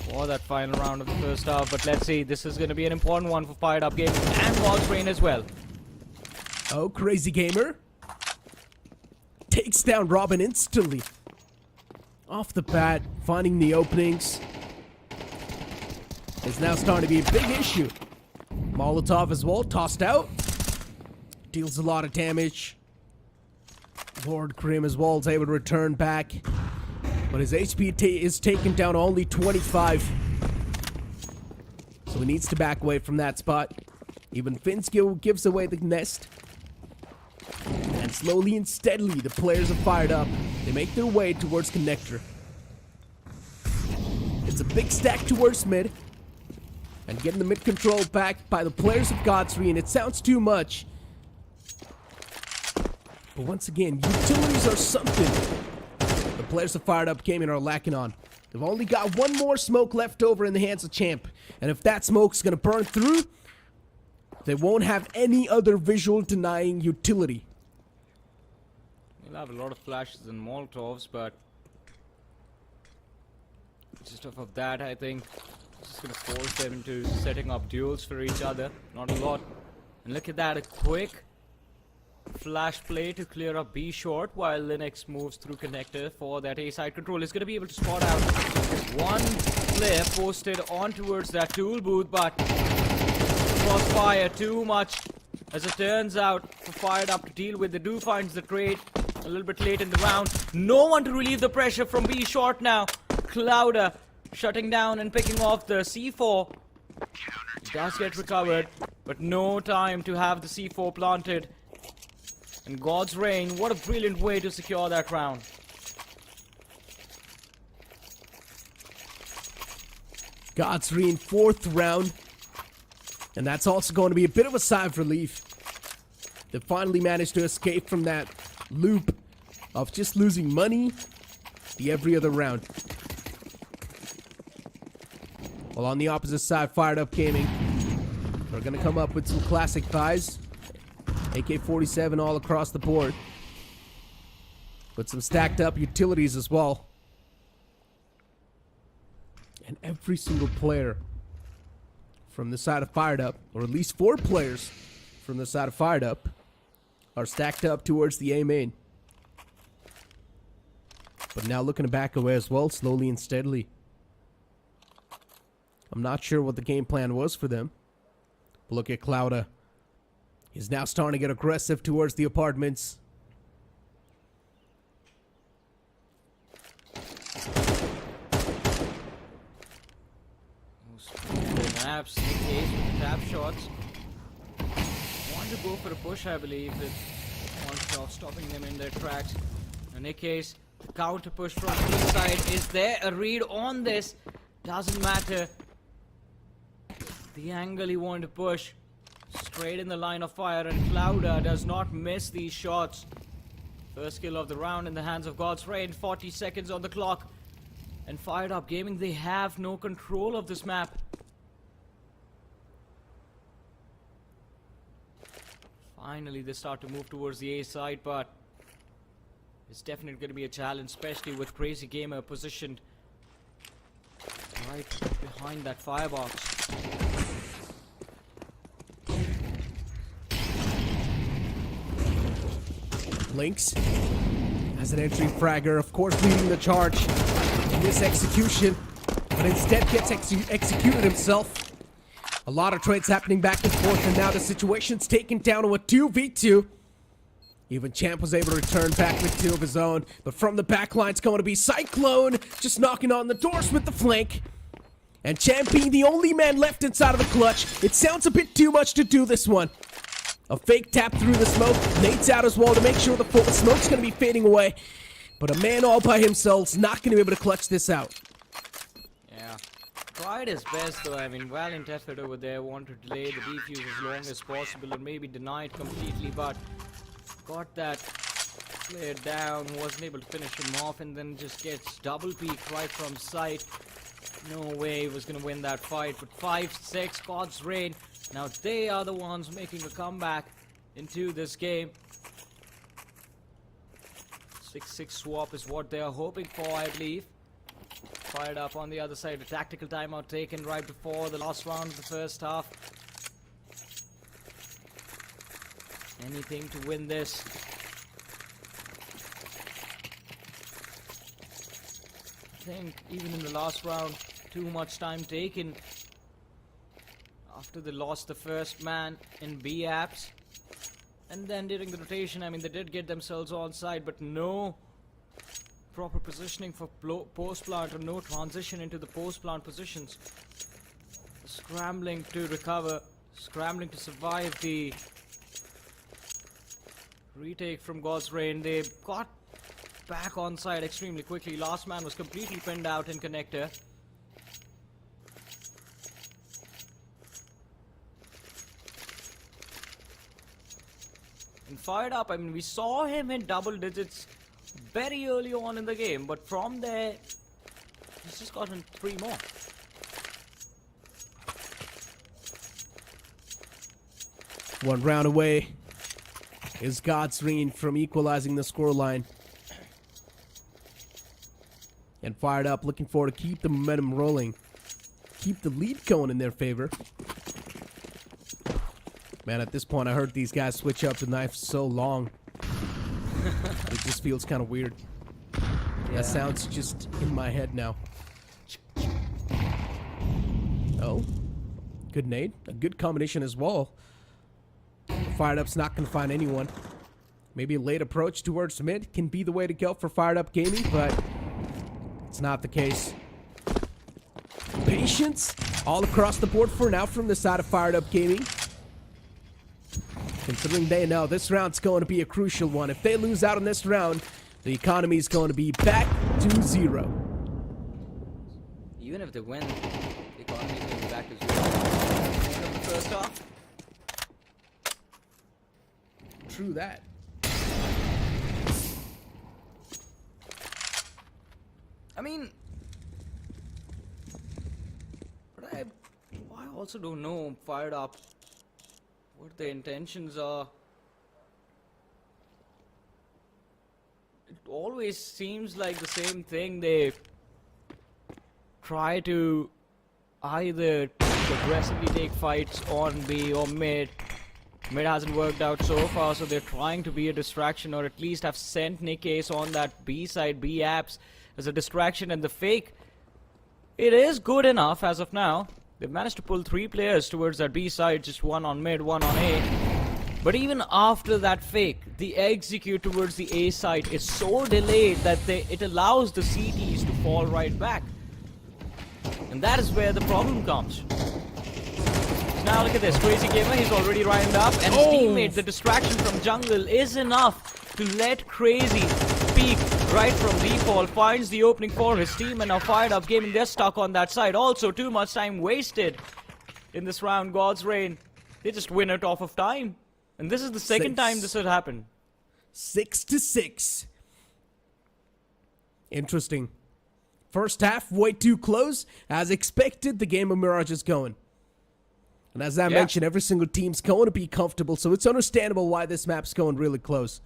for that final round of the first half. But let's see, this is going to be an important one for Firedup Gaming and God's Reign as well. Oh, Crazy Gamer takes down Robin instantly. Off the bat, finding the openings is now starting to be a big issue. Molotov as well, tossed out. Deals a lot of damage. Lord Grim as well is able to return back. But his HP is taken down only 25. So he needs to back away from that spot. Even Finskill gives away the nest. And slowly and steadily, the players are fired up. They make their way towards Connector. It's a big stack towards mid. And getting the mid control back by the players of God's Reign. It sounds too much. But once again, utilities are something the players of Firedup Gaming are lacking on. They've only got one more smoke left over in the hands of Champ. And if that smoke's gonna burn through, they won't have any other visual denying utility. We'll have a lot of flashes and Molotovs, but just off of that, I think it's just gonna force them into setting up duels for each other. Not a lot. And look at that, a quick flash play to clear up B short while Linux moves through connector for that A side control. Is going to be able to spot out one player posted on towards that tool booth, but crossfire too much as it turns out for Firedup to deal with. They do find the trade a little bit late in the round. No one to relieve the pressure from B short now. Clouder shutting down and picking off the C4. It does get recovered, but no time to have the C4 planted. And God's Rain, what a brilliant way to secure that round. God's Rain, 4th round. And that's also going to be a bit of a sigh of relief. They finally managed to escape from that loop of just losing money the every other round. While on the opposite side, Firedup Gaming are going to come up with some classic buys. AK-47 all across the board. With some stacked up utilities as well. And every single player from the side of Firedup, or at least 4 players from the side of Firedup, are stacked up towards the A main. But now looking to back away as well, slowly and steadily. I'm not sure what the game plan was for them. But look at Clouda. He's now starting to get aggressive towards the apartments. Maps, in the case with tap shots. Want to go for a push, I believe, with one shot stopping them in their tracks. In any case, the counter push from the inside. Is there a read on this? Doesn't matter. The angle he wanted to push. Straight in the line of fire, and Clouda does not miss these shots. First kill of the round in the hands of God's Rain. 40 seconds on the clock. And Firedup Gaming, they have no control of this map. Finally, they start to move towards the A side, but it's definitely going to be a challenge, especially with Crazy Gamer positioned right behind that firebox. Lynx as an entry fragger, of course leading the charge in this execution, but instead gets executed himself. A lot of trades happening back and forth, and now the situation's taken down to a 2v2. Even Champ was able to return back with 2 of his own, but from the backline it's going to be Cyclone just knocking on the doors with the flank. And Champ being the only man left inside of the clutch, it sounds a bit too much to do this one. A fake tap through the smoke. Nate's out as well to make sure the smoke's going to be fading away. But a man all by himself's not going to be able to clutch this out. Yeah. Tried his best though. I mean, valiant effort over there. Wanted to delay the defuse as long as possible and maybe denied completely. But got that player down. Wasn't able to finish him off and then just gets double peaked right from sight. No way he was going to win that fight. But 5-6, God's Rain. Now they are the ones making a comeback into this game. 6-6 swap is what they are hoping for, I believe. Firedup on the other side. A tactical timeout taken right before the last round of the first half. Anything to win this. I think even in the last round, too much time taken. After they lost the first man in B apps. And then during the rotation, I mean, they did get themselves on side, but no proper positioning for post plant or no transition into the post plant positions. Scrambling to recover, scrambling to survive the retake from God's Rain. They got back on side extremely quickly. Last man was completely pinned out in connector. And Firedup, I mean, we saw him in double digits very early on in the game, but from there He's just gotten 3 more. One round away is Godsreen from equalizing the scoreline. And Firedup looking forward to keep the momentum rolling. Keep the lead going in their favor. Man, at this point, I heard these guys switch up the knife so long. It just feels kind of weird. Yeah. That sound's just in my head now. Oh. Good nade. A good combination as well. Firedup's not going to find anyone. Maybe a late approach towards mid can be the way to go for Firedup Gaming, but it's not the case. Patience all across the board for now from the side of Firedup Gaming. Considering they know this round's going to be a crucial one. If they lose out on this round, the economy is going to be back to 0. Even if they win, the economy is going to be back to 0. End of the first half. True that. I mean, but I also don't know Firedup what their intentions are. It always seems like the same thing. They try to either aggressively take fights on B or mid. Mid hasn't worked out so far, so they're trying to be a distraction, or at least have sent Nick Ace on that B side, B apps, as a distraction. And the fake, it is good enough as of now. They've managed to pull 3 players towards that B side, just 1 on mid, 1 on A. But even after that fake, the execute towards the A side is so delayed that it allows the CTs to fall right back. And that is where the problem comes. Now look at this, Crazy Gamer, he's already lined up, and his teammate, the distraction from jungle, is enough to let Crazy peek right from default, finds the opening for his team, and now Firedup Gaming, they're stuck on that side. Also, too much time wasted in this round. God's Reign, they just win it off of time. And this is the second time this had happened. 6-6. Interesting. First half, way too close. As expected, the game of Mirage is going. And as I mentioned, every single team's going to be comfortable, so it's understandable why this map's going really close.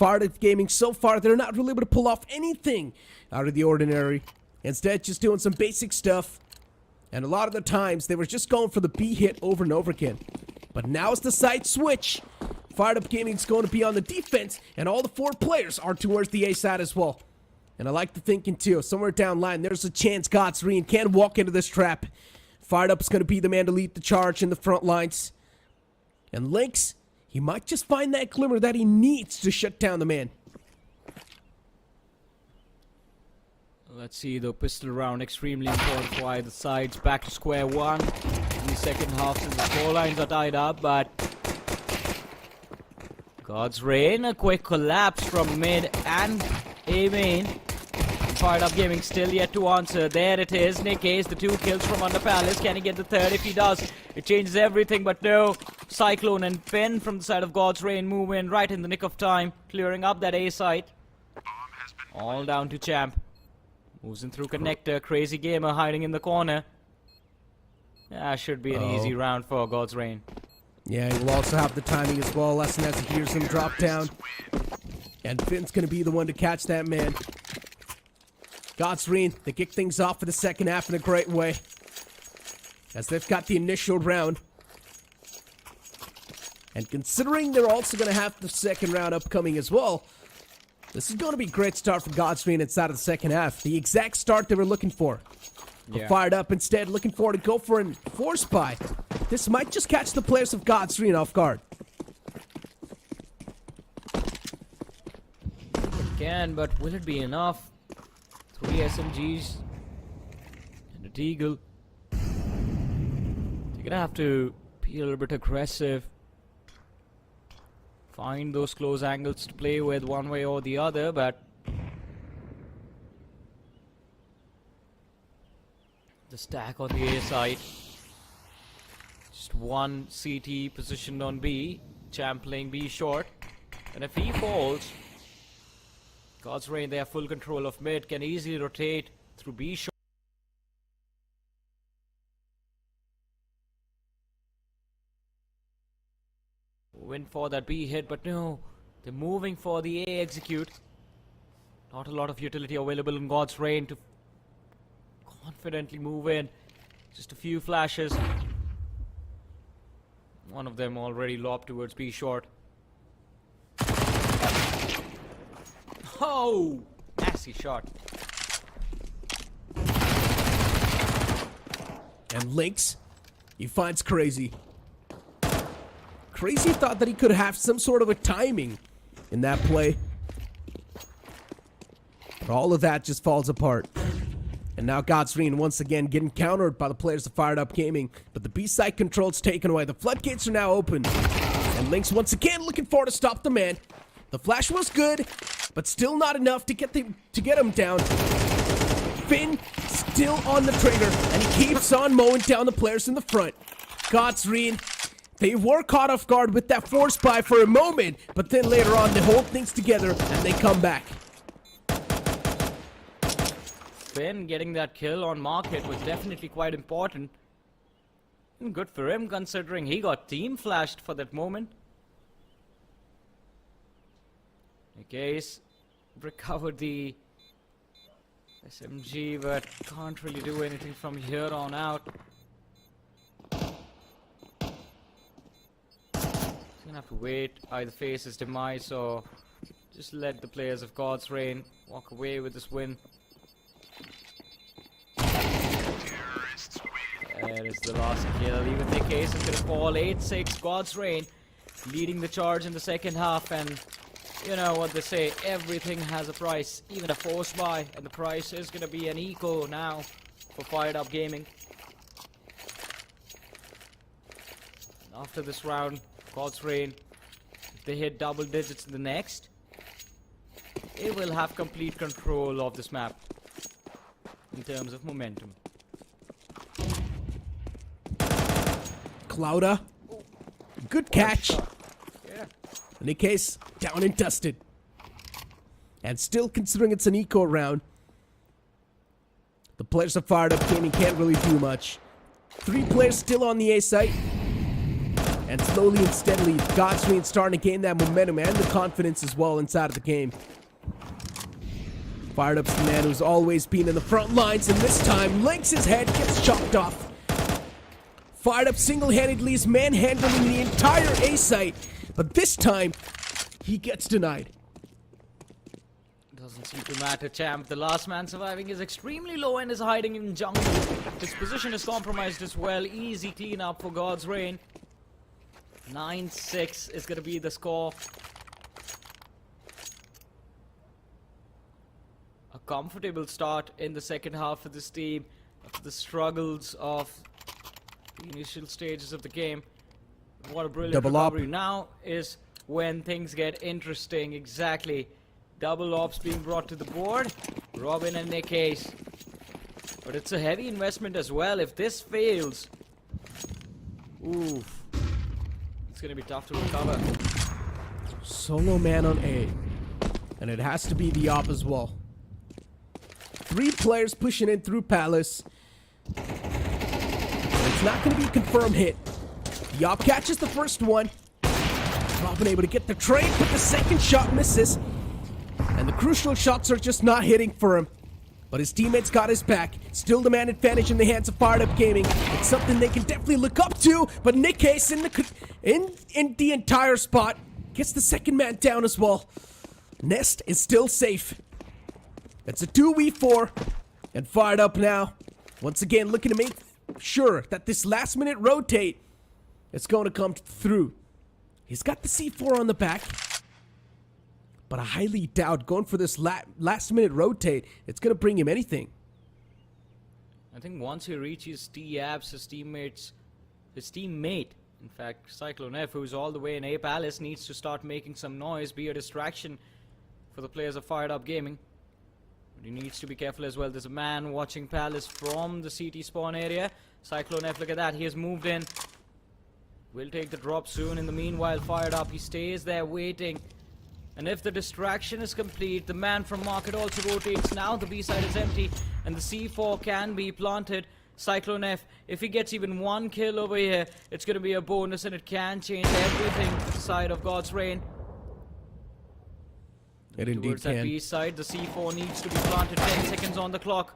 Firedup Gaming, so far, they're not really able to pull off anything out of the ordinary. Instead, just doing some basic stuff. And a lot of the times, they were just going for the B hit over and over again. But now it's the side switch. Firedup Gaming's going to be on the defense, and all the 4 players are towards the A side as well. And I like the thinking, too. Somewhere down line, there's a chance Godsreen can walk into this trap. Firedup's going to be the man to lead the charge in the front lines. And Lynx, he might just find that glimmer that he needs to shut down the man. Let's see, the pistol round extremely important for either sides. Back to square one in the second half since the score lines are tied up, but God's Reign, a quick collapse from mid and A main. Firedup Gaming still yet to answer. There it is, Nick Ace, the 2 kills from under Palace. Can he get the 3rd? If he does, it changes everything, but no. Cyclone and Pen from the side of God's Reign move in right in the nick of time, clearing up that A site. All down to Champ. Moves in through connector. Crazy Gamer hiding in the corner. Yeah, should be an easy round for God's Reign. Yeah, he will also have the timing as well. Lesson as he hears him drop down. And Finn's going to be the one to catch that man. God's Reign, they kick things off for the second half in a great way. As they've got the initial round. And considering they're also going to have the second round upcoming as well, this is going to be a great start for God's Reign inside of the second half. The exact start they were looking for. But Firedup instead looking forward to go for a force buy. This might just catch the players of God's Reign off guard. It can, but will it be enough? 3 SMGs and a Deagle. You're gonna have to be a little bit aggressive. Find those close angles to play with one way or the other, but the stack on the A side. Just 1 CT positioned on B. Champ playing B short. And if he falls, God's Reign, they have full control of mid, can easily rotate through B short. went for that B hit, but no. They're moving for the A execute. Not a lot of utility available in God's Reign to confidently move in. Just a few flashes. One of them already lobbed towards B short. Oh! Nasty shot. And Lynx, he finds Crazy. Crazy thought that he could have some sort of a timing in that play. But all of that just falls apart. And now God's Reign once again getting countered by the players of Firedup Gaming. But the B-side control's taken away. The floodgates are now open. And Lynx once again looking for to stop the man. The flash was good, but still not enough to get him down. Finn still on the trigger, and he keeps on mowing down the players in the front. God's Reign, they were caught off guard with that force buy for a moment, but then later on they hold things together and they come back. Finn getting that kill on Market was definitely quite important. And good for him considering he got team flashed for that moment. Okay, he's recovered the SMG, but can't really do anything from here on out. He's gonna have to wait, either face his demise or just let the players of God's Reign walk away with this win. There is the last kill. Even the case is gonna fall. 8-6, God's Reign leading the charge in the second half, and you know what they say, everything has a price, even a force buy, and the price is gonna be an eco now for Firedup Gaming. And after this round, God's Reign, if they hit double digits in the next, they will have complete control of this map in terms of momentum. Clouda, good catch. Yeah. In any case, down and dusted. And still considering it's an eco round, the players of Firedup Gaming can't really do much. 3 players still on the A site. And slowly and steadily, God's Reign starting to gain that momentum and the confidence as well inside of the game. Firedup's the man who's always been in the front lines, and this time, Lynx's head gets chopped off. Firedup single-handedly is manhandling the entire A site, but this time, he gets denied. Doesn't seem to matter, champ. The last man surviving is extremely low and is hiding in jungle. His position is compromised as well. Easy cleanup for God's Reign. 9-6 is going to be the score. A comfortable start in the second half for this team after the struggles of the initial stages of the game. What a brilliant Double op. recovery. Now is when things get interesting. Exactly. Double ops being brought to the board. Robin and Nick Ace. But it's a heavy investment as well. If this fails, oof, it's going to be tough to recover. Solo man on A. And it has to be the op as well. 3 players pushing in through Palace. And it's not going to be a confirmed hit. The op catches the first one. Robin able to get the trade, but the second shot misses. And the crucial shots are just not hitting for him. But his teammates got his back. Still the man advantage in the hands of Firedup Gaming. It's something they can definitely look up to. But Nick Case in the entire spot gets the second man down as well. Nest is still safe. It's a 2v4. And Firedup now, once again, looking to make sure that this last minute rotate is going to come through. He's got the C4 on the back. But I highly doubt going for this last minute rotate, it's going to bring him anything. I think once he reaches T-Abs, his teammate, in fact, Cyclone F, who's all the way in A Palace, needs to start making some noise, be a distraction for the players of Firedup Gaming. But he needs to be careful as well. There's a man watching Palace from the CT spawn area. Cyclone F, look at that, he has moved in. Will take the drop soon. In the meanwhile, Firedup, he stays there waiting. And if the distraction is complete, the man from Market also rotates. Now the B side is empty and the C4 can be planted. Cyclone F, if he gets even one kill over here, it's going to be a bonus and it can change everything to the side of God's Reign. It indeed Towards that can. B side, the C4 needs to be planted. 10 seconds on the clock.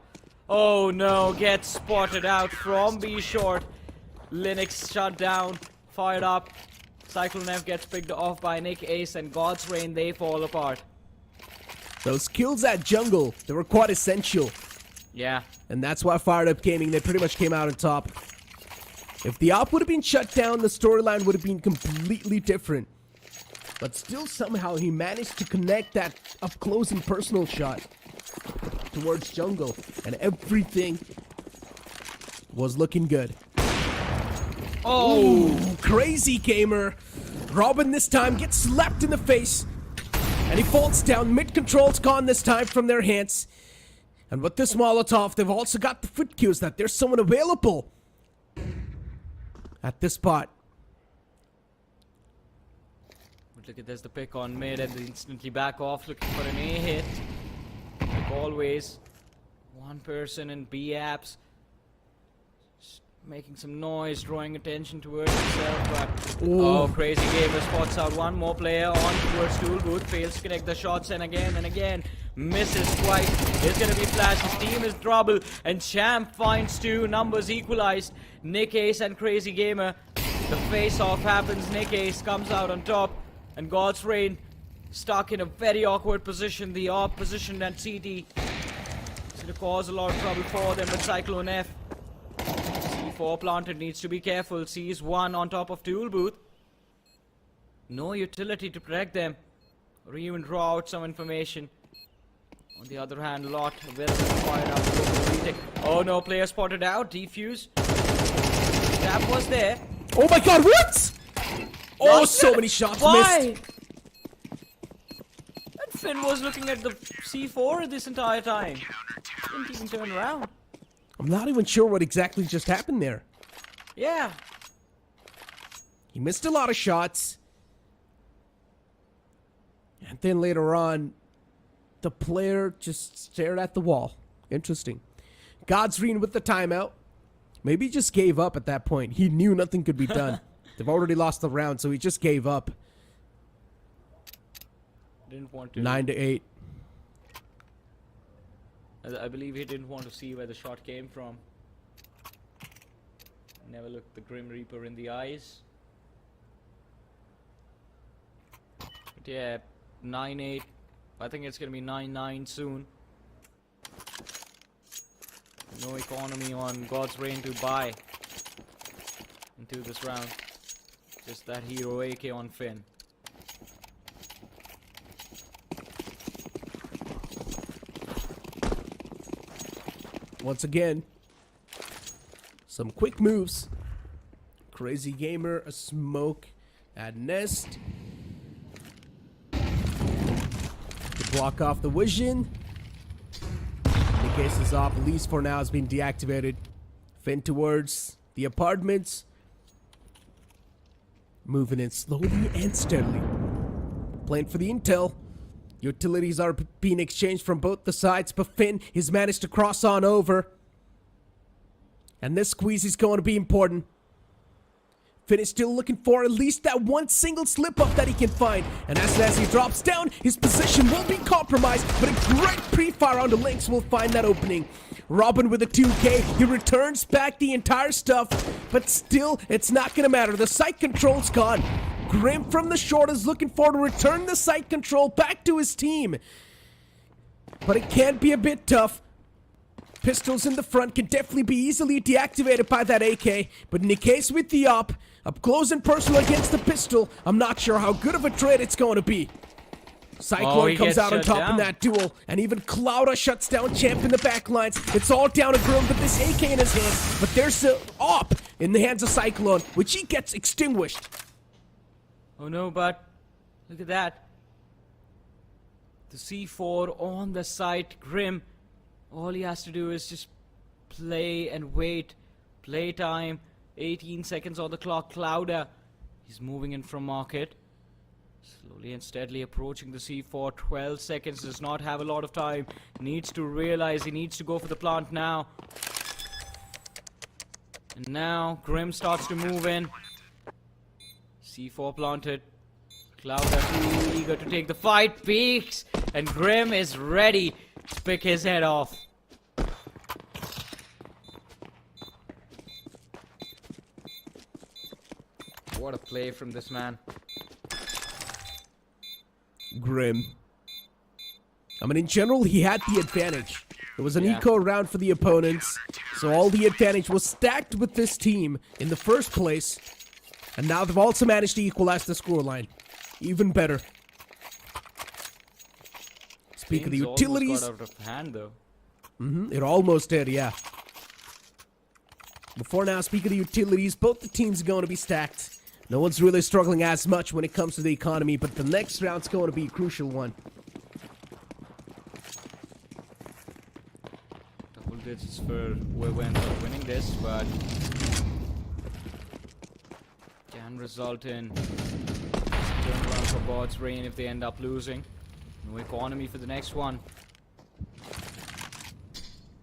Oh no, gets spotted out from B short. Linux shut down, fired up. Cyclone F gets picked off by Nick Ace, and God's Reign, they fall apart. Those kills at jungle, they were quite essential. Yeah. And that's why Firedup Gaming, they pretty much came out on top. If the op would have been shut down, the storyline would have been completely different. But still somehow he managed to connect that up close and personal shot towards jungle. And everything was looking good. Oh, crazy gamer. Robin this time gets slapped in the face. And he falls down. Mid control's gone this time from their hands. And with this Molotov, they've also got the foot cues that there's someone available at this spot. But look at this, the pick on mid, and they instantly back off looking for an A hit. Like always. One person in B apps. Making some noise, drawing attention towards himself, but oh, Crazy Gamer spots out one more player on towards Tool Booth, fails to connect the shots, and again, misses twice. There's gonna be flash, his team is trouble, and Champ finds two, numbers equalized. Nick Ace and Crazy Gamer, the face-off happens, Nick Ace comes out on top, and God's Reign stuck in a very awkward position, the off position at CT. It's gonna cause a lot of trouble for them with Cyclone F. C4 planted, needs to be careful. Sees one on top of Tool Booth. No utility to protect them or even draw out some information. On the other hand, lot available to fire up. Oh no, player spotted out. Defuse. Tap was there. Oh my god, what? Oh, so many shots Why? missed. And Finn was looking at the C4 this entire time. Didn't even turn around. I'm not even sure what exactly just happened there. Yeah. He missed a lot of shots. And then later on, the player just stared at the wall. Interesting. God's Reign with the timeout. Maybe he just gave up at that point. He knew nothing could be done. They've already lost the round, so he just gave up. Didn't want to. 9-8. I believe he didn't want to see where the shot came from. Never looked the Grim Reaper in the eyes. But yeah, 9-8. I think it's gonna be 9-9 soon. No economy on God's Reign to buy into this round. Just that hero AK on Finn. Once again, some quick moves. Crazy Gamer, a smoke at Nest. To block off the vision. The case is off. Lease for now has been deactivated. Finn towards the apartments. Moving in slowly and steadily. Playing for the intel. Utilities are being exchanged from both the sides, but Finn has managed to cross on over. And this squeeze is going to be important. Finn is still looking for at least that one single slip-up that he can find. And as he drops down, his position will be compromised, but a great pre-fire on the links will find that opening. Robin with a 2K, he returns back the entire stuff, but still, it's not gonna matter. The sight control's gone. Grim from the short is looking for to return the sight control back to his team. But it can be a bit tough. Pistols in the front can definitely be easily deactivated by that AK. But in the case with the op, up close and personal against the pistol, I'm not sure how good of a trade it's going to be. Cyclone comes out on top in that duel, and even Clouda shuts down Champ in the backlines. It's all down to Grim with this AK in his hand, but there's an op in the hands of Cyclone, which he gets extinguished. Oh no, but look at that. The C4 on the site, Grim. All he has to do is just play and wait. Playtime, 18 seconds on the clock. Clouda, he's moving in from market. Slowly and steadily approaching the C4. 12 seconds, does not have a lot of time. Needs to realize he needs to go for the plant now. And now Grim starts to move in. C4 planted. Cloud are too eager to take the fight. Peeks, and Grim is ready to pick his head off. What a play from this man. Grim. I mean, in general, he had the advantage. It was an eco round for the opponents, so all the advantage was stacked with this team in the first place. And now they've also managed to equalize the scoreline. Even better. Speak of the utilities. Got out of hand, though. It almost did, yeah. Before now, speak of the utilities, both the teams are going to be stacked. No one's really struggling as much when it comes to the economy, but the next round's going to be a crucial one. Double digits for winning this, but can result in turnaround for God's Reign if they end up losing. No economy for the next one.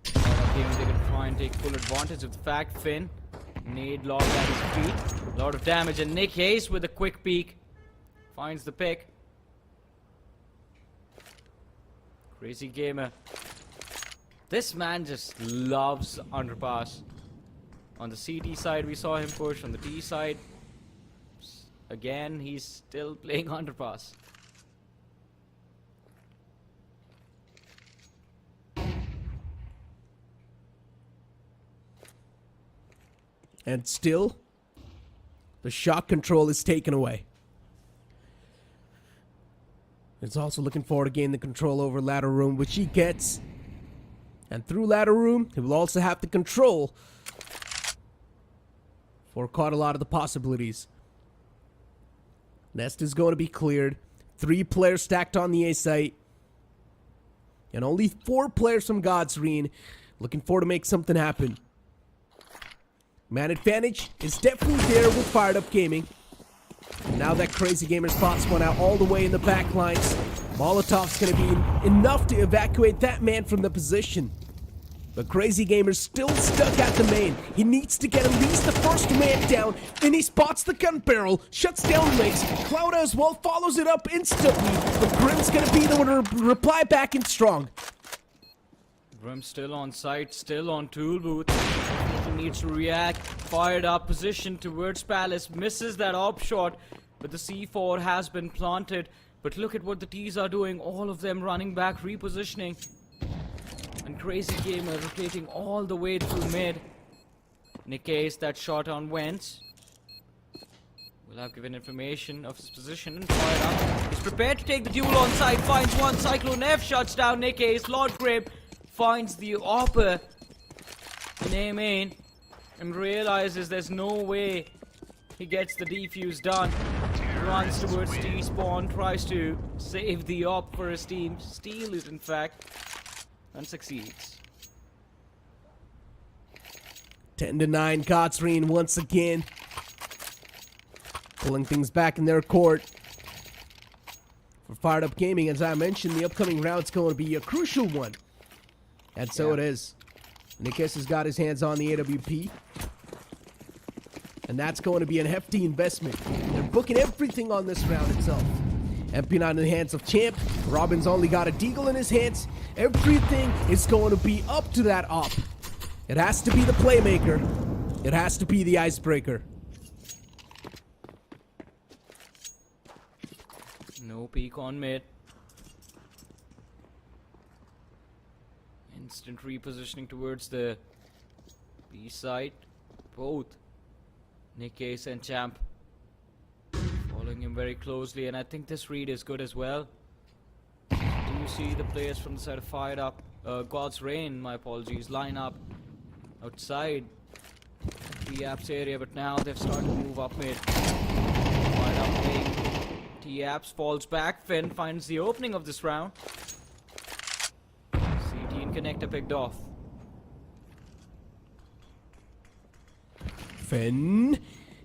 Game they can try and take full advantage of the fact. Finn, nade logged at his feet. A lot of damage, and Nick Hayes with a quick peek finds the pick. Crazy gamer. This man just loves underpass. On the CT side, we saw him push. On the T side, again, he's still playing underpass. And still, the shot control is taken away. It's also looking forward to gaining the control over ladder room, which he gets. And through ladder room, he will also have the control for quite a lot of the possibilities. Nest is going to be cleared. 3 players stacked on the A site. And only 4 players from God's Reign. Looking forward to make something happen. Man advantage is definitely there with Firedup Gaming. And now that Crazy Gamer spots one out all the way in the back lines. Molotov's going to be enough to evacuate that man from the position. But Crazy Gamer's still stuck at the main. He needs to get at least the first man down. And he spots the gun barrel, shuts down legs. Cloud as well follows it up instantly. But Grim's going to be the one to reply back in strong. Grim still on site, still on tool booth. He needs to react. Fired up position towards Palace. Misses that op shot, but the C4 has been planted. But look at what the T's are doing. All of them running back, repositioning. And Crazy Gamer rotating all the way through mid. Nikkei's that shot on Wentz. Will have given information of his position and fired up. He's prepared to take the duel on site. Finds one. Cyclone F shuts down Nikkei's. Lord Grip finds the Opper in A main and realizes there's no way he gets the defuse done. Runs towards T spawn, tries to save the op for his team, steal it in fact, and succeeds. 10-9, God's Reign once again. Pulling things back in their court. For Firedup Gaming, as I mentioned, the upcoming round's going to be a crucial one. And so it is. Nikkes has got his hands on the AWP. And that's going to be a hefty investment. They're booking everything on this round itself. MP9 in the hands of Champ. Robin's only got a deagle in his hands. Everything is going to be up to that op. It has to be the playmaker. It has to be the icebreaker. No peek on mid. Instant repositioning towards the B side. Both Nikkei and Champ following him very closely, and I think this read is good as well. Do you see the players from the side of Firedup? God's Reign, my apologies, line up outside the apps area, but now they've started to move up mid. Firedup playing T-Apps, falls back. Finn finds the opening of this round. CT and Connector picked off. Finn,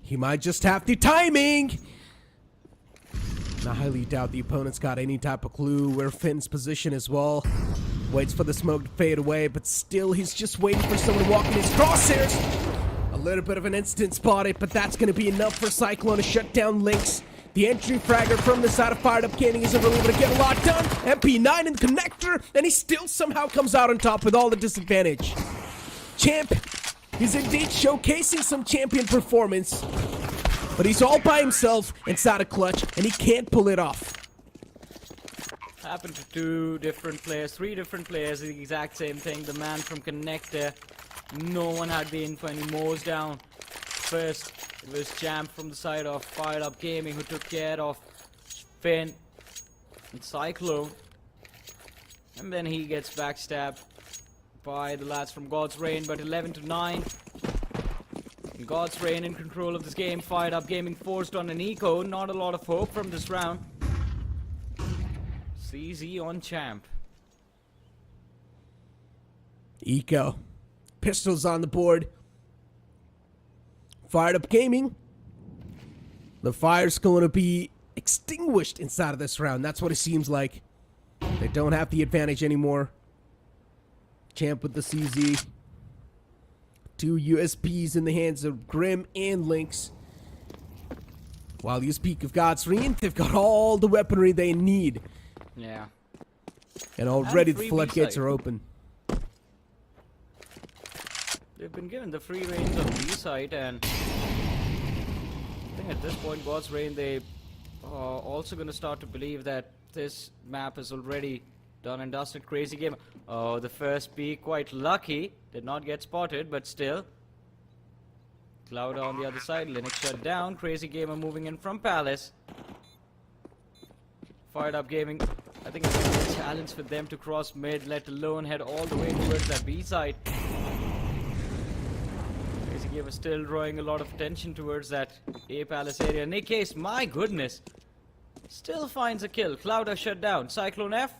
he might just have the timing. I highly doubt the opponent's got any type of clue where Finn's position as well. Waits for the smoke to fade away, but still he's just waiting for someone to walk in his crosshairs. A little bit of an instant spotted, but that's going to be enough for Cyclone to shut down Lynx. The entry fragger from the side of Firedup Gaming isn't really able to get a lot done. MP9 in the connector, and he still somehow comes out on top with all the disadvantage. Champ is indeed showcasing some champion performance, but he's all by himself inside a clutch, and he can't pull it off. Happened to three different players, the exact same thing. The man from connector, no one had the info, and he mows down. First, it was Champ from the side of Firedup Gaming who took care of Finn and Cyclone. And then he gets backstabbed by the lads from God's Reign, but 11-9. And God's Reign in control of this game. Firedup Gaming forced on an eco. Not a lot of hope from this round. CZ on Champ. Eco. Pistols on the board. Firedup Gaming. The fire's going to be extinguished inside of this round. That's what it seems like. They don't have the advantage anymore. Champ with the CZ. 2 USPs in the hands of Grim and Lynx. While you speak of God's Reign, they've got all the weaponry they need. Yeah. And already the free floodgates B-side. are open. They've been given the free reigns of B-side, and I think at this point, God's Reign, they are also going to start to believe that this map is already done and dusted. Crazy game. Oh, the first B, quite lucky. Did not get spotted, but still. Cloud on the other side. Linux shut down. Crazy Gamer moving in from Palace. Firedup Gaming. I think it's going to be a challenge for them to cross mid, let alone head all the way towards that B side. Crazy Gamer still drawing a lot of attention towards that A Palace area. Nick Case, my goodness, still finds a kill. Clouder shut down. Cyclone F.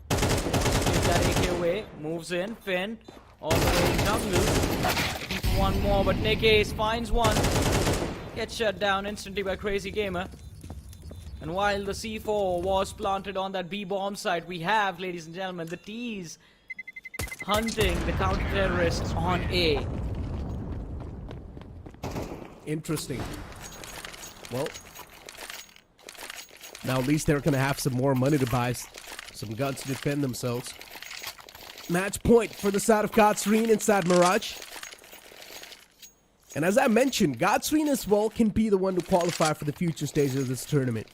Gives that AK away. Moves in. Finn. All the way down loose. Looking for one more, but Nick Ace finds one. Gets shut down instantly by Crazy Gamer. And while the C4 was planted on that B-bomb site, we have, ladies and gentlemen, the T's hunting the counter-terrorists on A. Interesting. Well, now at least they're going to have some more money to buy some guns to defend themselves. Match point for the side of God's Reign inside Mirage. And as I mentioned, God's Reign as well can be the one to qualify for the future stages of this tournament.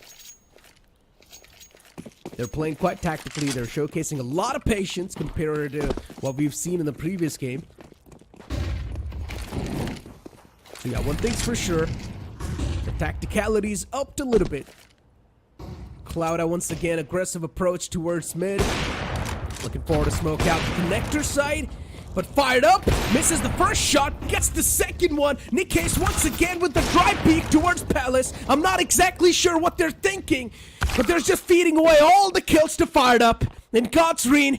They're playing quite tactically. They're showcasing a lot of patience compared to what we've seen in the previous game. So yeah, one thing's for sure. The tacticality's upped a little bit. Clouda once again, aggressive approach towards mid. Looking forward to smoke out the connector side. But fired up, misses the first shot, gets the second one. Nick Case once again with the dry peek towards Palace. I'm not exactly sure what they're thinking, but they're just feeding away all the kills to Fired Up. And God's Reign,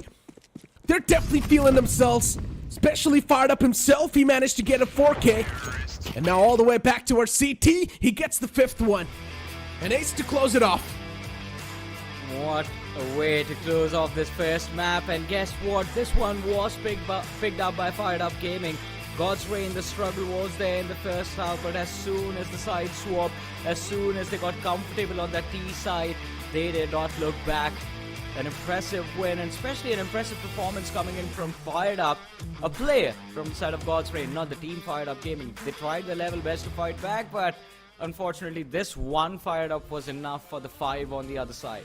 they're definitely feeling themselves, especially Fired Up himself. He managed to get a 4K. And now all the way back to our CT, he gets the 5th one. An ace to close it off. What a way to close off this first map, and guess what? This one was picked up by Firedup Gaming. God's Reign, the struggle was there in the first half, but as soon as the side swap, as soon as they got comfortable on that T side, they did not look back. An impressive win, and especially an impressive performance coming in from Firedup, a player from the side of God's Reign, not the team Firedup Gaming. They tried their level best to fight back, but unfortunately, this one Fired Up was enough for the 5 on the other side.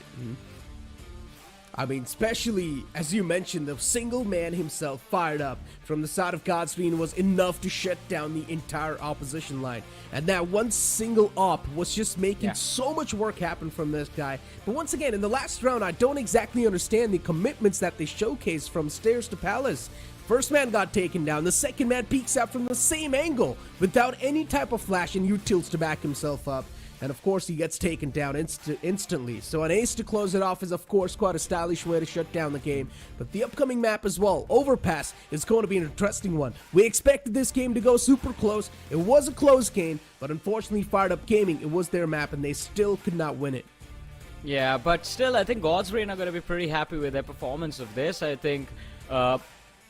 I mean, especially, as you mentioned, the single man himself, Fired Up, from the side of God's Reign was enough to shut down the entire opposition line. And that one single op was just making so much work happen from this guy. But once again, in the last round, I don't exactly understand the commitments that they showcased from stairs to palace. First man got taken down, the second man peeks out from the same angle without any type of flash and utils to back himself up. And of course he gets taken down instantly. So an ace to close it off is of course quite a stylish way to shut down the game. But the upcoming map as well, Overpass, is going to be an interesting one. We expected this game to go super close. It was a close game, but unfortunately Firedup Gaming, it was their map and they still could not win it. Yeah, but still I think God's Reign are going to be pretty happy with their performance of this. I think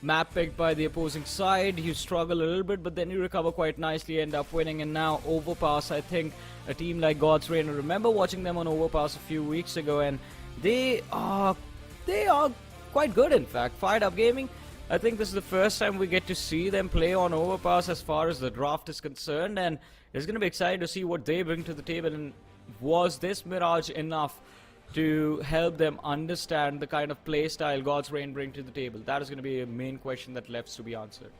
map picked by the opposing side. You struggle a little bit, but then you recover quite nicely, end up winning. And now Overpass, I think a team like God's Reign, I remember watching them on Overpass a few weeks ago, and they are quite good, in fact. Firedup Gaming, I think this is the first time we get to see them play on Overpass as far as the draft is concerned, and it's going to be exciting to see what they bring to the table. And was this Mirage enough to help them understand the kind of play style God's Reign bring to the table? That is going to be a main question that left to be answered.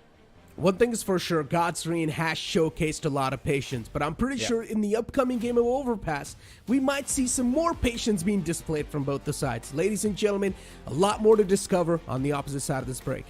One thing is for sure, God's Reign has showcased a lot of patience, but I'm pretty sure in the upcoming game of Overpass, we might see some more patience being displayed from both the sides. Ladies and gentlemen, a lot more to discover on the opposite side of this break.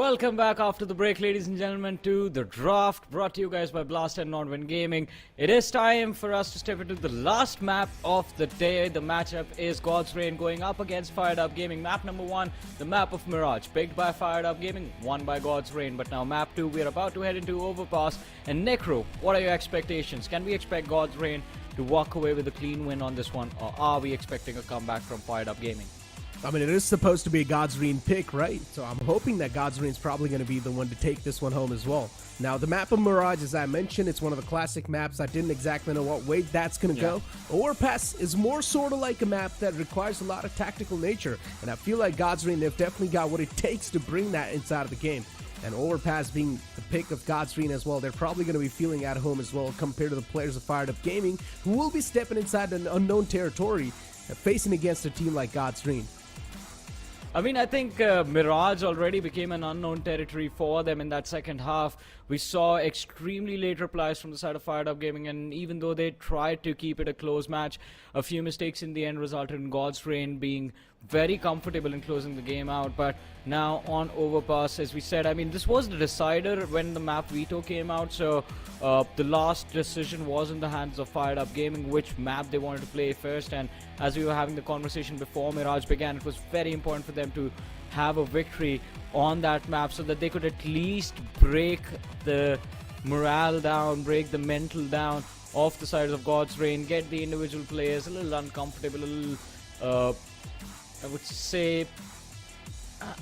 Welcome back after the break, ladies and gentlemen, to the draft brought to you guys by Blast and Nodwin Gaming. It is time for us to step into the last map of the day. The matchup is God's Reign going up against Firedup Gaming. Map number 1, the map of Mirage, picked by Firedup Gaming, won by God's Reign. But now map 2, we are about to head into Overpass. And Necro, what are your expectations? Can we expect God's Reign to walk away with a clean win on this one, or are we expecting a comeback from Firedup Gaming? I mean, it is supposed to be a God's Reign pick, right? So I'm hoping that God's Reign is probably going to be the one to take this one home as well. Now, the map of Mirage, as I mentioned, it's one of the classic maps. I didn't exactly know what way that's going to go. Overpass is more sort of like a map that requires a lot of tactical nature. And I feel like God's Reign, they've definitely got what it takes to bring that inside of the game. And Overpass being the pick of God's Reign as well, they're probably going to be feeling at home as well compared to the players of Firedup Gaming, who will be stepping inside an unknown territory, facing against a team like God's Reign. I mean, I think Mirage already became an unknown territory for them in that second half. We saw extremely late replies from the side of Firedup Gaming, and even though they tried to keep it a close match, a few mistakes in the end resulted in God's Reign being very comfortable in closing the game out. But now on Overpass, as we said, I mean, this was the decider when the map veto came out, so the last decision was in the hands of Firedup Gaming, which map they wanted to play first. And as we were having the conversation before Mirage began, it was very important for them to have a victory on that map so that they could at least break the morale down, break the mental down off the sides of God's Reign, get the individual players a little uncomfortable, a little, I would say,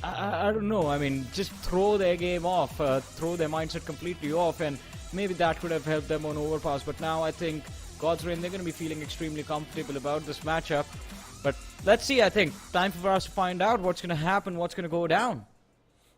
I don't know, I mean, just throw their game off, throw their mindset completely off, and maybe that could have helped them on Overpass. But now I think God's Reign, they're going to be feeling extremely comfortable about this matchup. But let's see, I think, time for us to find out what's going to happen, what's going to go down.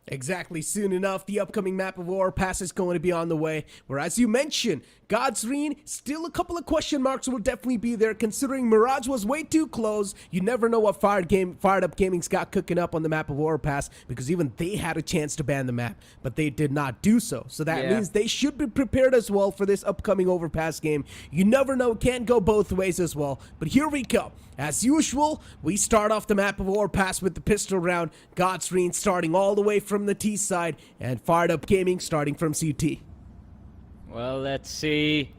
Exactly. Soon enough, the upcoming map of Overpass is going to be on the way. Where, as you mentioned, God's Reign, still a couple of question marks will definitely be there, considering Mirage was way too close. You never know what Firedup Gaming's got cooking up on the map of Overpass, because even they had a chance to ban the map, but they did not do so. So that means they should be prepared as well for this upcoming Overpass game. You never know, it can go both ways as well. But here we go. As usual, we start off the map of Overpass with the pistol round. God's Reign starting all the way from the T side, and Firedup Gaming starting from CT. Well, let's see.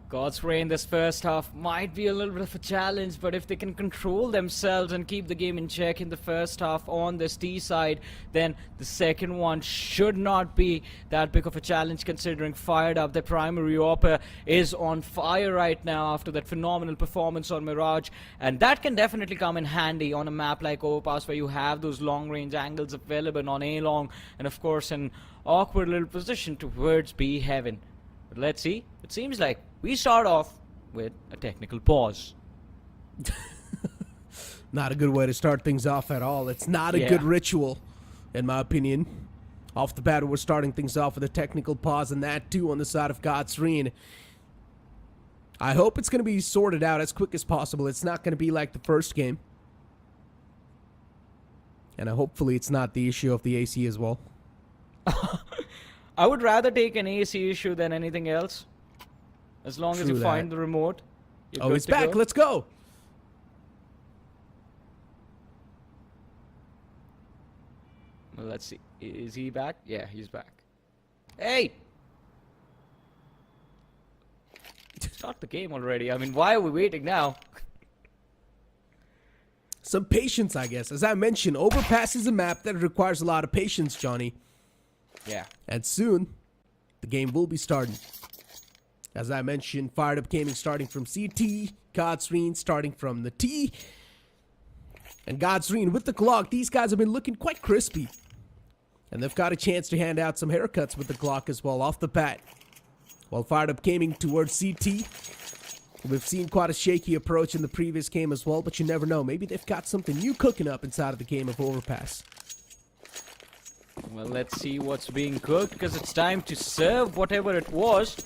God's Reign this first half might be a little bit of a challenge, but if they can control themselves and keep the game in check in the first half on this T side, then the second one should not be that big of a challenge, considering Firedup, the primary AWP, is on fire right now after that phenomenal performance on Mirage, and that can definitely come in handy on a map like Overpass, where you have those long-range angles available on A-long, and of course an awkward little position towards B heaven. But let's see. It seems like we start off with a technical pause. Not a good way to start things off at all. It's not a good ritual, in my opinion. Off the bat, we're starting things off with a technical pause, and that too on the side of God's Reign. I hope it's going to be sorted out as quick as possible. It's not going to be like the first game. And hopefully it's not the issue of the AC as well. I would rather take an AC issue than anything else. As long as you find the remote. Oh, it's back. Let's go. Well, let's see. Is he back? Yeah, he's back. Hey! Start the game already. I mean, why are we waiting now? Some patience, I guess. As I mentioned, Overpass is a map that requires a lot of patience, Johnny. Yeah. And soon, the game will be starting. As I mentioned, Firedup Gaming starting from CT, God's Reign starting from the T. And God's Reign with the Glock, these guys have been looking quite crispy. And they've got a chance to hand out some haircuts with the Glock as well off the bat. While Firedup Gaming towards CT, we've seen quite a shaky approach in the previous game as well, but you never know. Maybe they've got something new cooking up inside of the game of Overpass. Well, let's see what's being cooked, because it's time to serve whatever it was.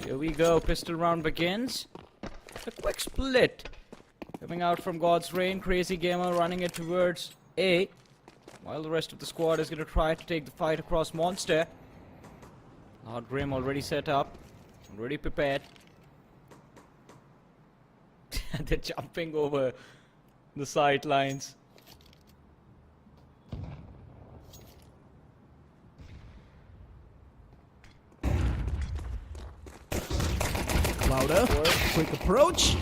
Here we go. Pistol round begins. A quick split. Coming out from God's Reign. Crazy Gamer running it towards A, while the rest of the squad is going to try to take the fight across Monster. Lord Grim already set up. Already prepared. They're jumping over the sidelines. Clouda, quick approach.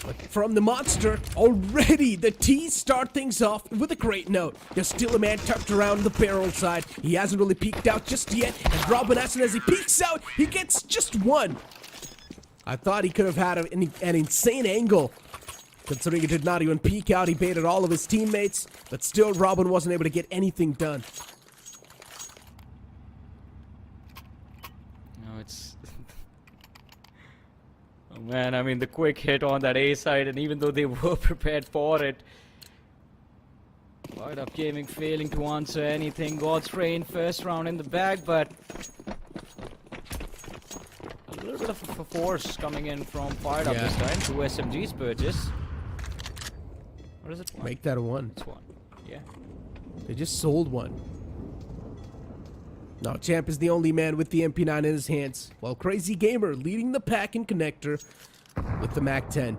But from the Monster, already the T's start things off with a great note. There's still a man tucked around the barrel side. He hasn't really peeked out just yet. And Robin, as soon as he peeks out, he gets just one. I thought he could have had an insane angle. Considering he did not even peek out, he baited all of his teammates. But still, Robin wasn't able to get anything done. No, it's... Oh man, I mean the quick hit on that A side, and even though they were prepared for it, Firedup Gaming failing to answer anything. God's Rain first round in the bag, but a little bit of a force coming in from Firedup this time. 2 SMGs purchase. What is it? One? Make that a 1. It's 1. Yeah. They just sold one. Now Champ is the only man with the MP9 in his hands, while Crazy Gamer leading the pack in Connector with the MAC-10.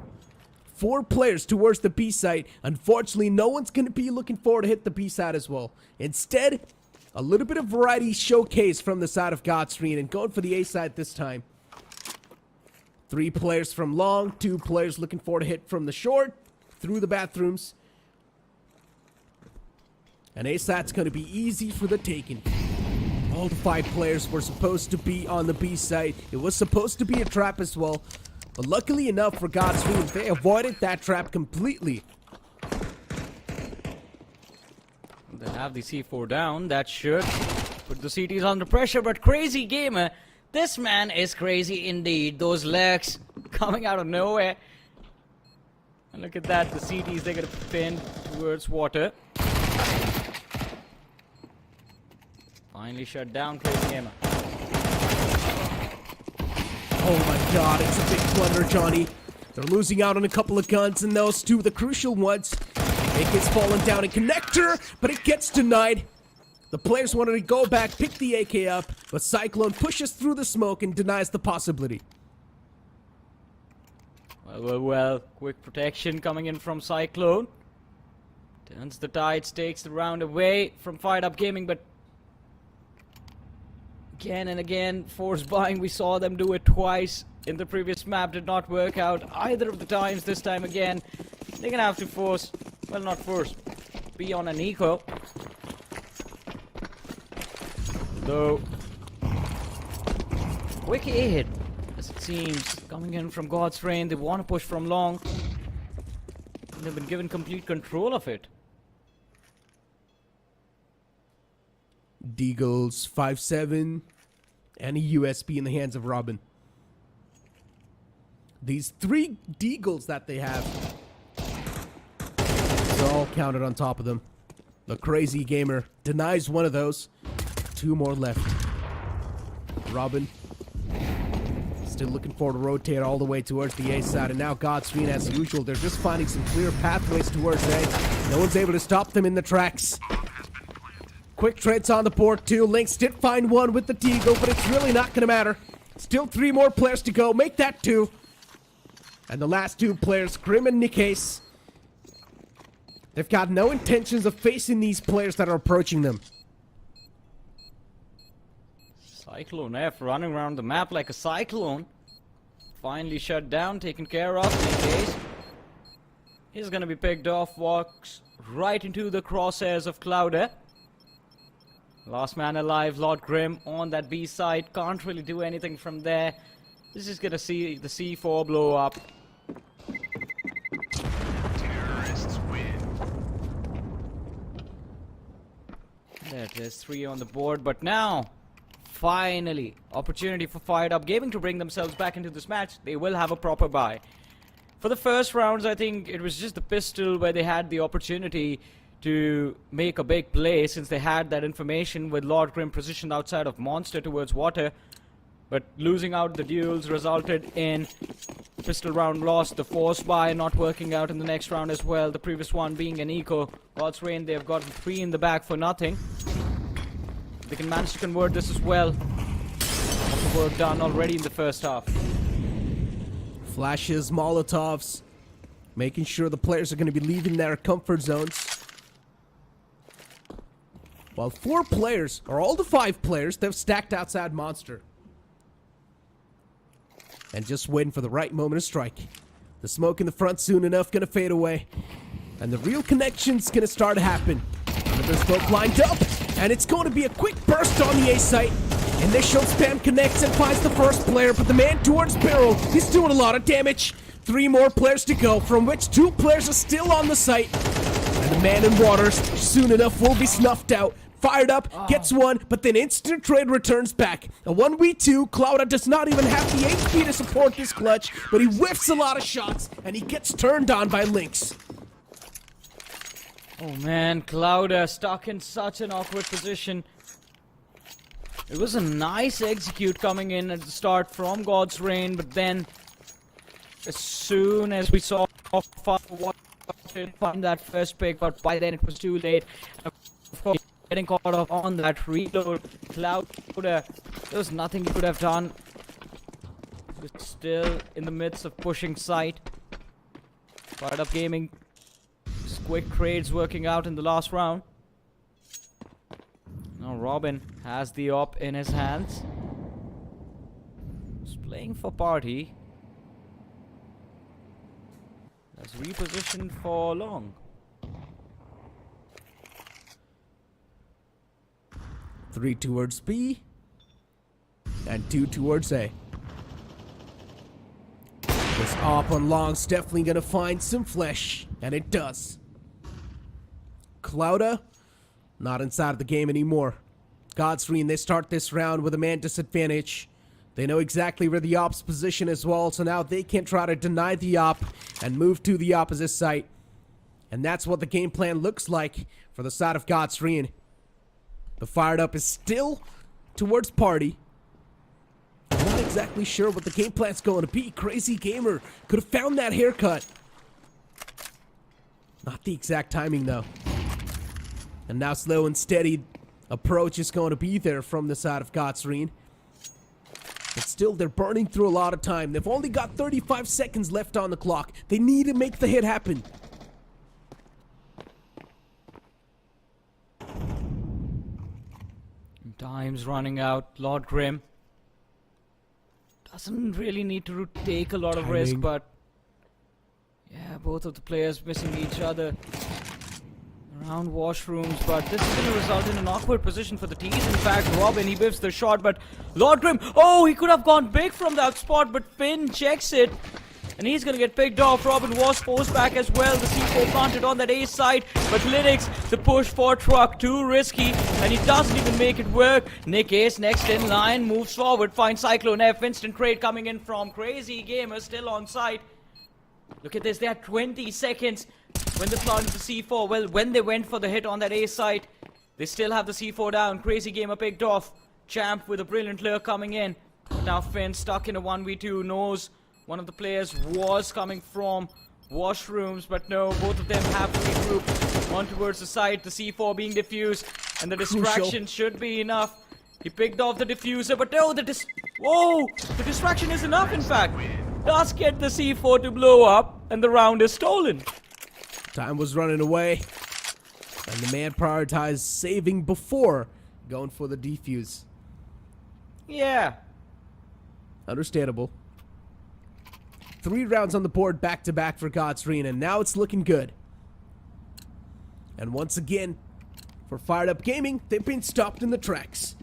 4 players towards the B site. Unfortunately, no one's going to be looking forward to hit the B side as well. Instead, a little bit of variety showcase from the side of Godscreen, and going for the A side this time. 3 players from long, 2 players looking forward to hit from the short, through the bathrooms. And A side's going to be easy for the taking. All the 5 players were supposed to be on the B side. It was supposed to be a trap as well. But luckily enough for Godscreen, they avoided that trap completely. They have the C4 down. That should put the CTs under pressure. But Crazy Gamer, this man is crazy indeed. Those legs coming out of nowhere. And look at that. The CTs, they're going to pin towards water. Finally shut down Crazy Gamer. Oh my god, it's a big blunder, Johnny. They're losing out on a couple of guns, and those 2 the crucial ones. It gets fallen down in Connector, but it gets denied. The players wanted to go back, pick the AK up, but Cyclone pushes through the smoke and denies the possibility. Well. Quick protection coming in from Cyclone. Turns the tides, takes the round away from Firedup Gaming, but again and again, force buying. We saw them do it twice in the previous map. Did not work out either of the times. This time again, they're gonna have to force, well, not force, be on an eco. Though, quick A hit, as it seems, coming in from God's Rain. They want to push from long. They've been given complete control of it. Deagles, 5.7, and a USB in the hands of Robin. These 3 Deagles that they have, it's all counted on top of them. The Crazy Gamer denies one of those. 2 more left. Robin still looking forward to rotate all the way towards the A side, and now Godscreen, as usual, they're just finding some clear pathways towards A. No one's able to stop them in the tracks. Quick trades on the board too. Lynx did find one with the Deagle, but it's really not going to matter. Still 3 more players to go. Make that 2. And the last 2 players, Grim and Nikkei, they've got no intentions of facing these players that are approaching them. Cyclone F running around the map like a cyclone. Finally shut down, taken care of. Nikkei, he's going to be picked off. Walks right into the crosshairs of Clouda. Last man alive, Lord Grim on that B side. Can't really do anything from there. This is gonna see the C4 blow up. Terrorists win. There it is, 3 on the board. But now, finally, opportunity for Firedup Gaming to bring themselves back into this match. They will have a proper buy. For the first rounds, I think it was just the pistol where they had the opportunity to make a big play, since they had that information with Lord Grim positioned outside of Monster towards water. But losing out the duels resulted in pistol round lost. The force buy not working out in the next round as well. The previous one being an eco. God's Rain, they've gotten 3 in the bag for nothing. They can manage to convert this as well. Lots of work done already in the first half. Flashes, Molotovs, making sure the players are going to be leaving their comfort zones. While 4 players, or all the 5 players, they've stacked outside Monster. and just waiting for the right moment to strike. The smoke in the front soon enough gonna fade away, and the real connection's gonna start to happen. Another smoke lined up, and it's going to be a quick burst on the A site. Initial spam connects and finds the first player, but the man towards barrel, he's doing a lot of damage. 3 more players to go, from which 2 players are still on the site. And the man in waters soon enough will be snuffed out. Firedup gets one, but then instant trade returns back. A 1v2, Clouda does not even have the HP to support this clutch, but he whiffs a lot of shots, and he gets turned on by Lynx. Oh man, Clouda stuck in such an awkward position. It was a nice execute coming in at the start from God's Reign, but then as soon as we saw find that first pick, but by then it was too late. Of course, getting caught up on that reload, Clouda, there was nothing he could have done. He was still in the midst of pushing site. Firedup Gaming, just quick trades working out in the last round. Now Robin has the op in his hands. He's playing for party. That's repositioned for long. 3 towards B, and 2 towards A. This op on long's definitely gonna find some flesh, and it does. Clouda, not inside of the game anymore. Godsreen, they start this round with a man disadvantage. They know exactly where the op's position as well, so now they can try to deny the op and move to the opposite site. And that's what the game plan looks like for the side of Godsreen. The Firedup is still towards party. I'm not exactly sure what the game plan's going to be. Crazy Gamer could have found that haircut. Not the exact timing though. And now slow and steady approach is going to be there from the side of Godsreen. But still, they're burning through a lot of time. They've only got 35 seconds left on the clock. They need to make the hit happen. Time's running out. Lord Grim doesn't really need to take a lot of risk, but yeah, both of the players missing each other around washrooms, but this is going to result in an awkward position for the teams. In fact, Robin, he biffs the shot, but Lord Grim, oh, he could have gone big from that spot, but Finn checks it, and he's going to get picked off. Robin was forced back as well. The C4 planted on that A side, but Linux, the push for truck, too risky, and he doesn't even make it work. Nick Ace next in line, moves forward, finds Cyclone F, instant trade coming in from Crazy Gamer, still on site. Look at this, they had 20 seconds when they planted the C4. Well, when they went for the hit on that A site, they still have the C4 down. Crazy Gamer picked off. Champ with a brilliant lure coming in. Now Finn stuck in a 1v2, knows one of the players was coming from washrooms, but no, both of them have to regroup. On towards the side, the C4 being diffused, and the distraction should be enough. He picked off the diffuser, but no, the distraction is enough, in fact. Does get the C4 to blow up, and the round is stolen. Time was running away, and the man prioritized saving before going for the defuse. Yeah. Understandable. 3 rounds on the board back-to-back for Godsreen, and now it's looking good. And once again, for Firedup Gaming, they've been stopped in the tracks.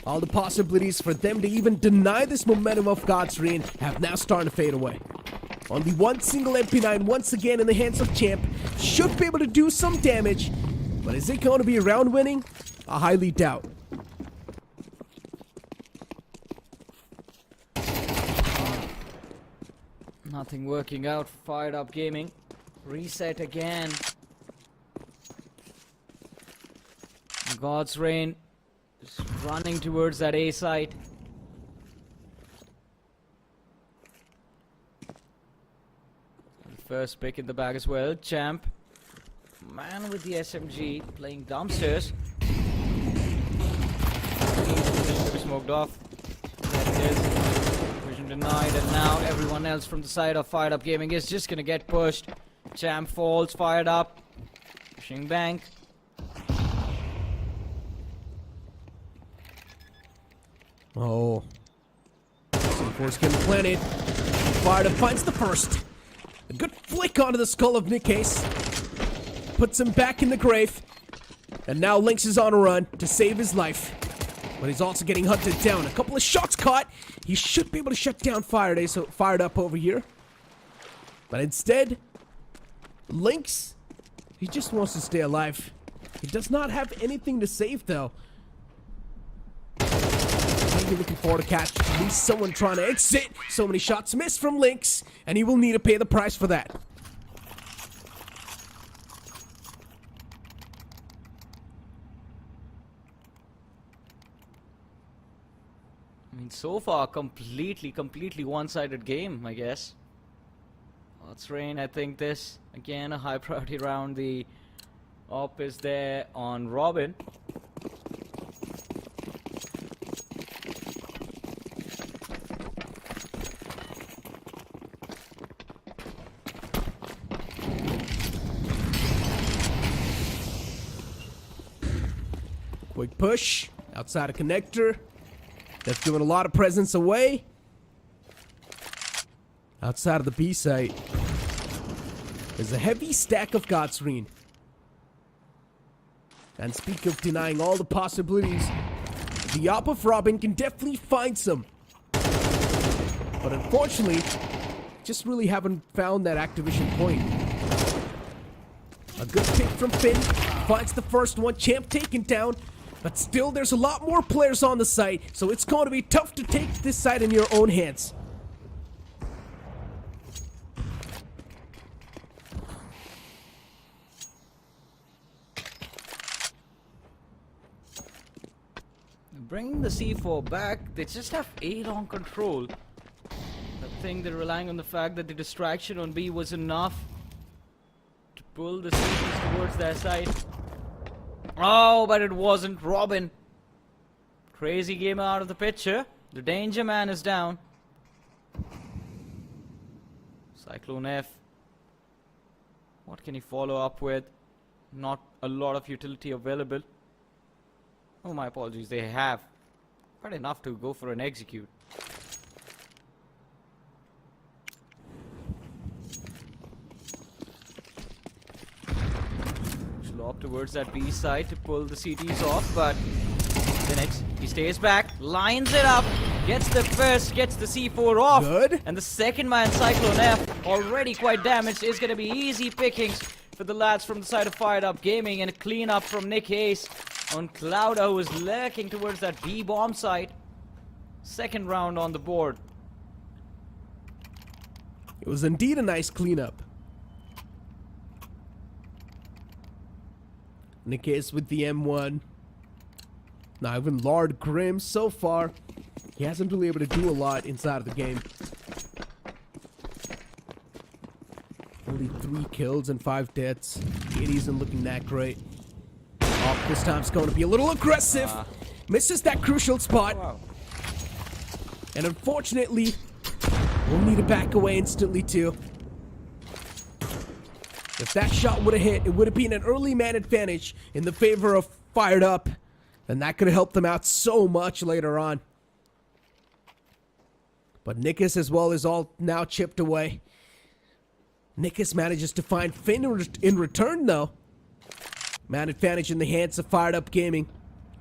All the possibilities for them to even deny this momentum of Godsreen have now started to fade away. Only one single MP9 once again in the hands of Champ should be able to do some damage, but is it going to be a round winning? I highly doubt. Nothing working out for Fired Up Gaming. Reset again. God's Reign is running towards that A site. First pick in the bag as well. Champ. Man with the SMG playing downstairs. To be smoked off. There it is. Vision denied, and now everyone else from the side of Fired Up Gaming is just gonna get pushed. Champ falls, Fired Up. Pushing bank. Oh. C4's getting planted. Firedup finds the first. A good flick onto the skull of Nick Case. Puts him back in the grave. And now Lynx is on a run to save his life. But he's also getting hunted down. A couple of shots caught. He should be able to shut down Firedup over here. But instead, Lynx, he just wants to stay alive. He does not have anything to save, though. Maybe looking forward to catch at least someone trying to exit. So many shots missed from Lynx, and he will need to pay the price for that. I mean, so far, completely one-sided game, I guess. Let's rain. I think this, again, a high priority round. The op is there on Robin. Quick push outside a connector. That's giving a lot of presence away. Outside of the B site, there's a heavy stack of Godsreen. And speak of denying all the possibilities, the op of Robin can definitely find some. But unfortunately, just really haven't found that activation point. A good pick from Finn. Finds the first one. Champ taken down. But still, there's a lot more players on the site, so it's going to be tough to take this site in your own hands. Bringing the C4 back, they just have A long control. I think they're relying on the fact that the distraction on B was enough to pull the CTs towards their side. Oh, but it wasn't. Robin. Crazy gamer out of the picture. The danger man is down. Cyclone F. What can he follow up with? Not a lot of utility available. Oh, my apologies. They have quite enough to go for an execute. Up towards that B side to pull the CTs off, but Phoenix, he stays back, lines it up, gets the first, gets the C4 off. Good. And the second man, Cyclone F, already quite damaged, is going to be easy pickings for the lads from the side of Firedup Gaming, and a clean up from Nick Hayes on Clouda, who is lurking towards that B bomb site. Second round on the board. It was indeed a nice cleanup. Nick Hayes with the M1. Now even Lord Grimm, so far, he hasn't really able to do a lot inside of the game. Only 3 kills and 5 deaths. It isn't looking that great. Oh, this time's going to be a little aggressive. Misses that crucial spot. Wow. And unfortunately, we'll need to back away instantly too. If that shot would have hit, it would have been an early man advantage in the favor of Firedup, and that could have helped them out so much later on. But Nikus as well is all now chipped away. Nikus manages to find Finn in return though. Man advantage in the hands of Firedup Gaming.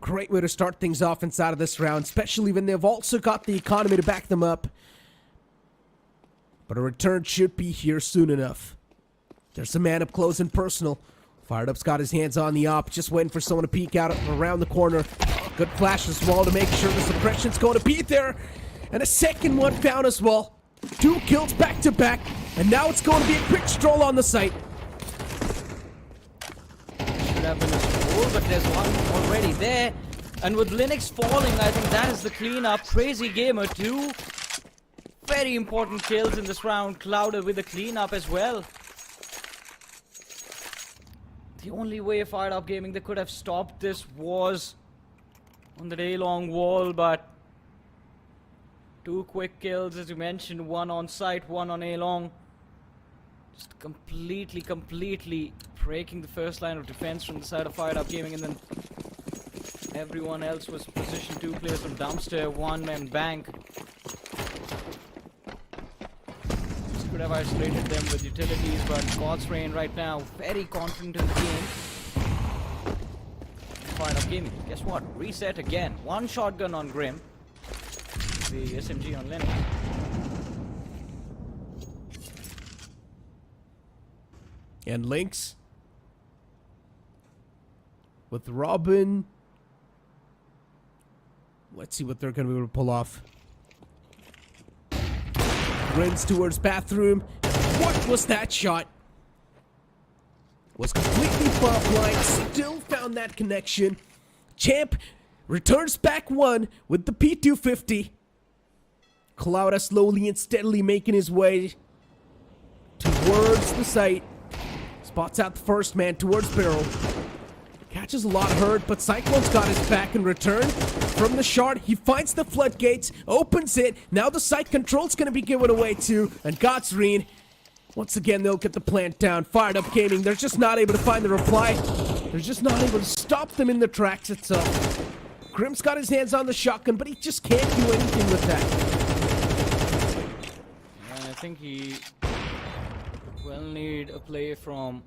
Great way to start things off inside of this round, especially when they've also got the economy to back them up. But a return should be here soon enough. There's a man up close and personal. Firedup's got his hands on the op, just waiting for someone to peek out around the corner. Good flash as well to make sure the suppression's going to be there. And a second one found as well. 2 kills back to back, and now it's going to be a quick stroll on the site. Should have been a stroll, but there's one already there. And with Linux falling, I think that is the cleanup. Crazy Gamer 2. Very important kills in this round. Clouda with a cleanup as well. The only way Firedup Gaming they could have stopped this was on the day-long wall, but 2 quick kills, as you mentioned, 1 on site, 1 on A-long. Just completely breaking the first line of defense from the side of Firedup Gaming, and then everyone else was positioned. 2 players from Dumpster, 1 man bank. could have isolated them with utilities, but God's Reign right now very confident in the game. Firedup Gaming, guess what? Reset again. One shotgun on Grim. The SMG on Lenny. And Lynx with Robin. Let's see what they're going to be able to pull off. Runs towards bathroom. What was that shot? Was completely offline. Still found that connection. Champ returns back one with the P250. Clouda slowly and steadily making his way towards the site. Spots out the first man towards barrel. Catches a lot hurt, but Cyclone's got his back in return. From the shard, he finds the floodgates, opens it. Now the site control's gonna be given away too. And Gotsreen, once again, they'll get the plant down. Firedup Gaming, they're just not able to find the reply. They're just not able to stop them in the tracks itself. Grim's got his hands on the shotgun, but he just can't do anything with that. And I think he will need a play from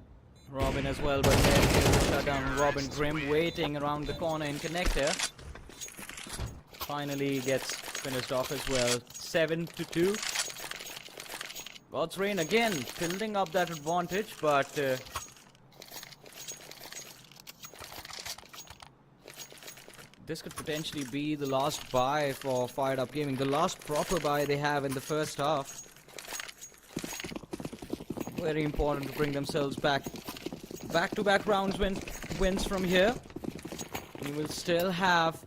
Robin as well, but then he'll shut down Robin. Grim waiting around the corner in connector. Finally gets finished off as well. 7-2. God's Reign again building up that advantage, but this could potentially be the last buy for Firedup Gaming, the last proper buy they have in the first half. Very important to bring themselves back. Back-to-back rounds wins from here. You will still have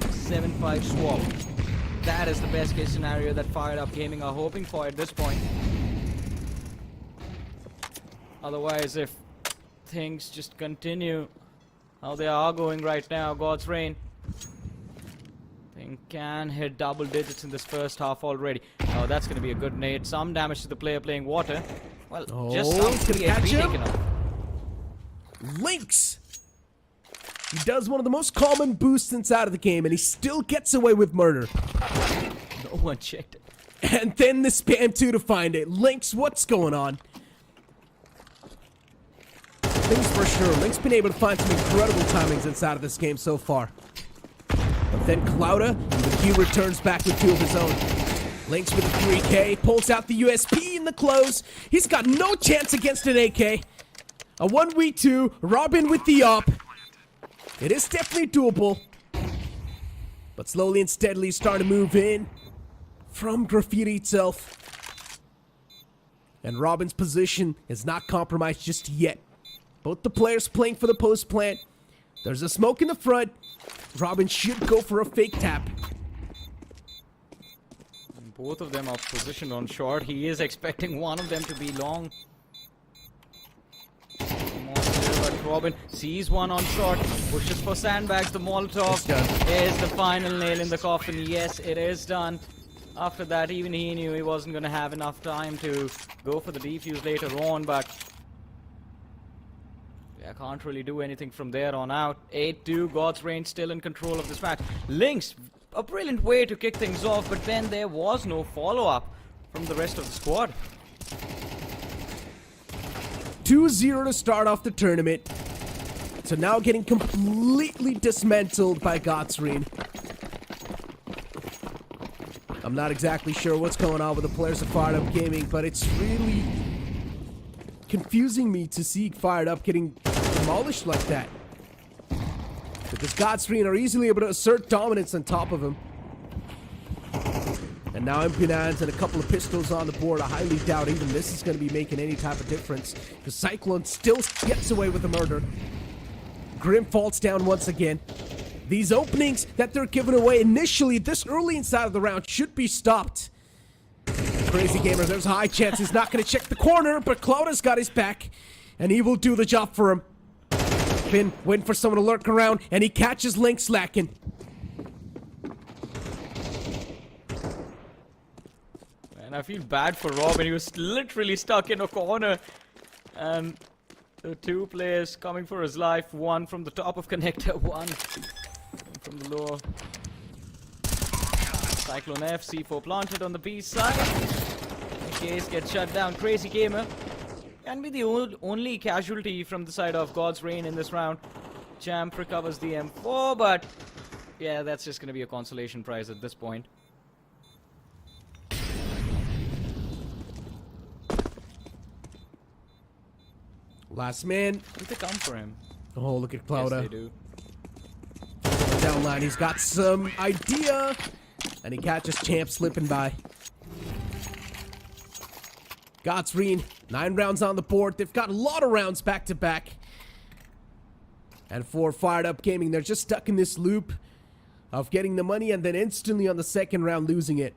7-5 swap. That is the best case scenario that Firedup Gaming are hoping for at this point. Otherwise, if things just continue how they are going right now, God's Reign, they can hit double digits in this first half already. Oh, that's going to be a good nade. Some damage to the player playing water. Well, just some catch him. taken off. Lynx! He does one of the most common boosts inside of the game, and he still gets away with murder. No one checked it. And then the spam 2 to find it. Lynx, what's going on? Things for sure. Lynx been able to find some incredible timings inside of this game so far. But then Clouda, the Q returns back with 2 of his own. Lynx with a 3K, pulls out the USP in the close. He's got no chance against an AK. A 1v2, Robin with the op. It is definitely doable. But slowly and steadily starting to move in from Graffiti itself. And Robin's position is not compromised just yet. Both the players playing for the post plant. There's a smoke in the front. Robin should go for a fake tap. Both of them are positioned on short. He is expecting one of them to be long. But Robin sees one on short, pushes for sandbags. The Molotov is the final nail in the coffin. Yes, it is done. After that, even he knew he wasn't going to have enough time to go for the defuse later on, but I can't really do anything from there on out. 8-2, God's Reign still in control of this match. Lynx, a brilliant way to kick things off, but then there was no follow-up from the rest of the squad. 2-0 to start off the tournament. So now getting completely dismantled by Gotsreen. I'm not exactly sure what's going on with the players of Firedup Gaming, but it's really confusing me to see Firedup getting demolished like that. Because Godsreen are easily able to assert dominance on top of him. And now MP9s and a couple of pistols on the board. I highly doubt even this is going to be making any type of difference. Because Cyclone still gets away with the murder. Grim falls down once again. These openings that they're giving away initially this early inside of the round should be stopped. Crazy Gamer, there's a high chance he's not going to check the corner, but Clouda's got his back. And he will do the job for him. Finn waiting for someone to lurk around, and he catches Lynx slacking. And I feel bad for Robin. He was literally stuck in a corner. And the two players coming for his life. One from the top of connector, one from the lower. Cyclone F, C4 planted on the B side. Case gets shut down. Crazy Gamer can be the only casualty from the side of God's Reign in this round. Champ recovers the M4, but yeah, that's just going to be a consolation prize at this point. Last man. Did they come for him? Oh, look at Clouda. Yes, they do. Down line, he's got some idea. And he catches Champ slipping by. Godsreen, 9 rounds on the board. They've got a lot of rounds back to back. And for Fired Up Gaming, they're just stuck in this loop of getting the money and then instantly on the second round losing it.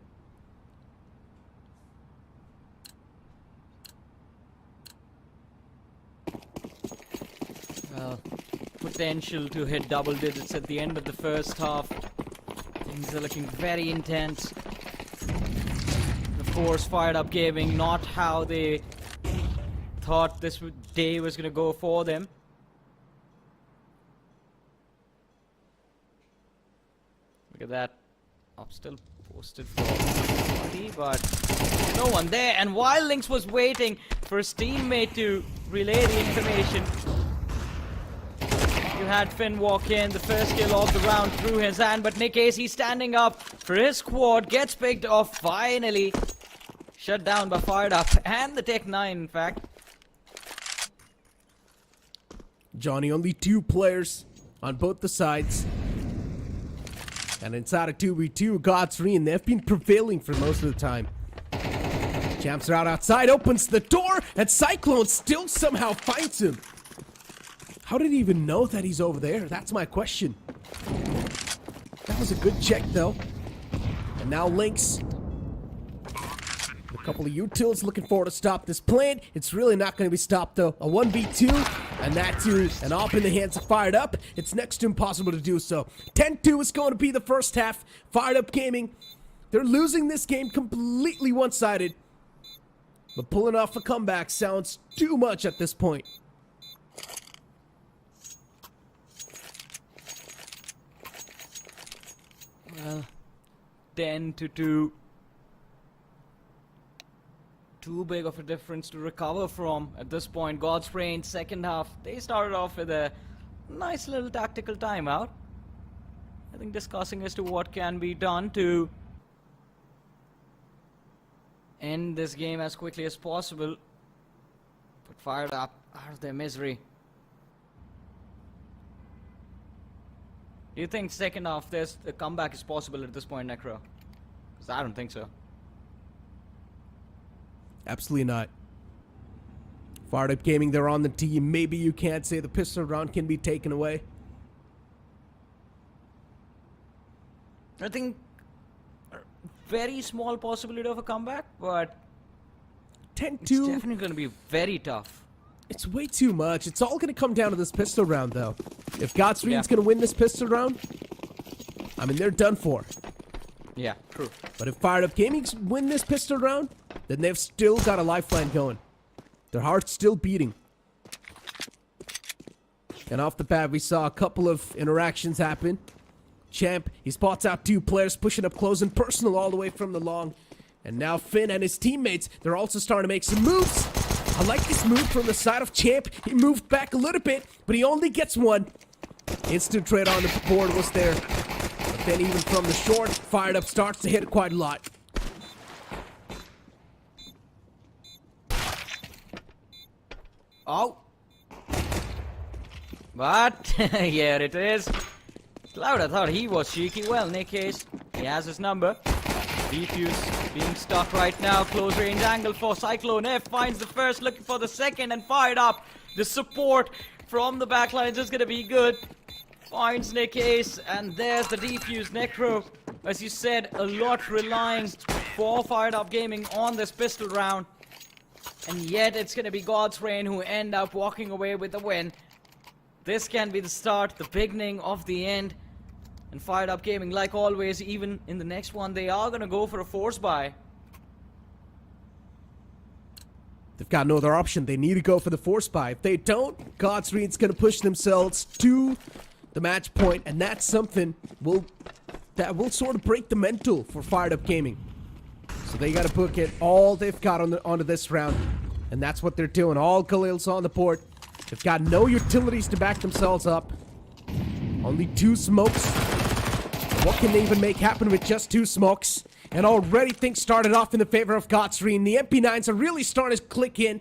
Well, potential to hit double digits at the end of the first half. Things are looking very intense. Of course, Fired Up Gaming, not how they thought this day was going to go for them. Look at that. Up still posted for somebody, but no one there. And while Lynx was waiting for his teammate to relay the information, you had Finn walk in, the first kill of the round through his hand, but Nick Casey standing up for his squad, gets picked off finally. Shut down by Fired Up, and the Tech 9 in fact. Johnny, only 2 players on both the sides. And inside of 2v2, Godsreen, they've been prevailing for most of the time. Champs are out outside, opens the door, and Cyclone still somehow finds him. How did he even know that he's over there? That's my question. That was a good check, though. And now Lynx. A couple of utils looking forward to stop this plan. It's really not going to be stopped, though. A 1v2, and that too, and off in the hands of Fired Up. It's next to impossible to do so. 10-2 is going to be the first half. Fired Up Gaming, they're losing this game completely one-sided. But pulling off a comeback sounds too much at this point. Well, 10-2. Too big of a difference to recover from at this point. God's Reign, second half, they started off with a nice little tactical timeout. I think discussing as to what can be done to end this game as quickly as possible. Put Fired Up out of their misery. Do you think second half there's a comeback is possible at this point, Necro? Because I don't think so. Absolutely not. Fired Up Gaming, they're on the team. Maybe you can't say the pistol round can be taken away. I think a very small possibility of a comeback, but 10-2. it's definitely going to be very tough. It's way too much. It's all going to come down to this pistol round, though. If Godsreen's Yeah. going to win this pistol round, I mean, they're done for. Yeah, true. But if Fired Up Gaming win this pistol round, then they've still got a lifeline going. Their heart's still beating. And off the bat, we saw a couple of interactions happen. Champ, he spots out 2 players pushing up close and personal all the way from the long. And now Finn and his teammates, they're also starting to make some moves. I like this move from the side of Champ. He moved back a little bit, but he only gets 1. Instant trade on the board was there. But then even from the short, Fired Up starts to hit quite a lot. Oh. But, here it is. Cloud, I thought he was cheeky. Well, Nick Case, he has his number. Defuse being stuck right now. Close range angle for Cyclone F. Finds the first, looking for the second, and Fired Up. The support from the backline is just going to be good. Finds Nick Case, and there's the defuse. Necro, as you said, a lot relying for Fired Up Gaming on this pistol round. And yet it's going to be God's Reign who end up walking away with the win. This can be the start, the beginning of the end. And Fired Up Gaming, like always, even in the next one, they are going to go for a force buy. They've got no other option. They need to go for the force buy. If they don't, Godsreen's going to push themselves to the match point, and that's something that will sort of break the mental for Fired Up Gaming. So So they got to book it all they've got onto this round. And that's what they're doing. All Khalil's on the board. They've got no utilities to back themselves up. Only 2 smokes. What can they even make happen with just 2 smokes? And already things started off in the favor of Godsreen. The MP9s are really starting to click in.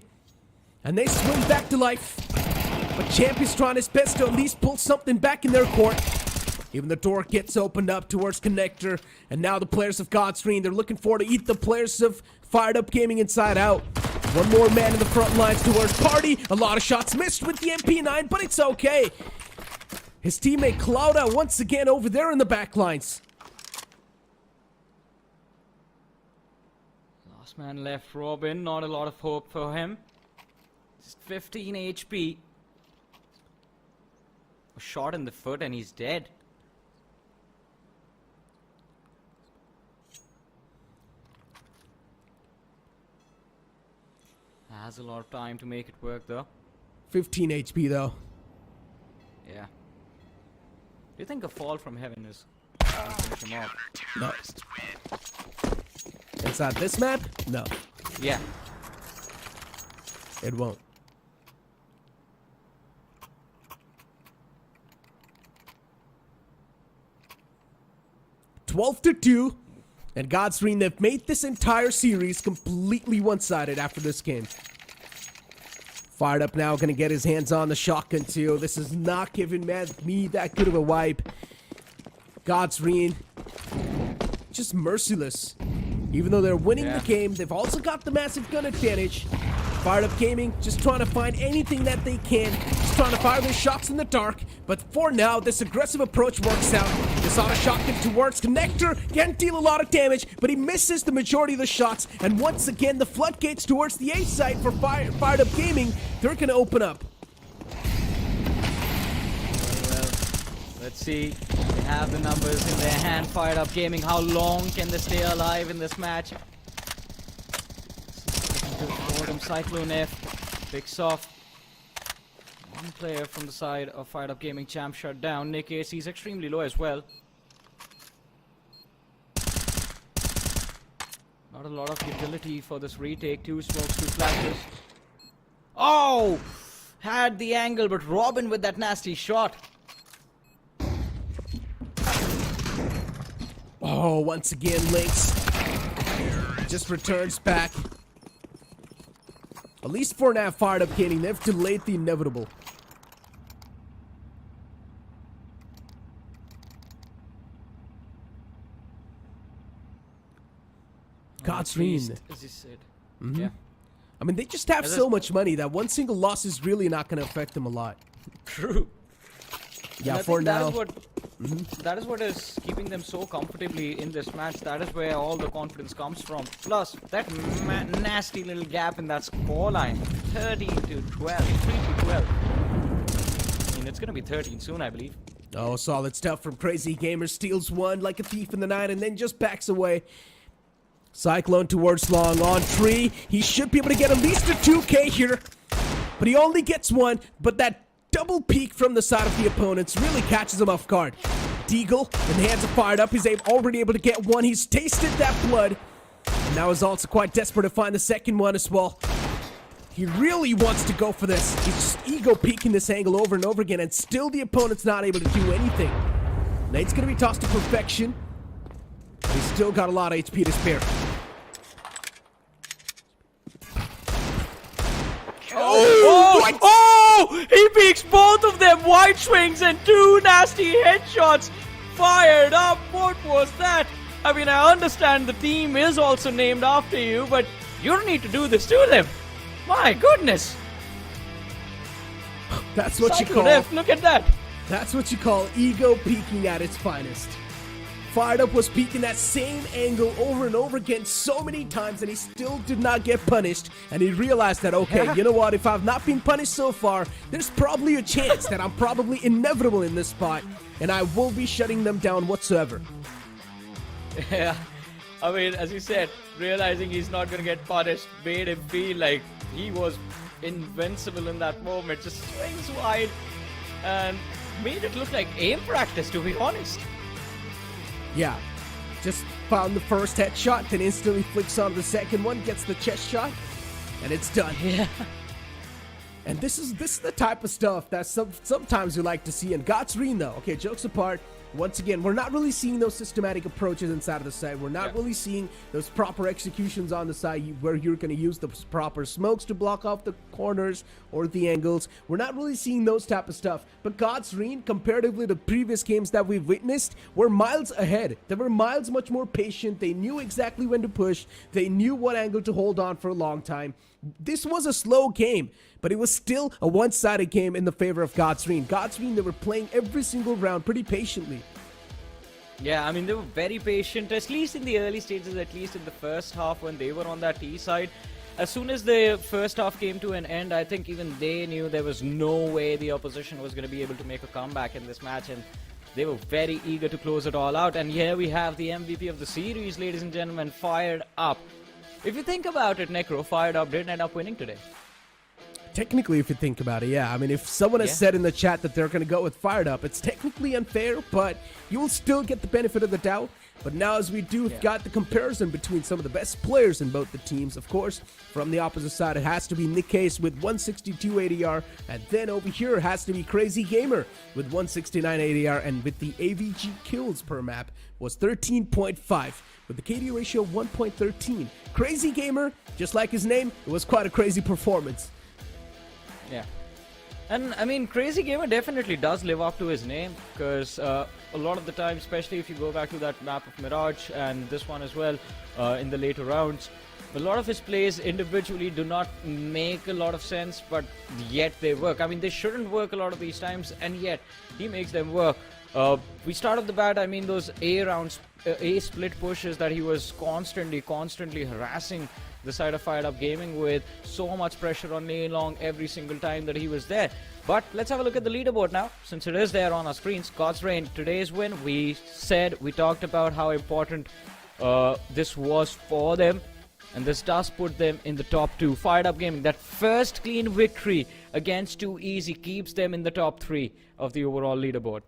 And they swing back to life. But Champ is trying his best to at least pull something back in their court. Even the door gets opened up towards Connector. And now the players of Godsreen, they're looking forward to eat the players of Firedup Gaming inside out. One more man in the front lines towards Party. A lot of shots missed with the MP9, but it's okay. His teammate Clouda once again over there in the back lines. Last man left, Robin. Not a lot of hope for him. Just 15 HP. A shot in the foot and he's dead. Has a lot of time to make it work though. 15 HP though. Yeah. Do you think a fall from heaven is gonna finish him off? No. Inside this map? No. Yeah. It won't. (12-2), and Godsreen, they've made this entire series completely one-sided after this game. Firedup now gonna get his hands on the shotgun too. This is not giving me that good of a wipe. Godsreen, just merciless. Even though they're winning the game, they've also got the massive gun advantage. Firedup Gaming just trying to find anything that they can. Just trying to fire their shots in the dark. But for now, this aggressive approach works out. This auto shotgun towards Connector can't deal a lot of damage, but he misses the majority of the shots. And once again, the floodgates towards the A site for Firedup Gaming, they're going to open up. Well, let's see. They have the numbers in their hand. Firedup Gaming. How long can they stay alive in this match? Cyclone F picks off one player from the side of Firedup Gaming. Champ shut down. Nick AC is extremely low as well. Not a lot of utility for this retake. 2 smokes, 2 flashes. Oh! Had the angle, but Robin with that nasty shot. Oh, once again, Lynx just returns back. At least for now, Firedup Gaming, they've delayed the inevitable. Godsreen. As you said. Yeah. I mean, they just have so much money that one single loss is really not going to affect them a lot. True. Yeah, for now. That is what is keeping them so comfortably in this match. That is where all the confidence comes from. Plus, that nasty little gap in that scoreline. 13-12. 3-12. I mean, it's going to be 13 soon, I believe. Oh, solid stuff from Crazy Gamer. Steals one like a thief in the night and then just backs away. Cyclone towards long on tree. He should be able to get at least a 2K here. But he only gets one. But that double peek from the side of the opponents really catches him off guard. Deagle in the hands of Firedup. He's already able to get one. He's tasted that blood. And now is also quite desperate to find the second one as well. He really wants to go for this. He's just ego peeking this angle over and over again, and still the opponent's not able to do anything. Nate's going to be tossed to perfection. But he's still got a lot of HP to spare. Oh! He peeks both of them. Wide swings and 2 nasty headshots. Fired up. What was that? I mean, I understand the team is also named after you, but you don't need to do this to them. My goodness. That's what you Cyclone call. F, look at that. That's what you call ego peeking at its finest. Firedup was peeking that same angle over and over again so many times, and he still did not get punished. And he realized that, okay, you know what? If I've not been punished so far, there's probably a chance that I'm probably inevitable in this spot, and I will be shutting them down whatsoever. Yeah. I mean, as you said, realizing he's not going to get punished made him feel like he was invincible in that moment. Just swings wide and made it look like aim practice, to be honest. Yeah. Just found the first headshot, then instantly flicks on the second one, gets the chest shot, and it's done. Yeah. And this is the type of stuff that sometimes you like to see. And Godsreen, though, okay, jokes apart, once again, we're not really seeing those systematic approaches inside of the site. We're not really seeing those proper executions on the site where you're going to use the proper smokes to block off the corners or the angles. We're not really seeing those type of stuff. But Godsreen, comparatively to previous games that we've witnessed, were miles ahead. They were miles much more patient. They knew exactly when to push. They knew what angle to hold on for a long time. This was a slow game, but it was still a one-sided game in the favor of Godsreen. Godsreen, they were playing every single round pretty patiently. Yeah, I mean, they were very patient, at least in the early stages, at least in the first half when they were on that T side. As soon as the first half came to an end, I think even they knew there was no way the opposition was going to be able to make a comeback in this match, and they were very eager to close it all out. And here we have the MVP of the series, ladies and gentlemen, Fired Up. If you think about it, Necro, Fired Up did end up winning today. Technically, if you think about it, yeah. I mean, if someone has said in the chat that they're going to go with Fired Up, it's technically unfair, but you will still get the benefit of the doubt. But now as we do, we've got the comparison between some of the best players in both the teams. Of course, from the opposite side, it has to be Nick Case with 162 ADR, and then over here it has to be Crazy Gamer with 169 ADR, and with the AVG kills per map was 13.5. with the KD ratio of 1.13. Crazy Gamer, just like his name, it was quite a crazy performance. Yeah. And I mean, Crazy Gamer definitely does live up to his name, because a lot of the time, especially if you go back to that map of Mirage and this one as well, in the later rounds, a lot of his plays individually do not make a lot of sense, but yet they work. I mean, they shouldn't work a lot of these times, and yet he makes them work. We start off the bat, I mean, those A rounds, A split pushes that he was constantly harassing the side of Fired Up Gaming with, so much pressure on lane long every single time that he was there. But let's have a look at the leaderboard now, since it is there on our screens. Godsreen, today's win, we talked about how important this was for them, and this does put them in the top 2. Fired Up Gaming, that first clean victory against Too Easy keeps them in the top 3 of the overall leaderboard.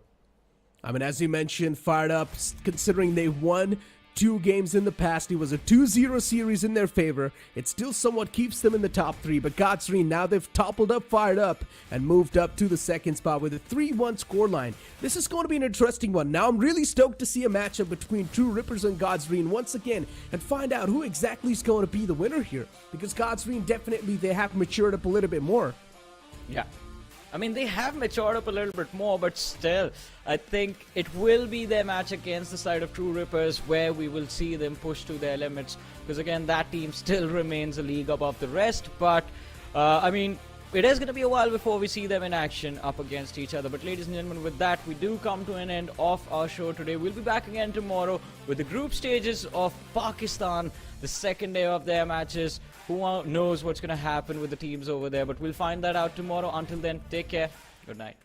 I mean, as you mentioned, Fired Up, considering they won 2 games in the past, it was a 2-0 series in their favor. It still somewhat keeps them in the top 3, but Godsreen, now they've toppled up Fired Up and moved up to the second spot with a 3-1 scoreline. This is going to be an interesting one. Now I'm really stoked to see a matchup between True Rippers and Godsreen once again and find out who exactly is going to be the winner here, because Godsreen definitely, they have matured up a little bit more. Yeah. I mean, they have matured up a little bit more, but still, I think it will be their match against the side of True Rippers where we will see them push to their limits, because again, that team still remains a league above the rest. But I mean, it is going to be a while before we see them in action up against each other. But ladies and gentlemen, with that, we do come to an end of our show today. We'll be back again tomorrow with the group stages of Pakistan, the second day of their matches. Who knows what's going to happen with the teams over there, but we'll find that out tomorrow. Until then, take care. Good night.